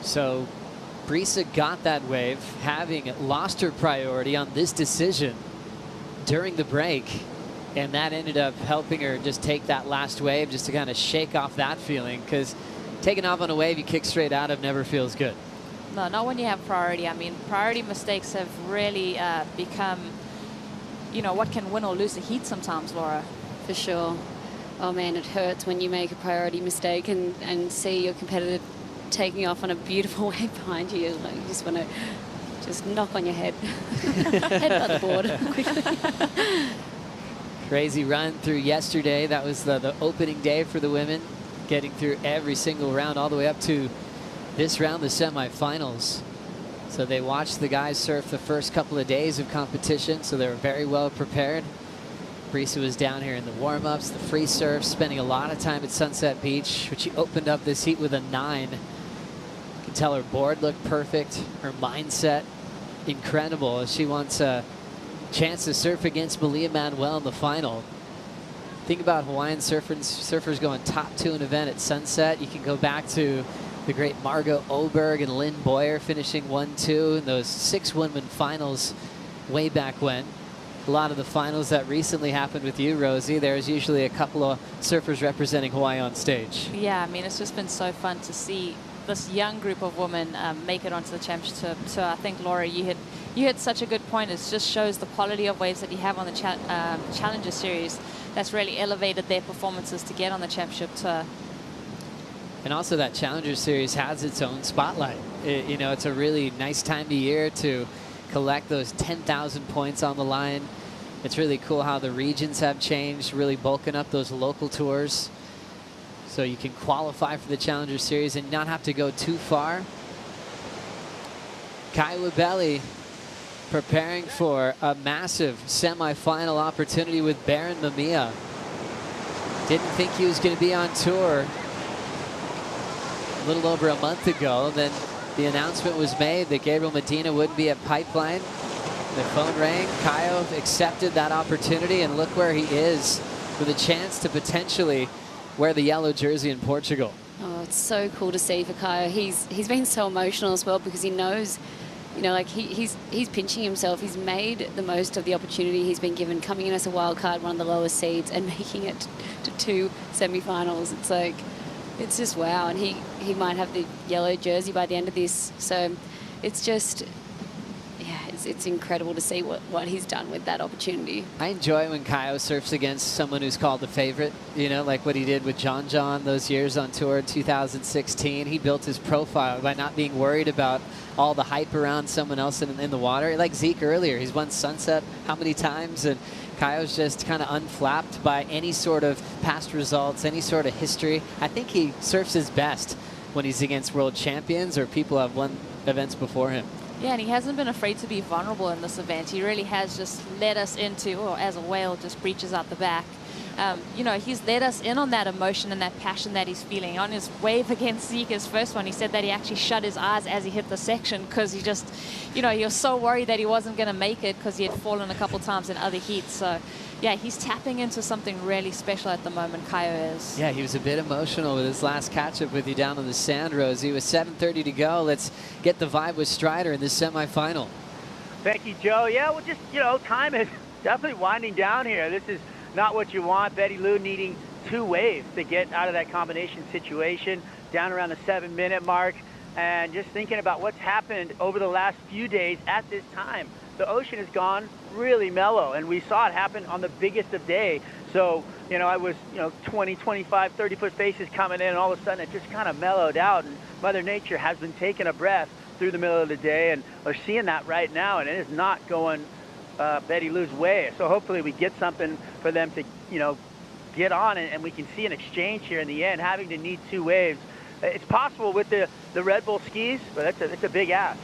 Speaker 3: So Brisa got that wave, having lost her priority on this decision during the break, and that ended up helping her just take that last wave just to kind of shake off that feeling, because taking off on a wave you kick straight out of never feels good.
Speaker 1: No, not when you have priority. I mean, priority mistakes have really become, you know, what can win or lose a heat sometimes, Laura.
Speaker 14: For sure. Oh man, it hurts when you make a priority mistake and see your competitor taking off on a beautiful wave behind you. Like, you just want to just knock on your head. Head by the board quickly.
Speaker 3: Crazy run through yesterday. That was the opening day for the women, getting through every single round all the way up to this round, the semifinals. So they watched the guys surf the first couple of days of competition, so they were very well prepared. Brisa was down here in the warm-ups, the free surf, spending a lot of time at Sunset Beach, which she opened up this heat with a 9. You can tell her board looked perfect, her mindset incredible. She wants a chance to surf against Mamiya Manuel in the final. Think about Hawaiian surfers going top 2 in an event at Sunset. You can go back to the great Margot Oberg and Lynn Boyer finishing 1-2 in those 6 women finals way back when. A lot of the finals that recently happened with you, Rosie, there's usually a couple of surfers representing Hawaii on stage.
Speaker 1: Yeah, I mean, it's just been so fun to see this young group of women make it onto the championship. So I think, Laura, you hit such a good point. It just shows the quality of waves that you have on the Challenger Series that's really elevated their performances to get on the championship tour.
Speaker 3: And also that Challenger Series has its own spotlight. You know, it's a really nice time of year to collect those 10,000 points on the line. It's really cool how the regions have changed, really bulking up those local tours. So you can qualify for the Challenger Series and not have to go too far. Caio Ibelli preparing for a massive semifinal opportunity with Baron Mamiya. Didn't think he was going to be on tour a little over a month ago. Then the announcement was made that Gabriel Medina wouldn't be at Pipeline. The phone rang. Caio accepted that opportunity, and look where he is with a chance to potentially wear the yellow jersey in Portugal.
Speaker 14: Oh, it's so cool to see for Caio. He's been so emotional as well because he knows, you know, like he's pinching himself. He's made the most of the opportunity he's been given, coming in as a wild card, one of the lowest seeds, and making it to 2 semifinals. It's like, it's just wow. And he might have the yellow jersey by the end of this. So it's just, yeah, it's incredible to see what he's done with that opportunity.
Speaker 3: I enjoy when Caio surfs against someone who's called the favorite, you know, like what he did with John those years on tour in 2016. He built his profile by not being worried about all the hype around someone else in the water. Like Zeke earlier, he's won Sunset how many times, and Caio's just kind of unflapped by any sort of past results, any sort of history. I think he surfs his best when he's against world champions or people who have won events before him.
Speaker 1: Yeah, and he hasn't been afraid to be vulnerable in this event. He really has just led us into, or as a whale just breaches out the back. You know, he's led us in on that emotion and that passion that he's feeling. On his wave against Zeke, his first one, he said that he actually shut his eyes as he hit the section because he just, you know, he was so worried that he wasn't going to make it because he had fallen a couple times in other heats. So, yeah, he's tapping into something really special at the moment, Caio is.
Speaker 3: Yeah, he was a bit emotional with his last catch-up with you down on the sand, Rosie. With 7:30 to go, let's get the vibe with Strider in this semifinal.
Speaker 10: Thank you, Joe. Yeah, well, just, you know, time is definitely winding down here. This is not what you want. Betty Lou needing 2 waves to get out of that combination situation, down around the 7-minute mark. And just thinking about what's happened over the last few days at this time. The ocean has gone really mellow, and we saw it happen on the biggest of day. So, you know, I was, you know, 20, 25, 30-foot faces coming in, and all of a sudden it just kind of mellowed out, and Mother Nature has been taking a breath through the middle of the day, and we're seeing that right now, and it is not going Betty Lou's way. So hopefully we get something for them to, you know, get on, and we can see an exchange here in the end, having to need 2 waves. It's possible with the Red Bull skis, but it's a big ask.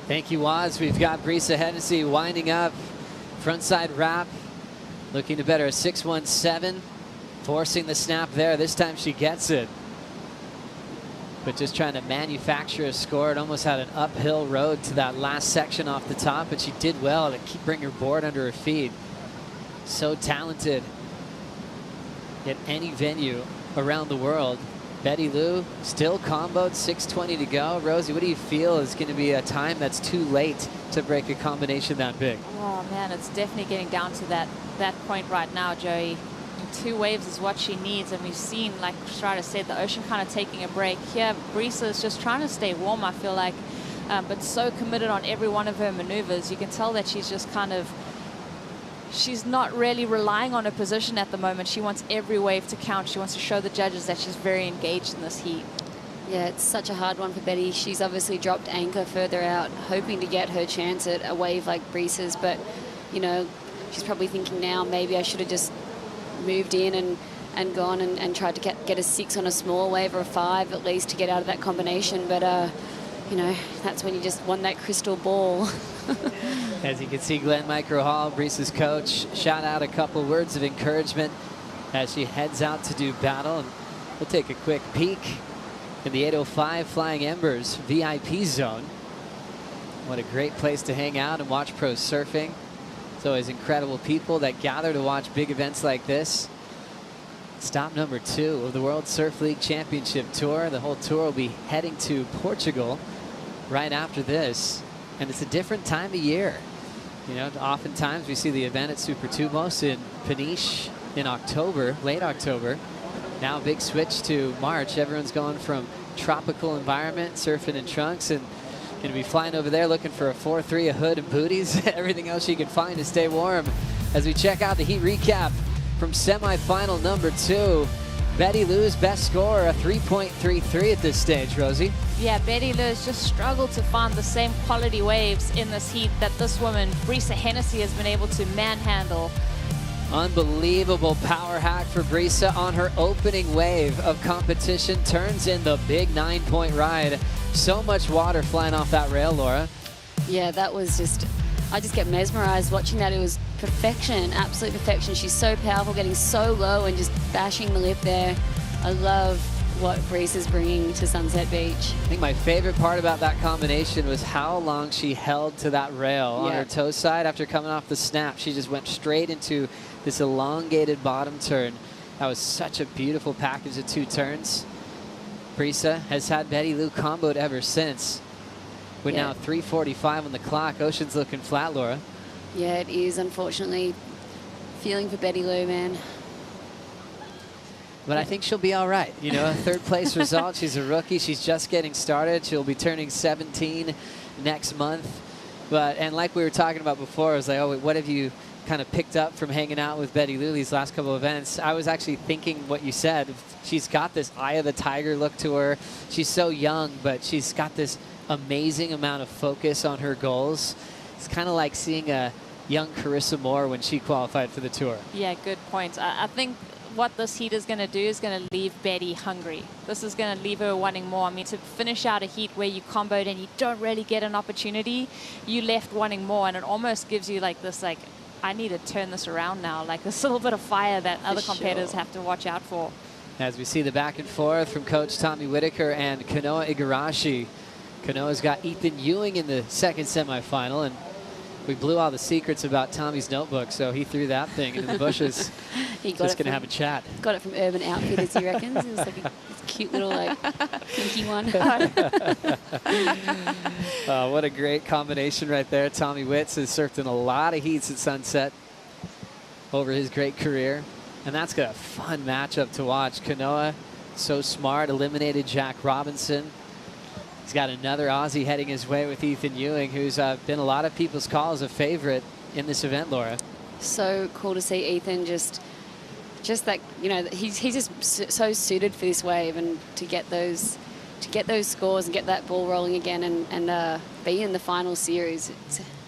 Speaker 3: Thank you, Waz. We've got Brisa Hennessy winding up. Frontside wrap. Looking to better a 617. Forcing the snap there. This time she gets it. But just trying to manufacture a score. It almost had an uphill road to that last section off the top, but she did well to bring her board under her feet. So talented at any venue around the world. Betty Lou still comboed, 6:20 to go. Rosie, what do you feel is going to be a time that's too late to break a combination that big?
Speaker 1: Oh man, it's definitely getting down to that point right now, Joey. 2 waves is what she needs, and we've seen, like Strider said, the ocean kind of taking a break. Here, Brisa is just trying to stay warm, I feel like, but so committed on every one of her maneuvers. You can tell that she's just kind of, she's not really relying on her position at the moment. She wants every wave to count. She wants to show the judges that she's very engaged in this heat.
Speaker 14: Yeah, it's such a hard one for Betty. She's obviously dropped anchor further out, hoping to get her chance at a wave like Brisa's, but, you know, she's probably thinking now, maybe I should have just moved in and gone and tried to get a 6 on a small wave or a 5 at least to get out of that combination. But, you know, that's when you just want that crystal ball.
Speaker 3: As you can see, Glenn Micro Hall, Brisa's coach, shout out a couple words of encouragement as she heads out to do battle. And we'll take a quick peek in the 805 Flying Embers VIP zone. What a great place to hang out and watch pro surfing. It's always incredible people that gather to watch big events like this. Stop number 2 of the World Surf League Championship Tour. The whole tour will be heading to Portugal right after this. And it's a different time of year. You know, oftentimes we see the event at Super Tumos in Peniche in October, late October. Now a big switch to March. Everyone's going from tropical environment, surfing in trunks, and going to be flying over there looking for a 4-3, a hood and booties, everything else you can find to stay warm. As we check out the heat recap from semifinal number 2, Betty Lou's best score, a 3.33 at this stage, Rosie.
Speaker 1: Yeah, Betty Lou has just struggled to find the same quality waves in this heat that this woman, Brisa Hennessy, has been able to manhandle.
Speaker 3: Unbelievable power hack for Brisa on her opening wave of competition. Turns in the big 9-point ride. So much water flying off that rail, Laura.
Speaker 14: Yeah, that was just, I just get mesmerized watching that. It was perfection, absolute perfection. She's so powerful, getting so low and just bashing the lip there. I love what Brisa's bringing to Sunset Beach.
Speaker 3: I think my favorite part about that combination was how long she held to that rail on her toe side after coming off the snap. She just went straight into this elongated bottom turn. That was such a beautiful package of 2 turns. Brisa has had Betty Lou comboed ever since. With now 3:45 on the clock. Ocean's looking flat, Laura.
Speaker 14: Yeah, it is, unfortunately. Feeling for Betty Lou, man.
Speaker 3: But I think she'll be all right. You know, a 3rd place result. She's a rookie. She's just getting started. She'll be turning 17 next month. And like we were talking about before, I was like, oh, what have you kind of picked up from hanging out with Betty Lou these last couple of events? I was actually thinking what you said. She's got this eye of the tiger look to her. She's so young, but she's got this amazing amount of focus on her goals. It's kind of like seeing a young Carissa Moore when she qualified for the tour.
Speaker 1: Yeah, good point. I think what this heat is going to do is going to leave Betty hungry. This is going to leave her wanting more. I mean, to finish out a heat where you comboed and you don't really get an opportunity, you left wanting more, and it almost gives you like this, like, I need to turn this around now, like this little bit of fire that other competitors have to watch out for.
Speaker 3: As we see the back and forth from Coach Tommy Whitaker and Kanoa Igarashi. Kanoa's got Ethan Ewing in the second semifinal, and we blew all the secrets about Tommy's notebook, so he threw that thing into the bushes.
Speaker 14: He got
Speaker 3: Just going to have a chat.
Speaker 14: Got it from Urban Outfitters, he reckons. It was like a cute little, like, pinky one.
Speaker 3: What a great combination right there. Tommy Witz has surfed in a lot of heats at Sunset over his great career, and that's got a fun matchup to watch. Kanoa, so smart, eliminated Jack Robinson. He's got another Aussie heading his way with Ethan Ewing, who's been a lot of people's call as a favorite in this event, Laura.
Speaker 14: So cool to see Ethan just that, you know, he's just so suited for this wave, and to get those scores and get that ball rolling again and be in the final series.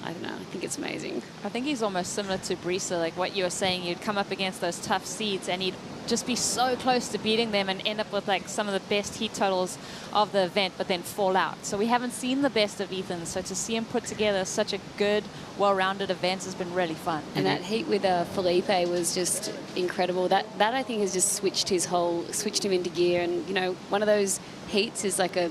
Speaker 14: I don't know, I think it's amazing.
Speaker 1: I think he's almost similar to Brisa, like what you were saying. You'd come up against those tough seeds and he'd just be so close to beating them and end up with like some of the best heat totals of the event, but then fall out. So we haven't seen the best of Ethan. So to see him put together such a good, well-rounded event has been really fun.
Speaker 14: And that heat with Felipe was just incredible. That I think has just switched him into gear. And you know, one of those heats is like a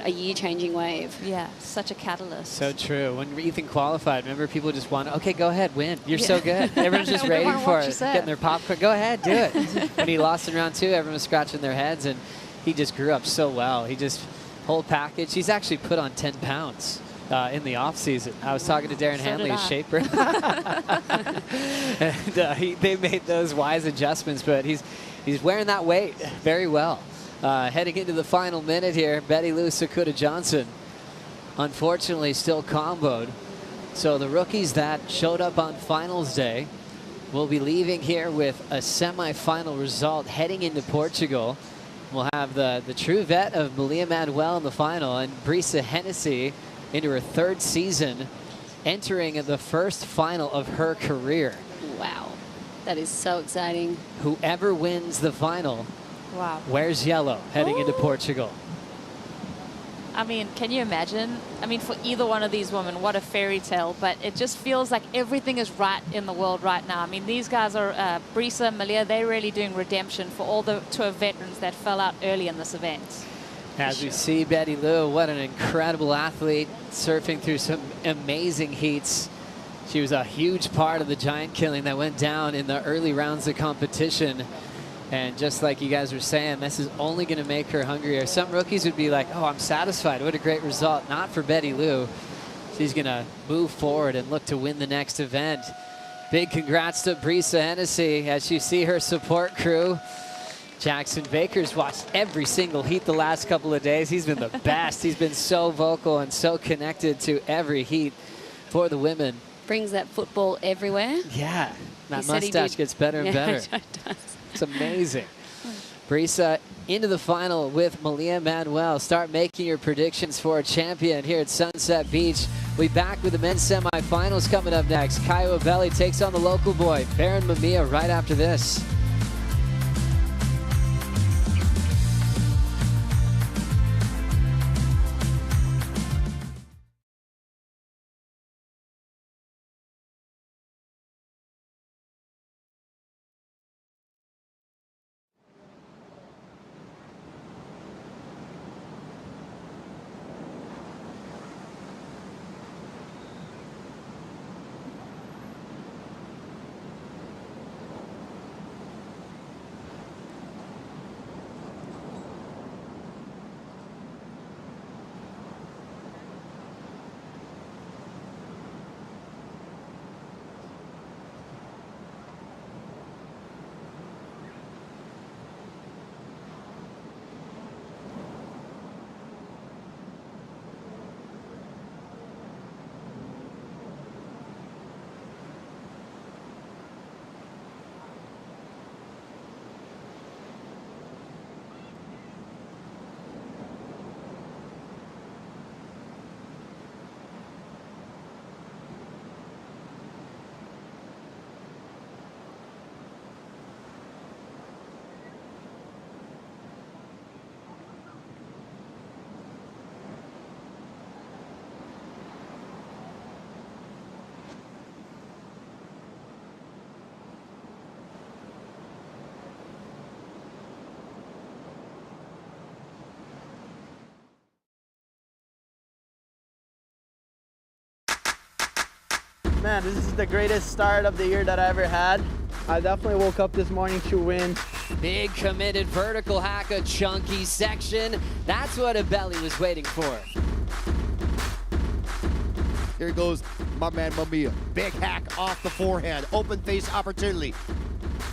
Speaker 14: year-changing wave.
Speaker 1: Yeah, such a catalyst.
Speaker 3: So true. When Ethan qualified, remember, people just want, okay, go ahead, win. You're so good. Everyone's just waiting for it, getting their popcorn. Go ahead, do it. When he lost in round 2, everyone was scratching their heads, and he just grew up so well. He just, whole package. He's actually put on 10 pounds in the off-season. I was talking to Darren Hanley, his shaper. And they made those wise adjustments, but he's wearing that weight very well. Heading into the final minute here, Betty Lou Sakuda Johnson, unfortunately, still comboed. So the rookies that showed up on finals day will be leaving here with a semifinal result heading into Portugal. We'll have the true vet of Mamiya Manuel in the final, and Brisa Hennessy into her 3rd season, entering the first final of her career.
Speaker 14: Wow, that is so exciting.
Speaker 3: Whoever wins the final,
Speaker 1: wow,
Speaker 3: wears yellow heading into Portugal.
Speaker 1: I mean, can you imagine? I mean, for either one of these women, what a fairy tale, but it just feels like everything is right in the world right now. I mean, these guys are, Brisa, Mamiya, they're really doing redemption for all the tour veterans that fell out early in this event.
Speaker 3: As we see Betty Lou, what an incredible athlete, surfing through some amazing heats. She was a huge part of the giant killing that went down in the early rounds of competition. And just like you guys were saying, this is only going to make her hungrier. Some rookies would be like, oh, I'm satisfied. What a great result. Not for Betty Lou. She's going to move forward and look to win the next event. Big congrats to Brisa Hennessy as you see her support crew. Jackson Baker's watched every single heat the last couple of days. He's been the best. He's been so vocal and so connected to every heat for the women.
Speaker 14: Brings that football everywhere.
Speaker 3: Yeah, that mustache gets better and better.
Speaker 14: Yeah, it does.
Speaker 3: It's amazing. Brisa into the final with Mamiya Manuel. Start making your predictions for a champion here at Sunset Beach. We'll be back with the men's semifinals coming up next. Caio Ibelli takes on the local boy, Baron Mamiya, right after this.
Speaker 4: Man, this is the greatest start of the year that I ever had. I definitely woke up this morning to win.
Speaker 3: Big committed vertical hack, a chunky section. That's what Ibelli was waiting for.
Speaker 15: Here goes my man Mamiya. Big hack off the forehand. Open face opportunity.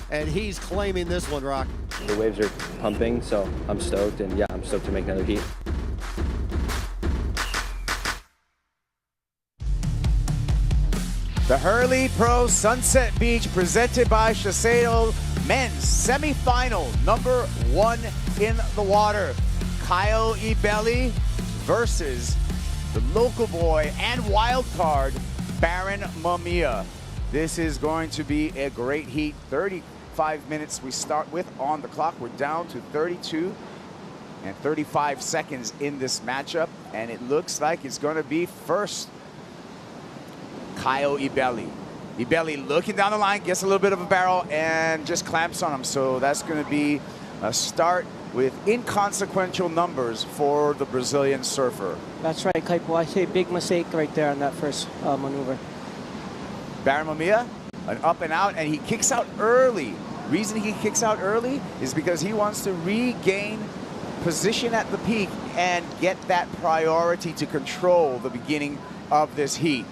Speaker 15: And he's claiming this one, Rock.
Speaker 19: The waves are pumping, so I'm stoked, and yeah, I'm stoked to make another heat.
Speaker 17: The Hurley Pro Sunset Beach presented by Shiseido men's semifinal number 1 in the water. Caio Ibelli versus the local boy and wild card Baron Mamiya. This is going to be a great heat. 35 minutes we start with on the clock. We're down to 32 and 35 seconds in this matchup, and it looks like it's going to be first Caio Ibelli. Ibelli looking down the line, gets a little bit of a barrel and just clamps on him. So that's going to be a start with inconsequential numbers for the Brazilian surfer.
Speaker 8: That's right, Kaipo. I say big mistake right there on that first maneuver.
Speaker 17: Baron Mamiya, an up and out, and he kicks out early. Reason he kicks out early is because he wants to regain position at the peak and get that priority to control the beginning of this heat.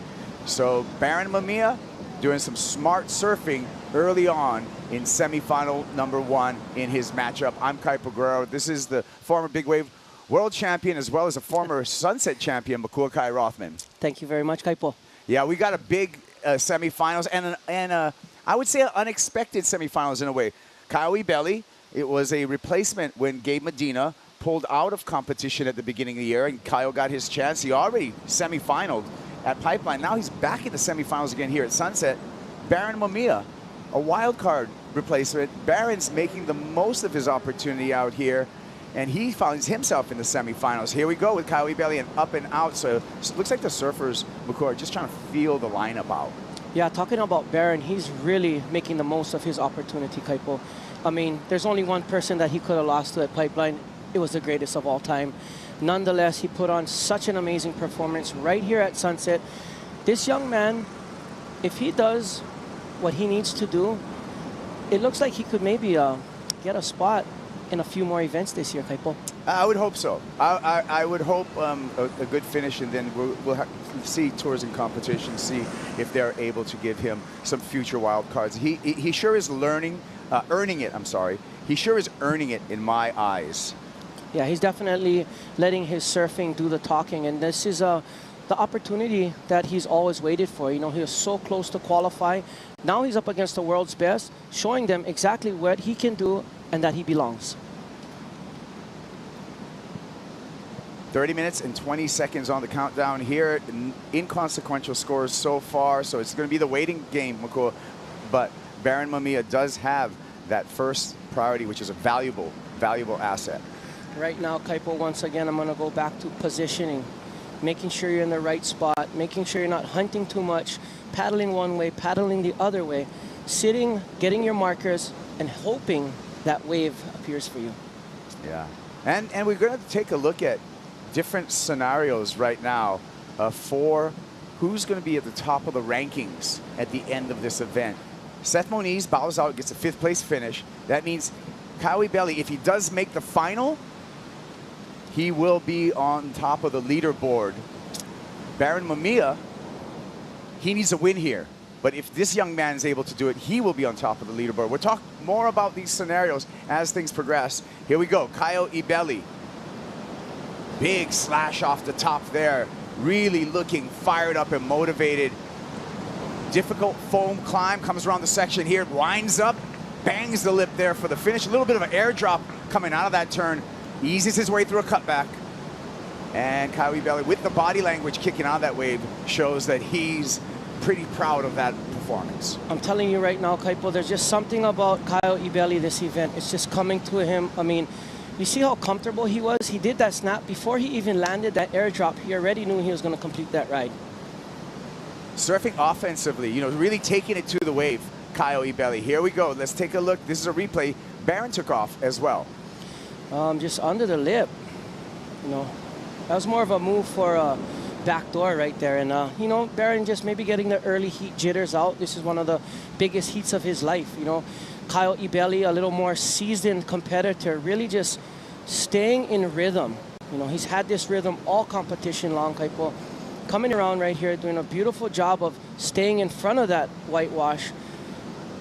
Speaker 17: So Baron Mamiya doing some smart surfing early on in semifinal number 1 in his matchup. I'm Caio Guerrero. This is the former big wave world champion as well as a former sunset champion, Makua Kai Rothman.
Speaker 8: Thank you very much, Kaipo.
Speaker 17: Yeah, we got a big semifinals and I would say an unexpected semifinals in a way. Caio Ibelli, it was a replacement when Gabe Medina pulled out of competition at the beginning of the year, and Caio got his chance. He already semifinaled at Pipeline. Now he's back in the semifinals again here at Sunset. Baron Mamiya, a wild card replacement. Baron's making the most of his opportunity out here, and he finds himself in the semifinals. Here we go with Caio Ibelli and up and out. So it looks like the surfers, McCoy, are just trying to feel the lineup out.
Speaker 8: Yeah, talking about Baron, he's really making the most of his opportunity, Kaipo. I mean, there's only one person that he could have lost to at Pipeline. It was the greatest of all time. Nonetheless, he put on such an amazing performance right here at Sunset. This young man, if he does what he needs to do, it looks like he could maybe get a spot in a few more events this year, Kaipo.
Speaker 17: I would hope so. I would hope a good finish, and then we'll see tours and competition, see if they're able to give him some future wild cards. He sure is earning it, I'm sorry. He sure is earning it in my eyes.
Speaker 8: Yeah, he's definitely letting his surfing do the talking, and this is the opportunity that he's always waited for. You know, he was so close to qualify. Now he's up against the world's best, showing them exactly what he can do and that he belongs.
Speaker 17: 30 minutes and 20 seconds on the countdown here. Inconsequential scores so far, so it's going to be the waiting game, McCoy. But Baron Mamiya does have that first priority, which is a valuable asset.
Speaker 8: Right now, Kaipo, once again, I'm going to go back to positioning. Making sure you're in the right spot, making sure you're not hunting too much, paddling one way, paddling the other way, sitting, getting your markers, and hoping that wave appears for you.
Speaker 17: Yeah, and we're going to take a look at different scenarios right now for who's going to be at the top of the rankings at the end of this event. Seth Moniz bows out, gets a 5th place finish. That means Caio Ibelli, if he does make the final, he will be on top of the leaderboard. Baron Mamiya, he needs a win here. But if this young man is able to do it, he will be on top of the leaderboard. We'll talk more about these scenarios as things progress. Here we go, Caio Ibelli. Big slash off the top there. Really looking fired up and motivated. Difficult foam climb, comes around the section here, winds up, bangs the lip there for the finish. A little bit of an airdrop coming out of that turn. Eases his way through a cutback. And Caio Ibelli, with the body language kicking out of that wave, shows that he's pretty proud of that performance.
Speaker 8: I'm telling you right now, Kaipo, there's just something about Caio Ibelli this event. It's just coming to him. I mean, you see how comfortable he was? He did that snap before he even landed that airdrop. He already knew he was going to complete that ride.
Speaker 17: Surfing offensively, you know, really taking it to the wave, Caio Ibelli. Here we go. Let's take a look. This is a replay. Baron took off as well.
Speaker 8: Just under the lip, you know. That was more of a move for back door right there. And, you know, Barron just maybe getting the early heat jitters out. This is one of the biggest heats of his life, you know. Caio Ibelli, a little more seasoned competitor, really just staying in rhythm. You know, he's had this rhythm all competition long, Kaipo. Coming around right here, doing a beautiful job of staying in front of that whitewash.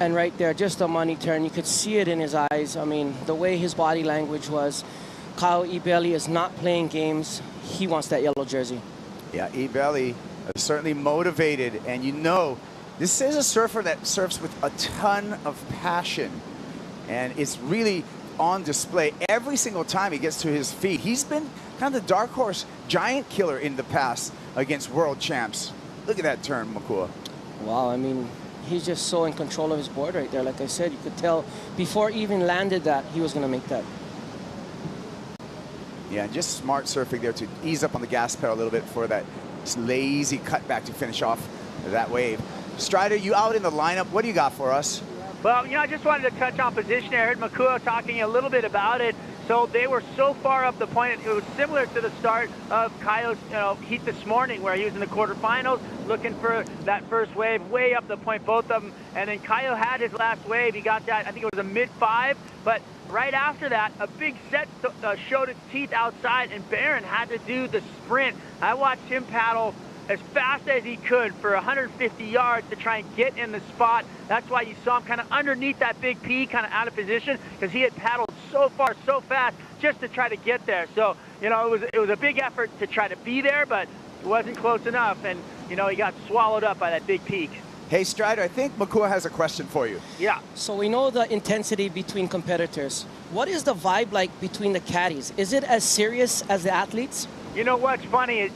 Speaker 8: And right there, just a money turn. You could see it in his eyes. I mean, the way his body language was. Caio Ibelli is not playing games. He wants that yellow jersey.
Speaker 17: Yeah, Ibelli is certainly motivated. And you know, this is a surfer that surfs with a ton of passion. And it's really on display every single time he gets to his feet. He's been kind of the dark horse giant killer in the past against world champs. Look at that turn, Makua.
Speaker 8: Wow, I mean, he's just so in control of his board right there. Like I said, you could tell before he even landed that he was going to make that.
Speaker 17: Yeah, just smart surfing there to ease up on the gas pedal a little bit for that lazy cutback to finish off that wave. Strider, you out in the lineup. What do you got for us?
Speaker 10: Well, you know, I just wanted to touch on position. I heard Makua talking a little bit about it. So they were so far up the point, it was similar to the start of Caio's heat this morning, where he was in the quarterfinals looking for that first wave, way up the point, both of them. And then Caio had his last wave. He got that, I think it was a mid-5, but right after that, a big set showed its teeth outside, and Barron had to do the sprint. I watched him paddle as fast as he could for 150 yards to try and get in the spot. That's why you saw him kind of underneath that big P, kind of out of position, because he had paddled so far, so fast, just to try to get there. So, you know, it was a big effort to try to be there, but it wasn't close enough, and, you know, he got swallowed up by that big peak.
Speaker 17: Hey, Strider, I think Makua has a question for you.
Speaker 10: Yeah.
Speaker 8: So we know the intensity between competitors. What is the vibe like between the caddies? Is it as serious as the athletes?
Speaker 10: You know what's funny?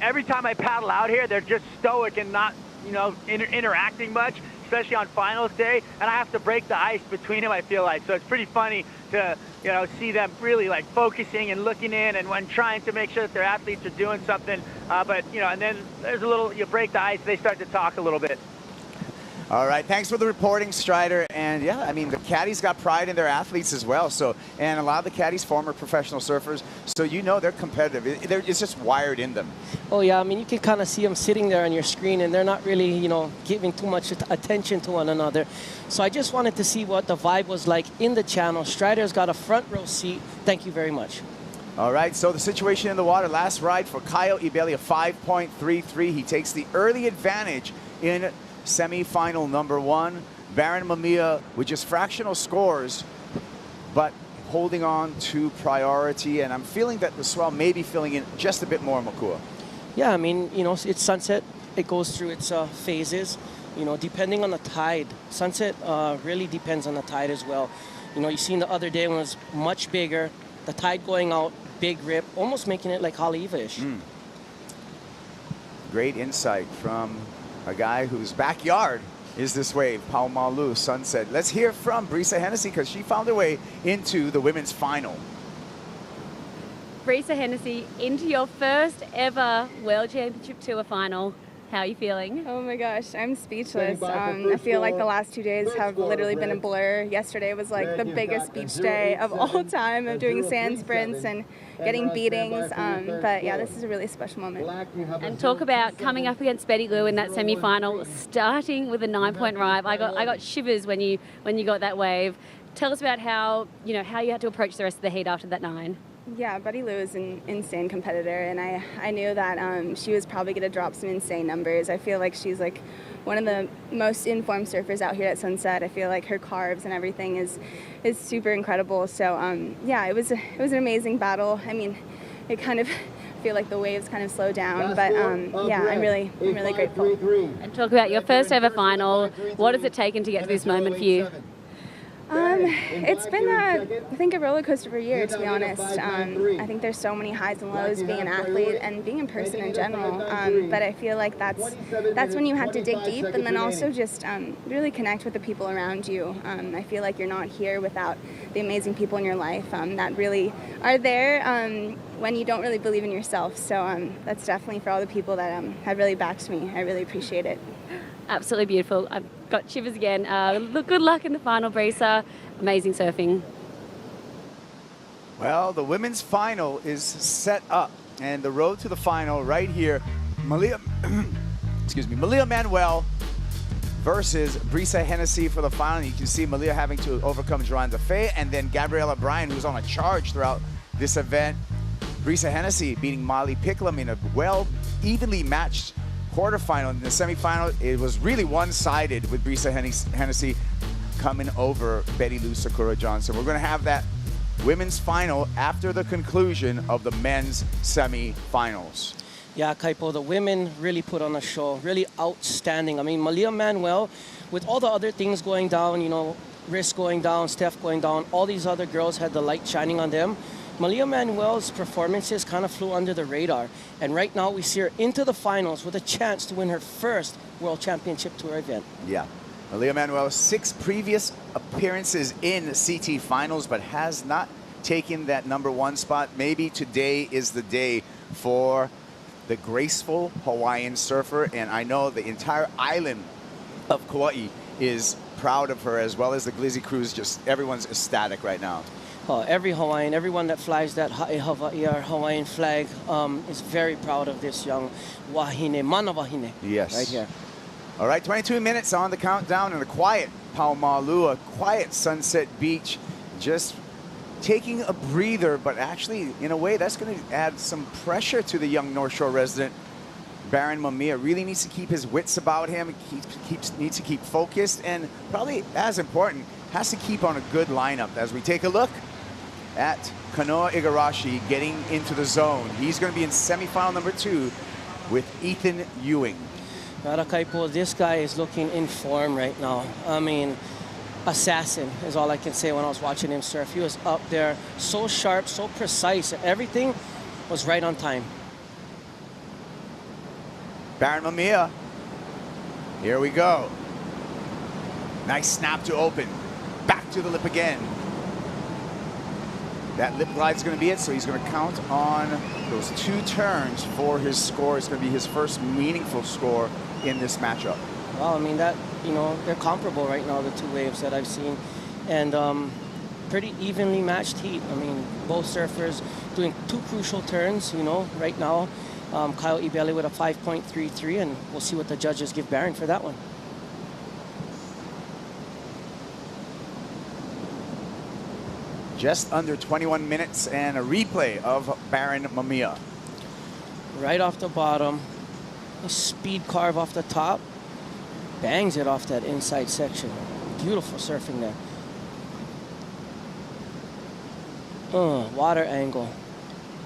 Speaker 10: Every time I paddle out here, they're just stoic and not, you know, interacting much, especially on finals day, and I have to break the ice between them, I feel like. So it's pretty funny to, you know, see them really like focusing and looking in and when trying to make sure that their athletes are doing something. But, you know, and then there's a little, you break the ice, they start to talk a little bit.
Speaker 17: All right, thanks for the reporting, Strider. And yeah, I mean, the caddies got pride in their athletes as well. So, and a lot of the caddies, former professional surfers, so you know they're competitive. It's just wired in them.
Speaker 8: Oh yeah, I mean, you can kind of see them sitting there on your screen, and they're not really, you know, giving too much attention to one another. So I just wanted to see what the vibe was like in the channel. Strider's got a front row seat. Thank you very much.
Speaker 17: All right, so the situation in the water, last ride for Caio Ibelli, a 5.33. He takes the early advantage in semifinal number 1. Barron Mamiya with just fractional scores, but holding on to priority. And I'm feeling that the swell may be filling in just a bit more, Makua.
Speaker 8: Yeah, I mean, you know, it's sunset. It goes through its phases, you know, depending on the tide. Sunset really depends on the tide as well. You know, you seen the other day when it was much bigger, the tide going out, big rip, almost making it like Haleiwa-ish.
Speaker 17: Great insight from a guy whose backyard is this wave, Paumalu, Sunset. Let's hear from Brisa Hennessy, because she found her way into the women's final.
Speaker 9: Brisa Hennessy, into your first ever World Championship Tour final. How are you feeling?
Speaker 12: Oh my gosh, I'm speechless. I feel like the last 2 days have literally been a blur. Yesterday was like the biggest beach day of all time of doing sand sprints and getting beatings. But yeah, this is a really special moment.
Speaker 9: And talk about coming up against Betty Lou in that semi-final, starting with a 9-point ride. I got shivers when you got that wave. Tell us about how you had to approach the rest of the heat after that 9.
Speaker 12: Yeah, Betty Lou is an insane competitor, and I knew that she was probably going to drop some insane numbers. I feel like she's like one of the most informed surfers out here at Sunset. I feel like her carves and everything is super incredible. So yeah, it was an amazing battle. I mean, it kind of feel like the waves kind of slow down, but yeah, I'm really grateful.
Speaker 9: And talk about your first ever final. What has it taken to get to this moment for you?
Speaker 12: It's been, I think, a roller coaster for a year, to be honest. I think there's so many highs and lows being an athlete and being a person in general. But I feel like that's when you have to dig deep and then also just really connect with the people around you. I feel like you're not here without the amazing people in your life that really are there when you don't really believe in yourself. So that's definitely for all the people that have really backed me. I really appreciate it.
Speaker 9: Absolutely beautiful. I've got shivers again. Good luck in the final, Brisa. Amazing surfing.
Speaker 17: Well, the women's final is set up And the road to the final right here, Mamiya, excuse me, Mamiya Manuel versus Brisa Hennessy for the final. You can see Mamiya having to overcome Joanne DeFay, and then Gabriella Bryan, who's on a charge throughout this event. Brisa Hennessy beating Molly Picklum in a evenly matched quarterfinal. In the semifinal, it was really one-sided with Brisa Hennessy coming over Betty Lou Sakura Johnson. We're going to have that women's final after the conclusion of the men's semifinals.
Speaker 8: Yeah, Kaipo, the women really put on a show, really outstanding. I mean, Mamiya Manuel, with all the other things going down, you know, Risk going down, Steph going down, all these other girls had the light shining on them. Mamiya Manuel's performances kind of flew under the radar. And right now we see her into the finals with a chance to win her first World Championship Tour event.
Speaker 17: Yeah. Mamiya Manuel, 6 previous appearances in CT Finals, but has not taken that #1 spot. Maybe today is the day for the graceful Hawaiian surfer, and I know the entire island of Kauai is proud of her, as well as the Glizzy crews. Just everyone's ecstatic right now.
Speaker 8: Every Hawaiian, everyone that flies that Hawaii or Hawaiian flag is very proud of this young wahine, mana wahine.
Speaker 17: Yes.
Speaker 8: Right here.
Speaker 17: All right, 22 minutes on the countdown in a quiet Paumalua, quiet Sunset Beach, just taking a breather, but actually, in a way, that's going to add some pressure to the young North Shore resident. Baron Mamiya really needs to keep his wits about him, needs to keep focused, and probably as important, has to keep on a good lineup. As we take a look at Kanoa Igarashi getting into the zone. He's going to be in semifinal #2 with Ethan Ewing.
Speaker 8: Kaipo, this guy is looking in form right now. I mean, assassin is all I can say when I was watching him surf. He was up there, so sharp, so precise. Everything was right on time.
Speaker 17: Baron Mamiya, here we go. Nice snap to open. Back to the lip again. That lip glide's going to be it, so he's going to count on those 2 turns for his score. It's going to be his first meaningful score in this matchup.
Speaker 8: Well, I mean, that, you know, they're comparable right now, the 2 waves that I've seen. And pretty evenly matched heat. I mean, both surfers doing 2 crucial turns, you know, right now. Caio Ibelli with a 5.33, and we'll see what the judges give Baron for that one.
Speaker 17: Just under 21 minutes and a replay of Baron Mamiya.
Speaker 8: Right off the bottom, a speed carve off the top, bangs it off that inside section. Beautiful surfing there. Water angle.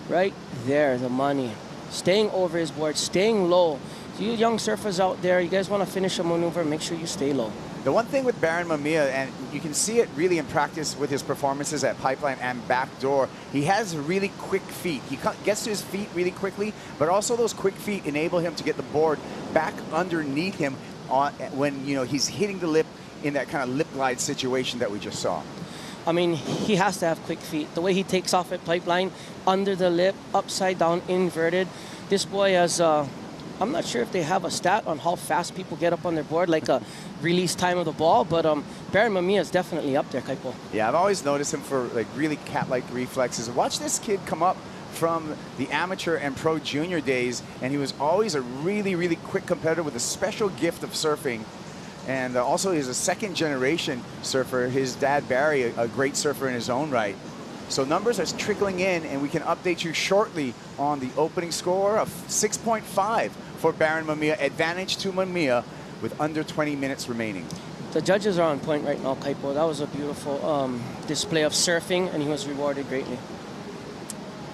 Speaker 8: Right there, the money. Staying over his board, staying low. So you young surfers out there, you guys want to finish a maneuver, make sure you stay low.
Speaker 17: The one thing with Baron Mamiya, and you can see it really in practice with his performances at Pipeline and Backdoor, he has really quick feet. He gets to his feet really quickly, but also those quick feet enable him to get the board back underneath him when, you know, he's hitting the lip in that kind of lip glide situation that we just saw.
Speaker 8: I mean, he has to have quick feet. The way he takes off at Pipeline, under the lip, upside down, inverted. This boy has, I'm not sure if they have a stat on how fast people get up on their board, like a release time of the ball, but Baron Mamiya is definitely up there, Kaipo.
Speaker 17: Yeah, I've always noticed him for like really cat-like reflexes. Watch this kid come up from the amateur and pro junior days, and he was always a really, really quick competitor with a special gift of surfing. And also, he's a second-generation surfer. His dad, Barry, a great surfer in his own right. So numbers are trickling in, and we can update you shortly on the opening score of 6.5 for Baron Mamiya. Advantage to Mamiya with under 20 minutes remaining.
Speaker 8: The judges are on point right now, Kaipo. That was a beautiful display of surfing, and he was rewarded greatly.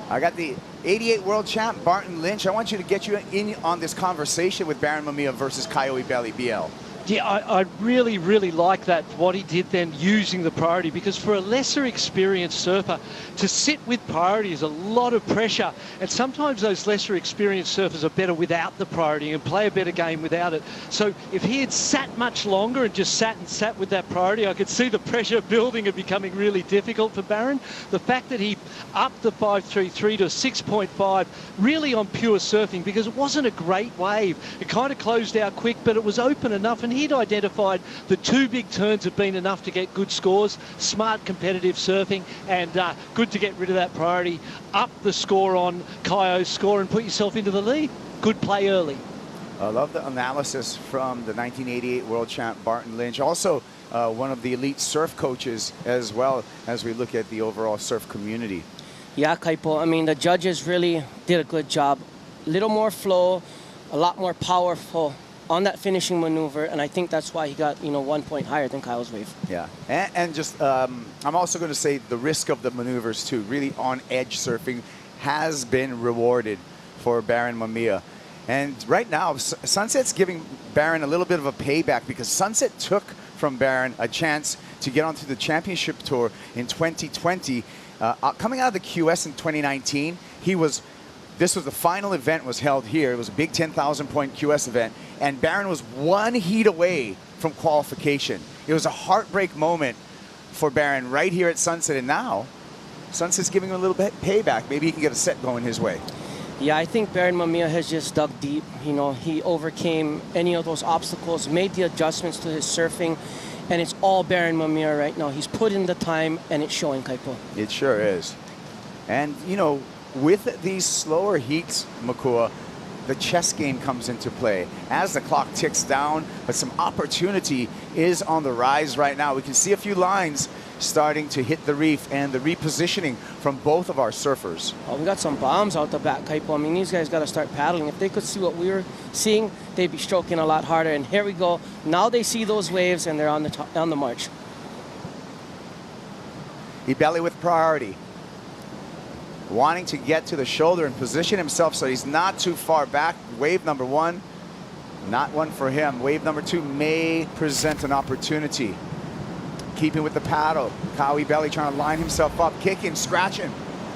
Speaker 17: I got the 88 world champ, Barton Lynch. I want you to get you in on this conversation with Baron Mamiya versus Caio Ibelli, BL.
Speaker 18: Yeah, I really, really like that, what he did then using the priority, because for a lesser experienced surfer to sit with priority is a lot of pressure, and sometimes those lesser experienced surfers are better without the priority and play a better game without it. So if he had sat much longer and just sat with that priority, I could see the pressure building and becoming really difficult for Baron. The fact that he upped the 5.33 to 6.5 really on pure surfing, because it wasn't a great wave. It kind of closed out quick, but it was open enough, and he'd identified the 2 big turns have been enough to get good scores, smart competitive surfing, and good to get rid of that priority. Up the score on Caio's score and put yourself into the lead. Good play early.
Speaker 17: I love the analysis from the 1988 world champ Barton Lynch. Also, one of the elite surf coaches as well, as we look at the overall surf community.
Speaker 8: Yeah, Kaipo, I mean, the judges really did a good job. Little more flow, a lot more powerful on that finishing maneuver, and I think that's why he got, 1 point higher than Kyle's wave.
Speaker 17: Yeah, and just, I'm also going to say the risk of the maneuvers too, really on edge surfing has been rewarded for Baron Mamiya. And right now, Sunset's giving Baron a little bit of a payback because Sunset took from Baron a chance to get onto the championship tour in 2020. Coming out of the QS in 2019, this was the final event was held here. It was a big 10,000 point QS event, and Baron was 1 heat away from qualification. It was a heartbreak moment for Baron right here at Sunset, and now Sunset's giving him a little bit payback. Maybe he can get a set going his way.
Speaker 8: Yeah, I think Baron Mamiya has just dug deep. He overcame any of those obstacles, made the adjustments to his surfing, and it's all Baron Mamiya right now. He's put in the time, and it's showing, Kaipo.
Speaker 17: It sure is. And, with these slower heats, Makua, the chess game comes into play as the clock ticks down, but some opportunity is on the rise right now. We can see a few lines starting to hit the reef and the repositioning from both of our surfers.
Speaker 8: Oh, we got some bombs out the back, Kaipo. I mean, these guys got to start paddling. If they could see what we were seeing, they'd be stroking a lot harder. And here we go. Now they see those waves, and they're on the march.
Speaker 17: Ibelli with priority. Wanting to get to the shoulder and position himself so he's not too far back. Wave number 1, not one for him. Wave number 2 may present an opportunity. Keeping with the paddle. Caio Ibelli trying to line himself up, kicking, scratching.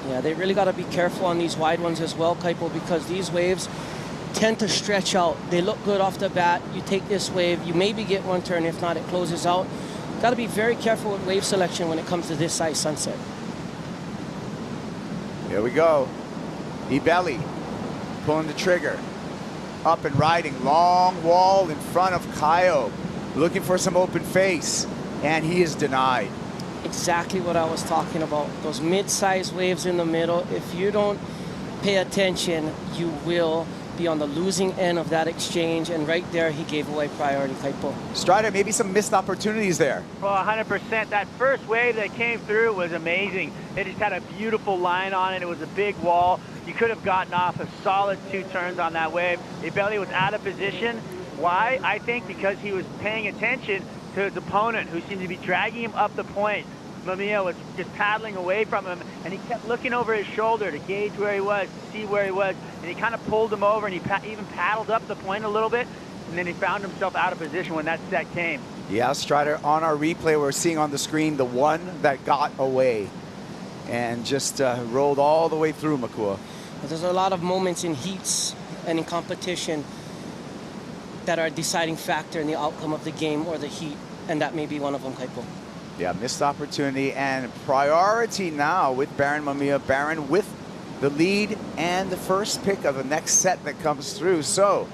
Speaker 8: Yeah, they really got to be careful on these wide ones as well, Kaipo, because these waves tend to stretch out. They look good off the bat. You take this wave, you maybe get 1 turn. If not, it closes out. Got to be very careful with wave selection when it comes to this size Sunset.
Speaker 17: Here we go. Ibelli pulling the trigger. Up and riding. Long wall in front of Caio. Looking for some open face. And he is denied.
Speaker 8: Exactly what I was talking about. Those mid-sized waves in the middle. If you don't pay attention, you will be on the losing end of that exchange. And right there, he gave away priority, Kaipo.
Speaker 17: Strider, maybe some missed opportunities there.
Speaker 10: Well, 100%. That first wave that came through was amazing. It just had a beautiful line on it. It was a big wall. You could have gotten off a solid 2 turns on that wave. Ibelli was out of position. Why? I think because he was paying attention to his opponent, who seemed to be dragging him up the point. Mamiya was just paddling away from him, and he kept looking over his shoulder to gauge where he was, to see where he was, and he kind of pulled him over, and he even paddled up the point a little bit, and then he found himself out of position when that set came.
Speaker 17: Yeah, Strider, on our replay, we're seeing on the screen the one that got away and just rolled all the way through Makua.
Speaker 8: There's a lot of moments in heats and in competition that are a deciding factor in the outcome of the game or the heat, and that may be one of them, Kaipo.
Speaker 17: Yeah, missed opportunity and priority now with Baron Mamiya. Baron with the lead and the first pick of the next set that comes through. So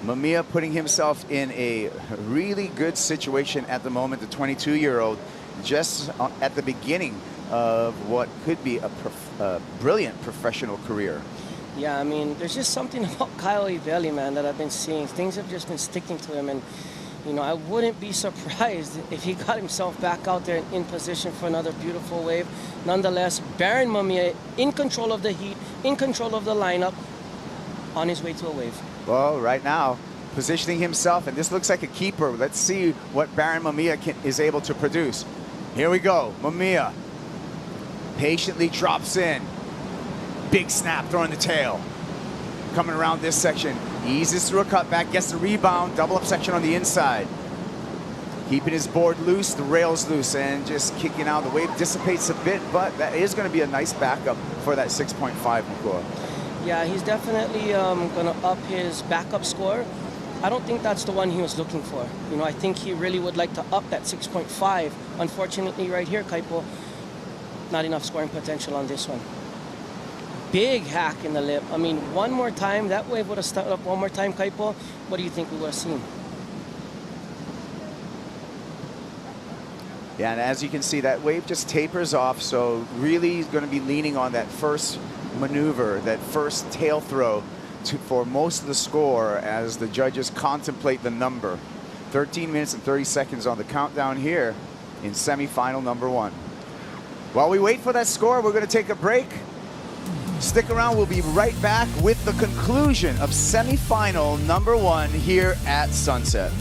Speaker 17: Mamiya putting himself in a really good situation at the moment, the 22-year-old, just at the beginning of what could be a brilliant professional career.
Speaker 8: Yeah, I mean, there's just something about Caio Ibelli, man, that I've been seeing. Things have just been sticking to him, and I wouldn't be surprised if he got himself back out there in position for another beautiful wave. Nonetheless, Baron Mamiya in control of the heat, in control of the lineup, on his way to a wave.
Speaker 17: Well, right now, positioning himself, and this looks like a keeper. Let's see what Baron Mamiya is able to produce. Here we go. Mamiya patiently drops in. Big snap, throwing the tail. Coming around this section, eases through a cutback, gets the rebound, double up section on the inside. Keeping his board loose, the rails loose, and just kicking out. The wave dissipates a bit, but that is going to be a nice backup for that 6.5 Makua.
Speaker 8: Yeah, he's definitely going to up his backup score. I don't think that's the one he was looking for. I think he really would like to up that 6.5. Unfortunately, right here, Kaipo, not enough scoring potential on this one. Big hack in the lip. I mean, one more time, that wave would have stuck up one more time, Kaipo. What do you think we would have seen?
Speaker 17: Yeah, and as you can see, that wave just tapers off, so really he's going to be leaning on that first maneuver, that first tail throw for most of the score as the judges contemplate the number. 13 minutes and 30 seconds on the countdown here in semifinal number 1. While we wait for that score, we're going to take a break. Stick around, we'll be right back with the conclusion of semifinal number 1 here at Sunset.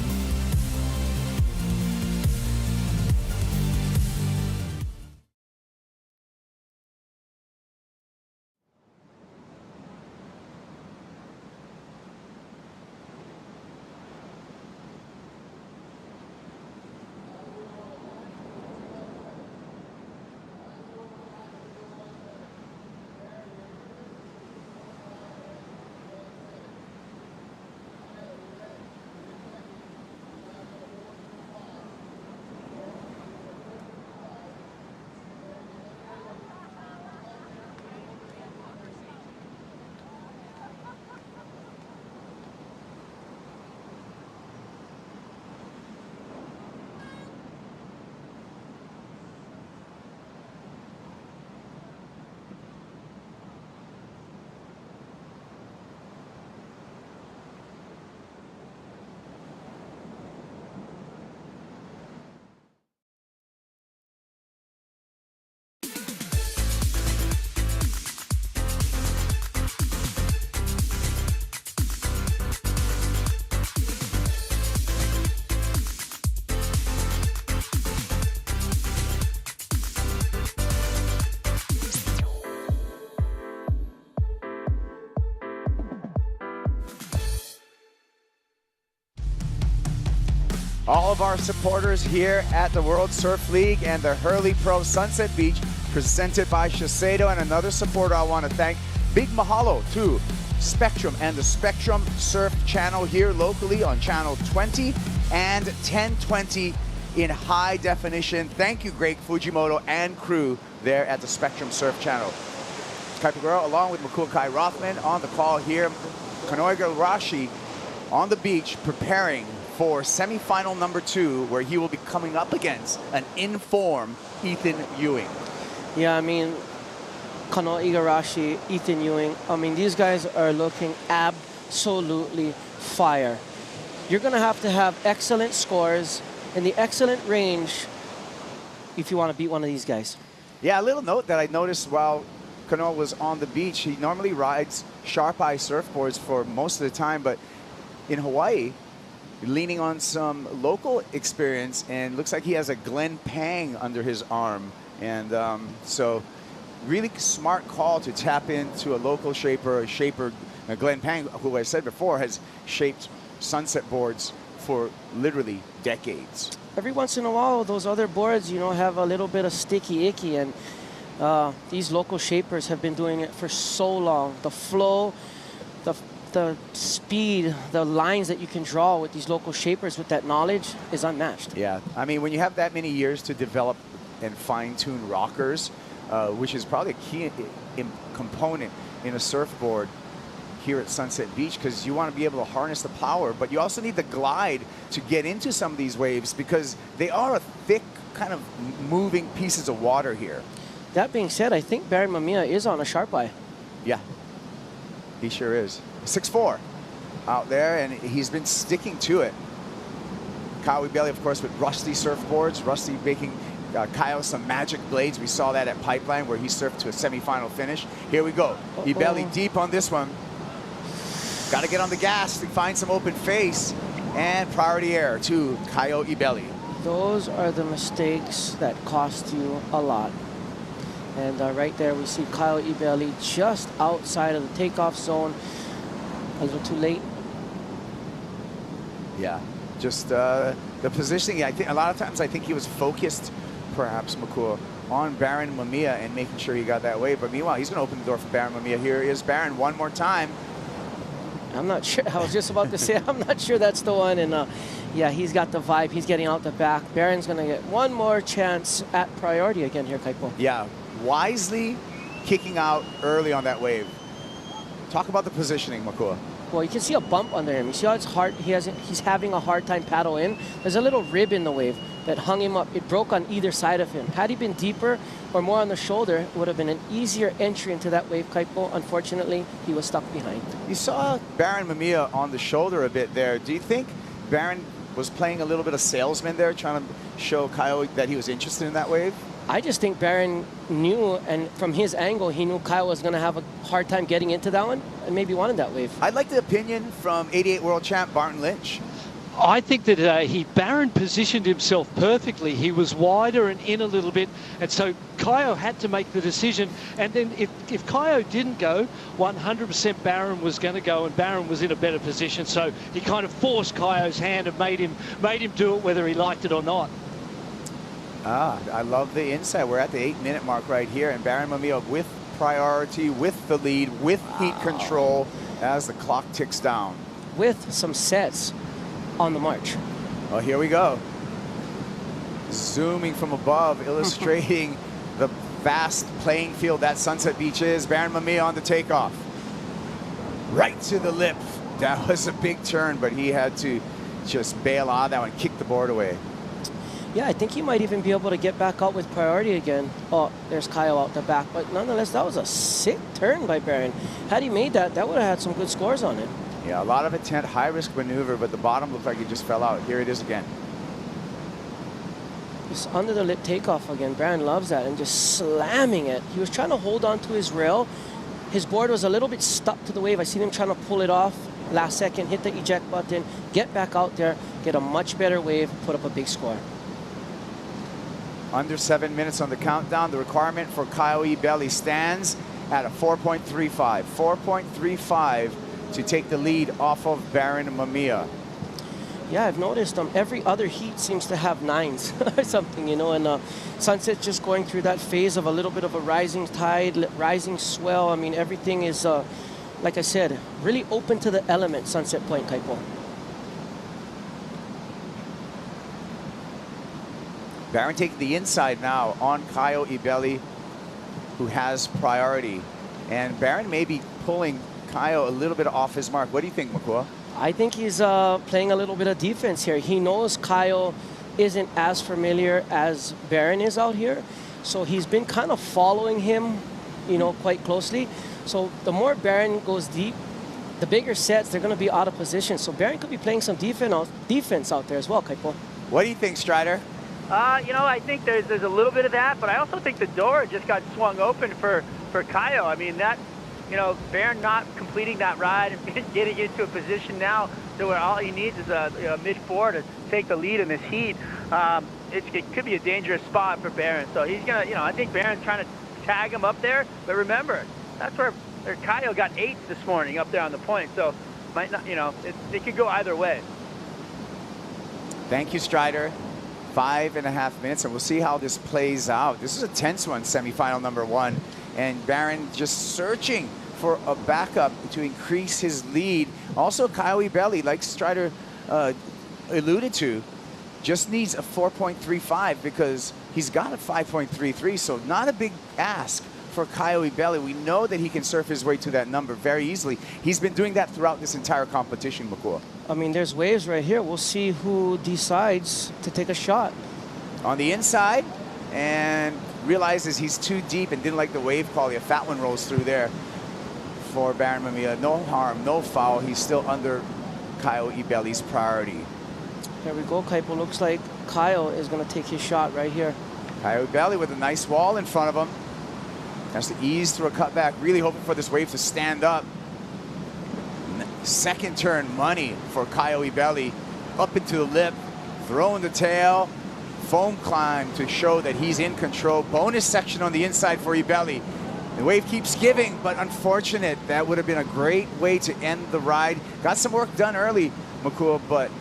Speaker 17: All of our supporters here at the World Surf League and the Hurley Pro Sunset Beach, presented by Shiseido. And another supporter I want to thank, big mahalo to Spectrum and the Spectrum Surf channel here locally on channel 20 and 1020 in high definition. Thank you, Greg Fujimoto and crew there at the Spectrum Surf channel. Kai Paguro along with Makua Kai Rothman on the call here. Kanoiga Rashi on the beach preparing for semifinal number 2, where he will be coming up against an in-form Ethan Ewing.
Speaker 8: Yeah, I mean, Kano Igarashi, Ethan Ewing, I mean, these guys are looking absolutely fire. You're going to have excellent scores in the excellent range if you want to beat one of these guys.
Speaker 17: Yeah, a little note that I noticed while Kano was on the beach, he normally rides Sharp Eye surfboards for most of the time, but in Hawaii, leaning on some local experience, and looks like he has a Glenn Pang under his arm. And so really smart call to tap into a local shaper, Glenn Pang, who I said before has shaped sunset boards for literally decades.
Speaker 8: Every once in a while, those other boards, you know, have a little bit of sticky icky, and these local shapers have been doing it for so long. The flow, the speed, the lines that you can draw with these local shapers with that knowledge is unmatched.
Speaker 17: Yeah, I mean, when you have that many years to develop and fine-tune rockers, which is probably a key component in a surfboard here at Sunset Beach, because you want to be able to harness the power, but you also need the glide to get into some of these waves because they are a thick, kind of moving pieces of water here.
Speaker 8: That being said, I think Barry Mamiya is on a Sharp Eye.
Speaker 17: Yeah, he sure is. 6'4" out there, and he's been sticking to it. Caio Ibelli, of course, with Rusty surfboards. Rusty making Caio some magic blades. We saw that at Pipeline where he surfed to a semifinal finish. Here we go. Ibelli deep on this one. Got to get on the gas to find some open face. And priority air to Caio Ibelli.
Speaker 8: Those are the mistakes that cost you a lot. And right there we see Caio Ibelli just outside of the takeoff zone. A little too late.
Speaker 17: Yeah, just the positioning. I think a lot of times I think he was focused, perhaps Makua, on Baron Mamiya and making sure he got that wave. But meanwhile, he's going to open the door for Baron Mamiya. Here is Baron one more time.
Speaker 8: I'm not sure. I was just about to say I'm not sure that's the one. And yeah, he's got the vibe. He's getting out the back. Baron's going to get one more chance at priority again here, Kaipo.
Speaker 17: Yeah, wisely kicking out early on that wave. Talk about the positioning, Makua.
Speaker 8: Well, you can see a bump under him. You see how it's hard. He's having a hard time paddle in. There's a little rib in the wave. that hung him up. It broke on either side of him. Had he been deeper or more on the shoulder, it would have been an easier entry into that wave, Kaipo. Unfortunately, he was stuck behind.
Speaker 17: You saw Baron Mamiya on the shoulder a bit there. Do you think Baron was playing a little bit of salesman there, trying to show Caio that he was interested in that wave?
Speaker 8: I just think Baron knew, and from his angle, he knew Caio was going to have a hard time getting into that one, and maybe wanted that wave.
Speaker 17: I'd like the opinion from 88 world champ Barton Lynch.
Speaker 18: I think that Baron positioned himself perfectly. He was wider and in a little bit, and so Caio had to make the decision. And then if Caio didn't go, 100% Baron was going to go, and Baron was in a better position. So he kind of forced Caio's hand and made him do it whether he liked it or not.
Speaker 17: I love the insight. We're at the 8-minute mark right here, and Baron Mamiya with priority, with the lead, with heat control as the clock ticks down.
Speaker 8: With some sets on the march.
Speaker 17: Oh, here we go. Zooming from above, illustrating the vast playing field that Sunset Beach is. Baron Mamiya on the takeoff. Right to the lip. That was a big turn, but he had to just bail out of that one, kick the board away.
Speaker 8: Yeah, I think he might even be able to get back out with priority again. Oh, there's Caio out the back. But nonetheless, that was a sick turn by Baron. Had he made that, that would have had some good scores on it.
Speaker 17: Yeah, a lot of intent, high-risk maneuver, but the bottom looked like it just fell out. Here it is again.
Speaker 8: Just under the lip takeoff again. Baron loves that, and just slamming it. He was trying to hold on to his rail. His board was a little bit stuck to the wave. I seen him trying to pull it off last second, hit the eject button, get back out there, get a much better wave, put up a big score.
Speaker 17: Under 7 minutes on the countdown. The requirement for Caio Ibelli stands at a 4.35. 4.35 to take the lead off of Baron Mamiya.
Speaker 8: Yeah, I've noticed every other heat seems to have 9s or something, you know, and Sunset's just going through that phase of a little bit of a rising tide, rising swell. I mean, everything is, like I said, really open to the element, Sunset Point, Kaipo.
Speaker 17: Baron taking the inside now on Caio Ibelli, who has priority. And Baron may be pulling Caio a little bit off his mark. What do you think, Makua?
Speaker 8: I think he's playing a little bit of defense here. He knows Caio isn't as familiar as Baron is out here. So he's been kind of following him, you know, quite closely. So the more Baron goes deep, the bigger sets, they're going to be out of position. So Baron could be playing some defense out there as well, Kaipo.
Speaker 17: What do you think, Strider?
Speaker 10: You know, I think there's a little bit of that, but I also think the door just got swung open for Caio. I mean, that, you know, Baron not completing that ride and getting into a position now to where all he needs is a mid-4 to take the lead in this heat. It could be a dangerous spot for Baron. So he's going to, you know, I think Baron's trying to tag him up there. But remember, that's where Caio got 8s this morning up there on the point. So might not, you know, it could go either way.
Speaker 17: Thank you, Strider. 5.5 minutes, and we'll see how this plays out. This is a tense one, semifinal number 1. And Baron just searching for a backup to increase his lead. Also, Caio Ibelli, like Strider alluded to, just needs a 4.35 because he's got a 5.33, so not a big ask for Caio Ibelli. We know that he can surf his way to that number very easily. He's been doing that throughout this entire competition, Makua.
Speaker 8: I mean, there's waves right here. We'll see who decides to take a shot.
Speaker 17: On the inside, and realizes he's too deep and didn't like the wave quality. A fat one rolls through there for Baron Mamiya. No harm, no foul. He's still under Caio Ibelli's priority.
Speaker 8: There we go, Kaipo. Looks like Caio is going to take his shot right here.
Speaker 17: Caio Ibelli with a nice wall in front of him. Has to ease through a cutback, really hoping for this wave to stand up. Second turn money for Caio Ibelli. Up into the lip, throwing the tail, foam climb to show that he's in control. Bonus section on the inside for Ibelli. The wave keeps giving, but unfortunate. That would have been a great way to end the ride. Got some work done early, Makua, but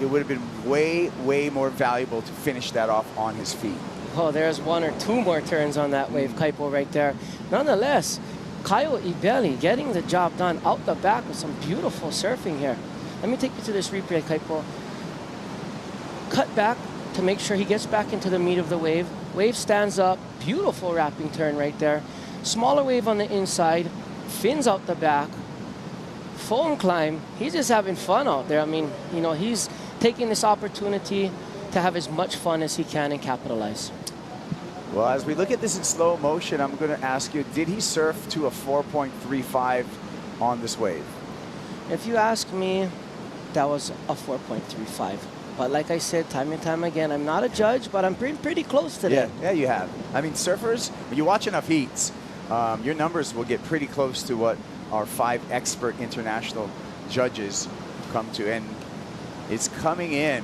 Speaker 17: it would have been way, way more valuable to finish that off on his feet.
Speaker 8: Oh, there's 1 or 2 more turns on that wave, Kaipo, right there. Nonetheless, Caio Ibelli getting the job done out the back with some beautiful surfing here. Let me take you to this replay, Kaipo. Cut back to make sure he gets back into the meat of the wave. Wave stands up, beautiful wrapping turn right there. Smaller wave on the inside, fins out the back, foam climb. He's just having fun out there. I mean, you know, he's taking this opportunity to have as much fun as he can and capitalize.
Speaker 17: Well, as we look at this in slow motion, I'm going to ask you, did he surf to a 4.35 on this wave?
Speaker 8: If you ask me, that was a 4.35. But like I said, time and time again, I'm not a judge, but I'm pretty close to that.
Speaker 17: Yeah, you have. I mean, surfers, when you watch enough heats, your numbers will get pretty close to what our 5 expert international judges come to. And it's coming in.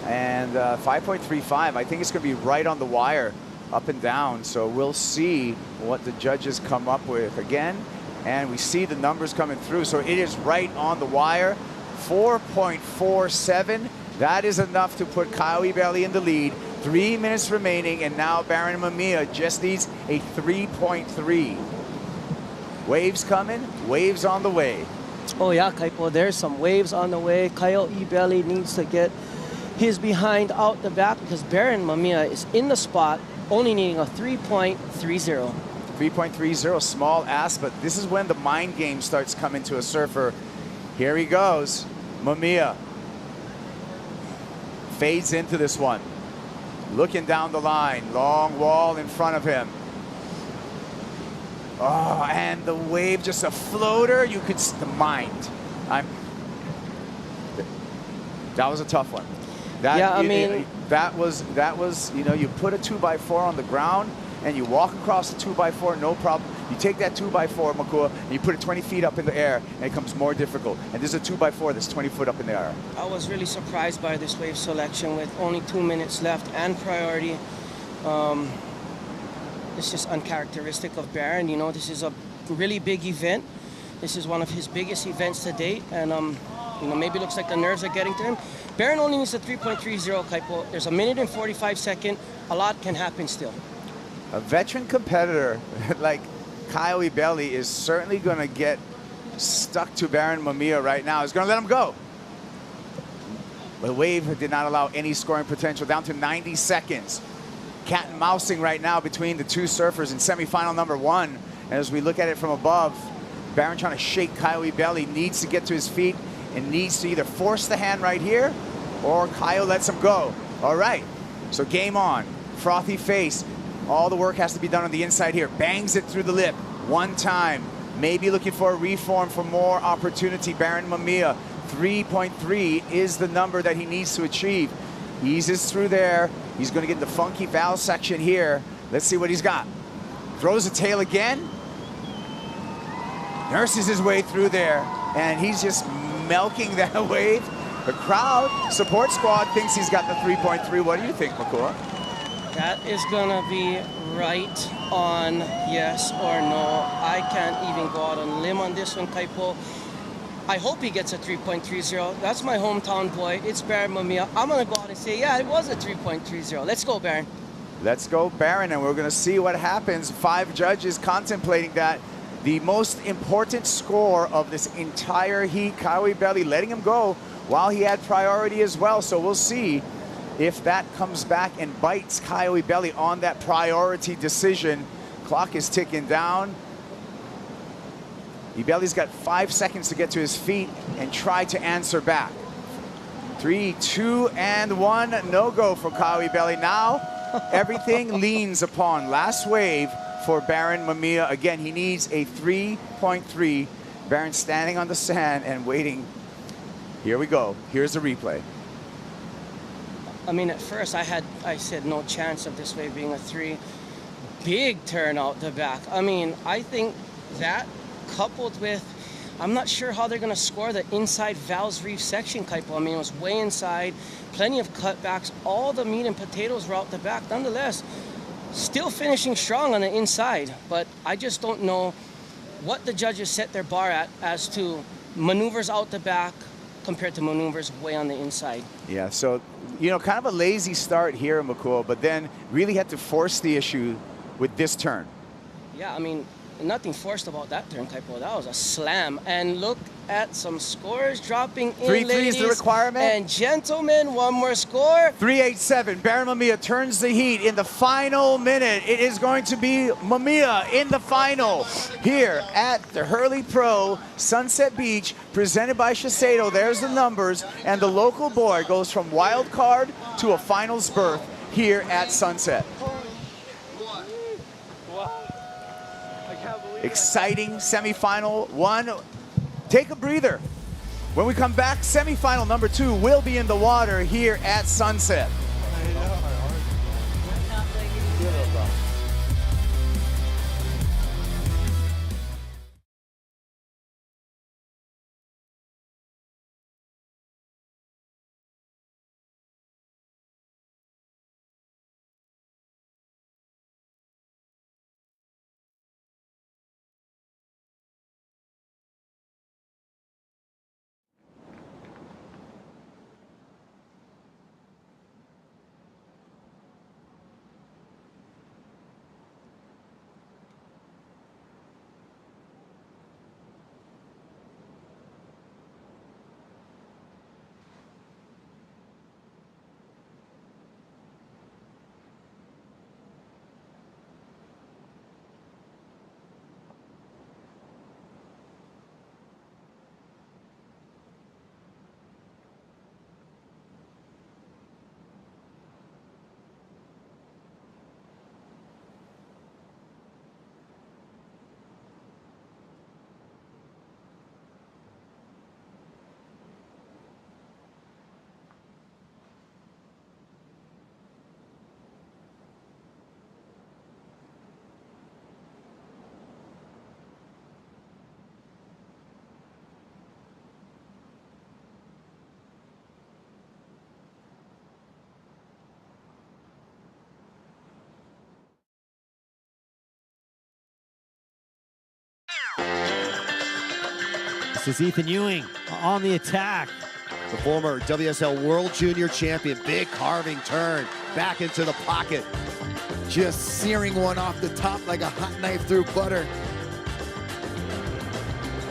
Speaker 17: And 5.35, I think it's going to be right on the wire, up and down. So we'll see what the judges come up with again. And we see the numbers coming through. So it is right on the wire. 4.47. That is enough to put Caio Ibelli in the lead. 3 minutes remaining, and now Baron Mamiya just needs a 3.3. Waves coming, waves on the way.
Speaker 8: Oh yeah, Kaipo, there's some waves on the way. Caio Ibelli needs to get his behind out the back because Baron Mamiya is in the spot, only needing a 3.30.
Speaker 17: 3.30, small ass, but this is when the mind game starts coming to a surfer. Here he goes, Mamiya. Fades into this one. Looking down the line, long wall in front of him. Oh, and the wave, just a floater. You could, the mind. That was a tough one. That,
Speaker 8: yeah, I mean,
Speaker 17: that was, you know, you put a 2x4 on the ground and you walk across the 2x4, no problem. You take that 2x4, Makua, and you put it 20 feet up in the air, and it becomes more difficult. And this is a 2x4 that's 20 foot up in the air.
Speaker 8: I was really surprised by this wave selection with only 2 minutes left and priority. It's just uncharacteristic of Baron. You know, this is a really big event. This is one of his biggest events to date, and you know, maybe it looks like the nerves are getting to him. Baron only needs a 3.30, Kaipo. There's a minute and 45 seconds. A lot can happen still.
Speaker 17: A veteran competitor like Caio Ibelli is certainly going to get stuck to Baron Mamiya right now. He's going to let him go. The wave did not allow any scoring potential. Down to 90 seconds. Cat and mousing right now between the two surfers in semifinal number 1. And as we look at it from above, Baron trying to shake Caio Ibelli, needs to get to his feet and needs to either force the hand right here or Caio lets him go. All right, so game on. Frothy face. All the work has to be done on the inside here. Bangs it through the lip one time. Maybe looking for a reform for more opportunity. Baron Mamiya, 3.3 is the number that he needs to achieve. Eases through there. He's going to get the funky valve section here. Let's see what he's got. Throws a tail again. Nurses his way through there. And he's just milking that wave. The crowd, support squad, thinks he's got the 3.3. What do you think, Makua?
Speaker 8: That is gonna be right on yes or no. I can't even go out on a limb on this one, Kaipo. I hope he gets a 3.30. That's my hometown boy. It's Baron Mamiya. I'm gonna go out and say, yeah, it was a 3.30. Let's go, Baron.
Speaker 17: Let's go, Baron, and we're gonna see what happens. 5 judges contemplating that. The most important score of this entire heat, Caio Ibelli letting him go while he had priority as well. So we'll see if that comes back and bites Caio Ibelli on that priority decision. Clock is ticking down. Ibelli's got 5 seconds to get to his feet and try to answer back. 3, 2, and 1. No go for Caio Ibelli. Now everything leans upon last wave for Baron Mamiya. Again, he needs a 3.3. Baron standing on the sand and waiting. Here we go. Here's the replay.
Speaker 8: I mean, at first I said no chance of this wave being a 3. Big turn out the back. I mean, I think that coupled with, I'm not sure how they're gonna score the inside valves reef section, Kaipo. I mean, it was way inside, plenty of cutbacks, all the meat and potatoes were out the back. Nonetheless, still finishing strong on the inside, but I just don't know what the judges set their bar at as to maneuvers out the back compared to maneuvers way on the inside.
Speaker 17: Yeah, so, you know, kind of a lazy start here, Makua, but then really had to force the issue with this turn.
Speaker 8: Yeah, I mean, nothing forced about that turn, Kaipo. That was a slam. And look at some scores dropping in,
Speaker 17: 3-3
Speaker 8: ladies
Speaker 17: is the requirement.
Speaker 8: and gentlemen. One more score.
Speaker 17: 3-8-7. Baron Mamiya turns the heat in the final minute. It is going to be Mamiya in the final here at the Hurley Pro Sunset Beach, presented by Shiseido. There's the numbers, and the local boy goes from wild card to a finals berth here at Sunset. Exciting semifinal one. Take a breather. When we come back, semifinal number 2 will be in the water here at Sunset.
Speaker 2: This is Ethan Ewing on the attack.
Speaker 15: The former WSL World Junior Champion, big carving turn, back into the pocket. Just searing one off the top like a hot knife through butter.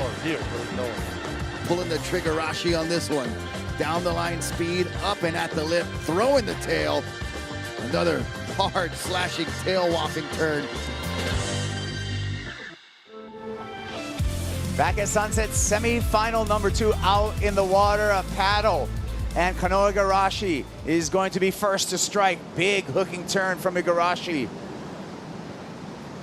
Speaker 21: Oh, here, no.
Speaker 15: Pulling the triggerashi on this one. Down the line speed, up and at the lip, throwing the tail. Another hard slashing tail whopping turn.
Speaker 17: Back at Sunset, semi-final number 2 out in the water, a paddle. And Kanoa Igarashi is going to be first to strike. Big hooking turn from Igarashi.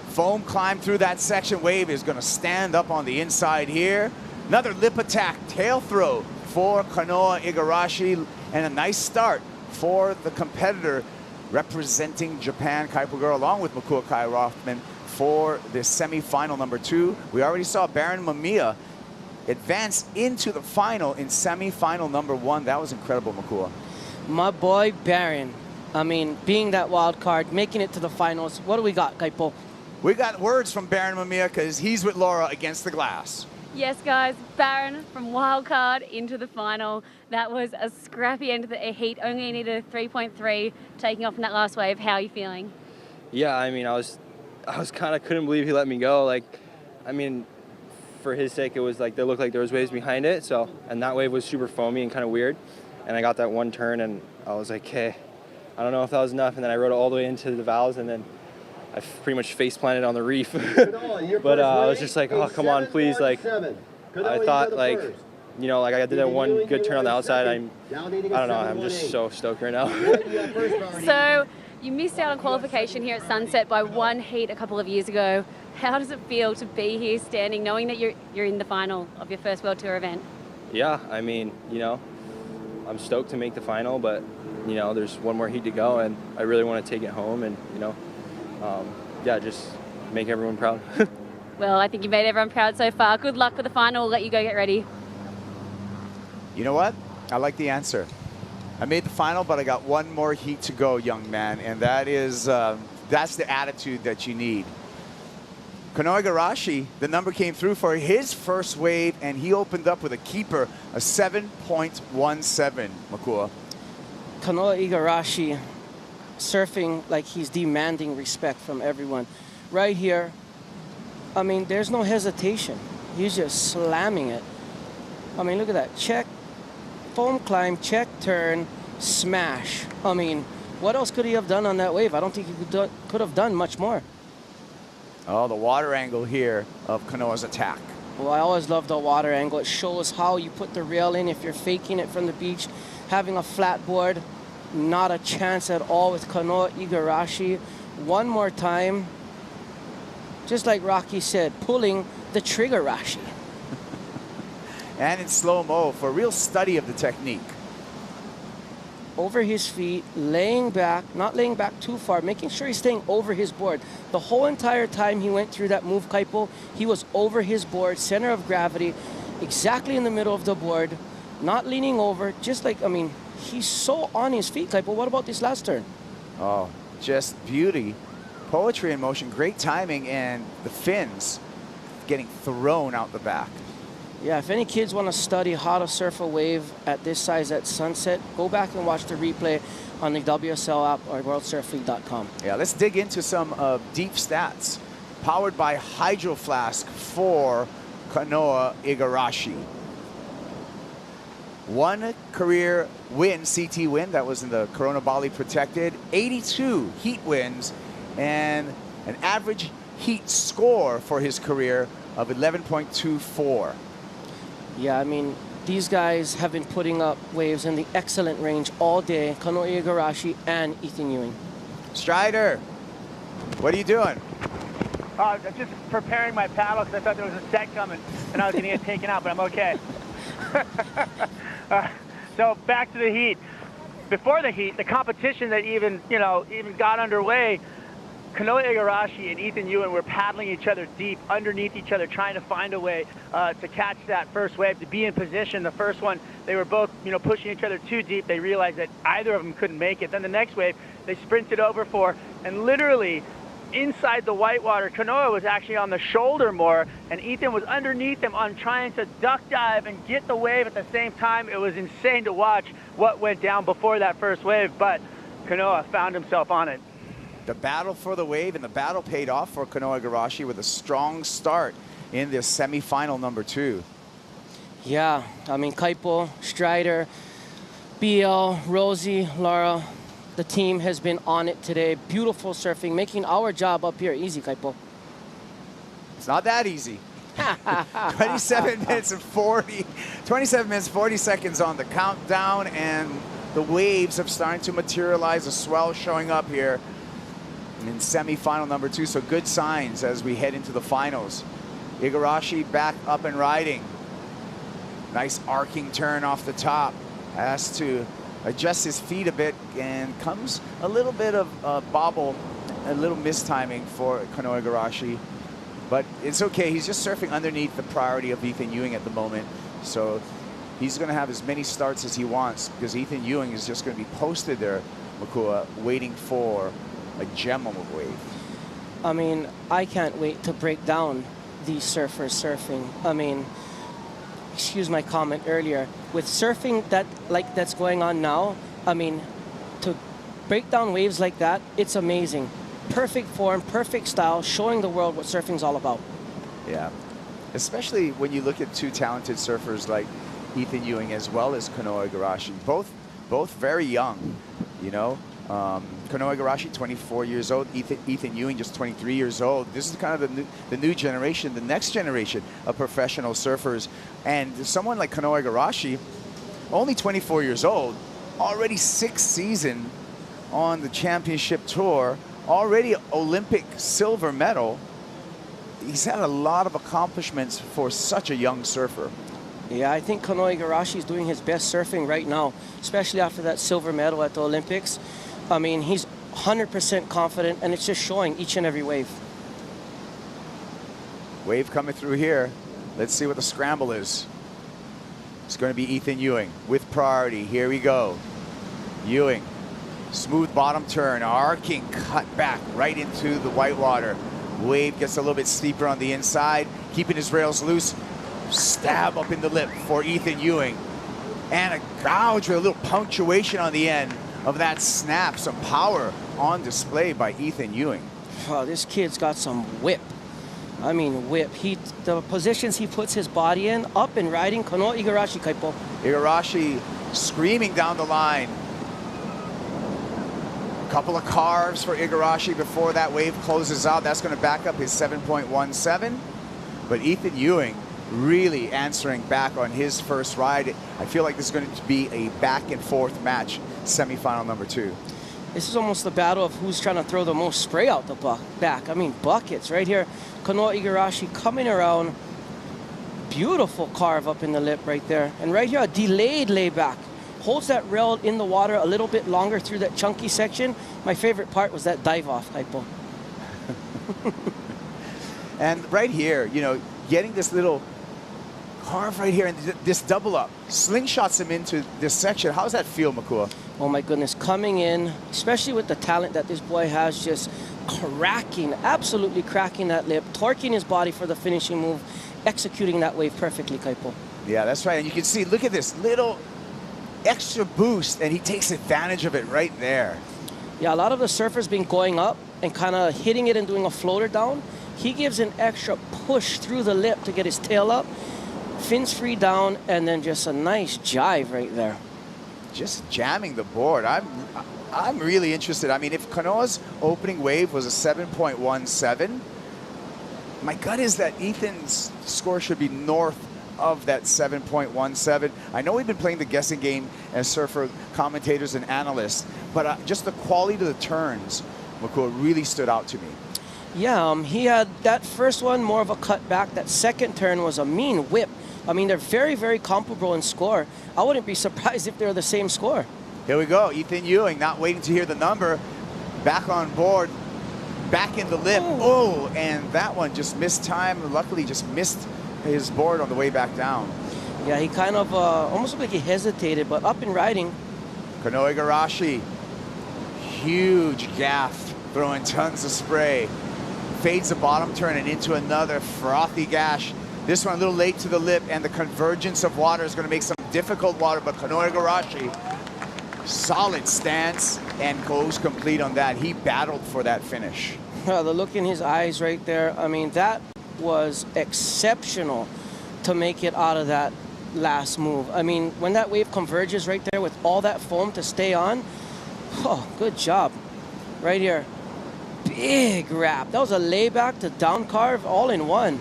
Speaker 17: Foam climb through that section. Wave is going to stand up on the inside here. Another lip attack, tail throw for Kanoa Igarashi. And a nice start for the competitor representing Japan, Kaipogura, along with Makua Kai Rothman, for this semi-final number 2. We already saw Baron Mamiya advance into the final in semi-final number 1. That was incredible, Makua.
Speaker 8: My boy Baron, I mean, being that wild card, making it to the finals. What do we got, Kaipo?
Speaker 17: We got words from Baron Mamiya because he's with Laura against the glass.
Speaker 9: Yes, guys, Baron from wildcard into the final. That was a scrappy end of the heat. Only needed a 3.3, taking off in that last wave. How are you feeling?
Speaker 19: Yeah, I mean, I was kind of couldn't believe he let me go. Like, I mean, for his sake, it was like there looked like there was waves behind it. So, and that wave was super foamy and kind of weird. And I got that one turn, and I was like, hey, I don't know if that was enough. And then I rode it all the way into the valves, and then I pretty much face planted on the reef. But I was just like, oh, come on, please. Like, I thought, like, you know, like I did that one good turn on the outside. I don't know. I'm just so stoked right now.
Speaker 9: So you missed out on qualification here at Sunset by 1 heat a couple of years ago. How does it feel to be here standing, knowing that you're in the final of your first World Tour event?
Speaker 19: Yeah, I mean, you know, I'm stoked to make the final, but, you know, there's one more heat to go, and I really want to take it home and, you know, yeah, just make everyone proud.
Speaker 9: Well, I think you made everyone proud so far. Good luck for the final. We'll let you go get ready.
Speaker 17: You know what? I like the answer. I made the final, but I got one more heat to go, young man, and that is that's the attitude that you need. Kanoa Igarashi, the number came through for his first wave, and he opened up with a keeper, a 7.17, Makua.
Speaker 8: Kanoa Igarashi surfing like he's demanding respect from everyone. Right here, I mean, there's no hesitation. He's just slamming it. I mean, look at that. Check, foam climb, check, turn, smash. I mean, what else could he have done on that wave? I don't think he could have done much more.
Speaker 17: Oh, the water angle here of Kanoa's attack.
Speaker 8: Well, I always love the water angle. It shows how you put the rail in if you're faking it from the beach. Having a flat board, not a chance at all with Kanoa Igarashi. One more time, just like Rocky said, pulling the trigger Rashi.
Speaker 17: And in slow-mo for a real study of the technique.
Speaker 8: Over his feet, laying back, not laying back too far, making sure he's staying over his board. The whole entire time he went through that move, Kaipo, he was over his board, center of gravity, exactly in the middle of the board, not leaning over, just like, I mean, he's so on his feet, Kaipo. What about this last turn?
Speaker 17: Oh, just beauty. Poetry in motion, great timing, and the fins getting thrown out the back.
Speaker 8: Yeah, if any kids want to study how to surf a wave at this size at sunset, go back and watch the replay on the WSL app or worldsurfleague.com.
Speaker 17: Yeah, let's dig into some deep stats. Powered by Hydro Flask for Kanoa Igarashi. One career win, CT win, that was in the Corona Bali Protected. 82 heat wins and an average heat score for his career of 11.24.
Speaker 8: Yeah, I mean, these guys have been putting up waves in the excellent range all day. Kanoa Igarashi and Ethan Ewing.
Speaker 17: Strider, what are you doing?
Speaker 10: Just preparing my paddle because I thought there was a set coming and I was going to get taken out, but I'm okay. So back to the heat. Before the heat, the competition that even got underway, Kanoa Igarashi and Ethan Ewing were paddling each other deep, underneath each other, trying to find a way to catch that first wave, to be in position. The first one, they were both, pushing each other too deep. They realized that either of them couldn't make it. Then the next wave, they sprinted over for, and literally inside the whitewater, Kanoa was actually on the shoulder more, and Ethan was underneath him on trying to duck dive and get the wave at the same time. It was insane to watch what went down before that first wave, but Kanoa found himself on it.
Speaker 17: The battle for the wave, and the battle paid off for Kanoa Igarashi with a strong start in this semifinal number 2.
Speaker 8: Yeah, I mean, Kaipo, Strider, BL, Rosie, Laura, the team has been on it today. Beautiful surfing, making our job up here easy, Kaipo.
Speaker 17: It's not that easy. 27 minutes 40 seconds on the countdown, and the waves have started to materialize, a swell showing up here in semifinal number 2, so good signs as we head into the finals. Igarashi back up and riding. Nice arcing turn off the top. Has to adjust his feet a bit, and comes a little bit of bobble, a little mistiming for Kanoa Igarashi. But it's okay, he's just surfing underneath the priority of Ethan Ewing at the moment. So he's gonna have as many starts as he wants, because Ethan Ewing is just gonna be posted there, Makua, waiting for a gem on the wave.
Speaker 8: I mean, I can't wait to break down these surfers surfing. I mean, excuse my comment earlier, with surfing that's going on now, I mean, to break down waves like that, it's amazing. Perfect form, perfect style, showing the world what surfing's all about.
Speaker 17: Yeah, especially when you look at two talented surfers like Ethan Ewing as well as Kanoa Igarashi, both very young, Kanoa Igarashi, 24 years old. Ethan Ewing, just 23 years old. This is kind of the new generation, the next generation of professional surfers. And someone like Kanoa Igarashi, only 24 years old, already 6th season on the championship tour, already Olympic silver medal. He's had a lot of accomplishments for such a young surfer.
Speaker 8: Yeah, I think Kanoa Igarashi is doing his best surfing right now, especially after that silver medal at the Olympics. I mean, he's 100% confident, and it's just showing each and every wave.
Speaker 17: Wave coming through here. Let's see what the scramble is. It's going to be Ethan Ewing with priority. Here we go. Ewing, smooth bottom turn, arcing cut back right into the whitewater. Wave gets a little bit steeper on the inside, keeping his rails loose. Stab up in the lip for Ethan Ewing. And a gouge with a little punctuation on the end of that snap. Some power on display by Ethan Ewing.
Speaker 8: Oh, this kid's got some whip. I mean, whip. The positions he puts his body in, up and riding, Kanoa Igarashi, Kaipo.
Speaker 17: Igarashi screaming down the line. A couple of carves for Igarashi before that wave closes out. That's going to back up his 7.17. But Ethan Ewing really answering back on his first ride. I feel like this is going to be a back and forth match, semifinal number 2.
Speaker 8: This is almost the battle of who's trying to throw the most spray out the back. I mean, buckets right here. Kanoa Igarashi coming around. Beautiful carve up in the lip right there. And right here, a delayed layback. Holds that rail in the water a little bit longer through that chunky section. My favorite part was that dive off, Kaipo.
Speaker 17: And right here, you know, getting this little carve right here and this double up slingshots him into this section. How does that feel, Makua?
Speaker 8: Oh my goodness, coming in, especially with the talent that this boy has, just cracking, absolutely cracking that lip, torquing his body for the finishing move, executing that wave perfectly, Kaipo.
Speaker 17: Yeah, that's right. And you can see, look at this little extra boost, and he takes advantage of it right there.
Speaker 8: Yeah, a lot of the surfers been going up and kind of hitting it and doing a floater down. He gives an extra push through the lip to get his tail up, fins free down, and then just a nice jive right there.
Speaker 17: Just jamming the board. I'm really interested. I mean, if Kanoa's opening wave was a 7.17, my gut is that Ethan's score should be north of that 7.17. I know we've been playing the guessing game as surfer commentators and analysts, but just the quality of the turns, Makua, really stood out to me.
Speaker 8: Yeah, he had that first one more of a cut back. That second turn was a mean whip. I mean, they're very, very comparable in score. I wouldn't be surprised if they're the same score.
Speaker 17: Here we go. Ethan Ewing not waiting to hear the number. Back on board. Back in the lip. Oh, and that one just missed time. Luckily, just missed his board on the way back down.
Speaker 8: Yeah, he kind of almost looked like he hesitated, but up and riding.
Speaker 17: Kanoa Igarashi. Huge gaff. Throwing tons of spray. Fades the bottom turn and into another frothy gash. This one a little late to the lip, and the convergence of water is going to make some difficult water, but Kanoa Igarashi, solid stance and goes complete on that. He battled for that finish.
Speaker 8: The look in his eyes right there, I mean, that was exceptional to make it out of that last move. I mean, when that wave converges right there with all that foam to stay on, oh, good job. Right here, big wrap. That was a layback to down carve all in one.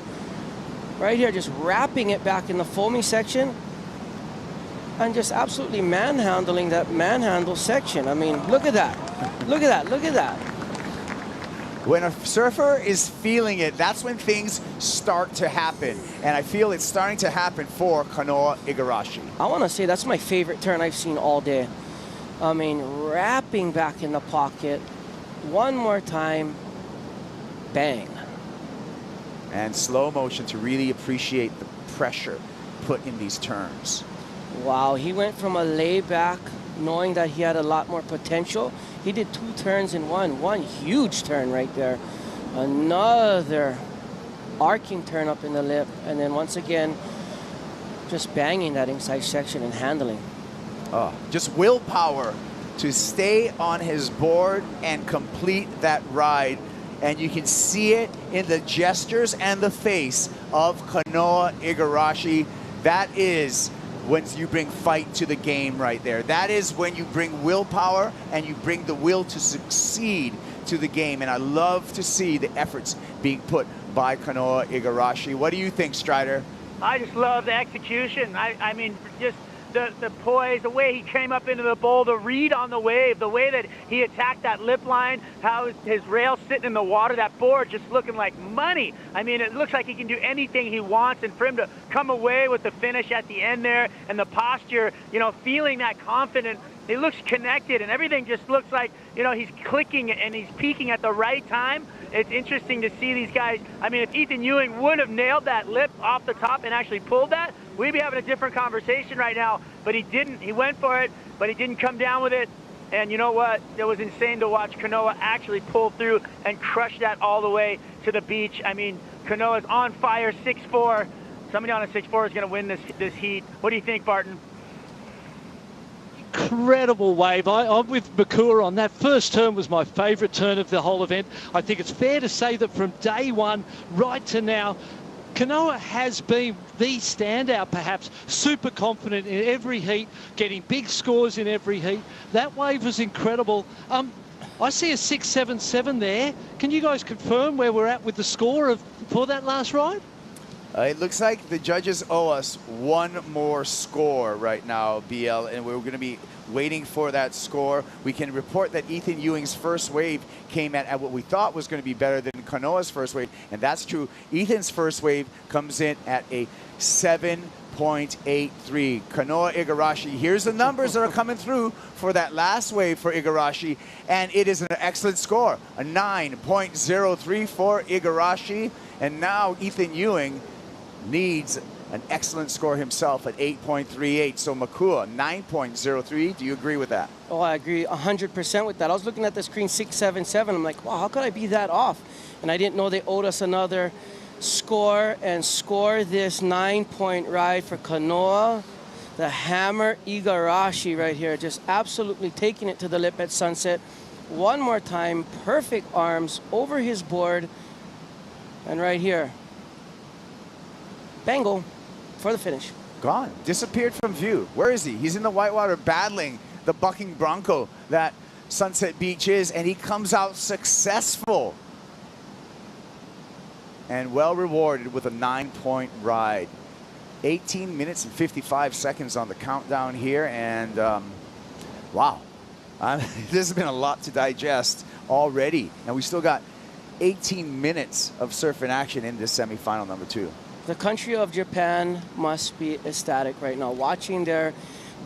Speaker 8: Right here, just wrapping it back in the foamy section and just absolutely manhandling that manhandle section. I mean, look at that. Look at that. Look at that.
Speaker 17: When a surfer is feeling it, that's when things start to happen. And I feel it's starting to happen for Kanoa Igarashi.
Speaker 8: I want to say that's my favorite turn I've seen all day. I mean, wrapping back in the pocket. One more time. Bang.
Speaker 17: And slow motion to really appreciate the pressure put in these turns.
Speaker 8: Wow, he went from a layback knowing that he had a lot more potential. He did 2 turns in one huge turn right there. Another arcing turn up in the lip, and then once again, just banging that inside section and handling.
Speaker 17: Just willpower to stay on his board and complete that ride. And you can see it in the gestures and the face of Kanoa Igarashi. That is when you bring fight to the game right there. That is when you bring willpower and you bring the will to succeed to the game. And I love to see the efforts being put by Kanoa Igarashi. What do you think, Strider?
Speaker 10: I just love the execution. I mean, just the poise, the way he came up into the bowl, the read on the wave, the way that he attacked that lip line, how his rail sitting in the water, that board just looking like money. I mean, it looks like he can do anything he wants, and for him to come away with the finish at the end there and the posture, you know, feeling that confident, he looks connected and everything just looks like, you know, he's clicking and he's peaking at the right time. It's interesting to see these guys. I mean, if Ethan Ewing would have nailed that lip off the top and actually pulled that, we'd be having a different conversation right now, but he didn't. He went for it, but he didn't come down with it. And you know what? It was insane to watch Kanoa actually pull through and crush that all the way to the beach. I mean, Kanoa's on fire, 6'4". Somebody on a 6'4" is going to win this heat. What do you think, Barton?
Speaker 18: incredible wave. I'm with Makua on that. First turn was my favourite turn of the whole event. I think it's fair to say that from day one right to now, Kanoa has been the standout, perhaps, super confident in every heat, getting big scores in every heat. That wave was incredible. I see a 6.77 there. Can you guys confirm where we're at with the score for that last ride?
Speaker 17: It looks like the judges owe us one more score right now, BL, and we're going to be waiting for that score. We can report that Ethan Ewing's first wave came at what we thought was going to be better than Kanoa's first wave, and that's true. Ethan's first wave comes in at a 7.83. Kanoa Igarashi, here's the numbers that are coming through for that last wave for Igarashi, and it is an excellent score, a 9.03 for Igarashi, and now Ethan Ewing needs an excellent score himself at 8.38. So Makua, 9.03. Do you agree with that?
Speaker 8: Oh, I agree 100% with that. I was looking at the screen 6.77. I'm like, wow, how could I be that off? And I didn't know they owed us another score and score this 9-point ride for Kanoa. The hammer Igarashi right here, just absolutely taking it to the lip at Sunset. One more time, perfect arms over his board. And right here, bango for the finish.
Speaker 17: Gone, disappeared from view. Where is he? He's in the whitewater battling the bucking bronco that Sunset Beach is, and he comes out successful and well rewarded with a 9-point ride. 18 minutes and 55 seconds on the countdown here, and wow, this has been a lot to digest already, and we still got 18 minutes of surf in action in this semifinal number 2.
Speaker 8: The country of Japan must be ecstatic right now, watching their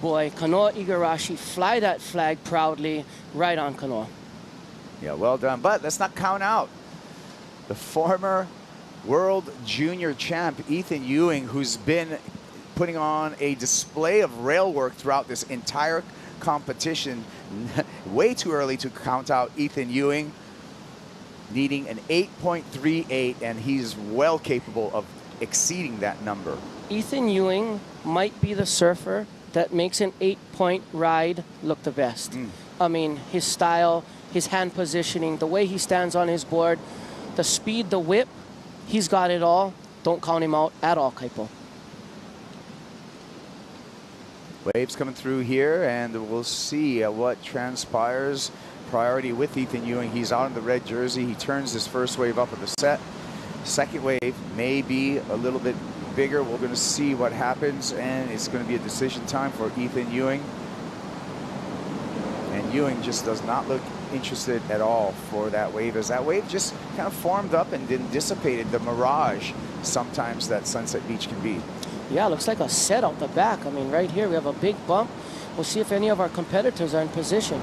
Speaker 8: boy Kanoa Igarashi fly that flag proudly right on Kanoa.
Speaker 17: Yeah, well done. But let's not count out the former world junior champ, Ethan Ewing, who's been putting on a display of rail work throughout this entire competition. Way too early to count out Ethan Ewing, needing an 8.38, and he's well capable of exceeding that number.
Speaker 8: Ethan Ewing might be the surfer that makes an 8-point ride look the best. I mean, his style, his hand positioning, the way he stands on his board, the speed, the whip, he's got it all. Don't count him out at all, Kaipo.
Speaker 17: Waves coming through here, and we'll see what transpires. Priority with Ethan Ewing. He's out in the red jersey. He turns his first wave up at the set. Second wave may be a little bit bigger. We're going to see what happens, and it's going to be a decision time for Ethan Ewing. And Ewing just does not look interested at all for that wave, as that wave just kind of formed up and then dissipated. The mirage sometimes that Sunset Beach can be.
Speaker 8: Yeah, looks like a set out the back. I mean, right here we have a big bump. We'll see if any of our competitors are in position.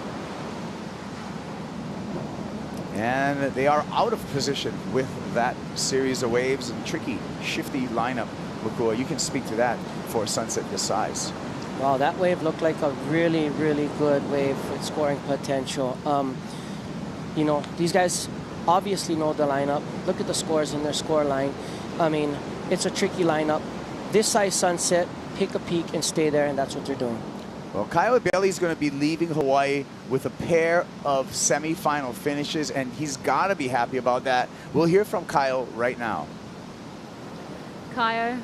Speaker 17: And they are out of position with that series of waves and tricky, shifty lineup. Makua, you can speak to that for Sunset this size.
Speaker 8: Wow, that wave looked like a really, really good wave with scoring potential. You know, these guys obviously know the lineup. Look at the scores in their score line. I mean, it's a tricky lineup. This size Sunset, pick a peak and stay there, and that's what they're doing.
Speaker 17: Well, Caio Ibelli is going to be leaving Hawaii with a pair of semifinal finishes, and he's got to be happy about that. We'll hear from Caio right now.
Speaker 9: Caio,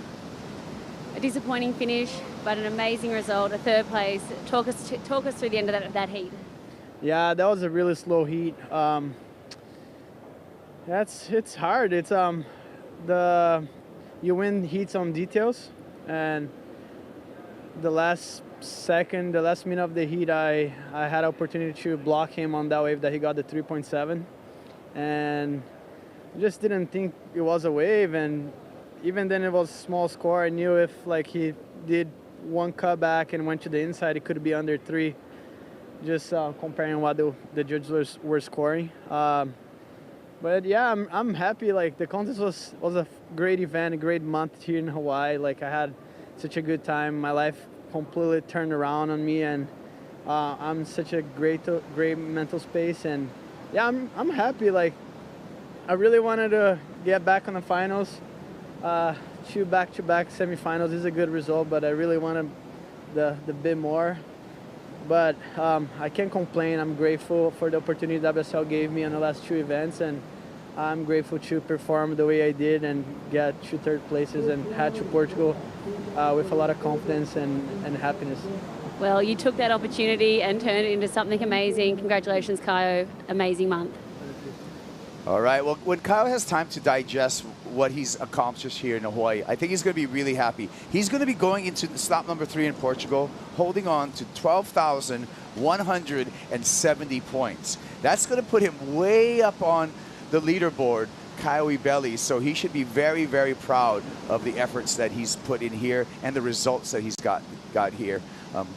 Speaker 9: a disappointing finish, but an amazing result, a third place. Talk us through the end of that heat.
Speaker 4: Yeah, that was a really slow heat. It's hard. It's you win heats on details, and the last minute of the heat, I had opportunity to block him on that wave that he got the 3.7, and I just didn't think it was a wave. And even then, it was a small score. I knew if like he did one cut back and went to the inside, it could be under 3. Just comparing what the judges were scoring. But yeah, I'm happy. Like, the contest was a great event, a great month here in Hawaii. Like, I had such a good time. My life completely turned around on me, and I'm such a great mental space. And yeah, I'm happy. Like, I really wanted to get back on the finals. 2 back-to-back semifinals is a good result, but I really wanted the bit more. but I can't complain. I'm grateful for the opportunity WSL gave me on the last 2 events, and I'm grateful to perform the way I did and get 2 third places and head to Portugal with a lot of confidence and happiness.
Speaker 9: Well, you took that opportunity and turned it into something amazing. Congratulations, Caio. Amazing month.
Speaker 17: All right, well, when Caio has time to digest what he's accomplished here in Hawaii, I think he's going to be really happy. He's going to be going into the stop number 3 in Portugal, holding on to 12,170 points. That's going to put him way up on the leaderboard, Caio Ibelli, so he should be very, very proud of the efforts that he's put in here and the results that he's got here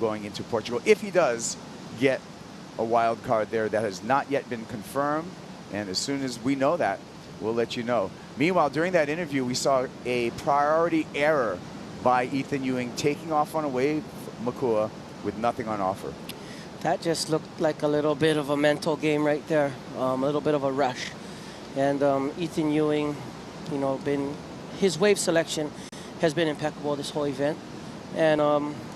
Speaker 17: going into Portugal. If he does get a wild card there that has not yet been confirmed, and as soon as we know that, we'll let you know. Meanwhile, during that interview, we saw a priority error by Ethan Ewing taking off on a wave Makua with nothing on offer.
Speaker 8: That just looked like a little bit of a mental game right there, a little bit of a rush. And Ethan Ewing, you know, his wave selection has been impeccable this whole event. And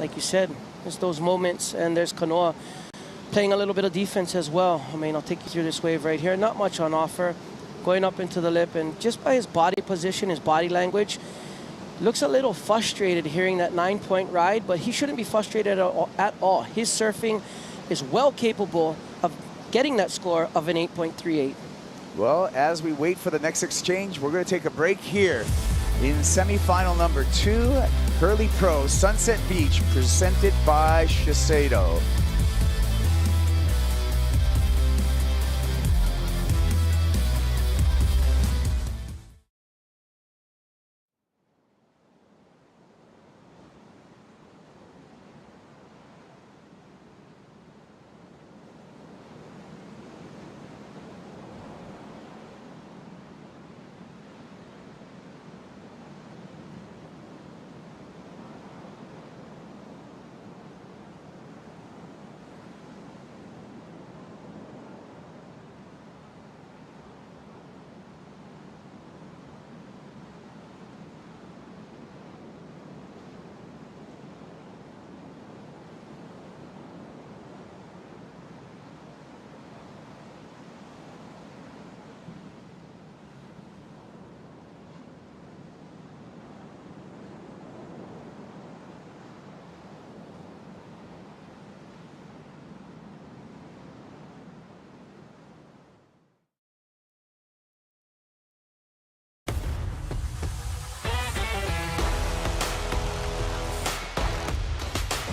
Speaker 8: like you said, there's those moments, and there's Kanoa playing a little bit of defense as well. I mean, I'll take you through this wave right here. Not much on offer, going up into the lip, and just by his body position, his body language, looks a little frustrated hearing that 9-point ride, but he shouldn't be frustrated at all. His surfing is well capable of getting that score of an 8.38.
Speaker 17: Well, as we wait for the next exchange, we're going to take a break here in semifinal number 2, Hurley Pro Sunset Beach, presented by Shiseido.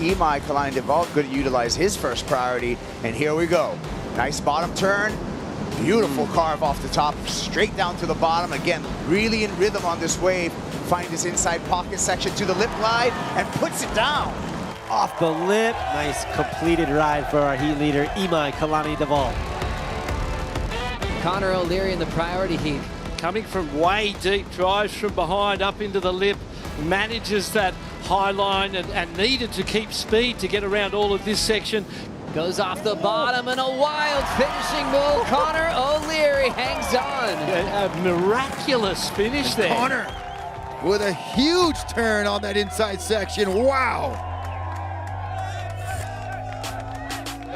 Speaker 17: Imai Kalani-Devault going to utilize his first priority, and here we go. Nice bottom turn, beautiful carve off the top, straight down to the bottom. Again, really in rhythm on this wave. Find his inside pocket section to the lip glide and puts it down.
Speaker 2: Off the lip, nice completed ride for our heat leader, Imai Kalani-Devault.
Speaker 3: Connor O'Leary in the priority heat.
Speaker 18: Coming from way deep, drives from behind up into the lip, manages that high line and needed to keep speed to get around all of this section.
Speaker 3: Goes off the bottom and a wild finishing move. Connor O'Leary hangs on.
Speaker 18: A miraculous finish there.
Speaker 15: Connor with a huge turn on that inside section. Wow.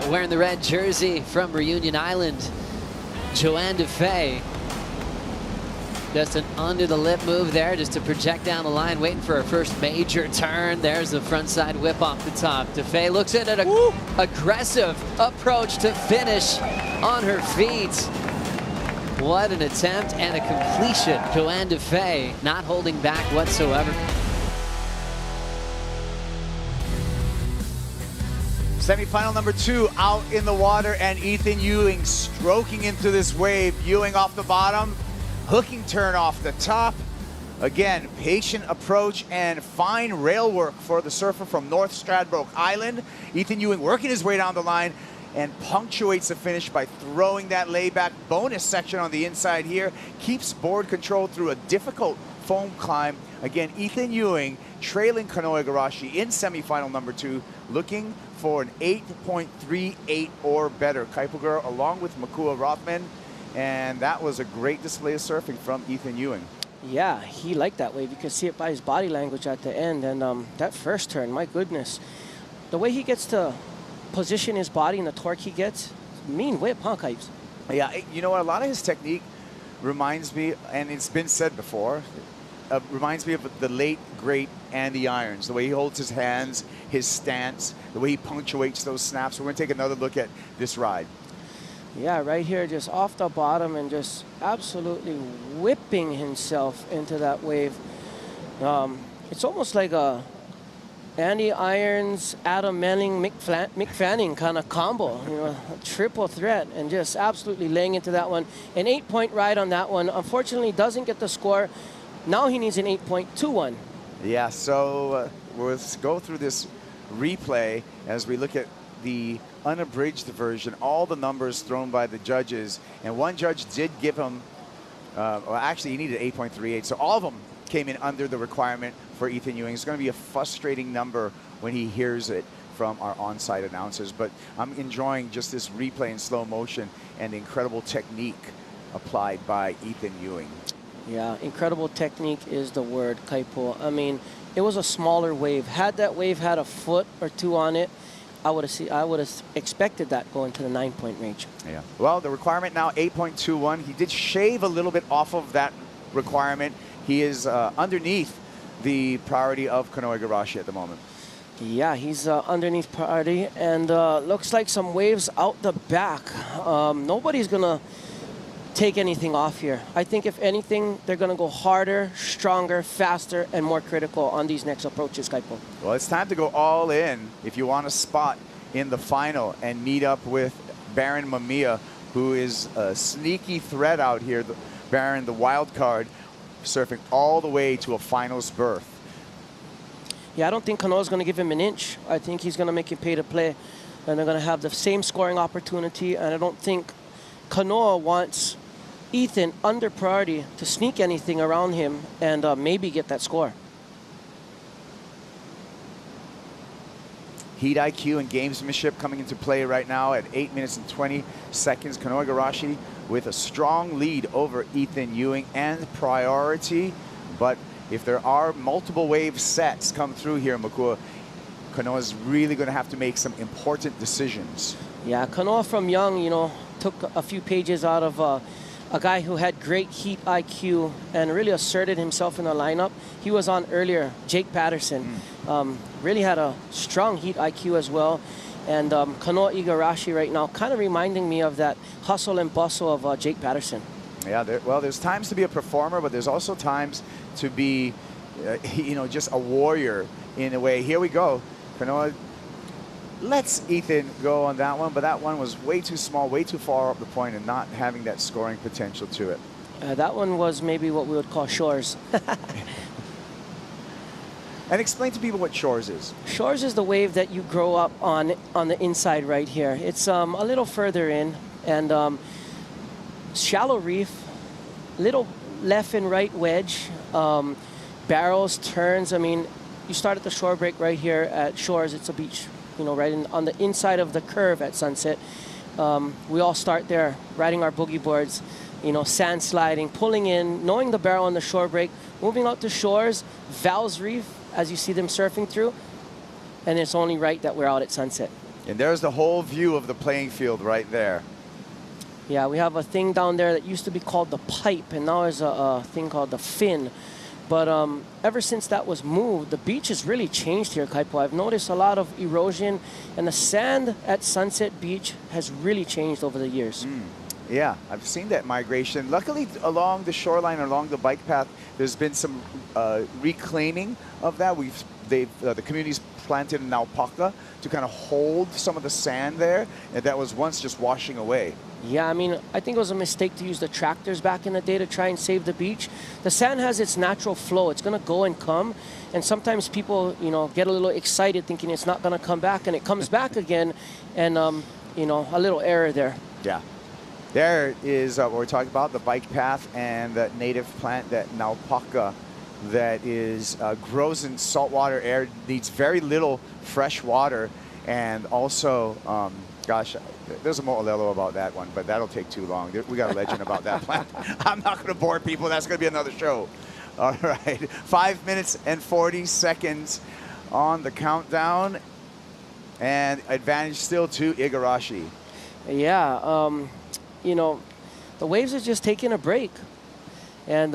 Speaker 3: Wearing the red jersey from Reunion Island, Joanne DeFay. Just an under the lip move there just to project down the line, waiting for her first major turn. There's the front side whip off the top. DeFay looks at an aggressive approach to finish on her feet. What an attempt and a completion. Joanne DeFay not holding back whatsoever.
Speaker 17: Semifinal number 2 out in the water, and Ethan Ewing stroking into this wave. Ewing off the bottom. Hooking turn off the top. Again, patient approach and fine rail work for the surfer from North Stradbroke Island. Ethan Ewing working his way down the line and punctuates the finish by throwing that layback bonus section on the inside here. Keeps board control through a difficult foam climb. Again, Ethan Ewing trailing Kanoa Igarashi in semifinal number 2, looking for an 8.38 or better. Kaipogura along with Makua Rothman. And that was a great display of surfing from Ethan Ewing.
Speaker 8: Yeah, he liked that wave. You could see it by his body language at the end. And that first turn, my goodness. The way he gets to position his body and the torque he gets, mean whip, huh, Kipes?
Speaker 17: Yeah, you know what? A lot of his technique reminds me, and it's been said before, reminds me of the late, great Andy Irons. The way he holds his hands, his stance, the way he punctuates those snaps. We're going to take another look at this ride.
Speaker 8: Yeah, right here, just off the bottom and just absolutely whipping himself into that wave. It's almost like a Andy Irons, Adam Manning, Mick Fanning kind of combo, you know, a triple threat, and just absolutely laying into that one. An 8-point ride on that one. Unfortunately, doesn't get the score. Now he needs an 8.21.
Speaker 17: Yeah, so we'll go through this replay as we look at the unabridged version, all the numbers thrown by the judges, and one judge did give him, well, actually he needed 8.38, so all of them came in under the requirement for Ethan Ewing. It's going to be a frustrating number when he hears it from our on-site announcers, but I'm enjoying just this replay in slow motion and the incredible technique applied by Ethan Ewing.
Speaker 8: Yeah, incredible technique is the word, Kaipo. I mean, it was a smaller wave. Had that wave had a foot or two on it, I would have expected that going to the 9-point range.
Speaker 17: Yeah. Well, the requirement now 8.21. He did shave a little bit off of that requirement. He is underneath the priority of Kanoe Igarashi at the moment.
Speaker 8: Yeah, he's underneath priority, and looks like some waves out the back. Nobody's gonna take anything off here. I think if anything, they're gonna go harder, stronger, faster, and more critical on these next approaches, Kaipo.
Speaker 17: Well, it's time to go all in if you want a spot in the final and meet up with Baron Mamiya, who is a sneaky threat out here. Baron, the wild card, surfing all the way to a finals berth.
Speaker 8: Yeah, I don't think Kanoa's going to give him an inch. I think he's going to make him pay to play, and they're going to have the same scoring opportunity, and I don't think Kanoa wants Ethan under priority to sneak anything around him and maybe get that score.
Speaker 17: Heat IQ and gamesmanship coming into play right now at 8 minutes and 20 seconds. Kanoe Igarashi with a strong lead over Ethan Ewing and priority. But if there are multiple wave sets come through here, Makua, Kanoa is really going to have to make some important decisions.
Speaker 8: Yeah, Kanoa from young, you know, took a few pages out of a guy who had great heat IQ and really asserted himself in the lineup. He was on earlier, Jake Patterson. Really had a strong heat IQ as well. And Kanoe Igarashi right now kind of reminding me of that hustle and bustle of Jake Patterson.
Speaker 17: Yeah, well, there's times to be a performer, but there's also times to be, you know, just a warrior in a way. Here we go. Kanoa lets Ethan go on that one, but that one was way too small, way too far up the point and not having that scoring potential to it.
Speaker 8: That one was maybe what we would call shores.
Speaker 17: And explain to people what shores is.
Speaker 8: Shores is the wave that you grow up on the inside right here. It's a little further in, and shallow reef, little left and right wedge, barrels, turns. I mean, you start at the shore break right here at Shores. It's a beach, you know, right on the inside of the curve at Sunset. We all start there, riding our boogie boards, you know, sand sliding, pulling in, knowing the barrel on the shore break, moving out to Shores, Val's Reef, as you see them surfing through, and it's only right that we're out at Sunset.
Speaker 17: And there's the whole view of the playing field right there.
Speaker 8: Yeah, we have a thing down there that used to be called the pipe, and now there's a thing called the fin. But ever since that was moved, the beach has really changed here, Kaipo. I've noticed a lot of erosion, and the sand at Sunset Beach has really changed over the years.
Speaker 17: Yeah, I've seen that migration. Luckily, along the shoreline, along the bike path, there's been some reclaiming of that. The community's planted an alpaca to kind of hold some of the sand there, and that was once just washing away.
Speaker 8: Yeah, I mean, I think it was a mistake to use the tractors back in the day to try and save the beach. The sand has its natural flow. It's going to go and come, and sometimes people, you know, get a little excited thinking it's not going to come back, and it comes back again, and, you know, a little error there.
Speaker 17: Yeah. There is what we're talking about, the bike path and that native plant, that naupaka, that is grows in saltwater air, needs very little fresh water, and also, gosh, there's a mo'olelo about that one, but that'll take too long. We got a legend about that plant. I'm not going to bore people. That's going to be another show. All right, 5 minutes and 40 seconds on the countdown. And advantage still to Igarashi.
Speaker 8: Yeah, you know, the Waves are just taking a break. And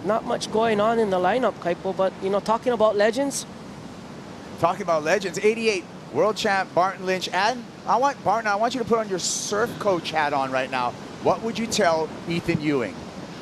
Speaker 8: not much going on in the lineup, Kaipo, but, you know, talking about legends.
Speaker 17: Talking about legends, 88 world champ Barton Lynch. And I want you to put on your surf coach hat on right now. What would you tell Ethan Ewing?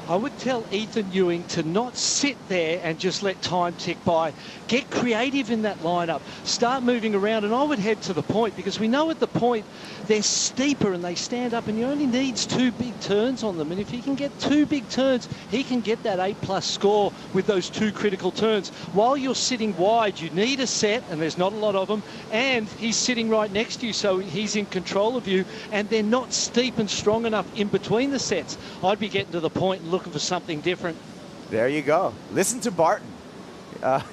Speaker 18: I would tell Ethan Ewing to not sit there and just let time tick by. Get creative in that lineup. Start moving around, and I would head to the point, because we know at the point they're steeper and they stand up, and he only needs 2 big turns on them. And if he can get 2 big turns, he can get that 8+ score with those 2 critical turns. While you're sitting wide, you need a set, and there's not a lot of them, and he's sitting right next to you, so he's in control of you, and they're not steep and strong enough in between the sets. I'd be getting to the point and looking for something different.
Speaker 17: There you go. Listen to Barton.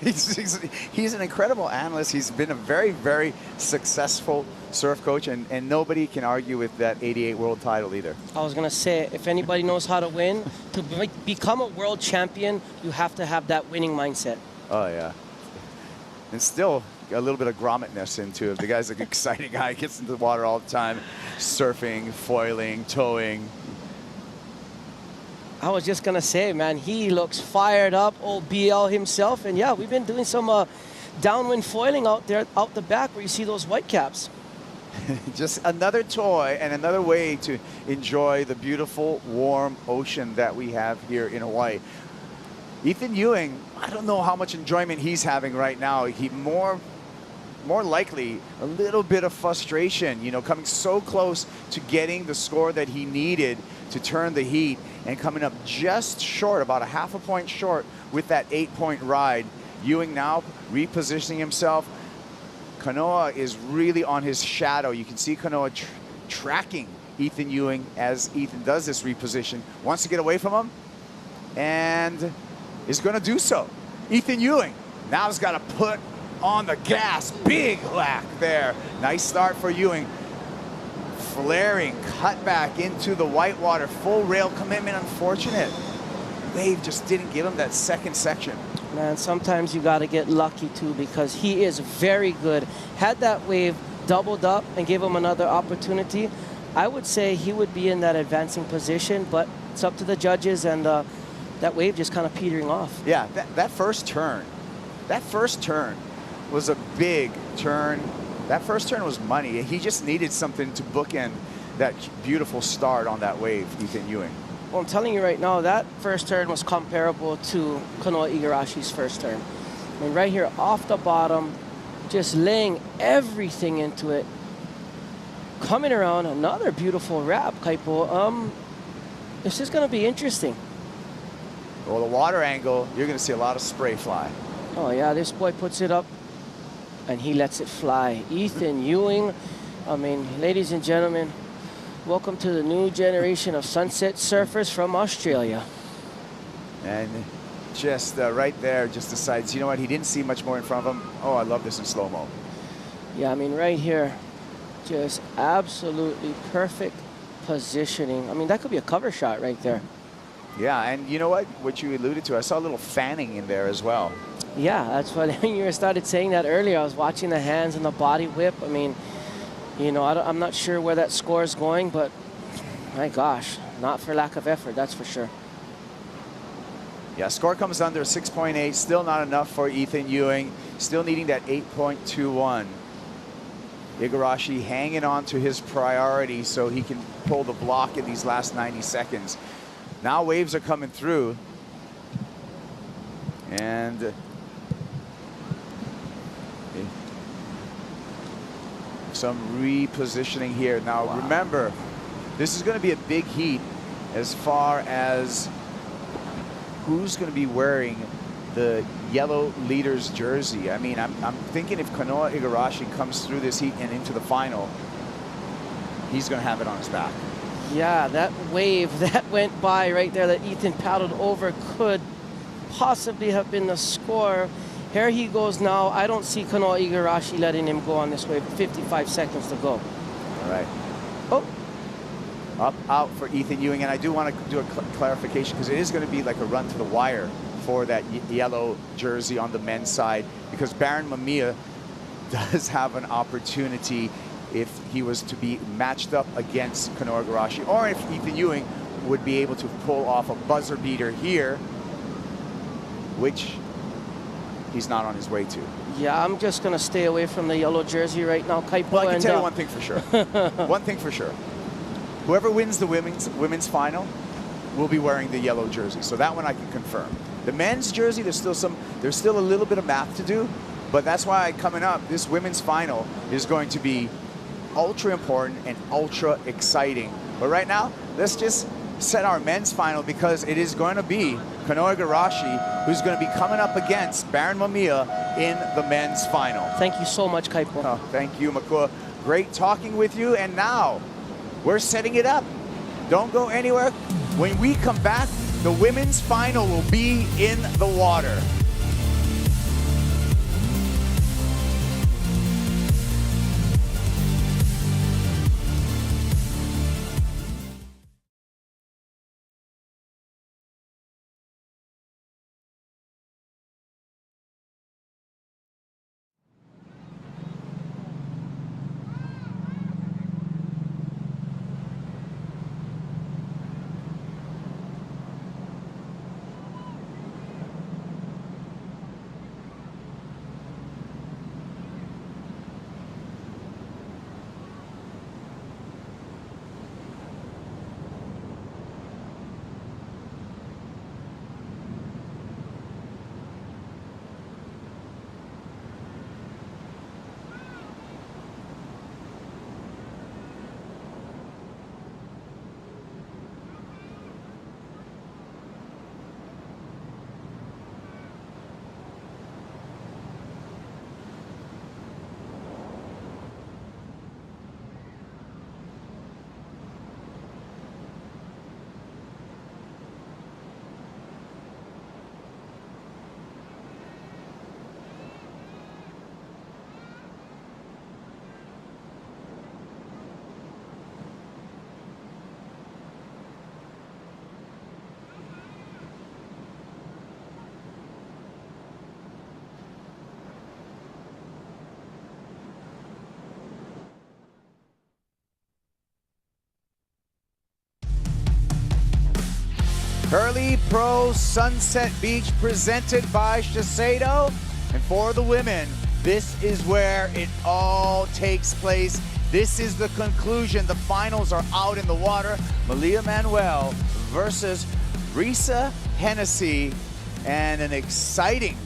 Speaker 17: He's an incredible analyst. He's been a very, very successful surf coach, and nobody can argue with that 88 world title either.
Speaker 8: I was going to say, if anybody knows how to win, to become a world champion, you have to have that winning mindset.
Speaker 17: Oh, yeah. And still a little bit of grommetness into it. The guy's an exciting guy. He gets into the water all the time, surfing, foiling, towing.
Speaker 8: I was just going to say, man, he looks fired up, old BL himself. And yeah, we've been doing some downwind foiling out there, out the back where you see those white caps.
Speaker 17: Just another toy and another way to enjoy the beautiful, warm ocean that we have here in Hawaii. Ethan Ewing, I don't know how much enjoyment he's having right now. He more likely a little bit of frustration, you know, coming so close to getting the score that he needed to turn the heat, and coming up just short, about a half a point short with that 8-point ride. Ewing now repositioning himself. Kanoa is really on his shadow. You can see Kanoa tracking Ethan Ewing as Ethan does this reposition. Wants to get away from him, and is going to do so. Ethan Ewing now has got to put on the gas. Big whack there. Nice start for Ewing. Flaring, cut back into the whitewater. Full rail commitment, unfortunate. Wave just didn't give him that second section.
Speaker 8: Man, sometimes you got to get lucky too, because he is very good. Had that wave doubled up and gave him another opportunity, I would say he would be in that advancing position, but it's up to the judges, and that wave just kind of petering off.
Speaker 17: Yeah, that first turn was a big turn. That first turn was money. He just needed something to bookend that beautiful start on that wave, Ethan Ewing.
Speaker 8: Well, I'm telling you right now, that first turn was comparable to Kanoa Igarashi's first turn. I mean, right here off the bottom, just laying everything into it. Coming around, another beautiful wrap, Kaipo. This is going to be interesting.
Speaker 17: Well, the water angle, you're going to see a lot of spray fly.
Speaker 8: Oh, yeah, this boy puts it up, and he lets it fly. Ethan Ewing, I mean, ladies and gentlemen, welcome to the new generation of sunset surfers from Australia.
Speaker 17: And just right there, just decides, you know what, he didn't see much more in front of him. Oh, I love this in slow-mo.
Speaker 8: Yeah, I mean, right here, just absolutely perfect positioning. I mean, that could be a cover shot right there.
Speaker 17: Yeah, and you know what you alluded to, I saw a little fanning in there as well.
Speaker 8: Yeah, that's what you started saying that earlier. I was watching the hands and the body whip. I mean, you know, I'm not sure where that score is going, but my gosh, not for lack of effort, that's for sure.
Speaker 17: Yeah, score comes under 6.8, still not enough for Ethan Ewing, still needing that 8.21. Igarashi hanging on to his priority so he can pull the block in these last 90 seconds. Now waves are coming through, and some repositioning here. Now remember, this is going to be a big heat as far as who's going to be wearing the yellow leader's jersey. I mean, I'm thinking if Kanoa Igarashi comes through this heat and into the final, he's going to have it on his back.
Speaker 8: Yeah, that wave that went by right there that Ethan paddled over could possibly have been the score. Here he goes now. I don't see Kanoa Igarashi letting him go on this wave. 55 seconds to go.
Speaker 17: All right. Oh. Up, out for Ethan Ewing. And I do want to do a clarification, because it is going to be like a run to the wire for that yellow jersey on the men's side, because Baron Mamiya does have an opportunity if he was to be matched up against Kanoa Igarashi, or if Ethan Ewing would be able to pull off a buzzer beater here, which he's not on his way to.
Speaker 8: Yeah, I'm just going to stay away from the yellow jersey right now, Kaipo.
Speaker 17: Well, I can tell you one thing for sure. One thing for sure. Whoever wins the women's final will be wearing the yellow jersey. So that one I can confirm. The men's jersey, there's still a little bit of math to do, but that's why coming up, this women's final is going to be ultra important and ultra exciting. But right now, let's just set our men's final, because it is going to be Kanoa Igarashi who's going to be coming up against Baron Mamiya in the men's final.
Speaker 8: Thank you so much, Kaipo.
Speaker 17: Oh, thank you, Makua. Great talking with you, and now we're setting it up. Don't go anywhere. When we come back, the women's final will be in the water. Hurley Pro Sunset Beach presented by Shiseido. And for the women, this is where it all takes place. This is the conclusion. The finals are out in the water. Mamiya Manuel versus Risa Hennessy, and an exciting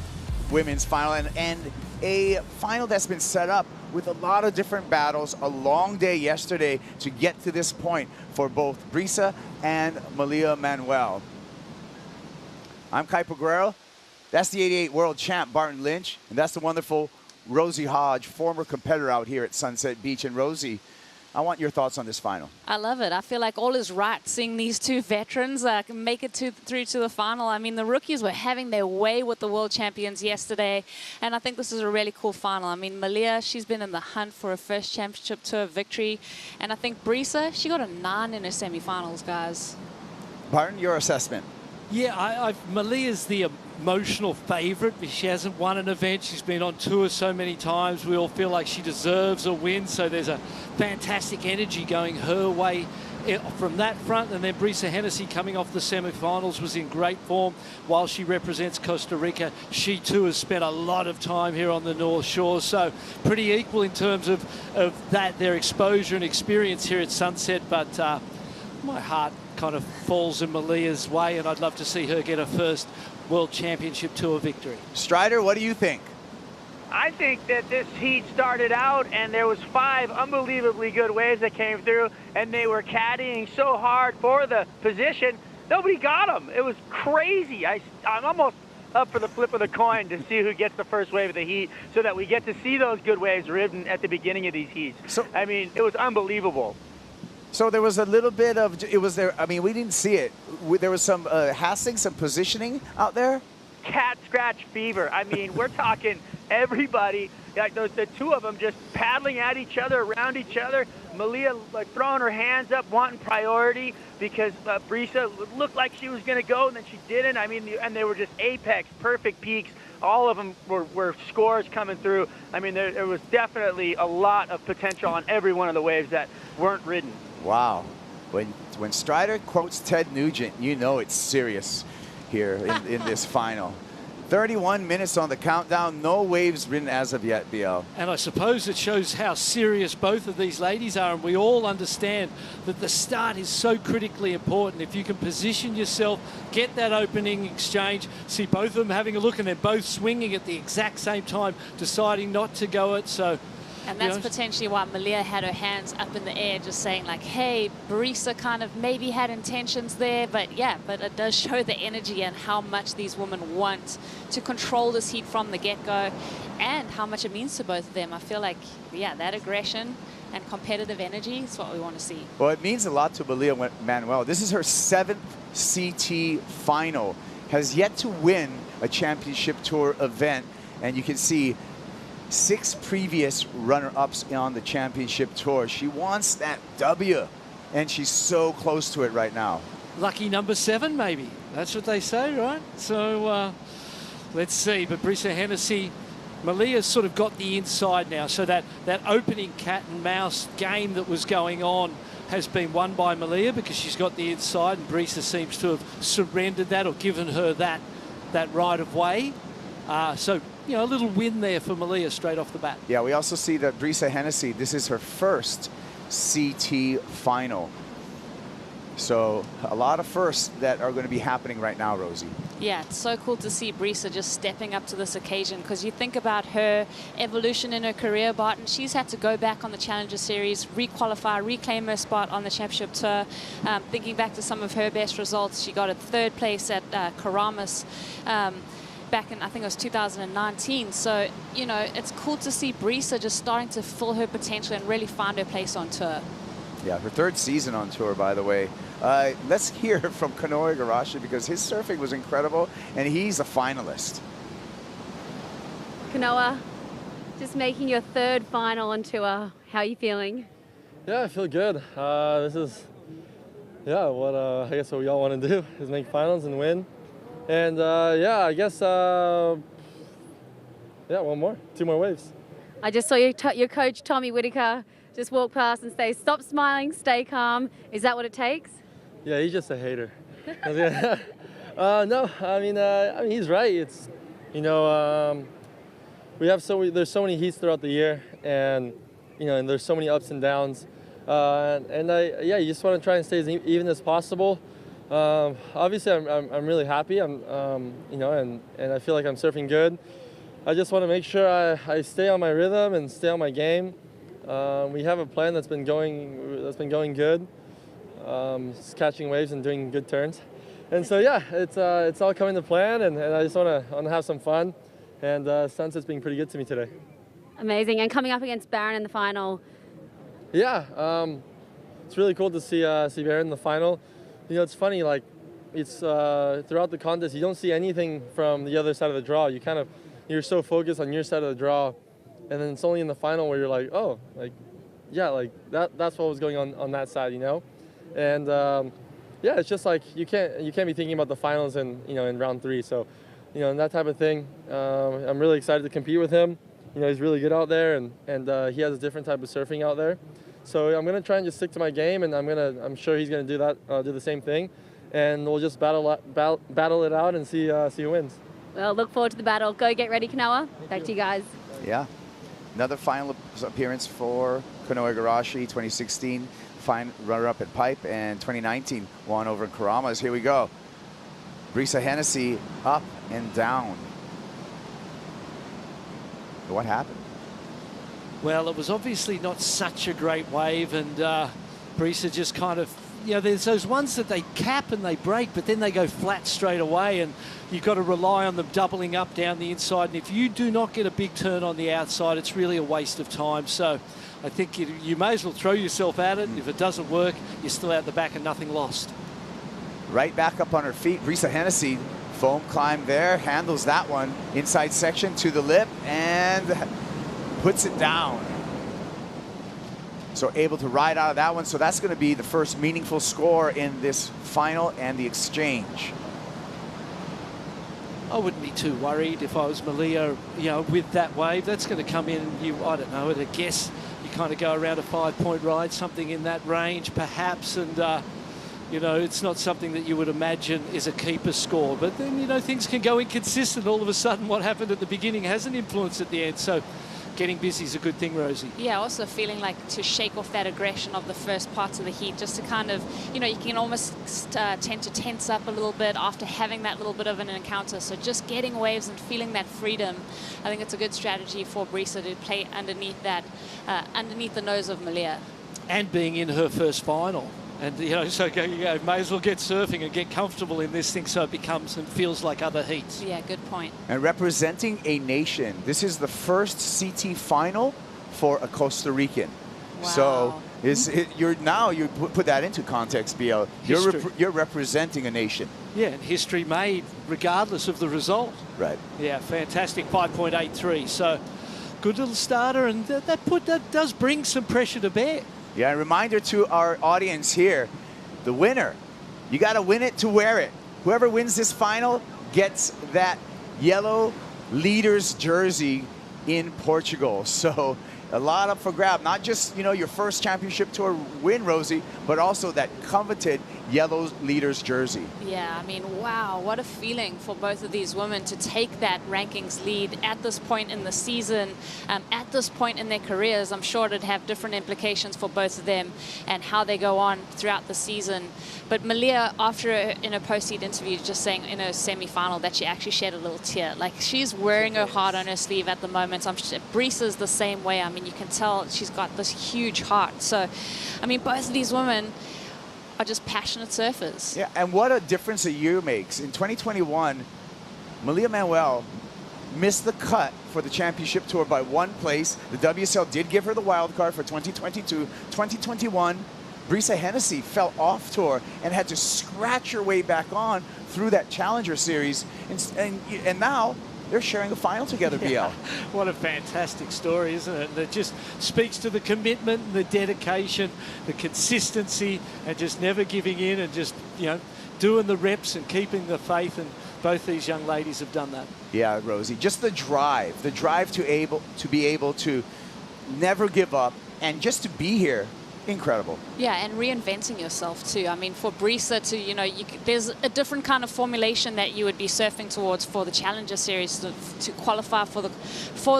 Speaker 17: women's final, and a final that's been set up with a lot of different battles. A long day yesterday to get to this point for both Risa and Mamiya Manuel. I'm Kaipo Guerrero. That's the '88 world champ, Barton Lynch. And that's the wonderful Rosie Hodge, former competitor out here at Sunset Beach. And Rosie, I want your thoughts on this final.
Speaker 1: I love it. I feel like all is right seeing these two veterans make it through to the final. I mean, the rookies were having their way with the world champions yesterday, and I think this is a really cool final. I mean, Mamiya, she's been in the hunt for a first championship tour victory, and I think Risa, she got a 9 in her semifinals, guys.
Speaker 17: Barton, your assessment?
Speaker 18: Yeah, Mamiya's the emotional favorite. She hasn't won an event. She's been on tour so many times. We all feel like she deserves a win. So there's a fantastic energy going her way from that front. And then Risa Hennessy, coming off the semifinals, was in great form while she represents Costa Rica. She too has spent a lot of time here on the North Shore. So pretty equal in terms of their exposure and experience here at Sunset. But my heart kind of falls in Mamiya's way, and I'd love to see her get her first World Championship Tour victory.
Speaker 17: Strider, what do you think?
Speaker 10: I think that this heat started out and there was 5 unbelievably good waves that came through, and they were caddying so hard for the position. Nobody got them. It was crazy. I'm almost up for the flip of the coin to see who gets the first wave of the heat, so that we get to see those good waves ridden at the beginning of these heats. So, I mean, it was unbelievable.
Speaker 17: So there was a little bit of, I mean, we didn't see it. There was some hassling, some positioning out there?
Speaker 10: Cat scratch fever. I mean, we're talking everybody like the two of them just paddling at each other, around each other. Mamiya like throwing her hands up, wanting priority because Brisa looked like she was going to go, and then she didn't. I mean, and they were just apex, perfect peaks. All of them were scores coming through. I mean, there was definitely a lot of potential on every one of the waves that weren't ridden.
Speaker 17: Wow. When Strider quotes Ted Nugent, you know it's serious here in this final. 31 minutes on the countdown, no waves ridden as of yet, BL.
Speaker 18: And I suppose it shows how serious both of these ladies are, and we all understand that the start is so critically important. If you can position yourself, get that opening exchange, see both of them having a look, and they're both swinging at the exact same time, deciding not to go it. So.
Speaker 1: And that's potentially why Mamiya had her hands up in the air, just saying like, hey, Brisa kind of maybe had intentions there, but yeah, but it does show the energy and how much these women want to control this heat from the get-go and how much it means to both of them. I feel like, yeah, that aggression and competitive energy is what we want to see.
Speaker 17: Well, it means a lot to Mamiya Manuel. This is her 7th CT final, has yet to win a championship tour event, and you can see 6 previous runner-ups on the championship tour. She wants that W, and she's so close to it right now.
Speaker 18: Lucky number 7, maybe. That's what they say, right? So let's see. But Brisa Hennessy, Mamiya's sort of got the inside now. So that opening cat and mouse game that was going on has been won by Mamiya because she's got the inside, and Brisa seems to have surrendered that or given her that right of way. So, you know, a little win there for Mamiya straight off the bat.
Speaker 17: Yeah, we also see that Brisa Hennessy, this is her first CT final. So a lot of firsts that are going to be happening right now, Rosie.
Speaker 1: Yeah, it's so cool to see Brisa just stepping up to this occasion, because you think about her evolution in her career, Barton. She's had to go back on the Challenger Series, requalify, reclaim her spot on the Championship Tour. Thinking back to some of her best results, she got a 3rd place at Karamas. Back in, I think it was 2019. So, you know, it's cool to see Brisa just starting to fill her potential and really find her place on tour.
Speaker 17: Yeah, her 3rd season on tour, by the way. Let's hear from Kanoa Igarashi because his surfing was incredible, and he's a finalist.
Speaker 9: Kanoa, just making your 3rd final on tour. How are you feeling?
Speaker 21: Yeah, I feel good. This is, yeah, what I guess what we all want to do is make finals and win. And yeah, I guess, yeah, 2 more waves.
Speaker 9: I just saw your coach, Tommy Whitaker, just walk past and say, stop smiling, stay calm. Is that what it takes?
Speaker 21: Yeah, he's just a hater. No, I mean, he's right. It's, you know, there's so many heats throughout the year, and, you know, and there's so many ups and downs. Yeah, you just want to try and stay as even as possible. Obviously, I'm really happy. You know, and I feel like I'm surfing good. I just want to make sure I stay on my rhythm and stay on my game. We have a plan that's been going good. Just catching waves and doing good turns. And so yeah, it's all coming to plan, and I just want to have some fun. And Sunset's being pretty good to me today.
Speaker 9: Amazing, and coming up against Barron in the final.
Speaker 21: Yeah, it's really cool to see Barron in the final. You know, it's funny, like, it's throughout the contest, you don't see anything from the other side of the draw. You're so focused on your side of the draw, and then it's only in the final where you're like, oh, like, yeah, like that's what was going on that side, you know? And yeah, it's just like you can't be thinking about the finals in round 3. So, you know, and that type of thing. I'm really excited to compete with him. You know, he's really good out there, and he has a different type of surfing out there. So I'm gonna try and just stick to my game, and I'm sure he's gonna do that, do the same thing, and we'll just battle it out and see who wins.
Speaker 9: Well, look forward to the battle. Go get ready, Kanoa. Back to you guys.
Speaker 17: Yeah, another final appearance for Kanoa Igarashi, 2016 runner-up at Pipe, and 2019 won over in Karamas. Here we go. Brisa Hennessy up and down. What happened?
Speaker 18: Well, it was obviously not such a great wave, and Brisa just kind of, you know, there's those ones that they cap and they break, but then they go flat straight away, and you've got to rely on them doubling up down the inside. And if you do not get a big turn on the outside, it's really a waste of time. So I think you may as well throw yourself at it. If it doesn't work, you're still out the back and nothing lost.
Speaker 17: Right back up on her feet. Brisa Hennessy, foam climb there, handles that one. Inside section to the lip, and puts it down. So able to ride out of that one. So that's going to be the first meaningful score in this final and the exchange.
Speaker 18: I wouldn't be too worried if I was Mamiya, you know, with that wave. That's going to come in, I don't know, at a guess, you kind of go around a 5-point ride, something in that range perhaps, and, you know, it's not something that you would imagine is a keeper score. But then, you know, things can go inconsistent. All of a sudden, what happened at the beginning has an influence at the end. So getting busy is a good thing, Rosie.
Speaker 1: Yeah, also feeling like to shake off that aggression of the first parts of the heat, just to kind of, you know, you can almost tend to tense up a little bit after having that little bit of an encounter. So just getting waves and feeling that freedom, I think it's a good strategy for Brisa to play underneath that, underneath the nose of Mamiya.
Speaker 18: And being in her first final. And, you know, so you go, may as well get surfing and get comfortable in this thing so it becomes and feels like other heats.
Speaker 1: Yeah, good point.
Speaker 17: And representing a nation, this is the first CT final for a Costa Rican.
Speaker 1: Wow.
Speaker 17: So you put that into context, BL. You're representing a nation.
Speaker 18: Yeah, and history made regardless of the result.
Speaker 17: Right.
Speaker 18: Yeah, fantastic, 5.83. So good little starter, and that does bring some pressure to bear.
Speaker 17: Yeah, a reminder to our audience here, the winner, you got to win it to wear it. Whoever wins this final gets that yellow leaders jersey in Portugal. So a lot up for grab, not just, you know, your first championship tour win, Rosie, but also that coveted yellow leaders jersey.
Speaker 1: Yeah, I mean, wow, what a feeling for both of these women to take that rankings lead at this point in the season, at this point in their careers. I'm sure it'd have different implications for both of them and how they go on throughout the season. But Mamiya, after in a post-heat interview, just saying in her semi-final that she actually shed a little tear. Like, she's wearing her heart on her sleeve at the moment. Brisa's the same way. I mean, you can tell she's got this huge heart. So, I mean, both of these women are just passionate surfers.
Speaker 17: Yeah, and what a difference a year makes. In 2021, Mamiya Manuel missed the cut for the championship tour by 1 place. The WSL did give her the wild card for 2022. 2021, Brisa Hennessy fell off tour and had to scratch her way back on through that Challenger Series. And now they're sharing a final together,
Speaker 18: Yeah.
Speaker 17: BL.
Speaker 18: What a fantastic story, isn't it? That just speaks to the commitment and the dedication, the consistency, and just never giving in and just, you know, doing the reps and keeping the faith. And both these young ladies have done that.
Speaker 17: Yeah, Rosie, just the drive to be able to never give up and just to be here. Incredible.
Speaker 1: Yeah, and reinventing yourself too. I mean, for Brisa to, you know, there's a different kind of formulation that you would be surfing towards for the Challenger Series to qualify for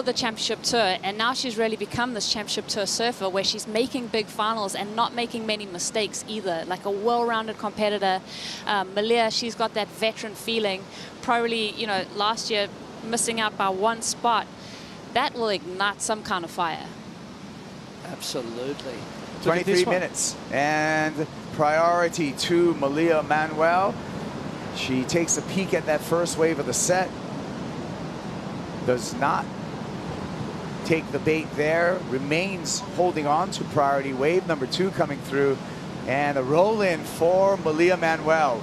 Speaker 1: the Championship Tour. And now she's really become this Championship Tour surfer where she's making big finals and not making many mistakes either. Like a well-rounded competitor. Mamiya, she's got that veteran feeling. Probably, you know, last year missing out by 1 spot. That will ignite some kind of fire.
Speaker 18: Absolutely.
Speaker 17: 23 minutes and priority to Mamiya Manuel. She takes a peek at that first wave of the set. Does not take the bait there. Remains holding on to priority. Wave number 2 coming through. And a roll in for Mamiya Manuel.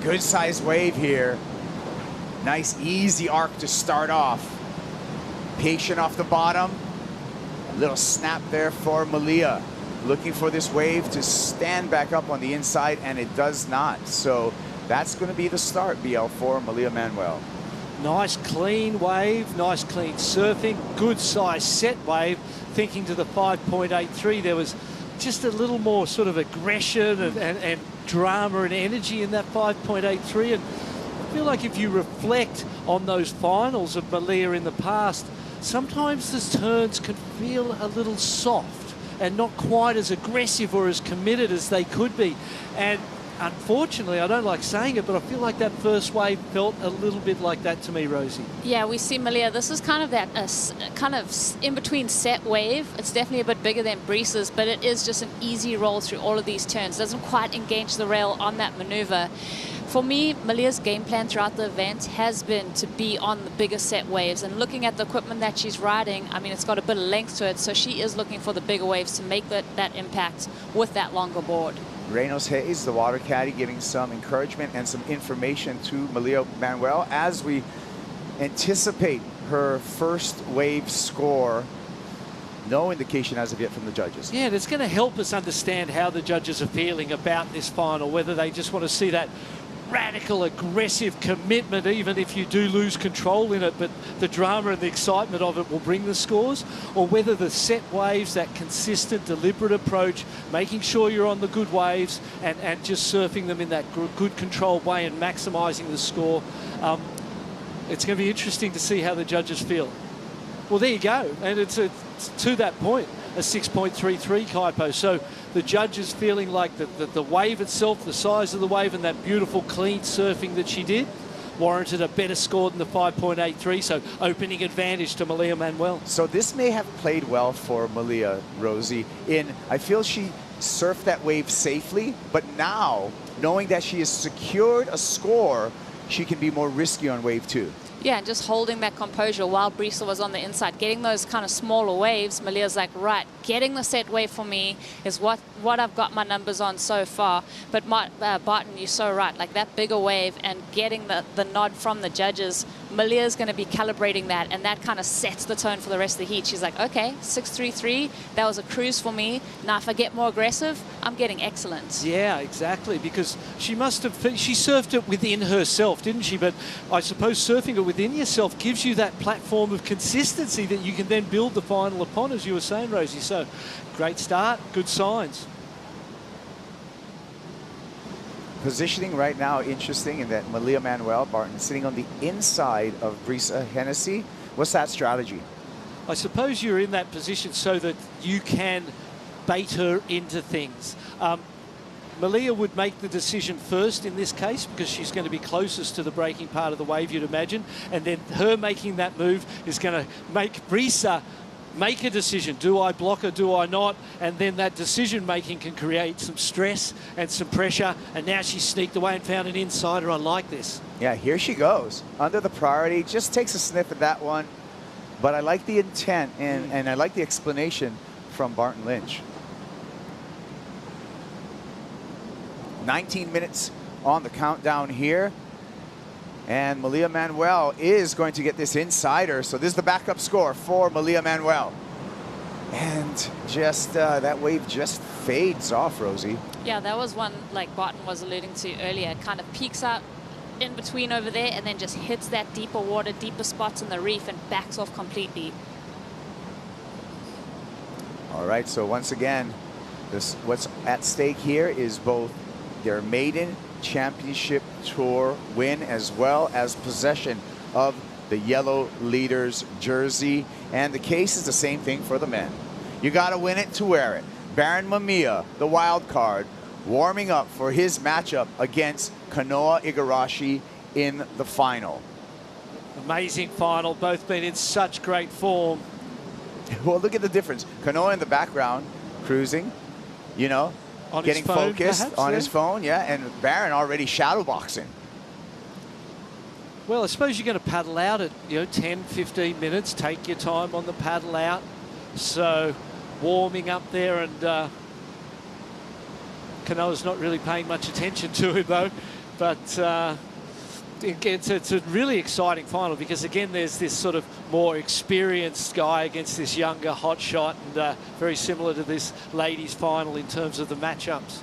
Speaker 17: Good sized wave here. Nice easy arc to start off. Patient off the bottom. A little snap there for Mamiya. Looking for this wave to stand back up on the inside, and it does not. So that's going to be the start, BL, for Mamiya Manuel.
Speaker 18: Nice clean wave, nice clean surfing, good size set wave. Thinking to the 5.83, there was just a little more sort of aggression and drama and energy in that 5.83. And I feel like if you reflect on those finals of Mamiya in the past, sometimes the turns can feel a little soft and not quite as aggressive or as committed as they could be. And unfortunately, I don't like saying it, but I feel like that first wave felt a little bit like that to me, Rosie.
Speaker 1: Yeah, we see Mamiya. This is kind of that kind of in-between set wave. It's definitely a bit bigger than Brisa's, but it is just an easy roll through all of these turns. Doesn't quite engage the rail on that maneuver. For me, Mamiya's game plan throughout the event has been to be on the bigger set waves. And looking at the equipment that she's riding, I mean, it's got a bit of length to it, so she is looking for the bigger waves to make that impact with that longer board.
Speaker 17: Reynolds Hayes, the water caddy, giving some encouragement and some information to Mamiya Manuel as we anticipate her first wave score. No indication as of yet from the judges.
Speaker 18: Yeah, and it's going to help us understand how the judges are feeling about this final, whether they just want to see that radical, aggressive commitment, even if you do lose control in it, but the drama and the excitement of it will bring the scores, or whether the set waves, that consistent, deliberate approach, making sure you're on the good waves and just surfing them in that good controlled way and maximising the score. It's going to be interesting to see how the judges feel. Well, there you go. And it's to that point, a 6.33 Kaipo. So the judges feeling like the wave itself, the size of the wave and that beautiful clean surfing that she did warranted a better score than the 5.83. So opening advantage to Mamiya Manuel.
Speaker 17: So this may have played well for Mamiya, Rosie, I feel she surfed that wave safely, but now knowing that she has secured a score, she can be more risky on wave 2.
Speaker 1: Yeah, and just holding that composure while Brisa was on the inside, getting those kind of smaller waves. Malia's like, right, getting the set wave for me is what I've got my numbers on so far. But Barton, you're so right, like that bigger wave and getting the nod from the judges, Malia's going to be calibrating that, and that kind of sets the tone for the rest of the heat. She's like, okay, 6.33, that was a cruise for me. Now if I get more aggressive, I'm getting excellent.
Speaker 18: Yeah, exactly, because she must have, she surfed it within herself, didn't she? But I suppose surfing it within yourself gives you that platform of consistency that you can then build the final upon, as you were saying, Rosie. So great start, good signs.
Speaker 17: Positioning right now interesting in that Mamiya Manuel, Barton sitting on the inside of Brisa Hennessy. What's that strategy?
Speaker 18: I suppose you're in that position so that you can bait her into things. Mamiya would make the decision first in this case because she's going to be closest to the breaking part of the wave, you'd imagine. And then her making that move is going to make Brisa make a decision. Do I block her? Do I not? And then that decision making can create some stress and some pressure. And now she's sneaked away and found an insider. I like this.
Speaker 17: Yeah, here she goes. Under the priority, just takes a sniff at that one. But I like the intent and I like the explanation from Barton Lynch. 19 minutes on the countdown here. And Mamiya Manuel is going to get this insider. So this is the backup score for Mamiya Manuel. And just that wave just fades off, Rosie.
Speaker 1: Yeah, that was one like Barton was alluding to earlier. It kind of peaks out in between over there and then just hits that deeper water, deeper spots in the reef and backs off completely.
Speaker 17: All right, so once again, what's at stake here is both their maiden championship tour win as well as possession of the yellow leaders jersey. And the case is the same thing for the men. You got to win it to wear it. Baron Mamiya, the wild card, warming up for his matchup against Kanoa Igarashi in the final.
Speaker 18: Amazing final, both been in such great form.
Speaker 17: Well, look at the difference. Kanoa in the background, cruising, you know,
Speaker 18: on
Speaker 17: getting
Speaker 18: his phone,
Speaker 17: focused
Speaker 18: perhaps,
Speaker 17: on his phone, yeah, and Baron already shadowboxing.
Speaker 18: Well, I suppose you're going to paddle out at 10, 15 minutes. Take your time on the paddle out. So warming up there, and Kanoa's not really paying much attention to him though. But it's a really exciting final because again, there's this sort of more experienced guy against this younger hotshot, and very similar to this ladies' final in terms of the matchups.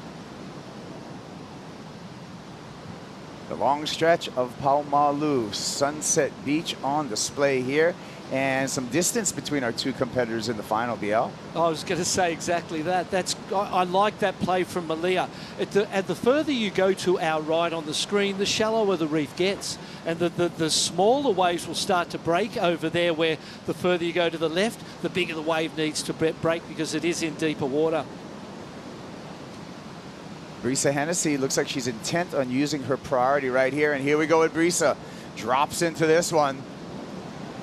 Speaker 17: The long stretch of Paumalu, Sunset Beach on display here, and some distance between our two competitors in the final, BL.
Speaker 18: I was going to say exactly that. I like that play from Mamiya. At the further you go to our right on the screen, the shallower the reef gets. And the smaller waves will start to break over there, where the further you go to the left, the bigger the wave needs to break because it is in deeper water.
Speaker 17: Brisa Hennessy looks like she's intent on using her priority right here. And here we go with Brisa. Drops into this one.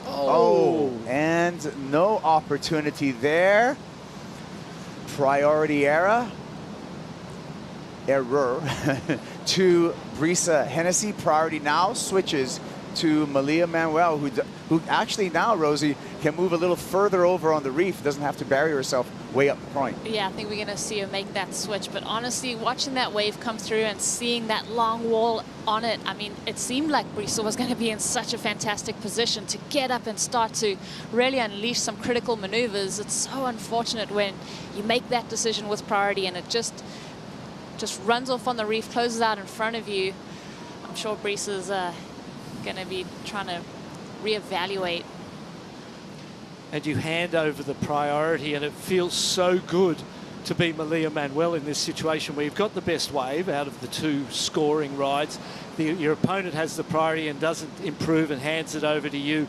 Speaker 17: Oh, and no opportunity there. Priority error to Brisa Hennessy. Priority now switches to Mamiya Manuel, who actually now, Rosie, can move a little further over on the reef, doesn't have to bury herself way up the point.
Speaker 1: Yeah, I think we're going to see her make that switch. But honestly, watching that wave come through and seeing that long wall on it, I mean, it seemed like Brisa was going to be in such a fantastic position to get up and start to really unleash some critical maneuvers. It's so unfortunate when you make that decision with priority and it just runs off on the reef, closes out in front of you. I'm sure Brisa's going to be trying to reevaluate.
Speaker 18: And you hand over the priority, and it feels so good to be Mamiya Manuel in this situation where you've got the best wave out of the two scoring rides. Your opponent has the priority and doesn't improve and hands it over to you.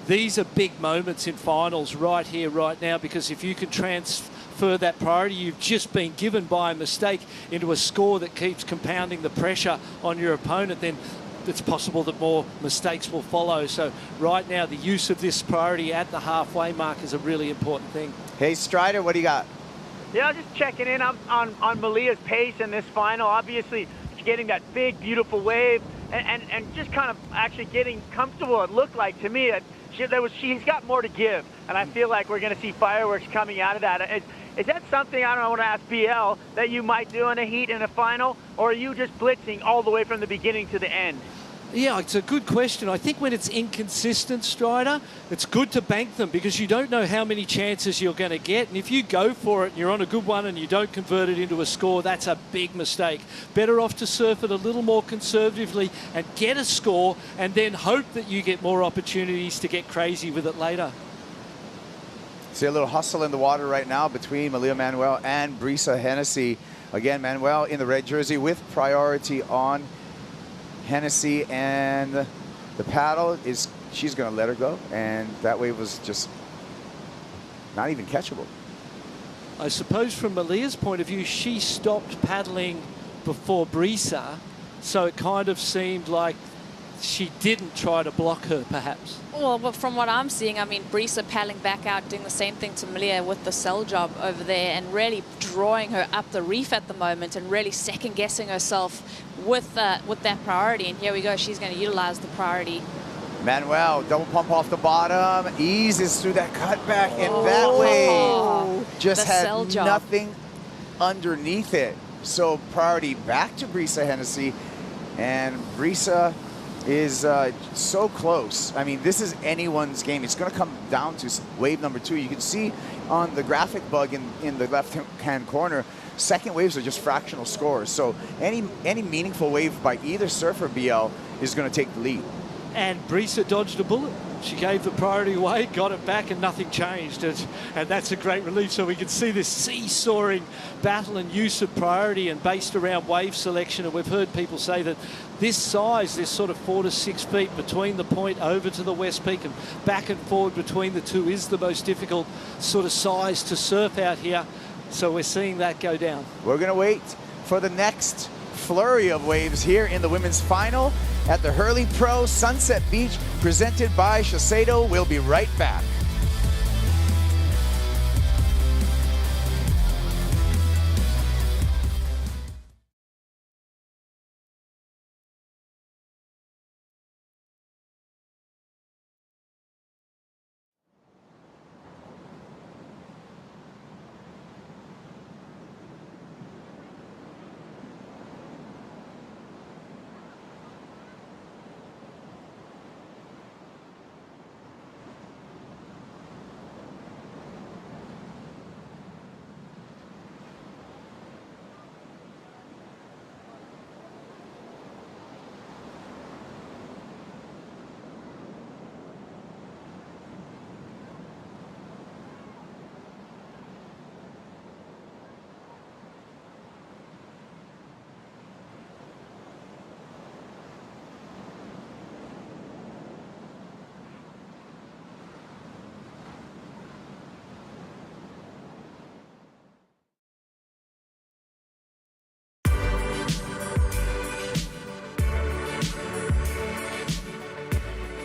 Speaker 18: These are big moments in finals right here, right now, because if you can transfer that priority you've just been given by a mistake into a score that keeps compounding the pressure on your opponent, then it's possible that more mistakes will follow. So right now, the use of this priority at the halfway mark is a really important thing.
Speaker 17: Hey, Strider, what do you got?
Speaker 10: Yeah, just checking in on Malia's pace in this final. Obviously, she's getting that big, beautiful wave and just kind of actually getting comfortable, it looked like to me. That she's got more to give, and I feel like we're going to see fireworks coming out of that. Is that something, I don't know, I want to ask BL, that you might do in a heat in a final, or are you just blitzing all the way from the beginning to the end?
Speaker 18: Yeah, it's a good question. I think when it's inconsistent, Strider, it's good to bank them because you don't know how many chances you're going to get. And if you go for it and you're on a good one and you don't convert it into a score, that's a big mistake. Better off to surf it a little more conservatively and get a score and then hope that you get more opportunities to get crazy with it later.
Speaker 17: See a little hustle in the water right now between Mamiya Manuel and Brisa Hennessy. Again, Manuel in the red jersey with priority on Hennessy, and the paddle is, she's going to let her go, and that wave was just not even catchable.
Speaker 18: I suppose from Malia's point of view, she stopped paddling before Brisa, so it kind of seemed like she didn't try to block her, perhaps.
Speaker 1: Well, but from what I'm seeing, I mean, Brisa paddling back out, doing the same thing to Mamiya with the cell job over there and really drawing her up the reef at the moment and really second-guessing herself with that priority. And here we go, she's going to utilize the priority.
Speaker 17: Manuel, double pump off the bottom, eases through that cutback, and that wave just had nothing underneath it. So priority back to Brisa Hennessy, and Brisa is so close. I mean, this is anyone's game. It's going to come down to wave number 2. You can see on the graphic bug in the left-hand corner, second waves are just fractional scores. So any meaningful wave by either surfer, BL, is going to take the lead.
Speaker 18: And Brisa dodged a bullet. She gave the priority away, got it back, and nothing changed. And that's a great relief. So we can see this seesawing battle and use of priority and based around wave selection. And we've heard people say that this size, this sort of 4 to 6 feet between the point over to the West Peak and back and forward between the two is the most difficult sort of size to surf out here. So we're seeing that go down.
Speaker 17: We're going to wait for the next flurry of waves here in the women's final at the Hurley Pro Sunset Beach, presented by Shiseido. We'll be right back.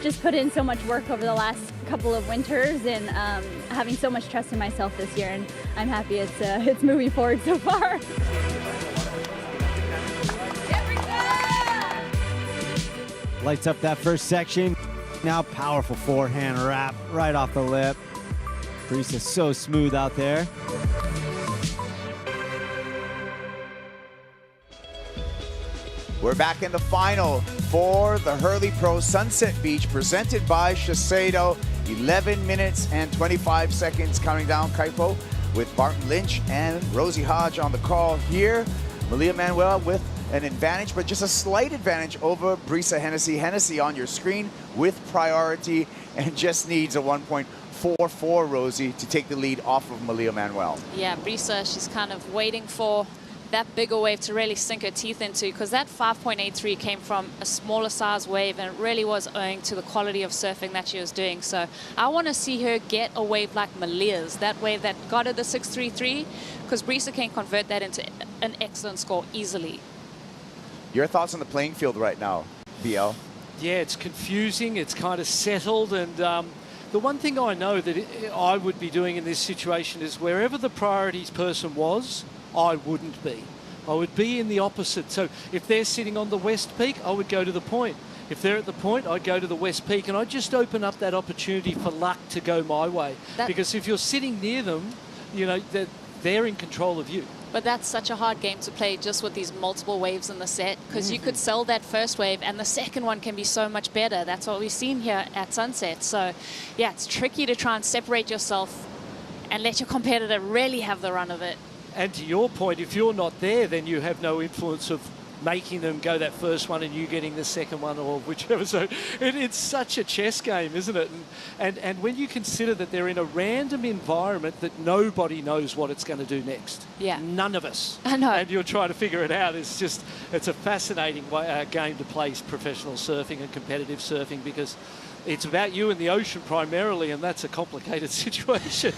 Speaker 22: Just put in so much work over the last couple of winters and having so much trust in myself this year, and I'm happy it's moving forward so far.
Speaker 2: Lights up that first section. Now powerful forehand wrap right off the lip. Brisa so smooth out there.
Speaker 17: We're back in the final for the Hurley Pro Sunset Beach, presented by Shiseido. 11 minutes and 25 seconds counting down, Kaipo, with Barton Lynch and Rosie Hodge on the call here. Mamiya Manuel with an advantage, but just a slight advantage over Brisa Hennessy. Hennessy on your screen with priority and just needs a 1.44, Rosie, to take the lead off of Mamiya Manuel.
Speaker 1: Yeah, Brisa, she's kind of waiting for that bigger wave to really sink her teeth into, because that 5.83 came from a smaller size wave, and it really was owing to the quality of surfing that she was doing. So I want to see her get a wave like Mamiya's, that wave that got her the 6.33, because Brisa can convert that into an excellent score easily.
Speaker 17: Your thoughts on the playing field right now, BL?
Speaker 18: Yeah, it's confusing, it's kind of settled, and the one thing I know that I would be doing in this situation is wherever the priorities person was, I wouldn't be. I would be in the opposite. So if they're sitting on the west peak, I would go to the point. If they're at the point, I'd go to the west peak, and I'd just open up that opportunity for luck to go my way. Because if you're sitting near them, you know, they're in control of you.
Speaker 1: But that's such a hard game to play just with these multiple waves in the set, because you could sell that first wave and the second one can be so much better. That's what we've seen here at Sunset. So yeah, it's tricky to try and separate yourself and let your competitor really have the run of it.
Speaker 18: And to your point, if you're not there, then you have no influence of making them go that first one and you getting the second one or whichever. So it's such a chess game, isn't it? And when you consider that they're in a random environment that nobody knows what it's going to do next.
Speaker 1: Yeah.
Speaker 18: None of us.
Speaker 1: I know.
Speaker 18: And you're trying to figure it out. It's a fascinating game to play professional surfing and competitive surfing, because it's about you in the ocean primarily, and that's a complicated situation.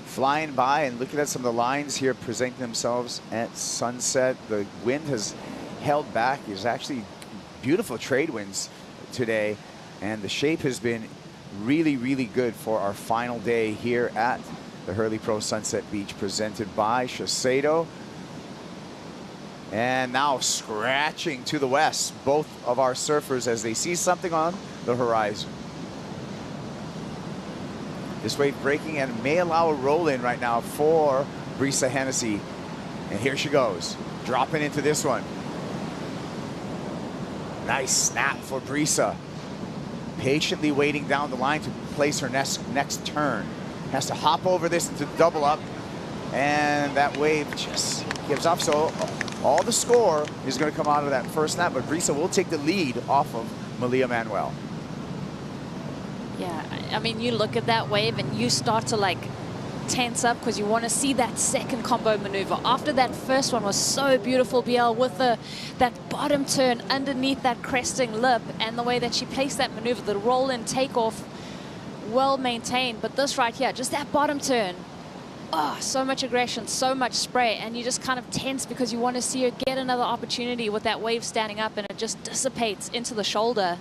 Speaker 17: Flying by and looking at some of the lines here presenting themselves at Sunset. The wind has held back. There's actually beautiful trade winds today, and the shape has been really, really good for our final day here at the Hurley Pro Sunset Beach, presented by Shiseido. And now scratching to the west, both of our surfers as they see something on the horizon. This wave breaking and may allow a roll in right now for Brisa Hennessy. And here she goes, dropping into this one. Nice snap for Brisa. Patiently waiting down the line to place her next turn. Has to hop over this to double up. And that wave just gives up. So all the score is going to come out of that first snap, but Brisa will take the lead off of Mamiya Manuel.
Speaker 1: Yeah, I mean, you look at that wave and you start to like tense up, because you want to see that second combo maneuver. After that first one was so beautiful, BL, with that bottom turn underneath that cresting lip, and the way that she placed that maneuver, the roll in takeoff, well maintained. But this right here, just that bottom turn, oh, so much aggression, so much spray, and you just kind of tense because you want to see her get another opportunity with that wave standing up, and it just dissipates into the shoulder.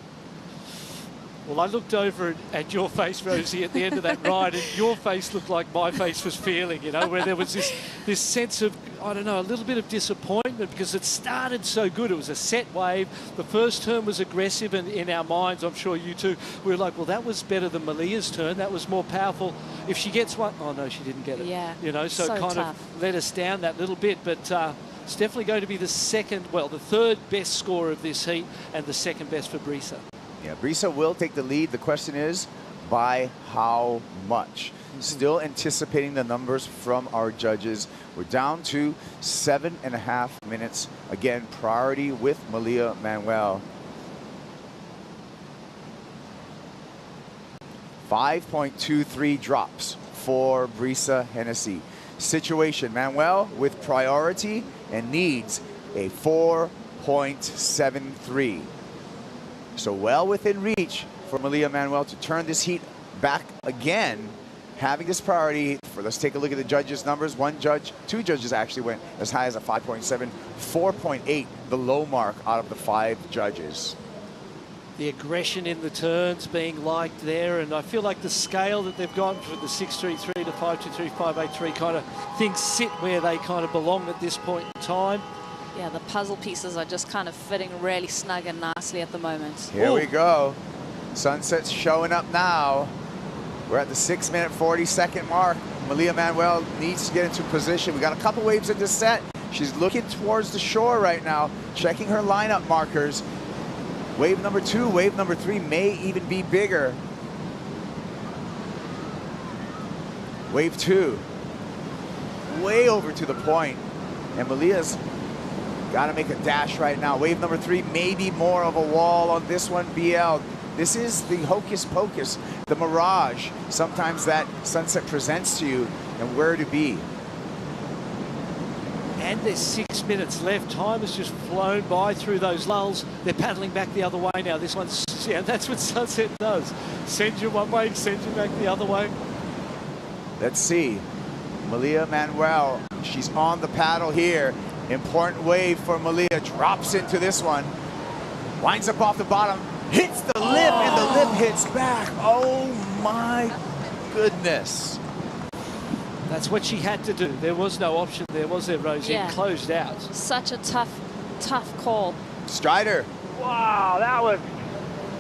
Speaker 18: Well, I looked over at your face, Rosie, at the end of that ride, and your face looked like my face was feeling, you know, where there was this sense of, I don't know, a little bit of disappointment, because it started so good. It was a set wave. The first turn was aggressive, and in our minds, I'm sure you too, we were like, well, that was better than Mamiya's turn. That was more powerful. If she gets one, oh no, she didn't get it.
Speaker 1: Yeah,
Speaker 18: you know, so kind
Speaker 1: tough.
Speaker 18: of let us down that little bit, but it's definitely going to be the third best score of this heat, and the second best for Brisa.
Speaker 17: Yeah, Brisa will take the lead. The question is, by how much? Still anticipating the numbers from our judges. We're down to 7.5 minutes. Again, priority with Mamiya Manuel. 5.23 drops for Brisa Hennessy. Situation, Manuel with priority and needs a 4.73. So well within reach for Mamiya Manuel to turn this heat back again, having this priority. Let's take a look at the judges' numbers. Two judges actually went as high as a 5.7, 4.8, the low mark out of the 5 judges.
Speaker 18: The aggression in the turns being liked there, and I feel like the scale that they've gone from the 6.33 to 5.23, 5.83 kind of things sit where they kind of belong at this point in time.
Speaker 1: Yeah, the puzzle pieces are just kind of fitting really snug and nicely at the moment.
Speaker 17: Here we go. Sunset's showing up now. We're at the 6-minute 40-second mark. Mamiya Manuel needs to get into position. We got a couple waves in this set. She's looking towards the shore right now, checking her lineup markers. Wave number 2, wave number 3 may even be bigger. Wave 2, way over to the point. And Mamiya's got to make a dash right now. Wave number 3, maybe more of a wall on this one, BL. This is the hocus pocus, the mirage. Sometimes that sunset presents to you and where to be.
Speaker 18: And there's 6 minutes left. Time has just flown by through those lulls. They're paddling back the other way now. This one's, yeah, that's what sunset does. Sends you one way, sends you back the other way.
Speaker 17: Let's see. Mamiya Manuel, she's on the paddle here. Important wave for Mamiya, drops into this one. Winds up off the bottom, hits the lip, and the lip hits back. Oh my goodness.
Speaker 18: That's what she had to do. There was no option there, was there, Rosie?
Speaker 1: Yeah.
Speaker 18: Closed out.
Speaker 1: Such a tough call.
Speaker 17: Strider.
Speaker 10: Wow, that was,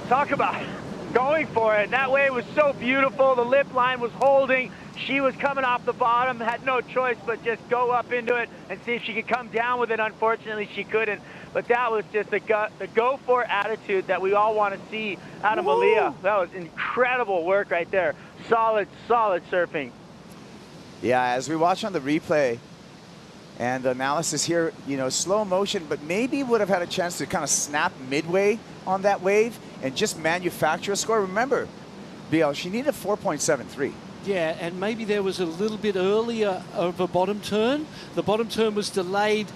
Speaker 10: talk about going for it. That wave was so beautiful. The lip line was holding. She was coming off the bottom, had no choice but just go up into it and see if she could come down with it. Unfortunately, she couldn't. But that was just the go-for attitude that we all want to see out of Mamiya. That was incredible work right there. Solid, solid surfing.
Speaker 17: Yeah, as we watch on the replay and the analysis here, you know, slow motion, but maybe would have had a chance to kind of snap midway on that wave and just manufacture a score. Remember, BL, she needed 4.73.
Speaker 18: Yeah, and maybe there was a little bit earlier of a bottom turn. The bottom turn was delayed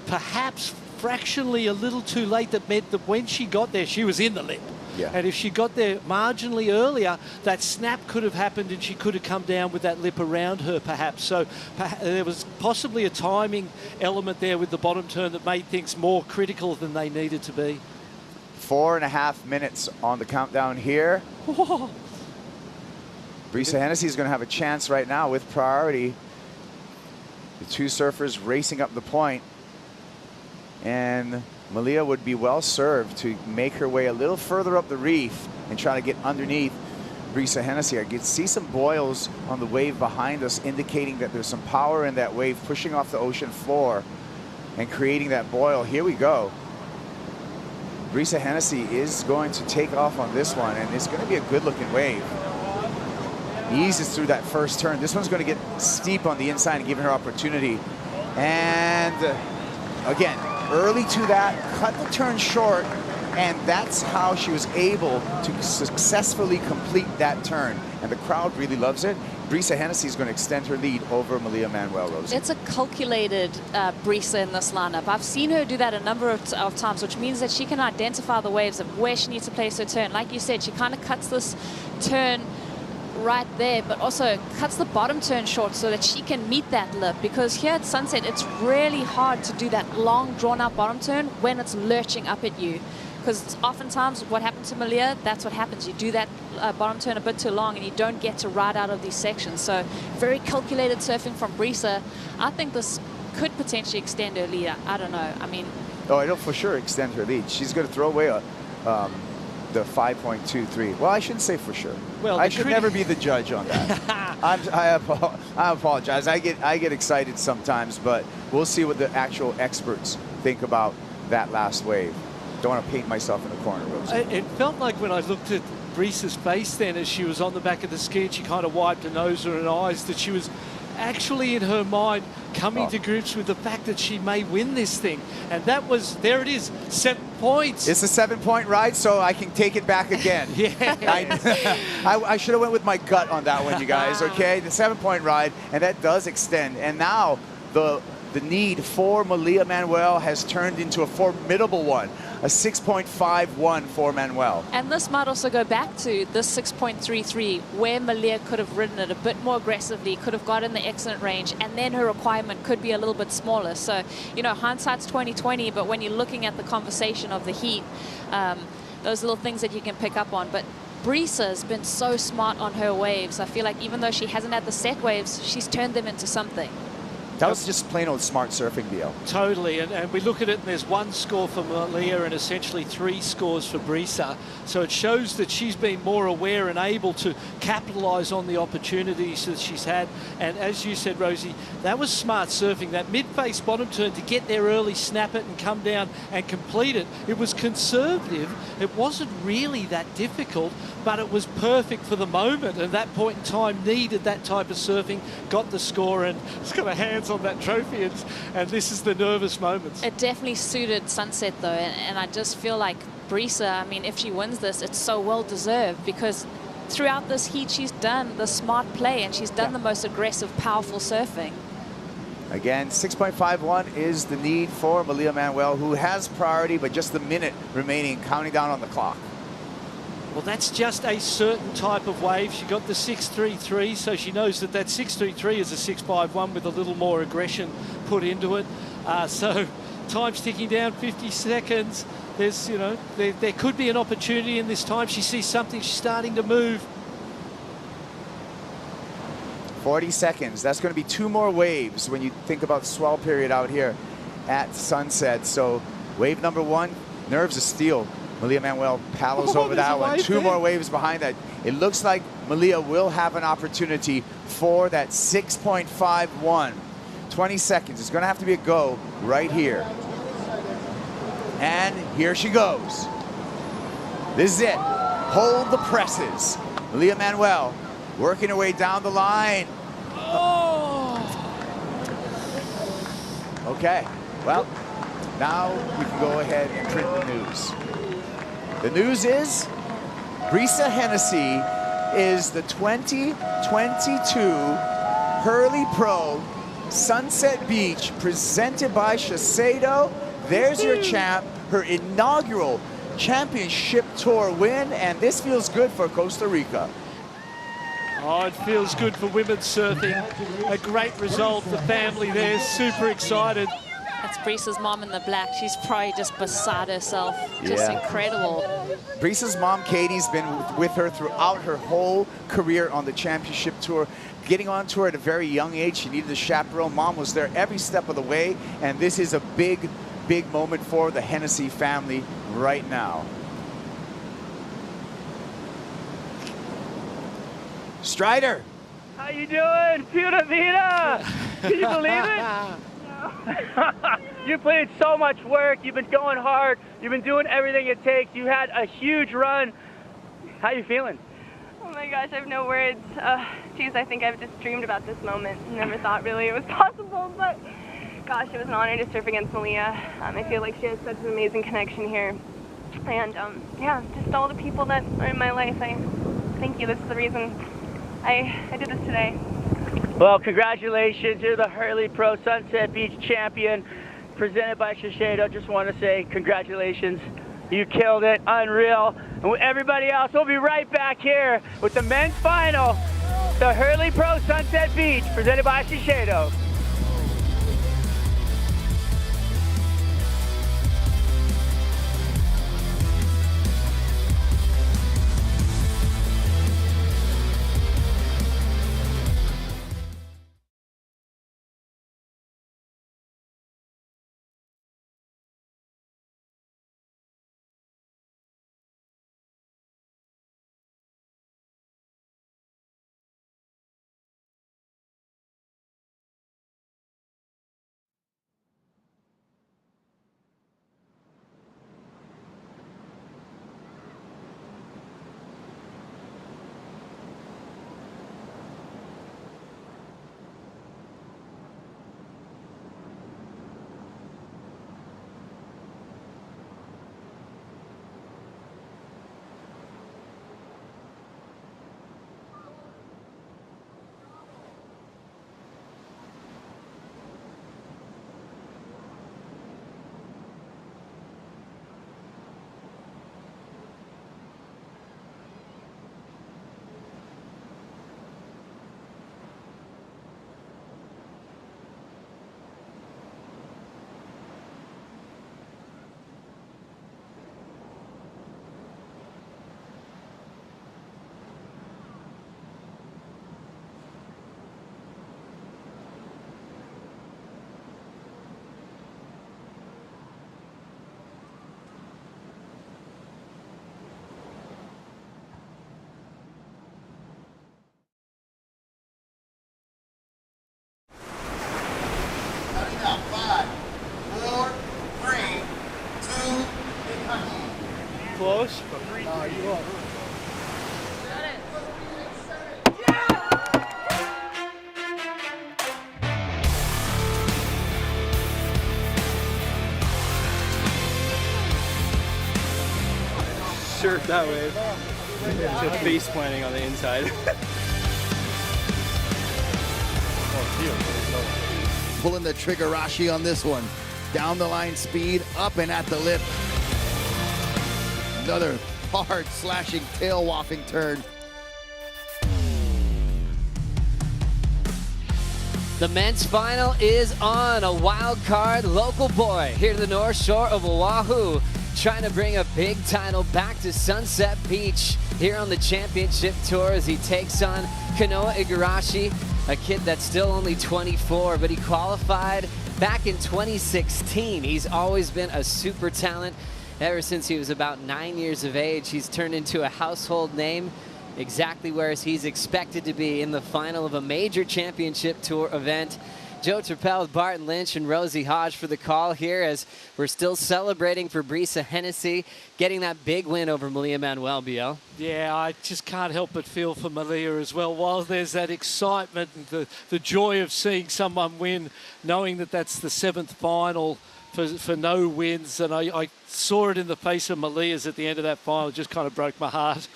Speaker 18: perhaps fractionally a little too late. That meant that when she got there, she was in the lip.
Speaker 17: Yeah.
Speaker 18: And if she got there marginally earlier, that snap could have happened and she could have come down with that lip around her perhaps. So there was possibly a timing element there with the bottom turn that made things more critical than they needed to be.
Speaker 17: 4.5 minutes on the countdown here. Brisa Hennessy is going to have a chance right now with priority. The two surfers racing up the point. And Mamiya would be well served to make her way a little further up the reef and try to get underneath Brisa Hennessy. I can see some boils on the wave behind us indicating that there's some power in that wave pushing off the ocean floor and creating that boil. Here we go. Brisa Hennessy is going to take off on this one, and it's going to be a good-looking wave. Eases through that first turn. This one's going to get steep on the inside and giving her opportunity. And again, early to that, cut the turn short, and that's how she was able to successfully complete that turn. And the crowd really loves it. Brisa Hennessy is going to extend her lead over Mamiya Manuel, Rosie.
Speaker 1: It's a calculated Brisa in this lineup. I've seen her do that a number of times, which means that she can identify the waves of where she needs to place her turn. Like you said, she kind of cuts this turn right there, but also cuts the bottom turn short so that she can meet that lip, because here at Sunset it's really hard to do that long drawn out bottom turn when it's lurching up at you, because oftentimes what happened to Mamiya, that's what happens. You do that bottom turn a bit too long and you don't get to ride out of these sections. So very calculated surfing from Brisa. I think this could potentially extend her lead. I don't know. I mean,
Speaker 17: oh, it'll for sure extend her lead. She's going to throw away the 5.23. Well, I shouldn't say for sure. Well, I should never be the judge on that. I apologize. I get excited sometimes, but we'll see what the actual experts think about that last wave. Don't want to paint myself in a corner, Rosie.
Speaker 18: It felt like when I looked at Brisa's face then as she was on the back of the ski and she kind of wiped her nose or her eyes, that she was actually in her mind coming to grips with the fact that she may win this thing. And that was, there it is, 7 points.
Speaker 17: It's a 7-point ride, so I can take it back again.
Speaker 18: Yeah.
Speaker 17: I should have went with my gut on that one, you guys, okay? The 7-point ride, and that does extend. And now the need for Mamiya Manuel has turned into a formidable one. A 6.51 for Manuel.
Speaker 1: and this might also go back to this 6.33 where Mamiya could have ridden it a bit more aggressively, could have got in the excellent range, and then her requirement could be a little bit smaller. So, you know, hindsight's 20/20, but when you're looking at the conversation of the heat, those little things that you can pick up on. But Brisa has been so smart on her waves. I feel like even though she hasn't had the set waves, she's turned them into something.
Speaker 17: That was just plain old smart surfing, Deal.
Speaker 18: Totally, and we look at it and there's 1 score for Mamiya and essentially 3 scores for Brisa. So it shows that she's been more aware and able to capitalise on the opportunities that she's had. And as you said, Rosie, that was smart surfing. That mid-face bottom turn to get there early, snap it and come down and complete it. It was conservative. It wasn't really that difficult, but it was perfect for the moment. And at that point in time, needed that type of surfing, got the score, and it's got her hands on that trophy, and this is the nervous moments.
Speaker 1: It definitely suited Sunset though, and I just feel like Brisa, I mean, if she wins this, it's so well deserved, because throughout this heat she's done the smart play and she's done the most aggressive, powerful surfing.
Speaker 17: Again, 6.51 is the need for Mamiya Manuel, who has priority, but just the minute remaining, counting down on the clock.
Speaker 18: Well, that's just a certain type of wave. She got the 6.33, so she knows that that 6.33 is a 6.51 with a little more aggression put into it. So time's ticking down, 50 seconds. There's, you know, there could be an opportunity in this time. She sees something, she's starting to move.
Speaker 17: 40 seconds. That's going to be 2 more waves when you think about swell period out here at Sunset. So wave number 1, nerves of steel. Mamiya Manuel paddles over that one. 2 more waves behind that. It looks like Mamiya will have an opportunity for that 6.51. 20 seconds. It's going to have to be a go right here. And here she goes. This is it. Hold the presses. Mamiya Manuel working her way down the line. Oh. Okay. Well, now we can go ahead and print the news. The news is Brisa Hennessy is the 2022 Hurley Pro Sunset Beach presented by Shiseido. There's your champ, her inaugural championship tour win, and this feels good for Costa Rica.
Speaker 18: Oh, it feels good for women's surfing. A great result. The family there super excited.
Speaker 1: That's Brisa's mom in the black. She's probably just beside herself. Just incredible.
Speaker 17: Brisa's mom, Katie's been with her throughout her whole career on the championship tour. Getting on tour at a very young age, she needed a chaperone. Mom was there every step of the way, and this is a big, big moment for the Hennessy family right now. Strider.
Speaker 10: How you doing? Pura vida! Can you believe it? You put in so much work. You've been going hard. You've been doing everything it takes. You had a huge run. How you feeling?
Speaker 12: Oh my gosh, I have no words. Geez, I think I've just dreamed about this moment. Never thought really it was possible, but gosh, it was an honor to surf against Mamiya. I feel like she has such an amazing connection here. And yeah, just all the people that are in my life, I thank you. This is the reason I did this today.
Speaker 10: Well, congratulations. You're the Hurley Pro Sunset Beach champion, presented by Shiseido. Just want to say congratulations. You killed it. Unreal. And with everybody else, we'll be right back here with the men's final, the Hurley Pro Sunset Beach, presented by Shiseido.
Speaker 21: push.
Speaker 11: Surf that wave. Just base planning on the inside.
Speaker 15: Pulling the trigger Rashi on this one. Down the line speed, up and at the lip. Another hard slashing tail wafting turn.
Speaker 3: The men's final is on. A wild card local boy here to the North Shore of Oahu, trying to bring a big title back to Sunset Beach here on the championship tour as he takes on Kanoa Igarashi, a kid that's still only 24, but he qualified back in 2016. He's always been a super talent. Ever since he was about 9 years of age, he's turned into a household name, exactly where he's expected to be in the final of a major championship tour event. Joe Turpel with Barton Lynch and Rosie Hodge for the call here as we're still celebrating for Brisa Hennessy getting that big win over Mamiya Manuel, BL.
Speaker 18: Yeah, I just can't help but feel for Mamiya as well. While there's that excitement and the joy of seeing someone win, knowing that that's the 7th final for no wins, and I saw it in the face of Mamiya's at the end of that final. It just kind of broke my heart.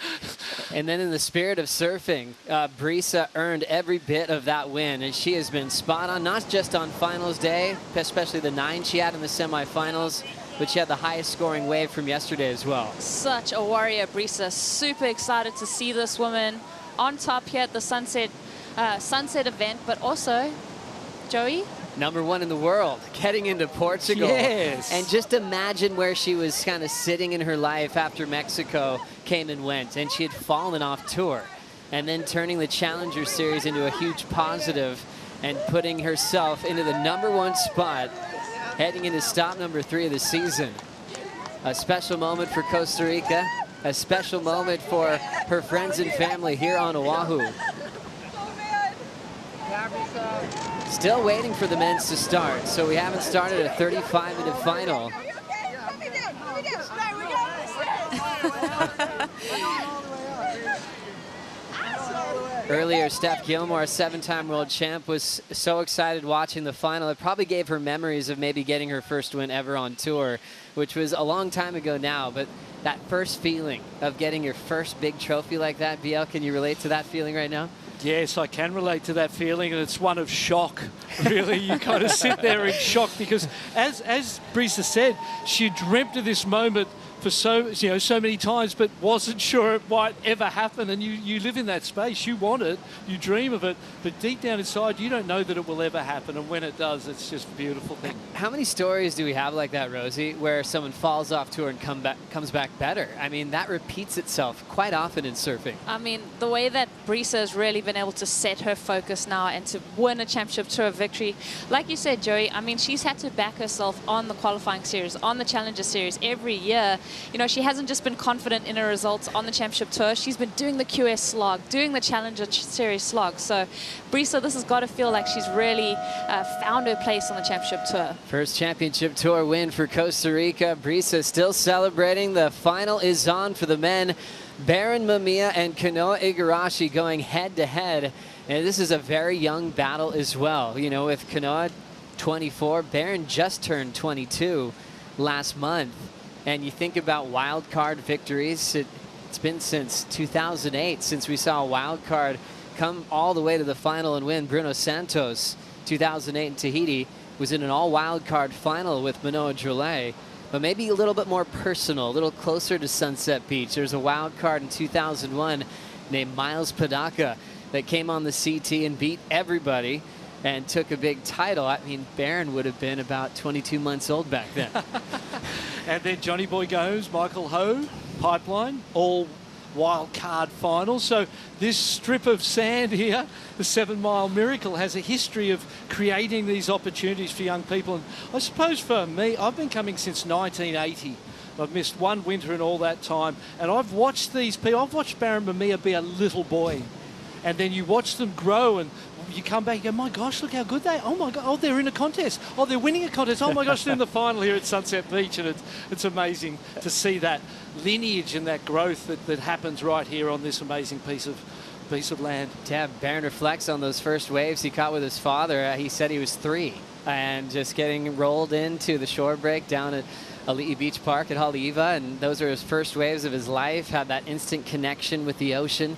Speaker 3: And then in the spirit of surfing, Brisa earned every bit of that win, and she has been spot on, not just on finals day, especially the 9 she had in the semifinals, but she had the highest scoring wave from yesterday as well.
Speaker 1: Such a warrior, Brisa. Super excited to see this woman on top here at the Sunset event, but also, Joey,
Speaker 3: #1 in the world, getting into Portugal.
Speaker 18: Yes.
Speaker 3: And just imagine where she was kind of sitting in her life after Mexico came and went, and she had fallen off tour. And then turning the Challenger Series into a huge positive and putting herself into the #1 spot, heading into stop #3 of the season. A special moment for Costa Rica, a special moment for her friends and family here on Oahu. Still waiting for the men's to start, so we haven't started a 35-minute final. Earlier, Steph Gilmore, a 7-time world champ, was so excited watching the final. It probably gave her memories of maybe getting her first win ever on tour, which was a long time ago now, but that first feeling of getting your first big trophy like that, BL, can you relate to that feeling right now?
Speaker 18: Yes, I can relate to that feeling, and it's one of shock, really. You kind of sit there in shock because, as Brisa said, she dreamt of this moment for so many times, but wasn't sure it might ever happen. And you live in that space. You want it, you dream of it, but deep down inside, you don't know that it will ever happen. And when it does, it's just a beautiful thing.
Speaker 3: How many stories do we have like that, Rosie, where someone falls off tour and comes back better? I mean, that repeats itself quite often in surfing.
Speaker 1: I mean, the way that Brisa has really been able to set her focus now and to win a championship tour victory, like you said, Joey, I mean, she's had to back herself on the qualifying series, on the Challenger Series every year. You know, she hasn't just been confident in her results on the championship tour. She's been doing the QS slog, doing the Challenger Series slog. So, Brisa, this has got to feel like she's really found her place on the championship tour.
Speaker 3: First championship tour win for Costa Rica. Brisa still celebrating. The final is on for the men. Baron Mamiya and Kanoa Igarashi going head-to-head. And this is a very young battle as well. You know, with Kanoa 24, Baron just turned 22 last month. And you think about wild card victories, it's been since 2008 since we saw a wild card come all the way to the final and win. Bruno Santos, 2008 in Tahiti, was in an all wild card final with Manoa Drolet, but maybe a little bit more personal, a little closer to Sunset Beach. There's a wild card in 2001 named Miles Padaka that came on the CT and beat everybody and took a big title. I mean, Baron would have been about 22 months old back then.
Speaker 18: And then Johnny Boy Gomes, Michael Ho, Pipeline, all wild card finals. So this strip of sand here, the 7 Mile Miracle, has a history of creating these opportunities for young people. And I suppose for me, I've been coming since 1980. I've missed one winter in all that time. And I've watched these people. I've watched Baron Mamiya be a little boy. And then you watch them grow and you come back and go, my gosh, look how good they are. Oh, my God. Oh, they're in a contest. Oh, they're winning a contest. Oh, my gosh, they're in the final here at Sunset Beach. And it's amazing to see that lineage and that growth that happens right here on this amazing piece of land.
Speaker 3: Yeah, Barron reflects on those first waves he caught with his father. He said he was 3 and just getting rolled into the shore break down at Ali'i Beach Park at Haleiwa, and those are his first waves of his life. Had that instant connection with the ocean,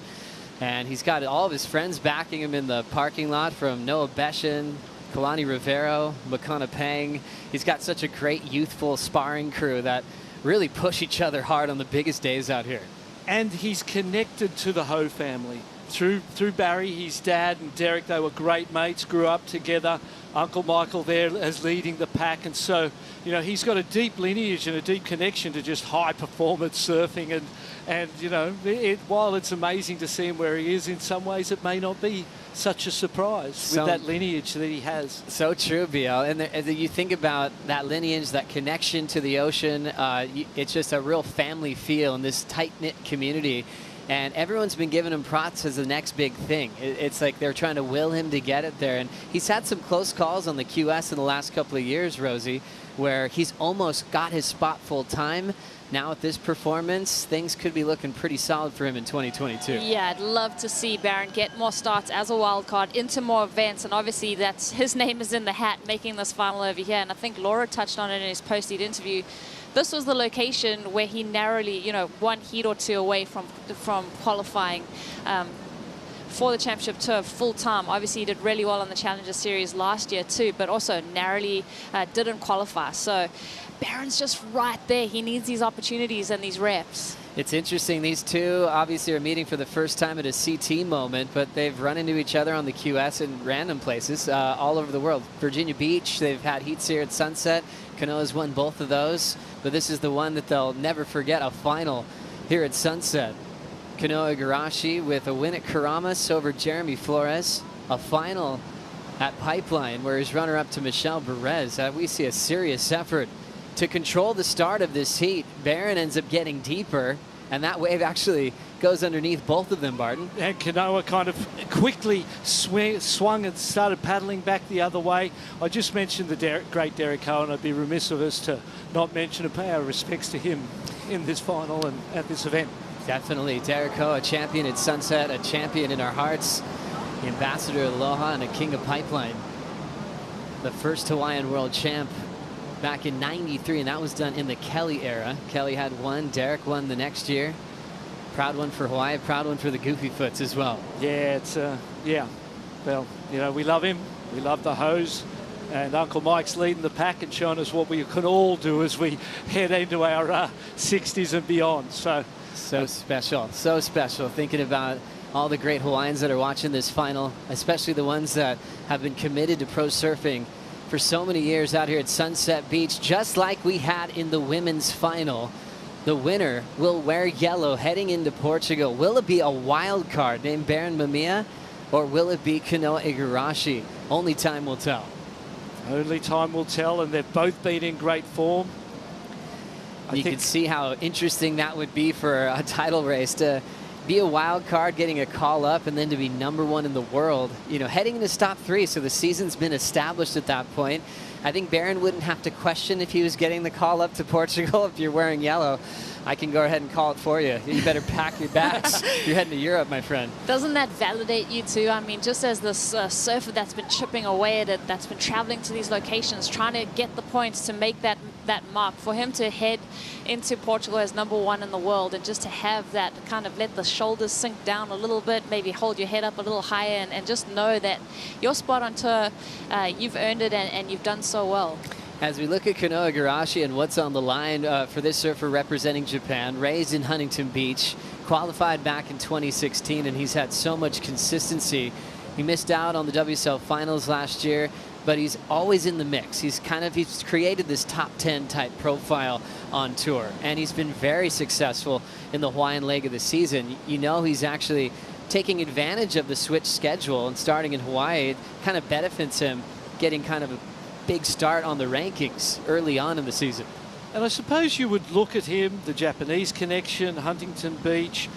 Speaker 3: and he's got all of his friends backing him in the parking lot, from Noah Beshin, Kalani Rivero, Makana Pang. He's got such a great youthful sparring crew that really push each other hard on the biggest days out here.
Speaker 18: And he's connected to the Ho family. Through Barry, his dad and Derek, they were great mates, grew up together. Uncle Michael there as leading the pack. And so, you know, he's got a deep lineage and a deep connection to just high performance surfing. And you know, while it's amazing to see him where he is, in some ways it may not be such a surprise with that lineage that he has.
Speaker 3: So true, BL. And you think about that lineage, that connection to the ocean, it's just a real family feel in this tight-knit community. And everyone's been giving him props as the next big thing. It's like they're trying to will him to get it there. And he's had some close calls on the QS in the last couple of years, Rosie, where he's almost got his spot full time. Now with this performance, things could be looking pretty solid for him in 2022.
Speaker 1: Yeah, I'd love to see Barron get more starts as a wild card into more events, and obviously that's his name is in the hat making this final over here. And I think Laura touched on it in his post-heat interview. This was the location where he narrowly, you know, 1 heat or 2 away from qualifying for the championship tour full time. Obviously, he did really well on the Challenger Series last year too, but also narrowly didn't qualify. So Barron's just right there. He needs these opportunities and these reps.
Speaker 3: It's interesting. These two obviously are meeting for the first time at a CT moment, but they've run into each other on the QS in random places all over the world. Virginia Beach, they've had heats here at Sunset. Kanoa's won both of those, but this is the one that they'll never forget, a final here at Sunset. Kanoa Igarashi with a win at Karamas over Jeremy Flores, a final at Pipeline where he's runner-up to Michelle Perez. We see a serious effort to control the start of this heat. Barron ends up getting deeper, and that wave actually goes underneath both of them, Barton.
Speaker 18: And Kanoa kind of quickly swung and started paddling back the other way. I just mentioned the great Derek Cohen. I'd be remiss of us to not mention and pay our respects to him in this final and at this event.
Speaker 3: Definitely. Derek Coe, a champion at Sunset, a champion in our hearts, the ambassador of Aloha and a king of Pipeline. The first Hawaiian world champ back in '93, and that was done in the Kelly era. Kelly had one, Derek won the next year. Proud one for Hawaii, proud one for the Goofy Foots as well.
Speaker 18: Yeah, it's well, you know, we love him, we love the hose, and Uncle Mike's leading the pack and showing us what we can all do as we head into our 60s and beyond. So
Speaker 3: special, thinking about all the great Hawaiians that are watching this final, especially the ones that have been committed to pro surfing for so many years out here at Sunset Beach, just like we had in the women's final. The winner will wear yellow heading into Portugal. Will it be a wild card named Barron Mamiya, or will it be Kanoa Igarashi? Only time will tell.
Speaker 18: Only time will tell, and they've both been in great form.
Speaker 3: You can see how interesting that would be for a title race, to be a wild card, getting a call up, and then to be #1 in the world. You know, heading into top 3, so the season's been established at that point. I think Barron wouldn't have to question if he was getting the call up to Portugal. If you're wearing yellow, I can go ahead and call it for you. You better pack your bags. You're heading to Europe, my friend.
Speaker 1: Doesn't that validate you too? I mean, just as this surfer that's been chipping away at it, that's been traveling to these locations, trying to get the points to make that mark, for him to head into Portugal as #1 in the world, and just to have that kind of let the shoulders sink down a little bit, maybe hold your head up a little higher, and just know that your spot on tour, you've earned it, and you've done so well.
Speaker 3: As we look at Kanoa Igarashi and what's on the line for this surfer representing Japan, raised in Huntington Beach, qualified back in 2016, and he's had so much consistency. He missed out on the WSL Finals last year, but he's always in the mix. He's created this top 10 type profile on tour, and he's been very successful in the Hawaiian leg of the season. You know, he's actually taking advantage of the switch schedule and starting in Hawaii. It kind of benefits him getting kind of a big start on the rankings early on in the season.
Speaker 18: And I suppose you would look at him, the Japanese connection, Huntington Beach,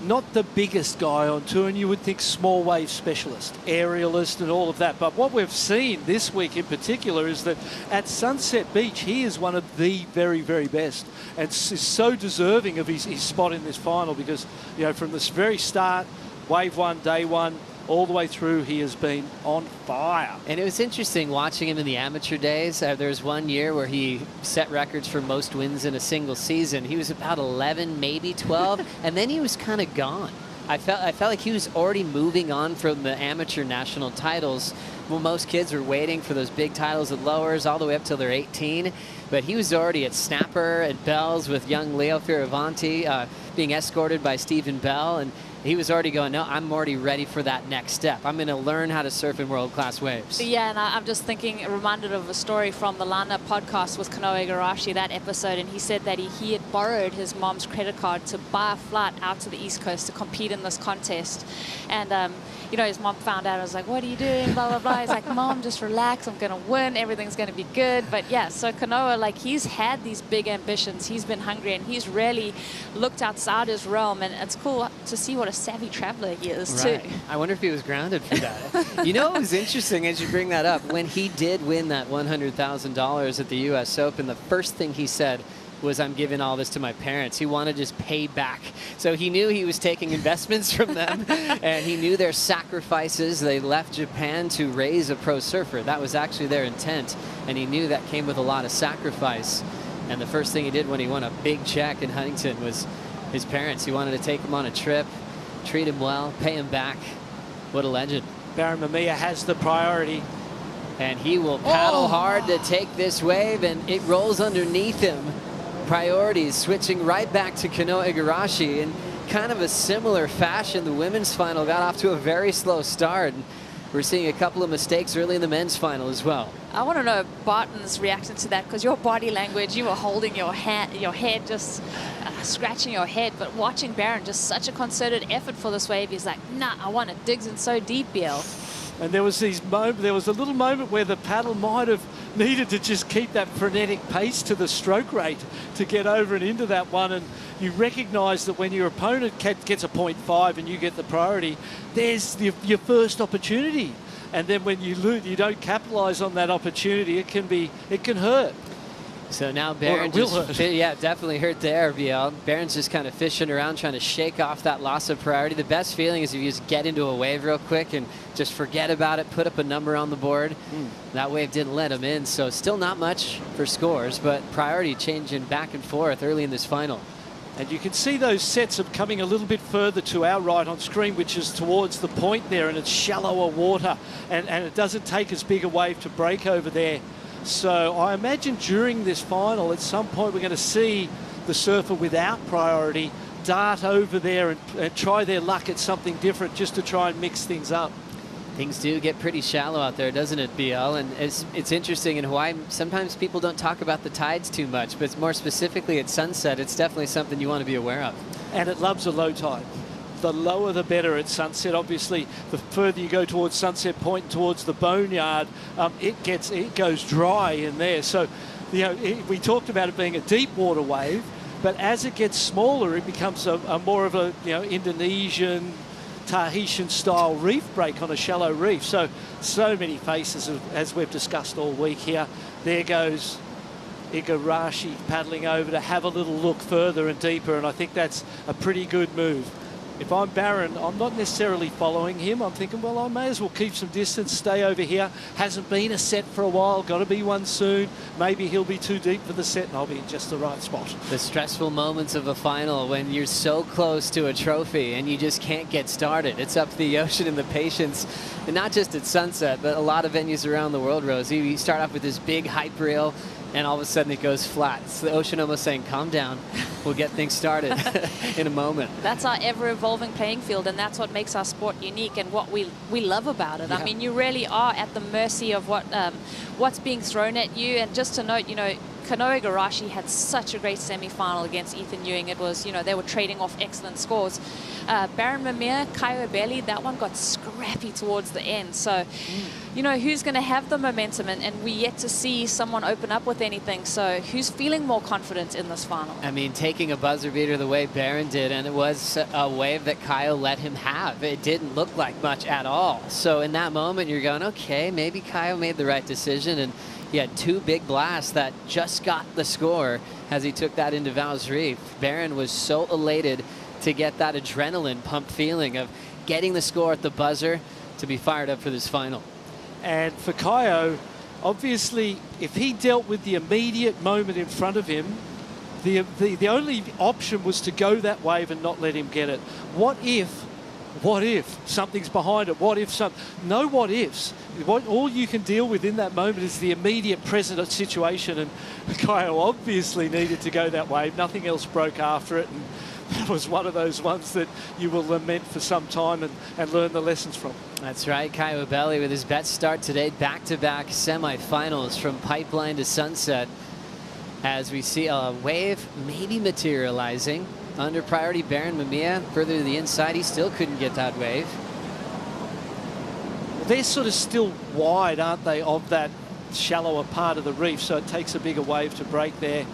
Speaker 18: not the biggest guy on tour, and you would think small wave specialist, aerialist and all of that. But what we've seen this week in particular is that at Sunset Beach, he is one of the very, very best, and is so deserving of his spot in this final because, you know, from this very start, wave one, day one, all the way through, he has been on fire.
Speaker 3: And it was interesting watching him in the amateur days. There was one year where he set records for most wins in a single season. He was about 11, maybe 12, and then he was kind of gone. I felt like he was already moving on from the amateur national titles. Well, most kids were waiting for those big titles at lowers all the way up till they're 18. But he was already at Snapper, at Bells with young Leo Fioravanti, being escorted by Stephen Bell. And he was already going, no, I'm already ready for that next step. I'm going to learn how to surf in world-class waves.
Speaker 1: Yeah, and I'm just thinking, reminded of a story from the Lana podcast with Kanoa Igarashi, that episode, and he said that he had borrowed his mom's credit card to buy a flight out to the East Coast to compete in this contest. And, you know, his mom found out. I was like, what are you doing, blah, blah, blah. He's like, Mom, just relax. I'm going to win. Everything's going to be good. But, yeah, so Kanoa, like, he's had these big ambitions. He's been hungry, and he's really looked outside his realm, and it's cool to see what a savvy traveler he is,
Speaker 3: right.
Speaker 1: too.
Speaker 3: I wonder if he was grounded for that. You know what was interesting as you bring that up? When he did win that $100,000 at the U.S. Open, the first thing he said was, I'm giving all this to my parents. He wanted to just pay back. So he knew he was taking investments from them, and he knew their sacrifices. They left Japan to raise a pro surfer. That was actually their intent, and he knew that came with a lot of sacrifice. And the first thing he did when he won a big check in Huntington was his parents. He wanted to take him on a trip, treat him well, pay him back. What a legend.
Speaker 18: Baron Mamiya has the priority.
Speaker 3: And he will paddle hard to take this wave, and it rolls underneath him. Priorities switching right back to Kanoa Igarashi in kind of a similar fashion. The women's final got off to a very slow start. We're seeing a couple of mistakes early in the men's final as well.
Speaker 1: I want to know Barton's reaction to that, because your body language, you were holding your head, just scratching your head, but watching Baron, just such a concerted effort for this wave. He's like, nah, I want it. Digs in so deep, BL.
Speaker 18: And there was a little moment where the paddle might have needed to just keep that frenetic pace to the stroke rate to get over and into that one. And you recognise that when your opponent gets a 0.5 and you get the priority, there's your first opportunity. And then when you don't capitalise on that opportunity, it can hurt.
Speaker 3: So now Baron definitely hurt there, BL. Baron's just kind of fishing around, trying to shake off that loss of priority. The best feeling is if you just get into a wave real quick and just forget about it, put up a number on the board. That wave didn't let him in, so still not much for scores, but priority changing back and forth early in this final.
Speaker 18: And you can see those sets of coming a little bit further to our right on screen, which is towards the point there, and it's shallower water, and it doesn't take as big a wave to break over there. So I imagine during this final, at some point, we're going to see the surfer without priority dart over there and try their luck at something different just to try and mix things up.
Speaker 3: Things do get pretty shallow out there, doesn't it, BL? And it's interesting in Hawaii, sometimes people don't talk about the tides too much, but more specifically at sunset, it's definitely something you want to be aware of.
Speaker 18: And it loves a low tide. The lower the better at sunset. Obviously, the further you go towards Sunset Point and towards the boneyard, it goes dry in there. So, you know, we talked about it being a deep water wave, but as it gets smaller, it becomes a more of a, you know, Indonesian, Tahitian style reef break on a shallow reef. So many faces, as we've discussed all week here. There goes Igarashi paddling over to have a little look further and deeper, and I think that's a pretty good move. If I'm Baron, I'm not necessarily following him. I'm thinking, well, I may as well keep some distance, stay over here. Hasn't been a set for a while, got to be one soon. Maybe he'll be too deep for the set and I'll be in just the right spot.
Speaker 3: The stressful moments of a final when you're so close to a trophy and you just can't get started. It's up to the ocean and the patience. And not just at sunset, but a lot of venues around the world, Rosie. You start off with this big hype reel, and all of a sudden it goes flat. It's the ocean almost saying, calm down, we'll get things started in a moment.
Speaker 1: That's our ever-evolving playing field, and that's what makes our sport unique and what we love about it. Yeah. I mean, you really are at the mercy of what's being thrown at you. And just to note, you know, Kanoa Igarashi had such a great semi-final against Ethan Ewing. It was, you know, they were trading off excellent scores. Baron Mamiya, Caio Ibelli, that one got scrappy towards the end. So, you know, who's going to have the momentum? And we yet to see someone open up with anything. So who's feeling more confident in this final?
Speaker 3: I mean, taking a buzzer beater the way Baron did, and it was a wave that Caio let him have. It didn't look like much at all. So in that moment, you're going, okay, maybe Caio made the right decision. And he had 2 big blasts that just got the score as he took that into Val's Reef. Baron was so elated to get that adrenaline pump feeling of getting the score at the buzzer to be fired up for this final.
Speaker 18: And for Caio, obviously, if he dealt with the immediate moment in front of him, the only option was to go that wave and not let him get it. What if something's behind it? What if no what ifs. All you can deal with in that moment is the immediate present situation, and Caio obviously needed to go that wave. Nothing else broke after it, and that was one of those ones that you will lament for some time and learn the lessons from.
Speaker 3: That's right, Caio Ibelli with his best start today, back-to-back semifinals from Pipeline to Sunset. As we see a wave maybe materializing. Under priority, Baron Mamiya further to the inside. He still couldn't get that wave.
Speaker 18: They're sort of still wide, aren't they, of that shallower part of the reef, so it takes a bigger wave to break there.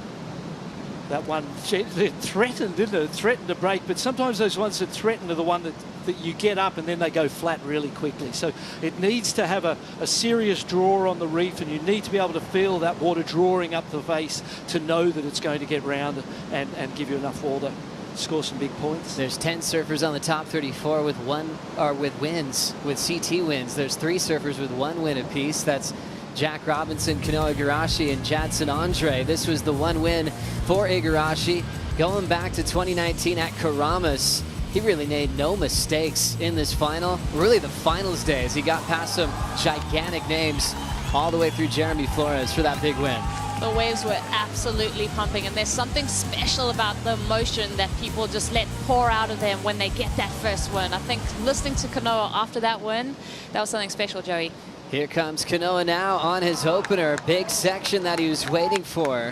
Speaker 18: That one, it threatened, didn't it? It threatened to break, but sometimes those ones that threaten are the one that you get up and then they go flat really quickly. So it needs to have a serious draw on the reef, and you need to be able to feel that water drawing up the face to know that it's going to get round and give you enough water. Score some big points.
Speaker 3: There's 10 surfers on the top 34 with wins, with CT wins. There's 3 surfers with 1 win apiece. That's Jack Robinson, Kanoa Igarashi, and Jadson Andre. This was the 1 win for Igarashi. Going back to 2019 at Karamas, he really made no mistakes in this final. Really the finals day, as he got past some gigantic names all the way through Jeremy Flores for that big win.
Speaker 1: The waves were absolutely pumping, and there's something special about the emotion that people just let pour out of them when they get that first win. I think listening to Kanoa after that win, that was something special, Joey.
Speaker 3: Here comes Kanoa now on his opener. Big section that he was waiting for.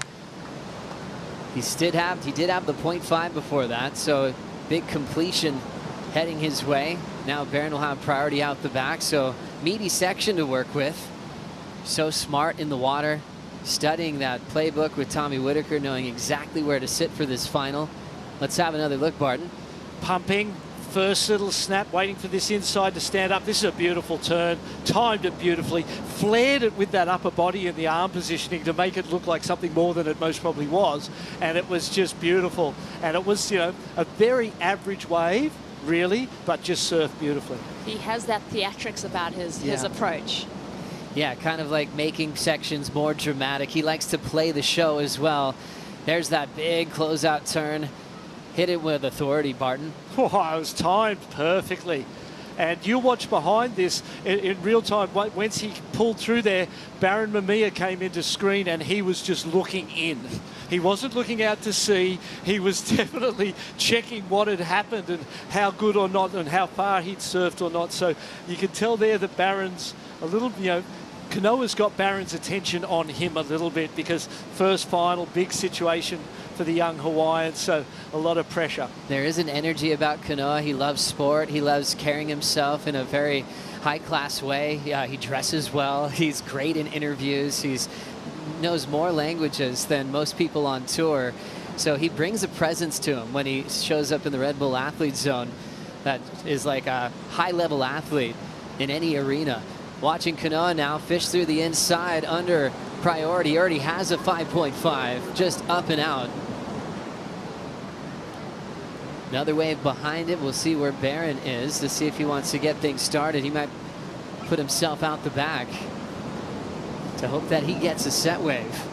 Speaker 3: He did have the 0.5 before that, so big completion heading his way. Now Baron will have priority out the back, so meaty section to work with. So smart in the water. Studying that playbook with Tommy Whitaker, knowing exactly where to sit for this final. Let's have another look, Barton.
Speaker 18: Pumping, first little snap, waiting for this inside to stand up. This is a beautiful turn, timed it beautifully, flared it with that upper body and the arm positioning to make it look like something more than it most probably was. And it was just beautiful. And it was, you know, a very average wave, really, but just surfed beautifully.
Speaker 1: He has that theatrics about his approach.
Speaker 3: Yeah, kind of like making sections more dramatic. He likes to play the show as well. There's that big closeout turn. Hit it with authority, Barton.
Speaker 18: Oh, it was timed perfectly. And you watch behind this in real time. Once he pulled through there, Baron Mamiya came into screen and he was just looking in. He wasn't looking out to sea. He was definitely checking what had happened and how good or not and how far he'd surfed or not. So you can tell there that Baron's a little, you know, Kanoa's got Baron's attention on him a little bit because first final, big situation for the young Hawaiian, so a lot of pressure.
Speaker 3: There is an energy about Kanoa. He loves sport. He loves carrying himself in a very high-class way. He dresses well. He's great in interviews. He knows more languages than most people on tour. So he brings a presence to him when he shows up in the Red Bull Athlete Zone that is like a high-level athlete in any arena. Watching Kanoa now fish through the inside under priority. He already has a 5.5, just up and out. Another wave behind it. We'll see where Baron is to see if he wants to get things started. He might put himself out the back to hope that he gets a set wave.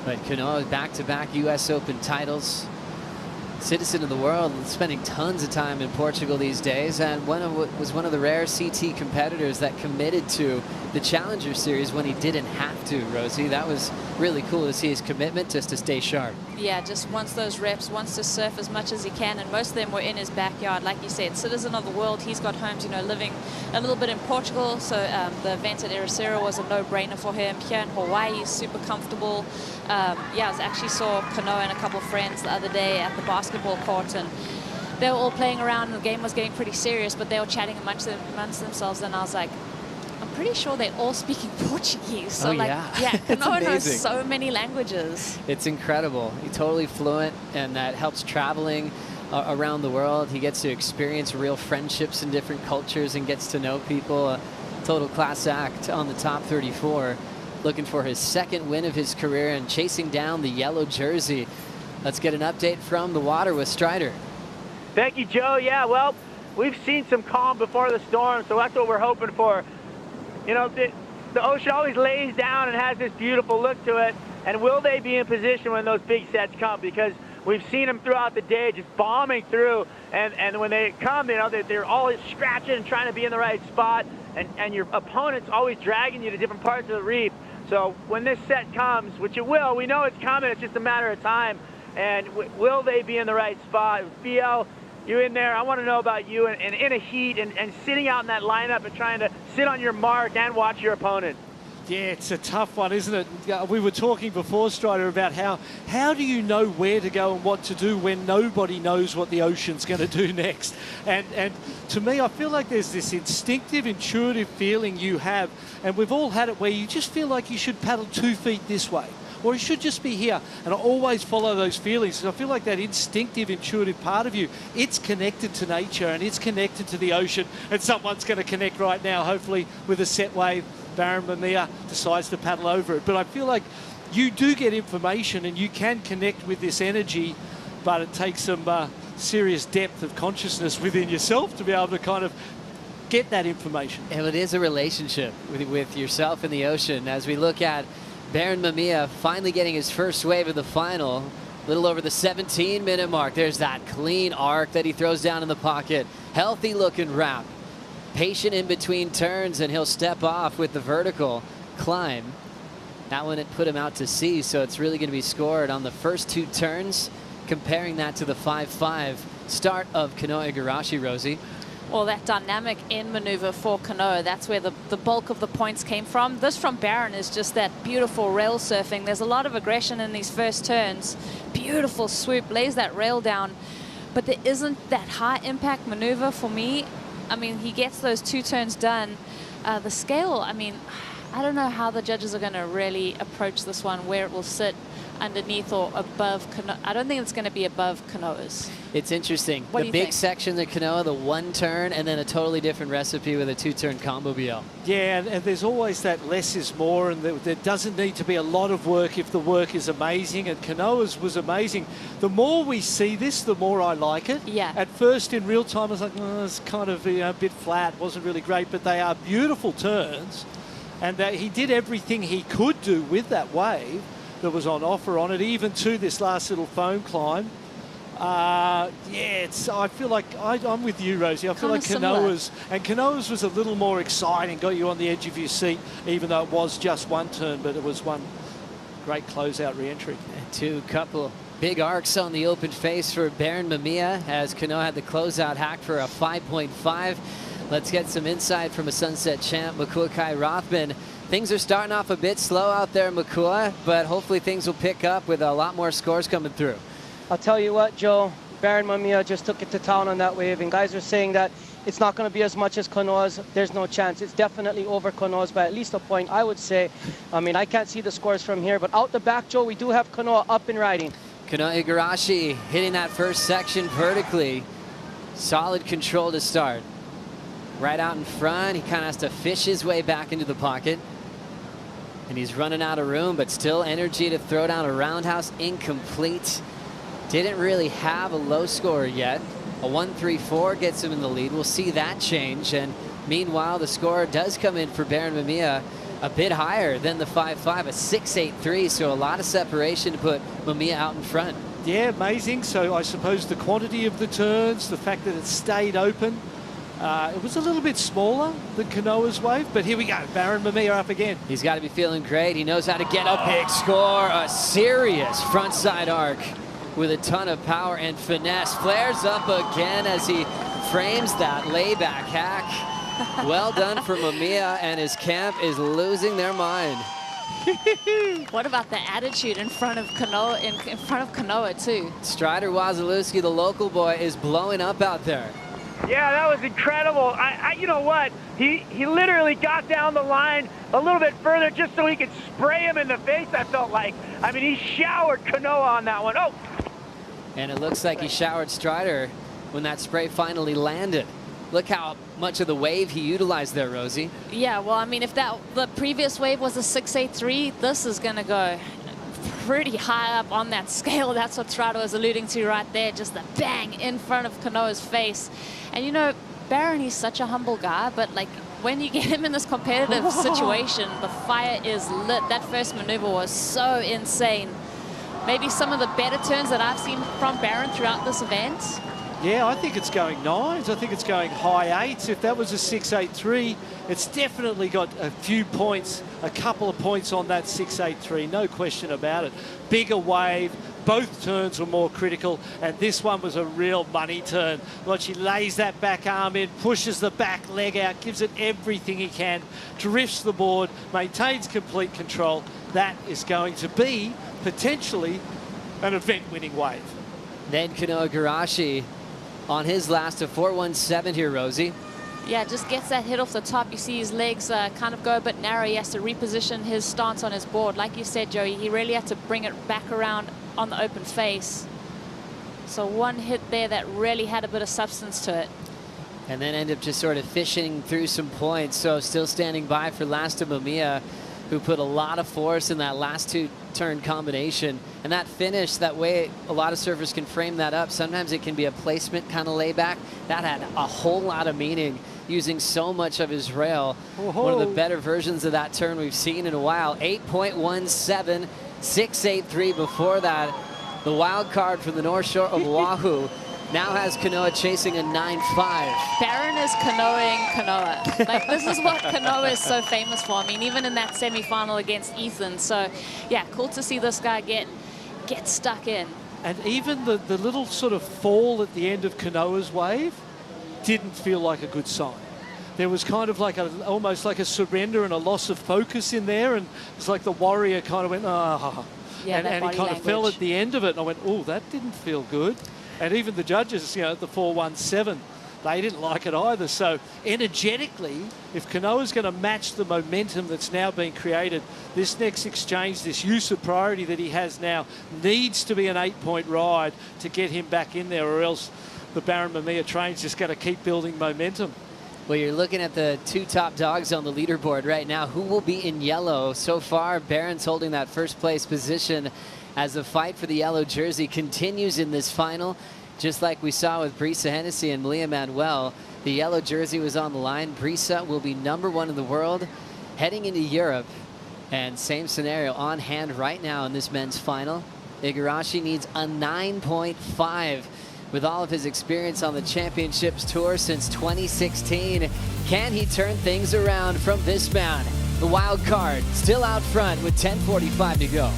Speaker 3: But Kanoa back-to-back U.S. Open titles. Citizen of the world, spending tons of time in Portugal these days, and was one of the rare CT competitors that committed to the Challenger Series when he didn't have to, Rosie. That was really cool to see his commitment just to stay sharp.
Speaker 1: Yeah, just wants those reps, wants to surf as much as he can, and most of them were in his backyard. Like you said, citizen of the world. He's got homes, you know, living a little bit in Portugal, so the event at Ericeira was a no-brainer for him. Here in Hawaii, he's super comfortable. Yeah, I actually saw Kanoa and a couple of friends the other day at the basketball court, and they were all playing around, and the game was getting pretty serious, but they were chatting amongst themselves, and I was like, I'm pretty sure they're all speaking Portuguese. So yeah, Kanoa knows so many languages.
Speaker 3: It's incredible. He's totally fluent, and that helps traveling around the world. He gets to experience real friendships in different cultures and gets to know people. A total class act on the top 34. Looking for his second win of his career and chasing down the yellow jersey. Let's get an update from the water with Strider.
Speaker 10: Thank you, Joe. Yeah, well, we've seen some calm before the storm, so that's what we're hoping for. You know, the ocean always lays down and has this beautiful look to it. And will they be in position when those big sets come? Because we've seen them throughout the day just bombing through. And when they come, you know, they're always scratching and trying to be in the right spot. And your opponent's always dragging you to different parts of the reef. So when this set comes, which it will, we know it's coming, it's just a matter of time. And will they be in the right spot? BL, you in there, I want to know about you and in a heat and sitting out in that lineup and trying to sit on your mark and watch your opponent.
Speaker 18: Yeah, it's a tough one, isn't it? We were talking before, Strider, about how do you know where to go and what to do when nobody knows what the ocean's going to do next? And to me, I feel like there's this instinctive, intuitive feeling you have, and we've all had it, where you just feel like you should paddle 2 feet this way, or you should just be here. And I always follow those feelings. So I feel like that instinctive, intuitive part of you, it's connected to nature and it's connected to the ocean. And someone's going to connect right now, hopefully with a set wave. Baron Mamiya decides to paddle over it. But I feel like you do get information and you can connect with this energy, but it takes some serious depth of consciousness within yourself to be able to kind of get that information.
Speaker 3: And it is a relationship with yourself and the ocean. As we look at Baron Mamiya finally getting his first wave of the final, a little over the 17-minute mark. There's that clean arc that he throws down in the pocket. Healthy looking wrap. Patient in between turns, and he'll step off with the vertical climb. That one, it put him out to sea, so it's really going to be scored on the first 2 turns, comparing that to the 5-5 start of Kanoa Igarashi, Rosie.
Speaker 1: Well, that dynamic end maneuver for Kanoa, that's where the bulk of the points came from. This from Baron is just that beautiful rail surfing. There's a lot of aggression in these first turns. Beautiful swoop, lays that rail down. But there isn't that high impact maneuver for me. I mean, he gets those 2 turns done. The scale, I mean, I don't know how the judges are going to really approach this one, where it will sit underneath or above Kanoa. I don't think it's going to be above Kanoa's.
Speaker 3: It's interesting.
Speaker 1: What do
Speaker 3: the
Speaker 1: you
Speaker 3: big
Speaker 1: think?
Speaker 3: section of Kanoa, the 1 turn, and then a totally different recipe with a 2-turn combo BL.
Speaker 18: Yeah, and there's always that less is more, and there doesn't need to be a lot of work if the work is amazing, and Kanoa's was amazing. The more we see this, the more I like it.
Speaker 1: Yeah.
Speaker 18: At first, in real time, I was like, oh, it's kind of a bit flat, wasn't really great, but they are beautiful turns, and he did everything he could do with that wave that was on offer on it, even to this last little foam climb. I feel like I'm with you, Rosie. I feel like Kanoa's was a little more exciting, got you on the edge of your seat, even though it was just 1 turn, but it was one great closeout re-entry.
Speaker 3: 2 couple big arcs on the open face for Baron Mamiya, as Kanoa had the closeout hack for a 5.5. Let's get some insight from a Sunset champ, Makua Kai Rothman. Things are starting off a bit slow out there, Makua, but hopefully things will pick up with a lot more scores coming through.
Speaker 8: I'll tell you what, Joe, Baron Mamiya just took it to town on that wave, and guys are saying that it's not going to be as much as Kanoa's. There's no chance. It's definitely over Kanoa's by at least a point, I would say. I mean, I can't see the scores from here, but out the back, Joe, we do have Kanoa up and riding.
Speaker 3: Kanoa Igarashi hitting that first section vertically. Solid control to start. Right out in front, he kind of has to fish his way back into the pocket. And he's running out of room, but still energy to throw down a roundhouse. Incomplete. Didn't really have a low score yet. A 1-3-4 gets him in the lead. We'll see that change. And meanwhile, the score does come in for Baron Mamiya a bit higher than the 5-5, a 6-8-3. So a lot of separation to put Mamiya out in front.
Speaker 18: Yeah, amazing. So I suppose the quantity of the turns, the fact that it stayed open, It was a little bit smaller than Kanoa's wave, but here we go. Baron Mamiya up again.
Speaker 3: He's got to be feeling great. He knows how to get a big score. A serious frontside arc with a ton of power and finesse. Flares up again as he frames that layback hack. Well done for Mamiya, and his camp is losing their mind.
Speaker 1: What about the attitude in front of Kanoa, in front of Kanoa too?
Speaker 3: Strider Wasilewski, the local boy, is blowing up out there.
Speaker 10: Yeah, that was incredible. You know what? He literally got down the line a little bit further just so he could spray him in the face, I felt like. I mean, he showered Kanoa on that one. Oh!
Speaker 3: And it looks like he showered Strider when that spray finally landed. Look how much of the wave he utilized there, Rosie.
Speaker 1: Yeah, well, I mean, if the previous wave was a 683, this is going to go pretty high up on that scale. That's what Strider was alluding to right there, just the bang in front of Kanoa's face. And you know, Baron, he's such a humble guy, but like when you get him in this competitive situation, the fire is lit. That first maneuver was so insane. Maybe some of the better turns that I've seen from Baron throughout this event.
Speaker 18: Yeah, I think it's going 9s. I think it's going high 8s. If that was a 683, it's definitely got a few points, a couple of points on that 683, no question about it. Bigger wave, both turns were more critical, and this one was a real money turn. Watch, he lays that back arm in, pushes the back leg out, gives it everything he can, drifts the board, maintains complete control. That is going to be potentially an event-winning wave.
Speaker 3: Then Kanoa Igarashi on his last of 417 here, Rosie.
Speaker 1: Yeah, just gets that hit off the top. You see his legs kind of go a bit narrow. He has to reposition his stance on his board. Like you said, Joey, he really had to bring it back around on the open face. So one hit there that really had a bit of substance to it.
Speaker 3: And then end up just sort of fishing through some points. So still standing by for last of Mamiya, who put a lot of force in that last two-turn combination. And that finish, that way a lot of surfers can frame that up. Sometimes it can be a placement kind of layback. That had a whole lot of meaning, using so much of his rail. One of the better versions of that turn we've seen in a while. 8.17, 683 before that. The wild card from the North Shore of Oahu now has Kanoa chasing a 9.5.
Speaker 1: Baron is Kanoaing Kanoa. Like, this is what Kanoa is so famous for. I mean, even in that semi-final against Ethan. So, yeah, cool to see this guy get stuck in.
Speaker 18: And even the little sort of fall at the end of Kanoa's wave didn't feel like a good sign. There was kind of like almost like a surrender and a loss of focus in there, and it's like the warrior kind of went, ah.
Speaker 1: Yeah,
Speaker 18: and he kind of fell at the end of it, and I went, oh, that didn't feel good. And even the judges, you know, at the 417, they didn't like it either. So energetically, if Kanoa's going to match the momentum that's now being created, this next exchange, this use of priority that he has now, needs to be an 8-point ride to get him back in there, or else the Baron Mamiya train's just going to keep building momentum.
Speaker 3: Well, you're looking at the two top dogs on the leaderboard right now. Who will be in yellow? So far, Baron's holding that first place position as the fight for the yellow jersey continues in this final. Just like we saw with Brisa Hennessy and Malia Manuel, the yellow jersey was on the line. Brisa will be #1 in the world heading into Europe. And same scenario on hand right now in this men's final. Igarashi needs a 9.5 with all of his experience on the championships tour since 2016. Can he turn things around from this man? The wild card still out front with 10:45 to go.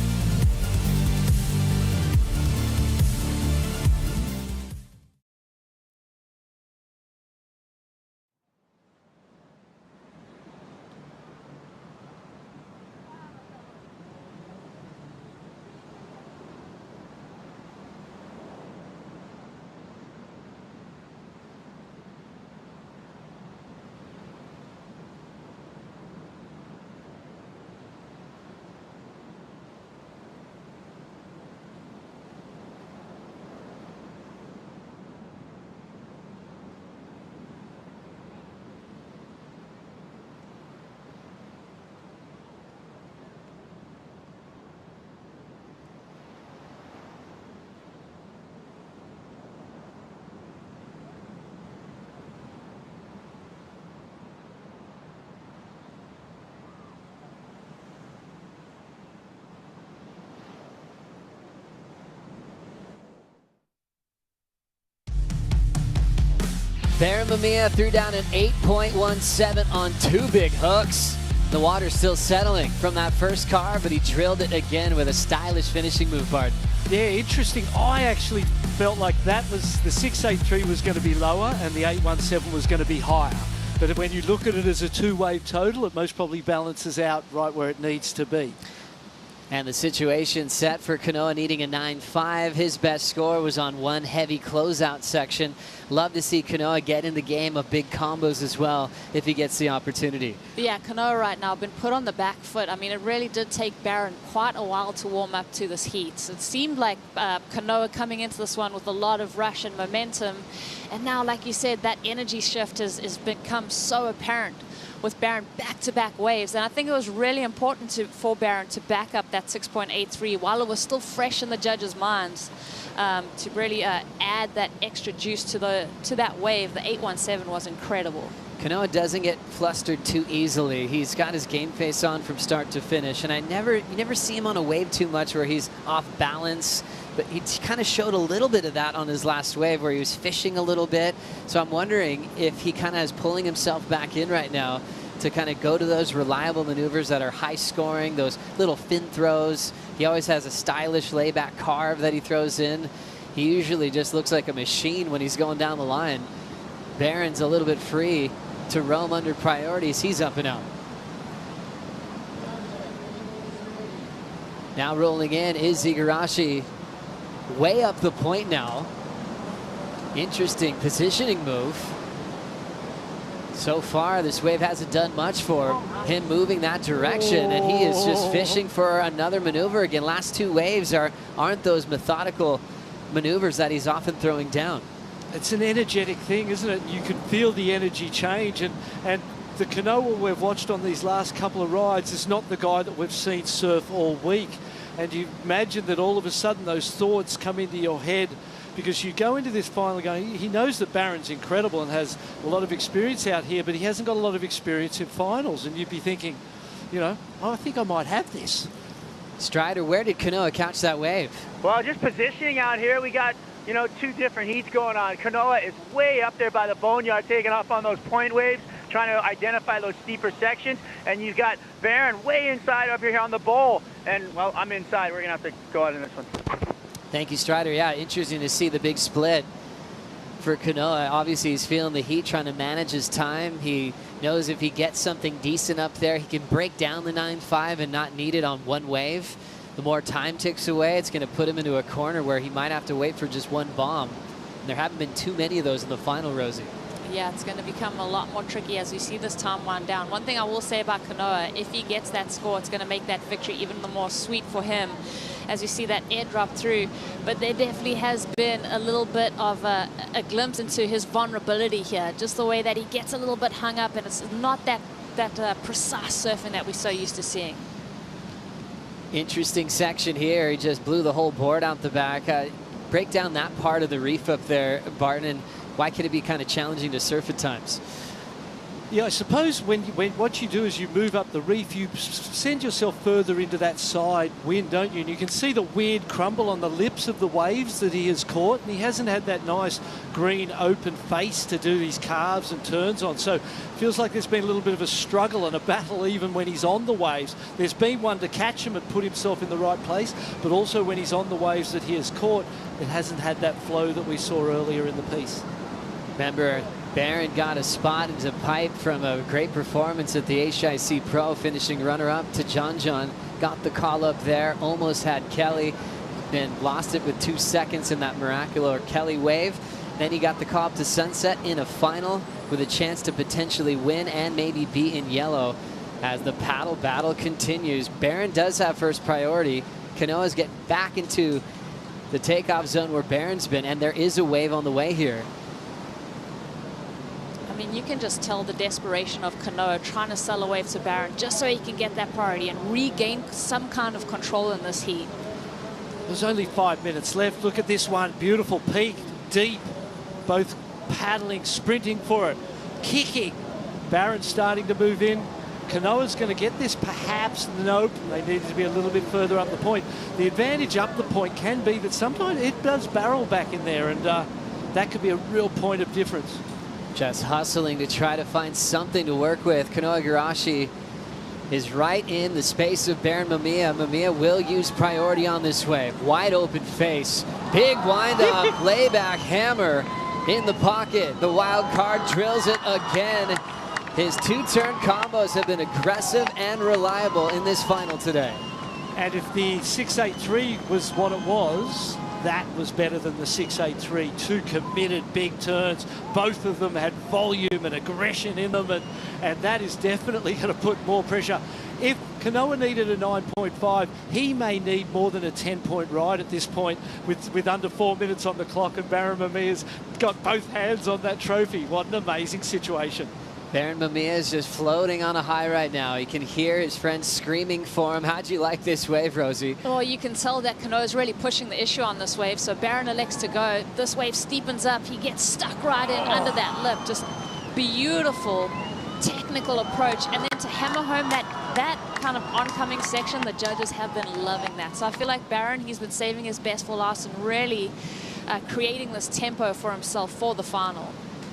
Speaker 3: Baron Mamiya threw down an 8.17 on 2 big hooks. The water's still settling from that first carve, but he drilled it again with a stylish finishing move, Bart.
Speaker 18: Yeah, interesting. I actually felt like that was the 683 was going to be lower and the 817 was going to be higher. But when you look at it as a 2-wave total, it most probably balances out right where it needs to be.
Speaker 3: And the situation set for Kanoa needing a 9.5. His best score was on one heavy closeout section. Love to see Kanoa get in the game of big combos as well if he gets the opportunity.
Speaker 1: Yeah, Kanoa right now been put on the back foot. I mean, it really did take Baron quite a while to warm up to this heat. So it seemed like Kanoa coming into this one with a lot of rush and momentum. And now, like you said, that energy shift has become so apparent with Baron back-to-back waves. And I think it was really important for Baron to back up that 6.83 while it was still fresh in the judges' minds, to really add that extra juice to that wave. The 817 was incredible.
Speaker 3: Kanoa doesn't get flustered too easily. He's got his game face on from start to finish, and you never see him on a wave too much where he's off balance. But he kind of showed a little bit of that on his last wave where he was fishing a little bit. So I'm wondering if he kind of is pulling himself back in right now to kind of go to those reliable maneuvers that are high scoring, those little fin throws. He always has a stylish layback carve that he throws in. He usually just looks like a machine when he's going down the line. Baron's a little bit free to roam under priorities. He's up and out. Now rolling in is Igarashi. Way up the point now. Interesting positioning move. So far, this wave hasn't done much for him moving that direction, and he is just fishing for another maneuver again. Last 2 waves aren't those methodical maneuvers that he's often throwing down.
Speaker 18: It's an energetic thing, isn't it? You can feel the energy change, and the Kanoa we've watched on these last couple of rides is not the guy that we've seen surf all week. And you imagine that all of a sudden those thoughts come into your head, because you go into this final going, he knows that Baron's incredible and has a lot of experience out here, but he hasn't got a lot of experience in finals. And you'd be thinking, you know, oh, I think I might have this.
Speaker 3: Strider, where did Kanoa catch that wave?
Speaker 10: Well, just positioning out here, we got, 2 different heats going on. Kanoa is way up there by the boneyard, taking off on those point waves, trying to identify those steeper sections. And you've got Baron way inside up here on the bowl. And, well, I'm inside. We're going to have to go out in this one.
Speaker 3: Thank you, Strider. Yeah, interesting to see the big split for Kanoa. Obviously, he's feeling the heat, trying to manage his time. He knows if he gets something decent up there, he can break down the 9.5 and not need it on one wave. The more time ticks away, it's going to put him into a corner where he might have to wait for just one bomb. And there haven't been too many of those in the final, Rosie.
Speaker 1: Yeah, it's going to become a lot more tricky as we see this time wind down. One thing I will say about Kanoa, if he gets that score, it's going to make that victory even more sweet for him as we see that airdrop through. But there definitely has been a little bit of a glimpse into his vulnerability here, just the way that he gets a little bit hung up, and it's not that precise surfing that we're so used to seeing.
Speaker 3: Interesting section here. He just blew the whole board out the back. Break down that part of the reef up there, Barton, and why can it be kind of challenging to surf at times?
Speaker 18: Yeah, I suppose when what you do is you move up the reef, you send yourself further into that side wind, don't you? And you can see the weird crumble on the lips of the waves that he has caught, and he hasn't had that nice green open face to do these carves and turns on. So it feels like there's been a little bit of a struggle and a battle even when he's on the waves. There's been one to catch him and put himself in the right place, but also when he's on the waves that he has caught, it hasn't had that flow that we saw earlier in the piece.
Speaker 3: Remember, Baron got a spot into pipe from a great performance at the HIC Pro, finishing runner-up to John. Got the call up there, almost had Kelly, then lost it with 2 seconds in that miraculous Kelly wave. Then he got the call up to Sunset in a final with a chance to potentially win and maybe be in yellow as the paddle battle continues. Baron does have first priority. Kanoa's getting back into the takeoff zone where Baron's been, and there is a wave on the way here.
Speaker 1: I mean, you can just tell the desperation of Kanoa trying to sell a wave to Baron just so he can get that priority and regain some kind of control in this heat.
Speaker 18: There's only 5 minutes left. Look at this one. Beautiful peak, deep. Both paddling, sprinting for it, kicking. Baron's starting to move in. Kanoa's going to get this, perhaps. Nope, they needed to be a little bit further up the point. The advantage up the point can be that sometimes it does barrel back in there, and that could be a real point of difference.
Speaker 3: Just hustling to try to find something to work with. Kanoa Igarashi is right in the space of Baron Mamiya. Mamiya will use priority on this wave. Wide open face. Big wind up, layback hammer in the pocket. The wild card drills it again. His two-turn combos have been aggressive and reliable in this final today.
Speaker 18: And if the 6-8-3 was what it was, that was better than the 6-8-3. Two committed big turns. Both of them had volume and aggression in them, and that is definitely going to put more pressure. If Kanoa needed a 9.5, he may need more than a 10-point ride at this point with under 4 minutes on the clock, and Baron Mamiya's got both hands on that trophy. What an amazing situation.
Speaker 3: Baron Mamiya is just floating on a high right now. He can hear his friends screaming for him. How'd you like this wave, Rosie?
Speaker 1: Well, you can tell that Kanoa's really pushing the issue on this wave. So Baron elects to go. This wave steepens up. He gets stuck right in under that lip. Just beautiful technical approach. And then to hammer home that kind of oncoming section, the judges have been loving that. So I feel like Baron, he's been saving his best for last and really creating this tempo for himself for the final.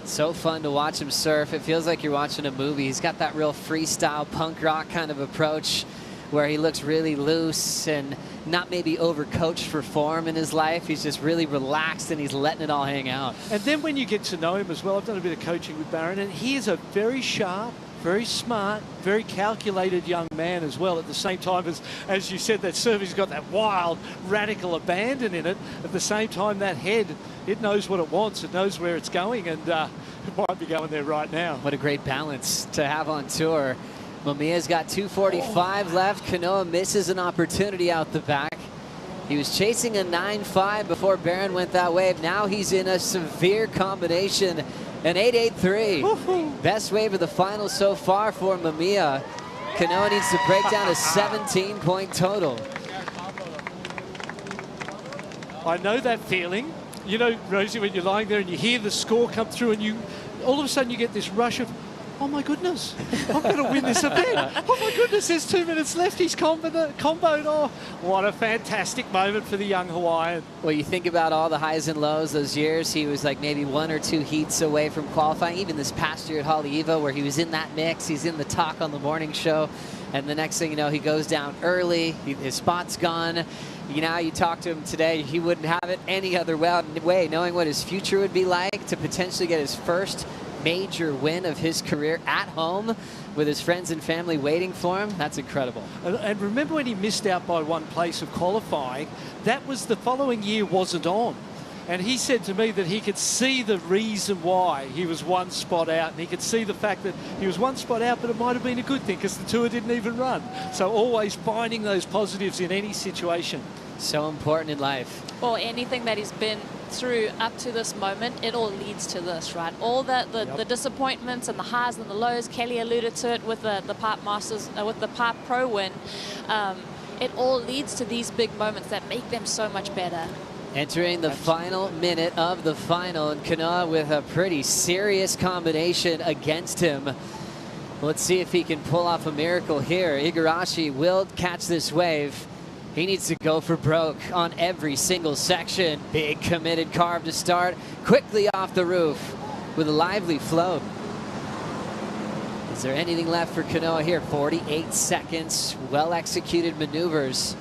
Speaker 3: So fun to watch him surf. It feels like you're watching a movie. He's got that real freestyle punk rock kind of approach where he looks really loose and not maybe overcoached for form in his life. He's just really relaxed and he's letting it all hang out.
Speaker 18: And then when you get to know him as well, I've done a bit of coaching with Baron, and he is a very sharp, very smart, very calculated young man as well. At the same time as you said, that serve, he's got that wild, radical abandon in it. At the same time, that head, it knows what it wants. It knows where it's going, and it might be going there right now.
Speaker 3: What a great balance to have on tour. Mamiya's got 2:45 left. Kanoa misses an opportunity out the back. He was chasing a 9.5 before Baron went that wave. Now he's in a severe combination. An 8.83. Best wave of the final so far for Mamiya. Kanoa needs to break down a 17-point total.
Speaker 18: I know that feeling. You know, Rosie, when you're lying there and you hear the score come through and you all of a sudden you get this rush of, oh my goodness, I'm going to win this event. Oh my goodness, there's 2 minutes left. He's comboed. Oh, what a fantastic moment for the young Hawaiian.
Speaker 3: Well, you think about all the highs and lows those years. He was like maybe 1 or 2 heats away from qualifying. Even this past year at Haleiwa where he was in that mix. He's in the talk on the morning show. And the next thing you know, he goes down early. His spot's gone. You know, you talk to him today, he wouldn't have it any other way, knowing what his future would be like to potentially get his first major win of his career at home with his friends and family waiting for him. That's incredible.
Speaker 18: And remember when he missed out by 1 place of qualifying, that was the following year wasn't on. And he said to me that he could see the reason why he was 1 spot out, and he could see the fact that he was 1 spot out, but it might have been a good thing because the tour didn't even run. So always finding those positives in any situation.
Speaker 3: So important in life.
Speaker 1: Well, anything that he's been through up to this moment, it all leads to this, right? All the disappointments and the highs and the lows. Kelly alluded to it with the Pipe Masters, with the Pipe Pro win. It all leads to these big moments that make them so much better.
Speaker 3: Entering the final minute of the final, and Kanoa with a pretty serious combination against him. Let's see if he can pull off a miracle here. Igarashi will catch this wave. He needs to go for broke on every single section. Big committed carve to start. Quickly off the roof with a lively float. Is there anything left for Kanoa here? 48 seconds. Well executed maneuvers.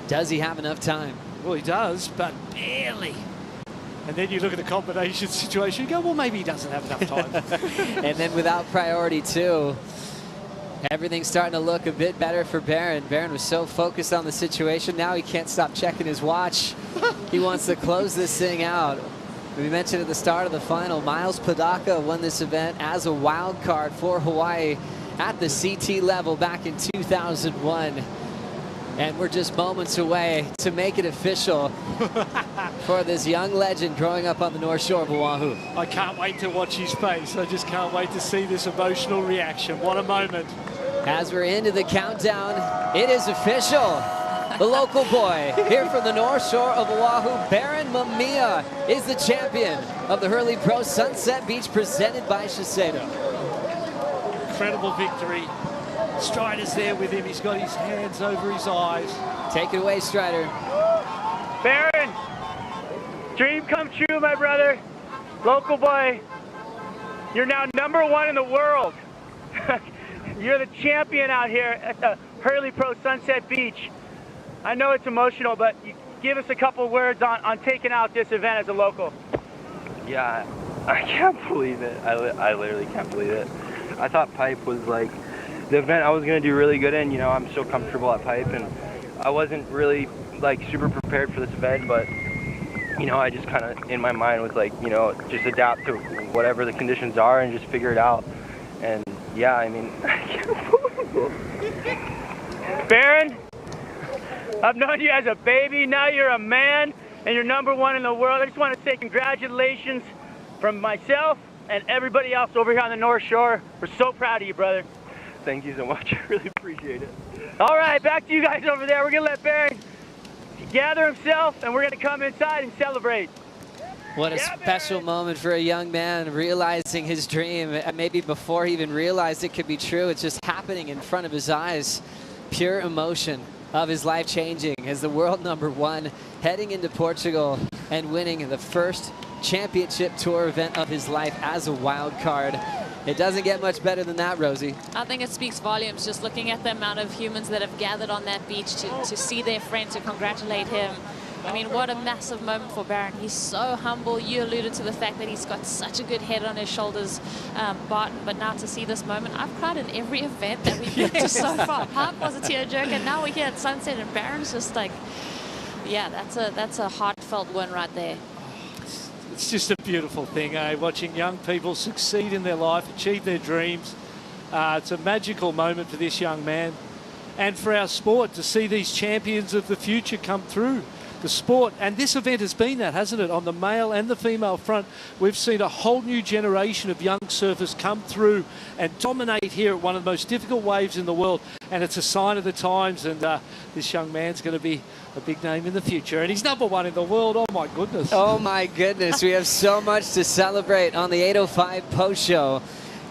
Speaker 3: Does he have enough time?
Speaker 18: Well, he does, but barely. And then you look at the combination situation, you go, well, maybe he doesn't have enough time.
Speaker 3: And then without priority too, everything's starting to look a bit better for Baron. Baron was so focused on the situation, now he can't stop checking his watch. He wants to close this thing out. We mentioned at the start of the final, Miles Padaka won this event as a wild card for Hawaii at the CT level back in 2001. And we're just moments away to make it official for this young legend growing up on the North Shore of Oahu.
Speaker 18: I can't wait to watch his face. I just can't wait to see this emotional reaction. What a moment.
Speaker 3: As we're into the countdown, it is official. The local boy here from the North Shore of Oahu, Baron Mamiya, is the champion of the Hurley Pro Sunset Beach presented by Shiseido.
Speaker 18: Incredible victory. Strider's there with him. He's got his hands over his eyes.
Speaker 3: Take it away, Strider.
Speaker 10: Baron, dream come true, my brother. Local boy. You're now #1 in the world. You're the champion out here at the Hurley Pro Sunset Beach. I know it's emotional, but give us a couple words on taking out this event as a local.
Speaker 5: Yeah, I can't believe it. I literally can't believe it. I thought pipe was like the event I was going to do really good in. You know, I'm so comfortable at pipe, and I wasn't really like super prepared for this event, but you know, I just kind of in my mind was like, you know, just adapt to whatever the conditions are and just figure it out. And yeah, I mean, I can't believe it.
Speaker 10: Baron, I've known you as a baby. Now you're a man, and you're #1 in the world. I just want to say congratulations from myself and everybody else over here on the North Shore. We're so proud of you, brother.
Speaker 5: Thank you so much. I really appreciate it.
Speaker 10: All right, back to you guys over there. We're going to let Baron gather himself, and we're going to come inside and celebrate.
Speaker 3: What a special moment for a young man realizing his dream. And maybe before he even realized it could be true, it's just happening in front of his eyes. Pure emotion of his life changing as the world #1 heading into Portugal and winning the first championship tour event of his life as a wild card. It doesn't get much better than that, Rosie.
Speaker 1: I think it speaks volumes just looking at the amount of humans that have gathered on that beach to see their friend, to congratulate him. I mean, what a massive moment for Baron. He's so humble. You alluded to the fact that he's got such a good head on his shoulders, Barton. But now to see this moment, I've cried in every event that we've been to so far. Park was a tearjerker. Now we're here at Sunset, and Baron's just like, yeah, that's a heartfelt win right there.
Speaker 18: It's just a beautiful thing, watching young people succeed in their life, achieve their dreams. It's a magical moment for this young man and for our sport to see these champions of the future come through the sport. And this event has been that, hasn't it? On the male and the female front, we've seen a whole new generation of young surfers come through and dominate here at one of the most difficult waves in the world. And it's a sign of the times, and this young man's going to be a big name in the future. And he's #1 in the world. Oh, my goodness.
Speaker 3: Oh, my goodness. We have so much to celebrate on the 805 post show.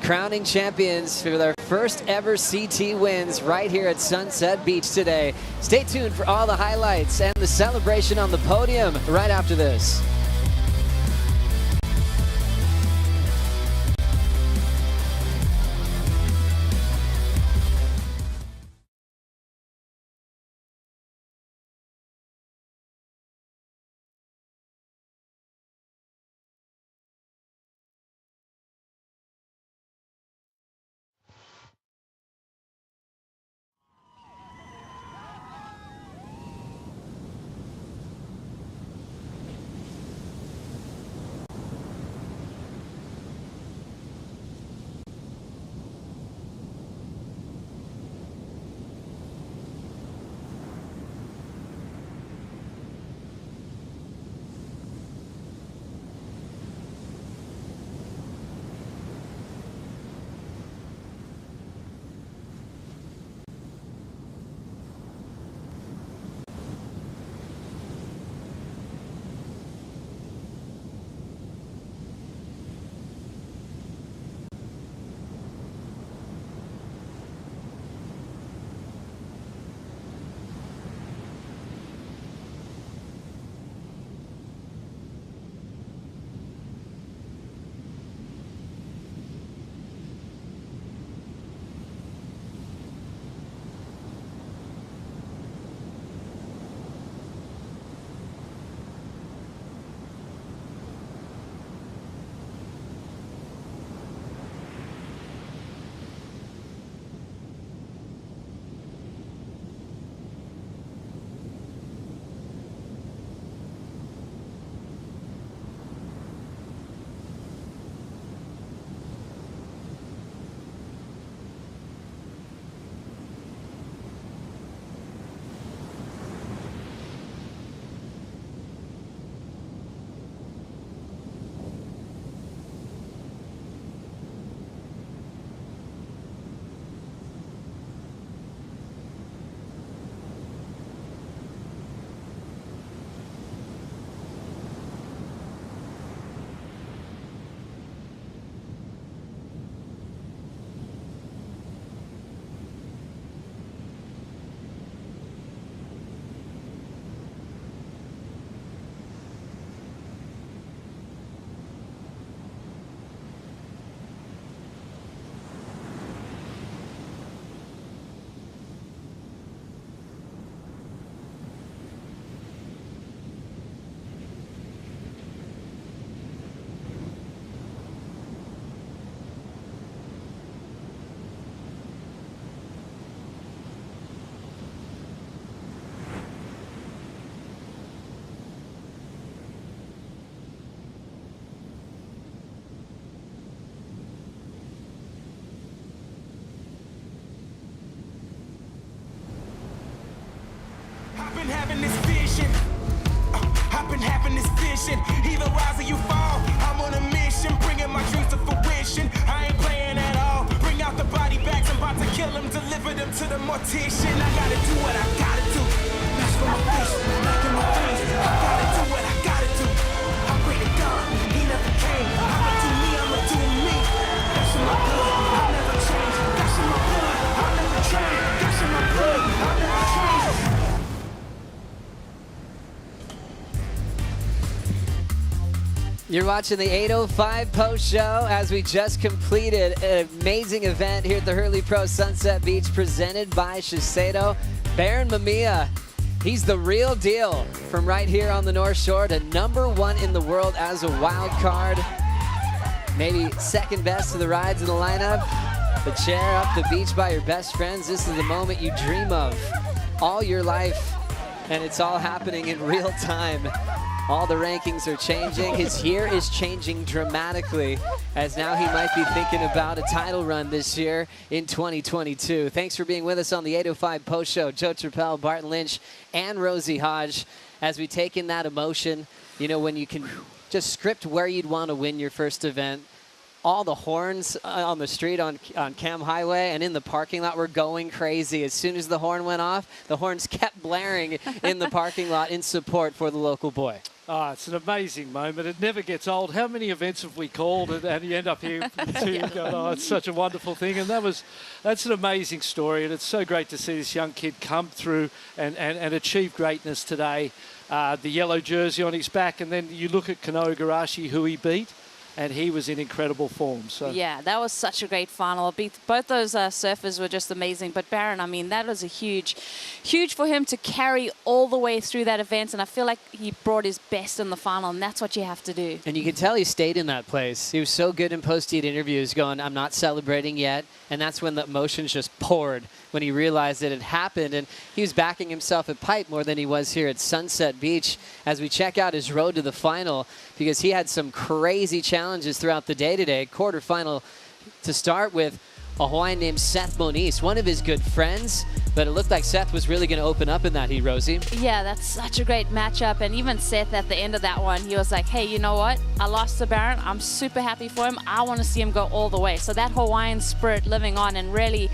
Speaker 3: Crowning champions for their first ever CT wins right here at Sunset Beach today. Stay tuned for all the highlights and the celebration on the podium right after this.
Speaker 7: position. Even rise or you fall, I'm on a mission, bringing my dreams to fruition. I ain't playing at all. Bring out the body bags, I'm about to kill them, deliver them to the mortician. I gotta do what I gotta do. That's for my fish, back in my face. I gotta do what I gotta do. I pray to God, he never came. I'ma do me, I'ma do me. That's in my blood, I'll never change. That's in my blood, I'll never change. That's in my blood, I'll never change.
Speaker 3: You're watching the 8:05 post show as we just completed an amazing event here at the Hurley Pro Sunset Beach presented by Shiseido. Baron Mamiya, he's the real deal from right here on the North Shore to #1 in the world as a wild card. Maybe second best to the rides in the lineup. The chair up the beach by your best friends. This is the moment you dream of all your life, and it's all happening in real time. All the rankings are changing. His year is changing dramatically as now he might be thinking about a title run this year in 2022. Thanks for being with us on the 8:05 post show. Joe Trappell, Barton Lynch, and Rosie Hodge as we take in that emotion. You know, when you can just script where you'd want to win your first event. All the horns on the street on Cam Highway and in the parking lot were going crazy. As soon as the horn went off, the horns kept blaring in the parking lot in support for the local boy.
Speaker 18: Oh, it's an amazing moment. It never gets old. How many events have we called and you end up here to go, oh, it's such a wonderful thing. And that's an amazing story. And it's so great to see this young kid come through and achieve greatness today. The yellow jersey on his back. And then you look at Kanoa Igarashi, who he beat. And he was in incredible form. So
Speaker 1: yeah, that was such a great final. Both those surfers were just amazing. But Baron, I mean, that was a huge for him to carry all the way through that event. And I feel like he brought his best in the final, and that's what you have to do.
Speaker 3: And you can tell he stayed in that place. He was so good in post-heat interviews going, I'm not celebrating yet. And that's when the emotions just poured when he realized it had happened. And he was backing himself at Pipe more than he was here at Sunset Beach as we check out his road to the final, because he had some crazy challenges throughout the day today. Quarterfinal to start with a Hawaiian named Seth Moniz, one of his good friends, but it looked like Seth was really going to open up in that heat, Rosie.
Speaker 1: Yeah, that's such a great matchup. And even Seth at the end of that one, he was like, hey, you know what? I lost to Baron. I'm super happy for him. I want to see him go all the way. So that Hawaiian spirit living on, and really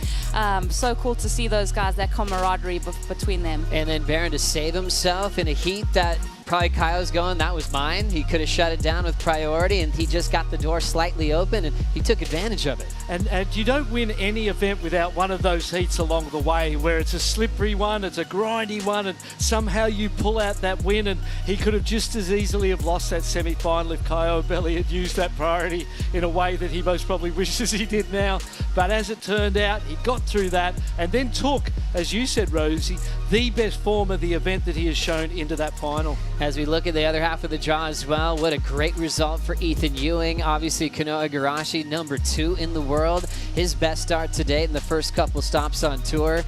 Speaker 1: so cool to see those guys, that camaraderie between them.
Speaker 3: And then Baron to save himself in a heat that probably Caio's going, that was mine. He could have shut it down with priority, and he just got the door slightly open, and he took advantage of it.
Speaker 18: And you don't win any event without one of those heats along the way, where it's a slippery one, it's a grindy one, and somehow you pull out that win. And he could have just as easily have lost that semi-final if Caio Ibelli had used that priority in a way that he most probably wishes he did now. But as it turned out, he got through that and then took, as you said, Rosie, the best form of the event that he has shown into that final.
Speaker 3: As we look at the other half of the draw as well, what a great result for Ethan Ewing. Obviously, Kanoa Igarashi, #2 in the world. His best start to date in the first couple stops on tour.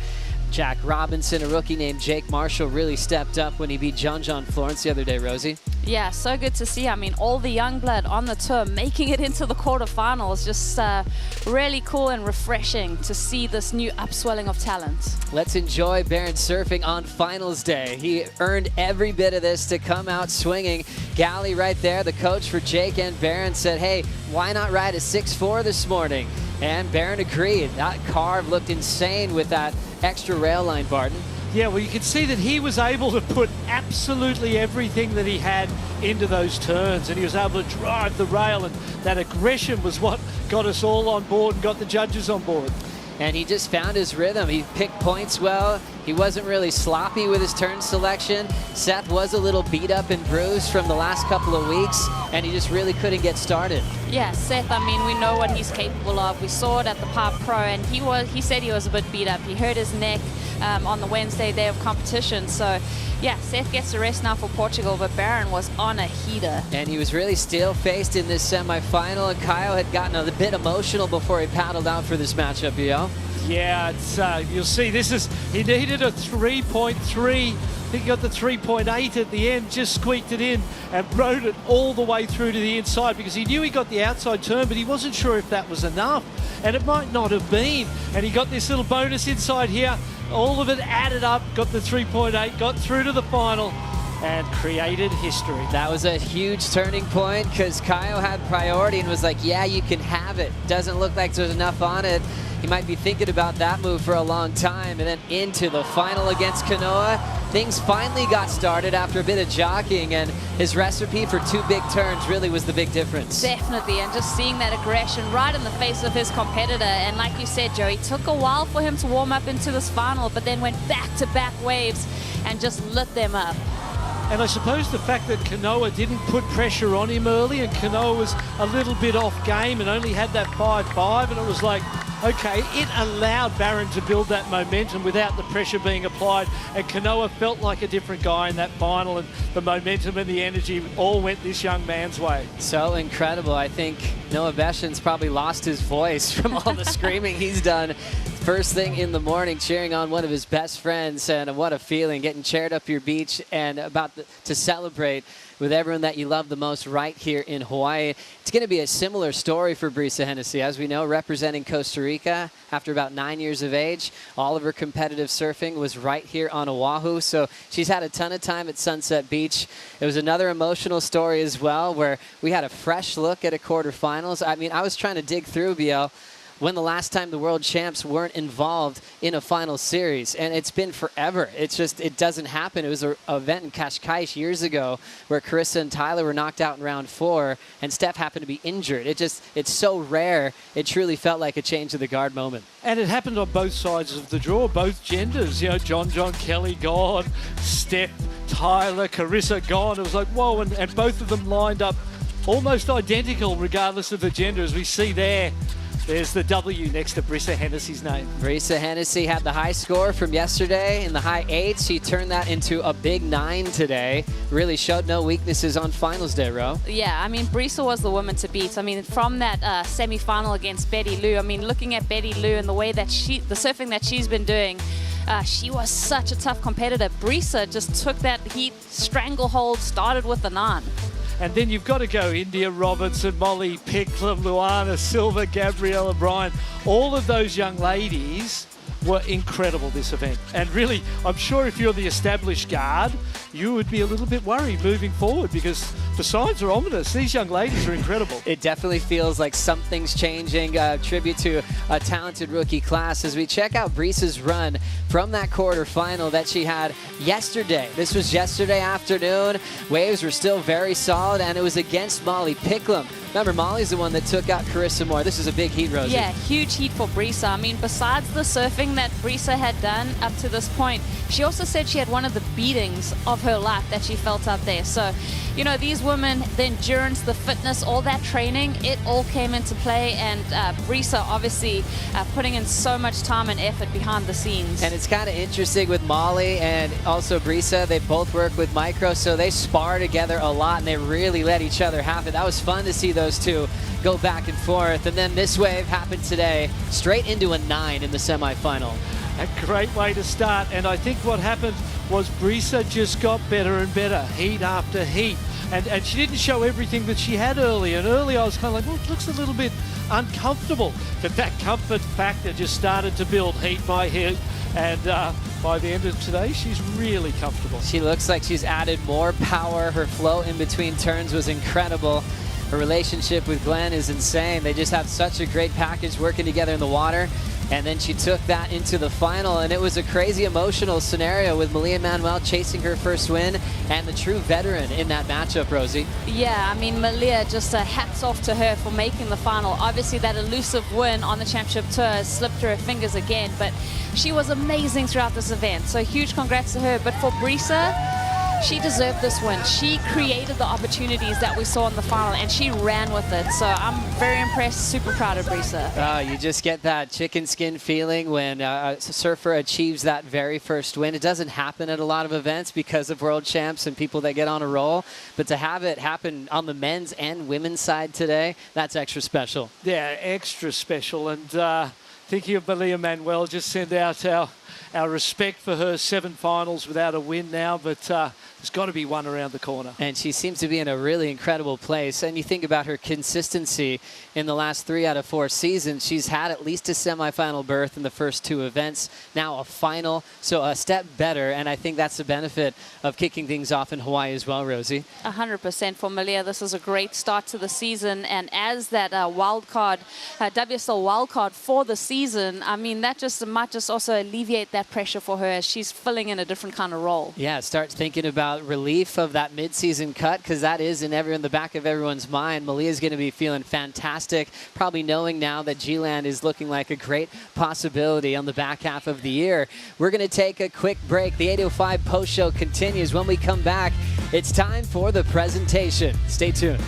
Speaker 3: Jack Robinson, a rookie named Jake Marshall, really stepped up when he beat John Florence the other day, Rosie.
Speaker 1: Yeah, so good to see. I mean, all the young blood on the tour making it into the quarterfinals. Just really cool and refreshing to see this new upswelling of talent.
Speaker 3: Let's enjoy Baron surfing on finals day. He earned every bit of this to come out swinging. Gally right there, the coach for Jake and Baron, said, hey, why not ride a 6'4" this morning? And Baron agreed. That carve looked insane with that extra rail line, Barton.
Speaker 18: Yeah, well, you can see that he was able to put absolutely everything that he had into those turns, and he was able to drive the rail, and that aggression was what got us all on board and got the judges on board.
Speaker 3: And he just found his rhythm. He picked points well. He wasn't really sloppy with his turn selection. Seth was a little beat up and bruised from the last couple of weeks, and he just really couldn't get started.
Speaker 1: Yeah, Seth, I mean, we know what he's capable of. We saw it at the Pipe Pro, and he said he was a bit beat up. He hurt his neck on the Wednesday day of competition. So, yeah, Seth gets the rest now for Portugal, but Baron was on a heater.
Speaker 3: And he was really still-faced in this semifinal, and Caio had gotten a bit emotional before he paddled out for this matchup, Yo.
Speaker 18: Yeah, it's you'll see he needed a 3.3. I think he got the 3.8 at the end, just squeaked it in and rode it all the way through to the inside, because he knew he got the outside turn, but he wasn't sure if that was enough. And it might not have been. And he got this little bonus inside here. All of it added up, got the 3.8, got through to the final. and created history.
Speaker 3: That was a huge turning point because Caio had priority and was like, yeah, you can have it. Doesn't look like there's enough on it. He might be thinking about that move for a long time. And then into the final against Kanoa. Things finally got started after a bit of jockeying, and his recipe for 2 big turns really was the big difference.
Speaker 1: Definitely, and just seeing that aggression right in the face of his competitor. And like you said, Joe, it took a while for him to warm up into this final, but then went back-to-back waves and just lit them up.
Speaker 18: And I suppose the fact that Kanoa didn't put pressure on him early, and Kanoa was a little bit off game and only had that 5-5, and it was like, okay, it allowed Barron to build that momentum without the pressure being applied, and Kanoa felt like a different guy in that final, and the momentum and the energy all went this young man's way.
Speaker 3: So incredible. I think Noah Beshin's probably lost his voice from all the screaming he's done first thing in the morning, cheering on one of his best friends, and what a feeling, getting chaired up your beach and about to celebrate with everyone that you love the most right here in Hawaii. It's going to be a similar story for Brisa Hennessy. As we know, representing Costa Rica after about 9 years of age. All of her competitive surfing was right here on Oahu, so she's had a ton of time at Sunset Beach. It was another emotional story as well, where we had a fresh look at a quarterfinals. I mean, I was trying to dig through, BL, when the last time the world champs weren't involved in a final series, and it's been forever. It's just, it doesn't happen. It was an event in Cascais years ago where Carissa and Tyler were knocked out in round 4, and Steph happened to be injured. It's so rare. It truly felt like a change of the guard moment.
Speaker 18: And it happened on both sides of the draw, both genders. You know, John Kelly gone, Steph, Tyler, Carissa gone. It was like, whoa, and both of them lined up almost identical regardless of the gender, as we see there. There's the W next to Brisa Hennessy's name.
Speaker 3: Brisa Hennessy had the high score from yesterday in the high 8s. She turned that into a big 9 today. Really showed no weaknesses on finals day, Ro.
Speaker 1: Yeah, I mean, Brisa was the woman to beat. I mean, from that semi-final against Betty Lou, I mean, looking at Betty Lou and the way that the surfing that she's been doing, she was such a tough competitor. Brisa just took that heat stranglehold, started with the 9.
Speaker 18: And then you've got to go India Robertson, Molly Picklum, Luana Silva, Gabriella Bryan. All of those young ladies were incredible this event. And really, I'm sure if you're the established guard, you would be a little bit worried moving forward, because the signs are ominous. These young ladies are incredible.
Speaker 3: It definitely feels like something's changing. Tribute to a talented rookie class as we check out Brisa's run from that quarterfinal that she had yesterday. This was yesterday afternoon. Waves were still very solid, and it was against Molly Picklum. Remember, Molly's the one that took out Carissa Moore. This is a big heat, Rosie.
Speaker 1: Yeah, huge heat for Brisa. I mean, besides the surfing that Brisa had done up to this point, she also said she had one of the beatings of her life that she felt up there. So, you know, these women, the endurance, the fitness, all that training, it all came into play. And Brisa obviously putting in so much time and effort behind the scenes.
Speaker 3: And it's kind of interesting with Molly and also Brisa. They both work with Micro, so they spar together a lot, and they really let each other have it. That was fun to see those two go back and forth. And then this wave happened today, straight into a 9 in the semifinal.
Speaker 18: A great way to start, and I think what happened was Brisa just got better and better, heat after heat, and she didn't show everything that she had early, and early I was kind of like, well, it looks a little bit uncomfortable, but that comfort factor just started to build heat by heat, and by the end of today, she's really comfortable.
Speaker 3: She looks like she's added more power. Her flow in between turns was incredible. Her relationship with Glenn is insane. They just have such a great package working together in the water. And then she took that into the final, and it was a crazy emotional scenario with Malia Manuel chasing her first win and the true veteran in that matchup, Rosie.
Speaker 1: Yeah, I mean, Malia, just hats off to her for making the final. Obviously, that elusive win on the championship tour slipped through her fingers again, but she was amazing throughout this event. So huge congrats to her. But for Brisa, she deserved this win. She created the opportunities that we saw in the final, and she ran with it. So I'm very impressed, super proud of Brisa.
Speaker 3: You just get that chicken skin feeling when a surfer achieves that very first win. It doesn't happen at a lot of events because of world champs and people that get on a roll, but to have it happen on the men's and women's side today, that's extra special.
Speaker 18: Yeah, extra special. And thinking of Mamiya Manuel, just send out our respect for her 7 finals without a win now, but there's got to be one around the corner.
Speaker 3: And she seems to be in a really incredible place. And you think about her consistency in the last 3 out of 4 seasons. She's had at least a semifinal berth in the first 2 events, now a final, so a step better. And I think that's the benefit of kicking things off in Hawaii as well, Rosie.
Speaker 1: 100% for Mamiya. This is a great start to the season. And as that wild card, WSL wild card for the season, I mean, that just might just also alleviate that pressure for her as she's filling in a different kind of role.
Speaker 3: Yeah, start thinking about relief of that mid-season cut, because that is in the back of everyone's mind. Mamiya is going to be feeling fantastic, probably knowing now that G-Land is looking like a great possibility on the back half of the year. We're going to take a quick break. The 8:05 post show continues. When we come back, it's time for the presentation. Stay tuned.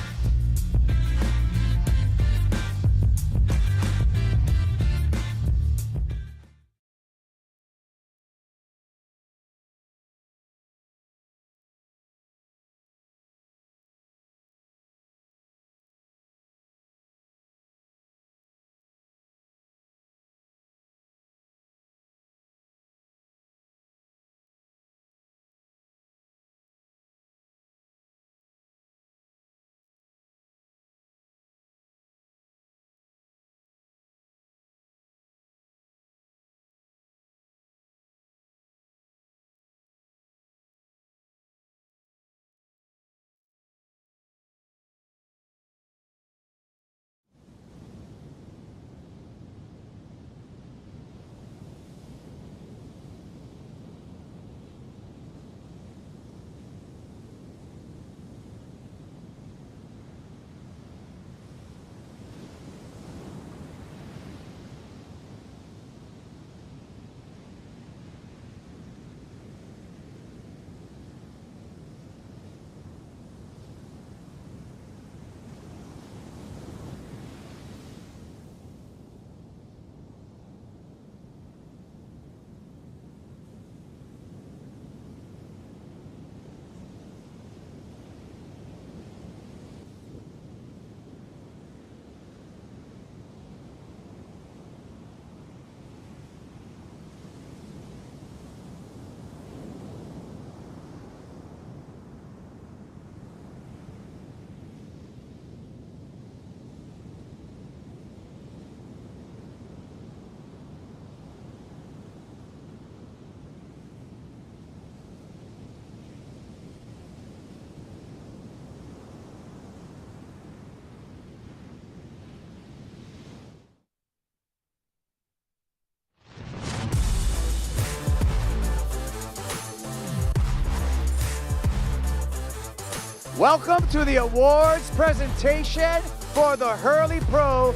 Speaker 17: Welcome to the awards presentation for the Hurley Pro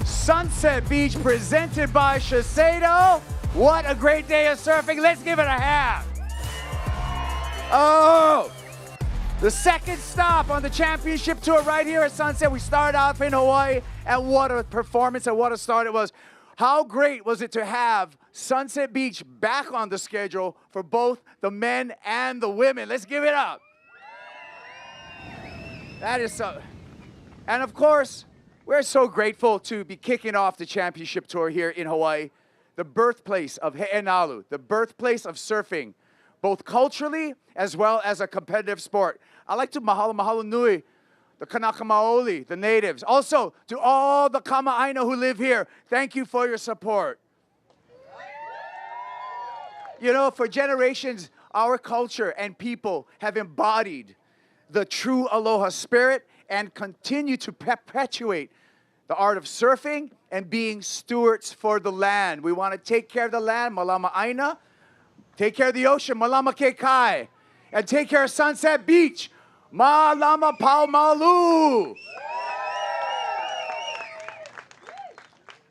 Speaker 17: Sunset Beach presented by Shiseido. What a great day of surfing. Let's give it a hand. Oh, the second stop on the championship tour right here at Sunset. We started off in Hawaii, and what a performance and what a start it was. How great was it to have Sunset Beach back on the schedule for both the men and the women? Let's give it up. That is so, and of course, we're so grateful to be kicking off the championship tour here in Hawaii, the birthplace of He'enalu, the birthplace of surfing, both culturally as well as a competitive sport. I'd like to mahalo nui, the Kanaka Maoli, the natives. Also, to all the Kama'aina who live here, thank you for your support. You know, for generations, our culture and people have embodied the true aloha spirit and continue to perpetuate the art of surfing and being stewards for the land. We want to take care of the land, malama aina, take care of the ocean, malama ke kai, and take care of Sunset Beach, malama pau malu.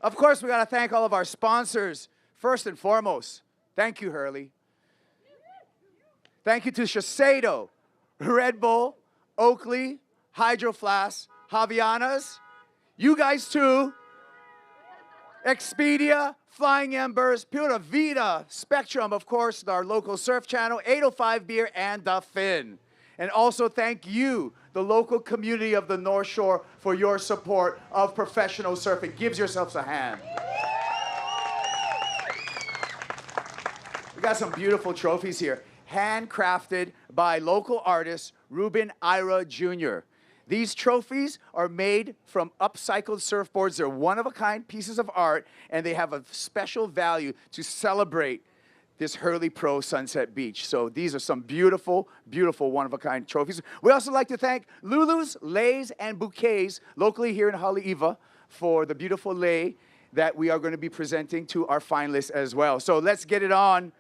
Speaker 17: Of course, we got to thank all of our sponsors. First and foremost, thank you, Hurley. Thank you to Shiseido, Red Bull, Oakley, Hydro Flask, Javianas, you guys too, Expedia, Flying Embers, Pura Vida, Spectrum, of course, our local surf channel, 805 Beer, and The Fin. And also thank you, the local community of the North Shore, for your support of professional surfing. Give yourselves a hand. got some beautiful trophies here, handcrafted by local artist Ruben Ira Jr. These trophies are made from upcycled surfboards. They're one-of-a-kind pieces of art, and they have a special value to celebrate this Hurley Pro Sunset Beach. So these are some beautiful, beautiful one-of-a-kind trophies. We also like to thank Lulu's, Lays, and Bouquets locally here in Haleiwa for the beautiful lei that we are going to be presenting to our finalists as well. So let's get it on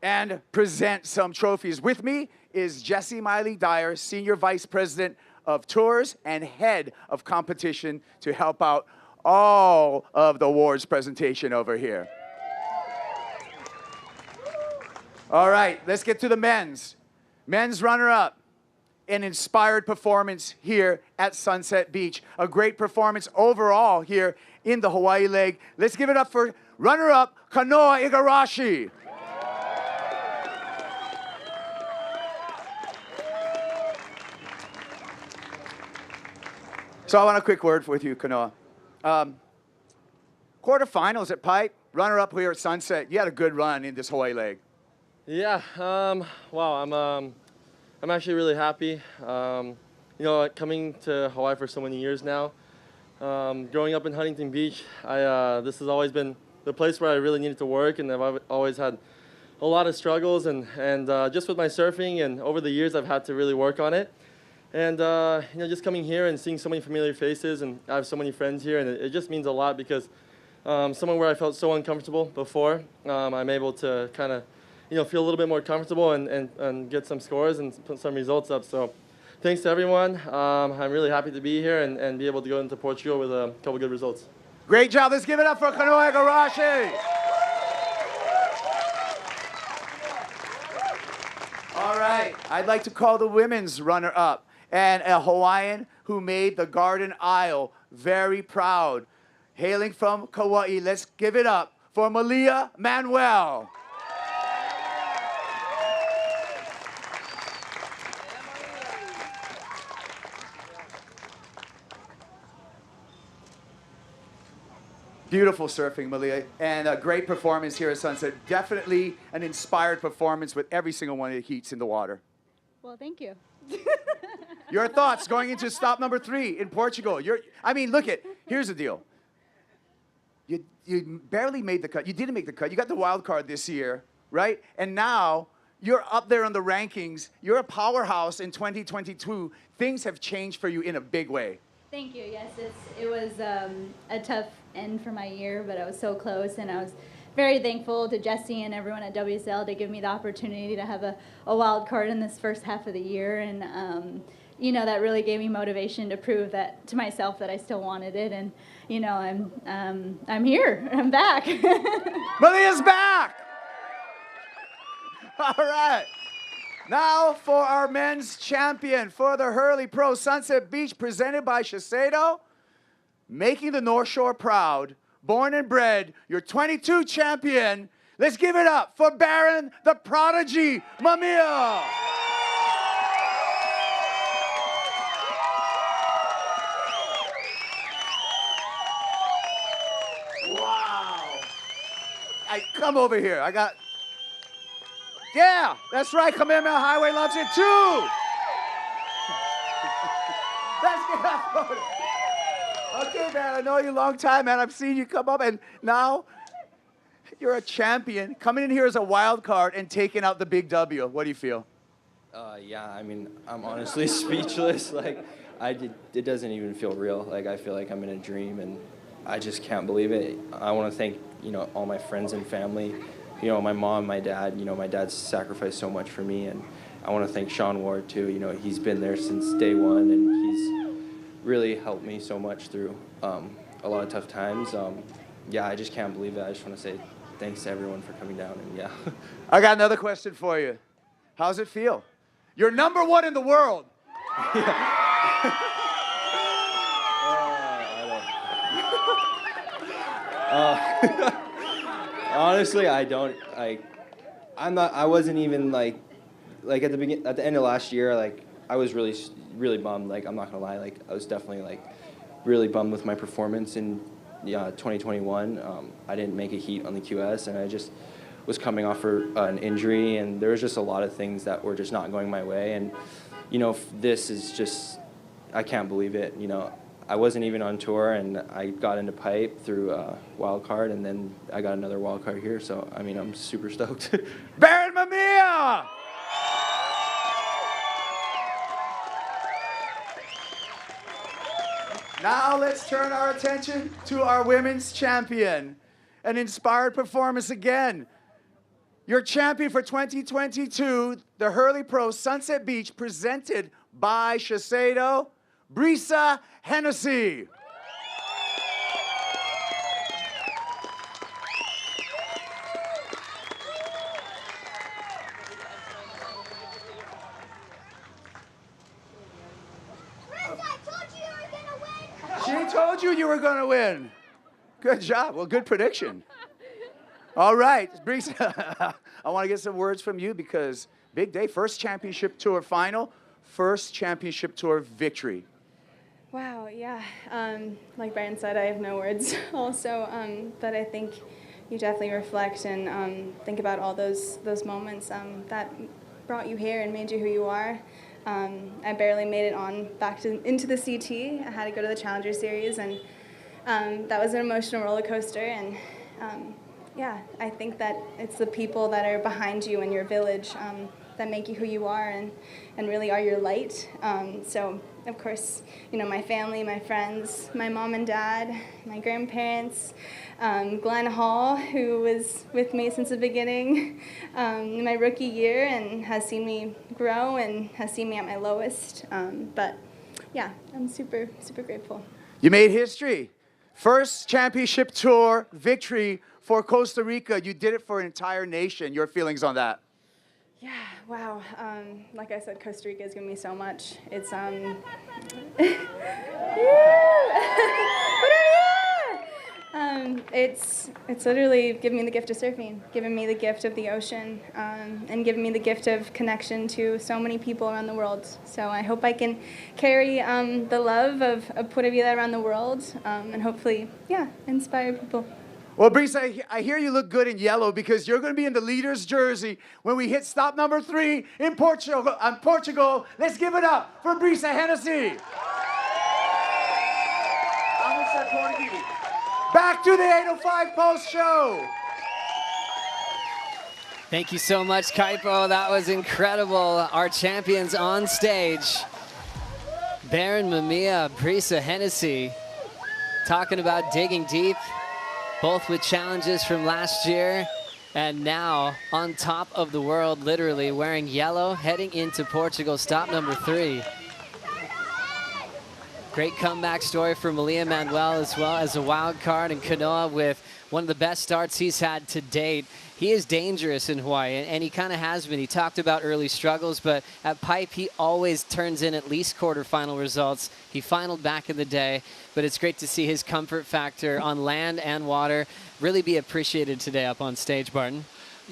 Speaker 17: and present some trophies. With me is Jessie Miley Dyer, Senior Vice President of Tours and Head of Competition, to help out all of the awards presentation over here. All right, let's get to the men's. Men's runner-up, an inspired performance here at Sunset Beach. A great performance overall here in the Hawaii leg. Let's give it up for runner-up, Kanoa Igarashi. So I want a quick word with you, Kanoa. Quarterfinals at Pipe, runner-up here at Sunset. You had a good run in this Hawaii leg.
Speaker 21: Yeah, wow, I'm actually really happy. You know, coming to Hawaii for so many years now, growing up in Huntington Beach, this has always been the place where I really needed to work, and I've always had a lot of struggles, and just with my surfing, and over the years I've had to really work on it. And you know, just coming here and seeing so many familiar faces, and I have so many friends here, and it just means a lot, because somewhere where I felt so uncomfortable before, I'm able to kind of, you know, feel a little bit more comfortable and get some scores and put some results up. So thanks to everyone. I'm really happy to be here and be able to go into Portugal with a couple good results.
Speaker 17: Great job. Let's give it up for Kanoa Igarashi. All right, I'd like to call the women's runner-up, and a Hawaiian who made the Garden Isle very proud. Hailing from Kauai, let's give it up for Mamiya Manuel. Beautiful surfing, Mamiya, and a great performance here at Sunset. Definitely an inspired performance with every single one of the heats in the water.
Speaker 22: Well, thank you.
Speaker 17: Your thoughts going into stop number 3 in Portugal. I mean, look here's the deal. You barely made the cut. You didn't make the cut. You got the wild card this year, right? And now you're up there on the rankings. You're a powerhouse in 2022. Things have changed for you in a big way.
Speaker 22: Thank you. Yes, it was a tough end for my year, but I was so close, and I was very thankful to Jessie and everyone at WSL to give me the opportunity to have a wild card in this first half of the year, and you know, that really gave me motivation to prove that to myself that I still wanted it, and you know, I'm here. I'm back.
Speaker 17: Mamiya's back. All right. Now for our men's champion for the Hurley Pro Sunset Beach, presented by Shiseido, making the North Shore proud, born and bred, your 22 champion. Let's give it up for Baron the Prodigy, Mamiya. Wow. Come over here. Yeah, that's right. Kamehameha Highway loves it too. Let's get that photo. Okay, man, I know you a long time, man. I've seen you come up, and now you're a champion. Coming in here as a wild card and taking out the big W. What do you feel?
Speaker 13: Yeah, I mean, I'm honestly speechless. Like, it doesn't even feel real. Like, I feel like I'm in a dream, and I just can't believe it. I want to thank, you know, all my friends and family. You know, my mom, my dad. You know, my dad's sacrificed so much for me, and I want to thank Sean Ward too. You know, he's been there since day one, and he's really helped me so much through a lot of tough times. Yeah, I just can't believe it. I just want to say thanks to everyone for coming down, and yeah.
Speaker 17: I got another question for you. How's it feel? You're #1 in the world.
Speaker 13: Honestly, I wasn't even like at the end of last year, like I was really bummed. Like, I'm not gonna lie, like I was definitely like really bummed with my performance in 2021. I didn't make a heat on the QS, and I just was coming off an injury, and there was just a lot of things that were just not going my way. And, you know, this is just, I can't believe it. You know, I wasn't even on tour, and I got into pipe through a wild card, and then I got another wild card here. So, I mean, I'm super stoked.
Speaker 17: Baron Mamiya! Now let's turn our attention to our women's champion. An inspired performance again. Your champion for 2022, the Hurley Pro Sunset Beach, presented by Shiseido, Brisa Hennessy. She told you were going to win. Good job. Well, good prediction. All right, Brisa, I want to get some words from you because big day, first championship tour final, first championship tour victory.
Speaker 12: Wow, yeah. Like Brian said, I have no words also, but I think you definitely reflect and think about all those moments that brought you here and made you who you are. I barely made it on back into the CT. I had to go to the Challenger Series, and that was an emotional roller coaster. And yeah, I think that it's the people that are behind you in your village that make you who you are and really are your light. So, of course, you know, my family, my friends, my mom and dad, my grandparents, Glenn Hall, who was with me since the beginning in my rookie year and has seen me grow and has seen me at my lowest. But yeah, I'm super, super grateful.
Speaker 17: You made history. First championship tour victory for Costa Rica. You did it for an entire nation. Your feelings on that?
Speaker 12: Yeah, wow. Like I said, Costa Rica has given me so much. It's it's literally given me the gift of surfing, given me the gift of the ocean, and given me the gift of connection to so many people around the world. So I hope I can carry the love of Pura Vida around the world, and hopefully, yeah, inspire people.
Speaker 17: Well, Brisa, I hear you look good in yellow because you're going to be in the leader's jersey when we hit stop number 3 in Portugal. Let's give it up for Brisa Hennessy. Back to the 805 post show.
Speaker 3: Thank you so much, Caio. That was incredible. Our champions on stage. Baron Mamiya, Brisa Hennessy, talking about digging deep, both with challenges from last year and now on top of the world, literally wearing yellow, heading into Portugal, stop number 3. Great comeback story for Mamiya Manuel as well as a wild card, and Kanoa with one of the best starts he's had to date. He is dangerous in Hawaii, and he kind of has been. He talked about early struggles, but at pipe, he always turns in at least quarterfinal results. He finaled back in the day, but it's great to see his comfort factor on land and water really be appreciated today up on stage, Barton.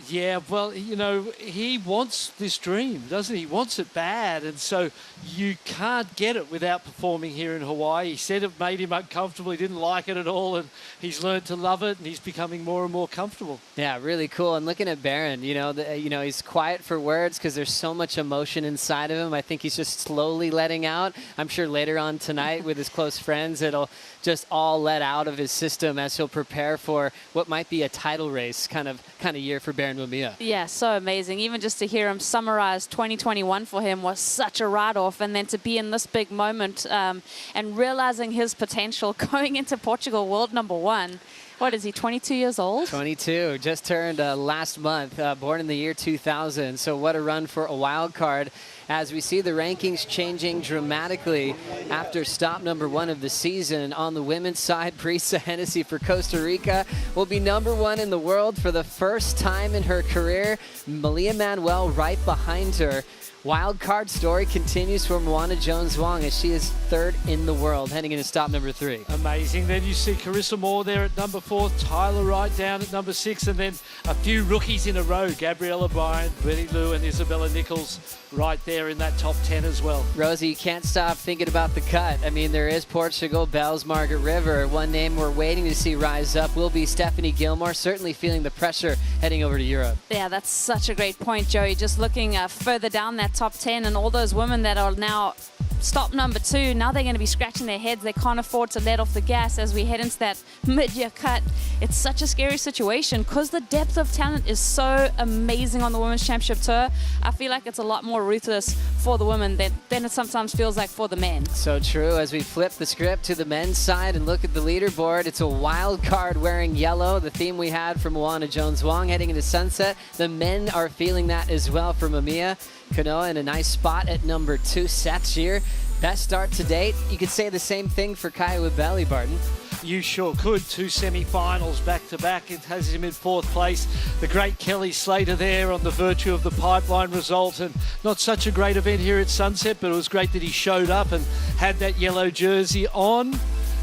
Speaker 18: Yeah, well, you know, he wants this dream, doesn't he? He wants it bad, and so you can't get it without performing here in Hawaii. He said it made him uncomfortable. He didn't like it at all, and he's learned to love it, and he's becoming more and more comfortable.
Speaker 3: Yeah, really cool. And looking at Baron, you know, he's quiet for words because there's so much emotion inside of him. I think he's just slowly letting out. I'm sure later on tonight with his close friends, it'll just all let out of his system as he'll prepare for what might be a title race kind of year for Baron Mamiya.
Speaker 1: Yeah, so amazing. Even just to hear him summarize 2021 for him was such a write-off, and then to be in this big moment and realizing his potential going into Portugal world number 1. What is he, 22 years old?
Speaker 3: 22, just turned last month, born in the year 2000. So what a run for a wild card as we see the rankings changing dramatically after stop number 1 of the season. On the women's side, Brisa Hennessy for Costa Rica will be number 1 in the world for the first time in her career. Mamiya Manuel right behind her Wild card story continues for Moana Jones-Wong as she is third in the world, heading into stop number 3.
Speaker 18: Amazing. Then you see Carissa Moore there at number 4, Tyler Wright down at number 6, and then a few rookies in a row, Gabriella Bryant, Betty Lou and Isabella Nichols right there in that top 10 as well.
Speaker 3: Rosie, you can't stop thinking about the cut. I mean, there is Portugal, Bells, Margaret River. One name we're waiting to see rise up will be Stephanie Gilmore, certainly feeling the pressure heading over to Europe.
Speaker 1: Yeah, that's such a great point, Joey. Just looking further down that top 10 and all those women that are now stop number 2, now they're going to be scratching their heads. They can't afford to let off the gas as we head into that mid-year cut. It's such a scary situation because the depth of talent is so amazing on the Women's Championship Tour. I feel like it's a lot more ruthless for the women than it sometimes feels like for the men.
Speaker 3: So true. As we flip the script to the men's side and look at the leaderboard, it's a wild card wearing yellow, the theme we had for Moana Jones-Wong heading into sunset. The men are feeling that as well for Mamiya Kanoa in a nice spot at number 2. Seth Shear, best start to date. You could say the same thing for Caio Ibelli, Barton.
Speaker 18: You sure could. 2 semi-finals back-to-back. It has him in 4th place. The great Kelly Slater there on the virtue of the pipeline result. And not such a great event here at Sunset, but it was great that he showed up and had that yellow jersey on.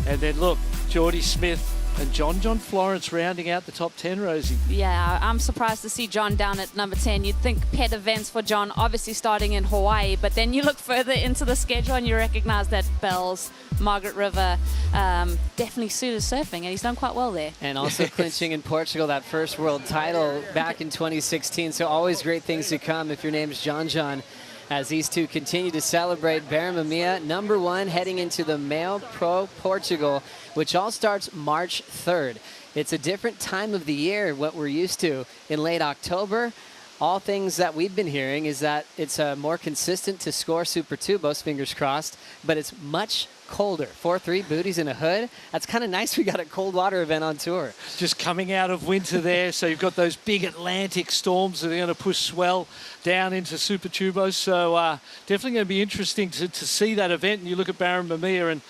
Speaker 18: And then look, Geordie Smith and John Florence rounding out the top 10, Rosie.
Speaker 1: Yeah, I'm surprised to see John down at number 10. You'd think pet events for John, obviously starting in Hawaii, but then you look further into the schedule and you recognize that Bells, Margaret River, definitely suited surfing, and he's done quite well there.
Speaker 3: And also clinching in Portugal that first world title back in 2016, so always great things to come if your name's John. As these two continue to celebrate. Baron Mamiya, number 1, heading into the Male Pro Portugal, which all starts March 3rd. It's a different time of the year, what we're used to in late October. All things that we've been hearing is that it's more consistent to score Super Tubos, fingers crossed, but it's much colder. 4-3 booties in a hood. That's kind of nice. We got a cold water event on tour.
Speaker 18: Just coming out of winter there, so you've got those big Atlantic storms that are going to push swell down into Super Tubos. So definitely going to be interesting to see that event. And you look at Baron Mamiya, and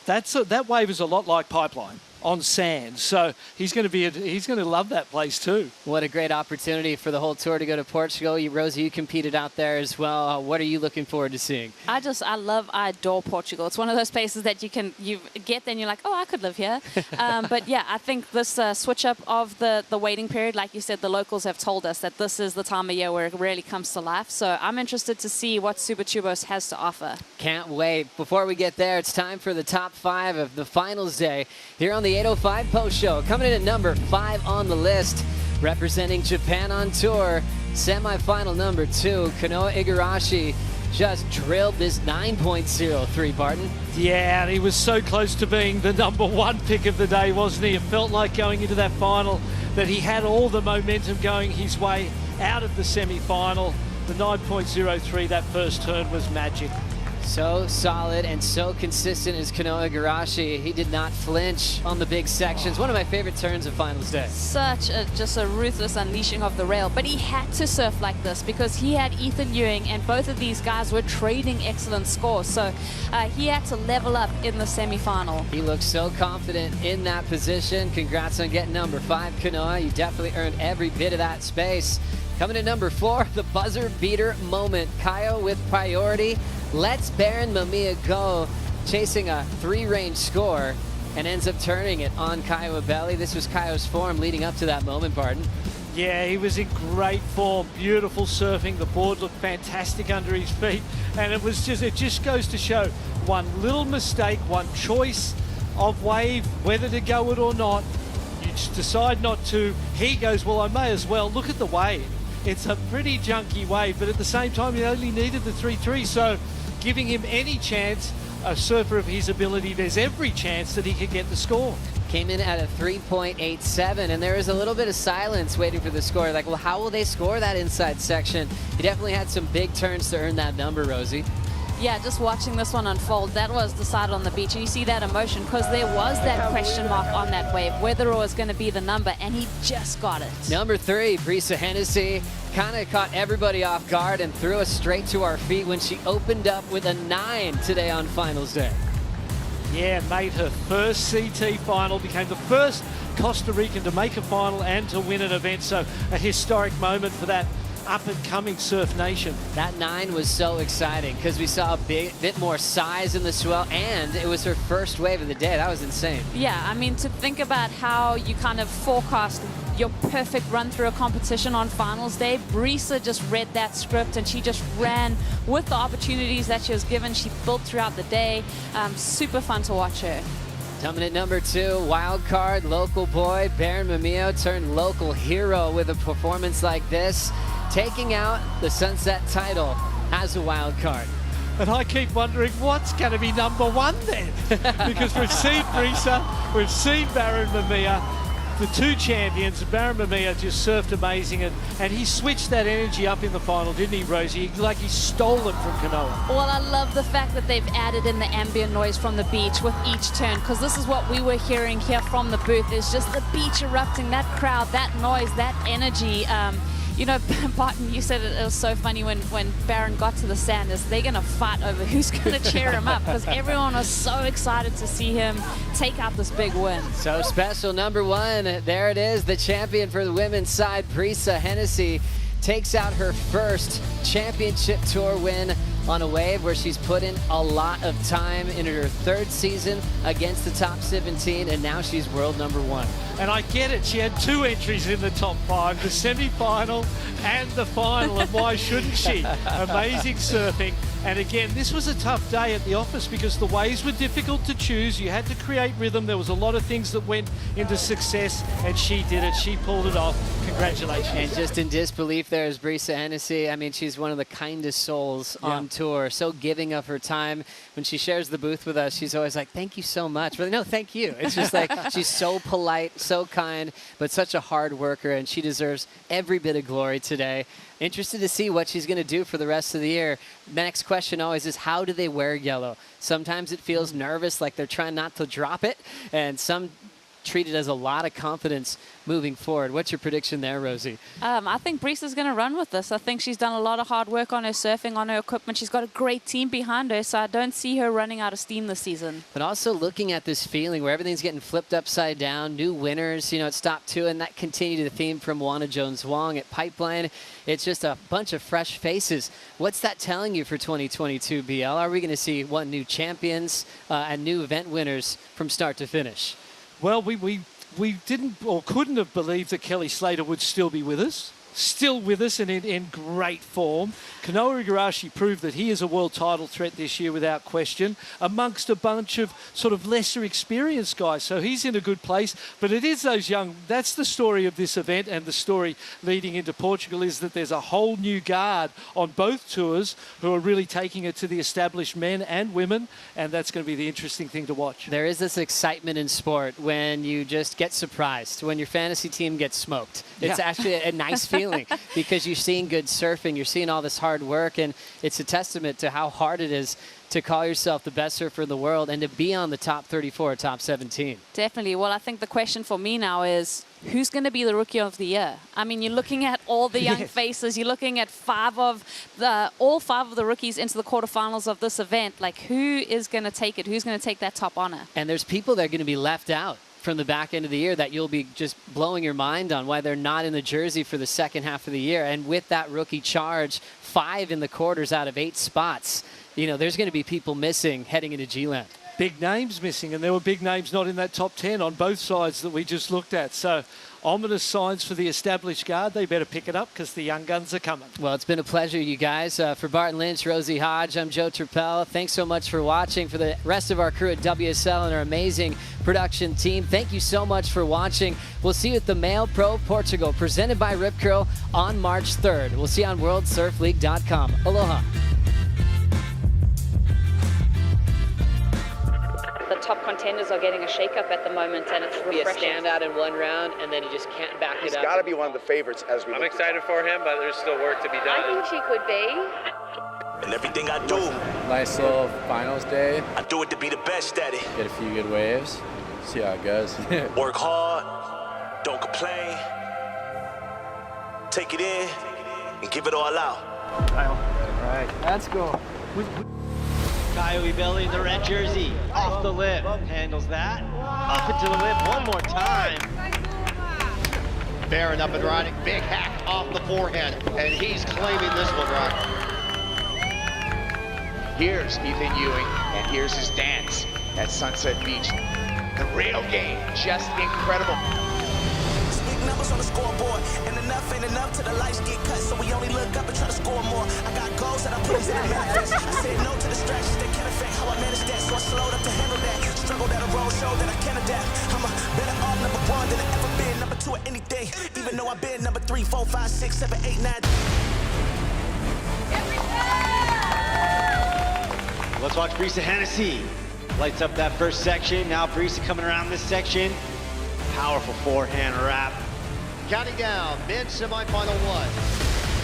Speaker 18: that wave is a lot like Pipeline on sand, so he's going to love that place too.
Speaker 3: What a great opportunity for the whole tour to go to Portugal. Rosie, you competed out there as well. What are you looking forward to seeing?
Speaker 1: I adore Portugal. It's one of those places that you get there and you're like, oh, I could live here. But yeah, I think this switch up of the waiting period, like you said, the locals have told us that this is the time of year where it really comes to life. So I'm interested to see what Super Tubos has to offer.
Speaker 3: Can't wait. Before we get there, it's time for the top 5 of the finals day here on the 805 Post Show. Coming in at number 5 on the list, representing Japan on tour, semifinal number 2, Kanoa Igarashi just drilled this 9.03, Barton.
Speaker 18: Yeah, and he was so close to being the number 1 pick of the day, wasn't he? It felt like going into that final that he had all the momentum going his way out of the semi-final. The 9.03, that first turn was magic.
Speaker 3: So solid and so consistent is Kanoa Igarashi. He did not flinch on the big sections. One of my favorite turns of finals day.
Speaker 1: Just a ruthless unleashing of the rail. But he had to surf like this because he had Ethan Ewing and both of these guys were trading excellent scores. So he had to level up in the semi-final.
Speaker 3: He looks so confident in that position. Congrats on getting number 5, Kanoa. You definitely earned every bit of that space. Coming in number 4, the buzzer beater moment. Caio with priority. Lets Baron Mamiya go, chasing a 3-range score, and ends up turning it on Caio Ibelli. This was Caio's form leading up to that moment, Barton.
Speaker 18: Yeah, he was in great form. Beautiful surfing. The board looked fantastic under his feet. And it just goes to show one little mistake, one choice of wave, whether to go it or not. You just decide not to. He goes, well, I may as well. Look at the wave. It's a pretty junky wave, but at the same time, he only needed the 3-3, so giving him any chance, a surfer of his ability, there's every chance that he could get the score.
Speaker 3: Came in at a 3.87, and there was a little bit of silence waiting for the score. Like, well, how will they score that inside section? He definitely had some big turns to earn that number, Rosie.
Speaker 1: Yeah, just watching this one unfold, that was decided on the beach. And you see that emotion because there was that question mark on that wave, whether it was going to be the number, and he just got it.
Speaker 3: Number 3, Brisa Hennessy, kind of caught everybody off guard and threw us straight to our feet when she opened up with a 9 today on finals day.
Speaker 18: Yeah, made her first CT final, became the first Costa Rican to make a final and to win an event. So a historic moment for that up-and-coming surf nation.
Speaker 3: That 9 was so exciting because we saw a bit more size in the swell, and it was her first wave of the day. That was insane.
Speaker 1: Yeah, I mean, to think about how you kind of forecast your perfect run through a competition on finals day, Brisa just read that script and she just ran with the opportunities that she was given. She built throughout the day. Super fun to watch her.
Speaker 3: Coming at number 2, wild card, local boy, Baron Mamiya turned local hero with a performance like this, taking out the Sunset title as a wild card.
Speaker 18: And I keep wondering what's going to be number 1 then? Because we've seen Brisa, we've seen Baron Mamiya, the 2 champions. Baron Mamiya just surfed amazing, and he switched that energy up in the final, didn't he, Rosie? Like he stole it from Kanoa.
Speaker 1: Well, I love the fact that they've added in the ambient noise from the beach with each turn, because this is what we were hearing here from the booth, is just the beach erupting, that crowd, that noise, that energy. You know, Barton, you said it was so funny when Baron got to the sand, is they're going to fight over who's going to cheer him up, because everyone was so excited to see him take out this big win.
Speaker 3: So special, number 1. There it is, the champion for the women's side, Brisa Hennessy, takes out her first championship tour win on a wave where she's put in a lot of time in her 3rd season against the top 17, and now she's world number 1.
Speaker 18: And I get it, she had 2 entries in the top 5, the semi-final and the final, and why shouldn't she? Amazing surfing. And again, this was a tough day at the office because the waves were difficult to choose. You had to create rhythm. There was a lot of things that went into success, and she did it. She pulled it off. Congratulations.
Speaker 3: And just in disbelief there is Brisa Hennessy. I mean, she's one of the kindest souls on tour, so giving of her time. When she shares the booth with us, she's always like, thank you so much. Really, no, thank you. It's just like, she's so polite, so kind, but such a hard worker, and she deserves every bit of glory today. Interested to see what she's going to do for the rest of the year. The next question always is, how do they wear yellow? Sometimes it feels nervous, like they're trying not to drop it, and some treat it as a lot of confidence moving forward. What's your prediction there, Rosie?
Speaker 1: I think Brisa's going to run with this. I think she's done a lot of hard work on her surfing, on her equipment. She's got a great team behind her, so I don't see her running out of steam this season.
Speaker 3: But also looking at this feeling where everything's getting flipped upside down, new winners, you know, it's top 2, and that continued the theme from Juana Jones-Wong at Pipeline. It's just a bunch of fresh faces. What's that telling you for 2022, BL? Are we going to see new champions and new event winners from start to finish?
Speaker 18: Well, we didn't or couldn't have believed that Kelly Slater would still be with us. Still with us and in great form. Kanoa Igarashi proved that he is a world title threat this year without question, amongst a bunch of sort of lesser experienced guys. So he's in a good place. But it is those young, that's the story of this event, and the story leading into Portugal is that there's a whole new guard on both tours who are really taking it to the established men and women, and that's going to be the interesting thing to watch.
Speaker 3: There is this excitement in sport when you just get surprised, when your fantasy team gets smoked. It's actually a nice feeling. Because you're seeing good surfing, you're seeing all this hard work, and it's a testament to how hard it is to call yourself the best surfer in the world and to be on the top 34 or top 17.
Speaker 1: Definitely. Well, I think the question for me now is, who's going to be the Rookie of the Year? I mean, you're looking at all the young faces. You're looking at all five of the rookies into the quarterfinals of this event. Like, who is going to take it? Who's going to take that top honor?
Speaker 3: And there's people that are going to be left out from the back end of the year that you'll be just blowing your mind on why they're not in the jersey for the second half of the year. And with that rookie charge, 5 in the quarters out of 8 spots, you know, there's going to be people missing heading into G-Land.
Speaker 18: Big names missing, and there were big names not in that top 10 on both sides that we just looked at. So ominous signs for the established guard. They better pick it up because the young guns are coming.
Speaker 3: Well, it's been a pleasure, you guys. For Barton Lynch, Rosie Hodge, I'm Joe Turpel. Thanks so much for watching. For the rest of our crew at WSL and our amazing production team, thank you so much for watching. We'll see you at the Male Pro Portugal, presented by Rip Curl on March 3rd. We'll see you on WorldSurfLeague.com. Aloha.
Speaker 1: The top contenders are getting a shake-up at the moment, and it's refreshing.
Speaker 3: Be a standout in one round, and then he just can't back it up.
Speaker 16: He's got to be one of the favorites as we.
Speaker 21: I'm excited for him, but there's still work to be done.
Speaker 22: I think she could be.
Speaker 16: And everything I do,
Speaker 20: nice little finals day.
Speaker 16: I do it to be the best at it.
Speaker 20: Get a few good waves. See how it goes.
Speaker 16: Work hard, don't complain. Take it in and give it all out.
Speaker 20: All right, let's go.
Speaker 23: Caio Ibelli in the red jersey, off the lip, handles that, up into the lip one more time.
Speaker 6: Barron up and riding, big hack off the forehand, and he's claiming this one, Rock.
Speaker 14: Here's Ethan Ewing, and here's his dance at Sunset Beach. The real game, just incredible.
Speaker 7: Big numbers on the scoreboard, and enough ain't enough till the lights get cut, so we only look up and try to score more. I got goals that I put into the manifest. I said no to distractions that can't affect how I manage that, so I slowed up to handle that. Struggle that a road show that I can adapt. I'm a better off number one than I ever been, number two at any day. Even though I've been number 3, 4, 5, 6, 7, 8, 9.
Speaker 23: Let's watch Brisa Hennessy. Lights up that first section. Now Brisa coming around this section. Powerful forehand wrap.
Speaker 6: Counting down, men's semifinal 1.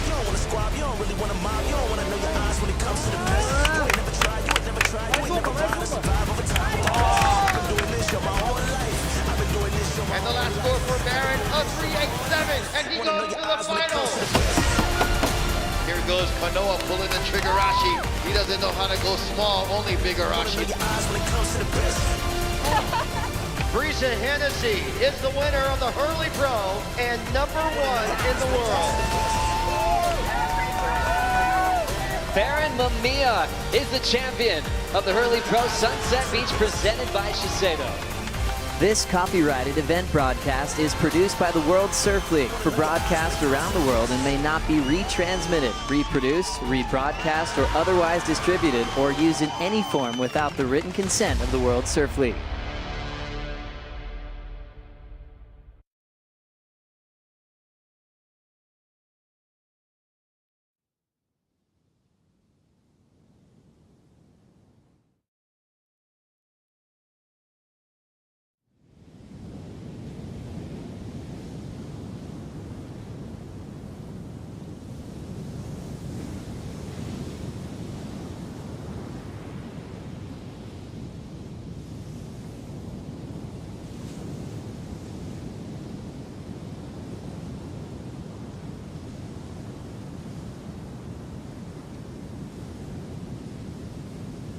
Speaker 7: You don't want to squab, you don't really want to mob, you don't want to know your eyes when it comes to the best. You ain't never tried, you ain't never tried, you ain't never tried to survive over time. I've been doing this your my whole life. I've been doing this your my
Speaker 6: And the last score for Barron, a 3-8-7, and he goes to the final. Here goes Kanoa pulling the Trigarashi. He doesn't know how to go small, only big Arashi. Brisa Hennessy is the winner of the Hurley Pro and number 1 in the world.
Speaker 3: Baron Mamiya is the champion of the Hurley Pro Sunset Beach presented by Shiseido. This copyrighted event broadcast is produced by the World Surf League for broadcast around the world and may not be retransmitted, reproduced, rebroadcast, or otherwise distributed or used in any form without the written consent of the World Surf League.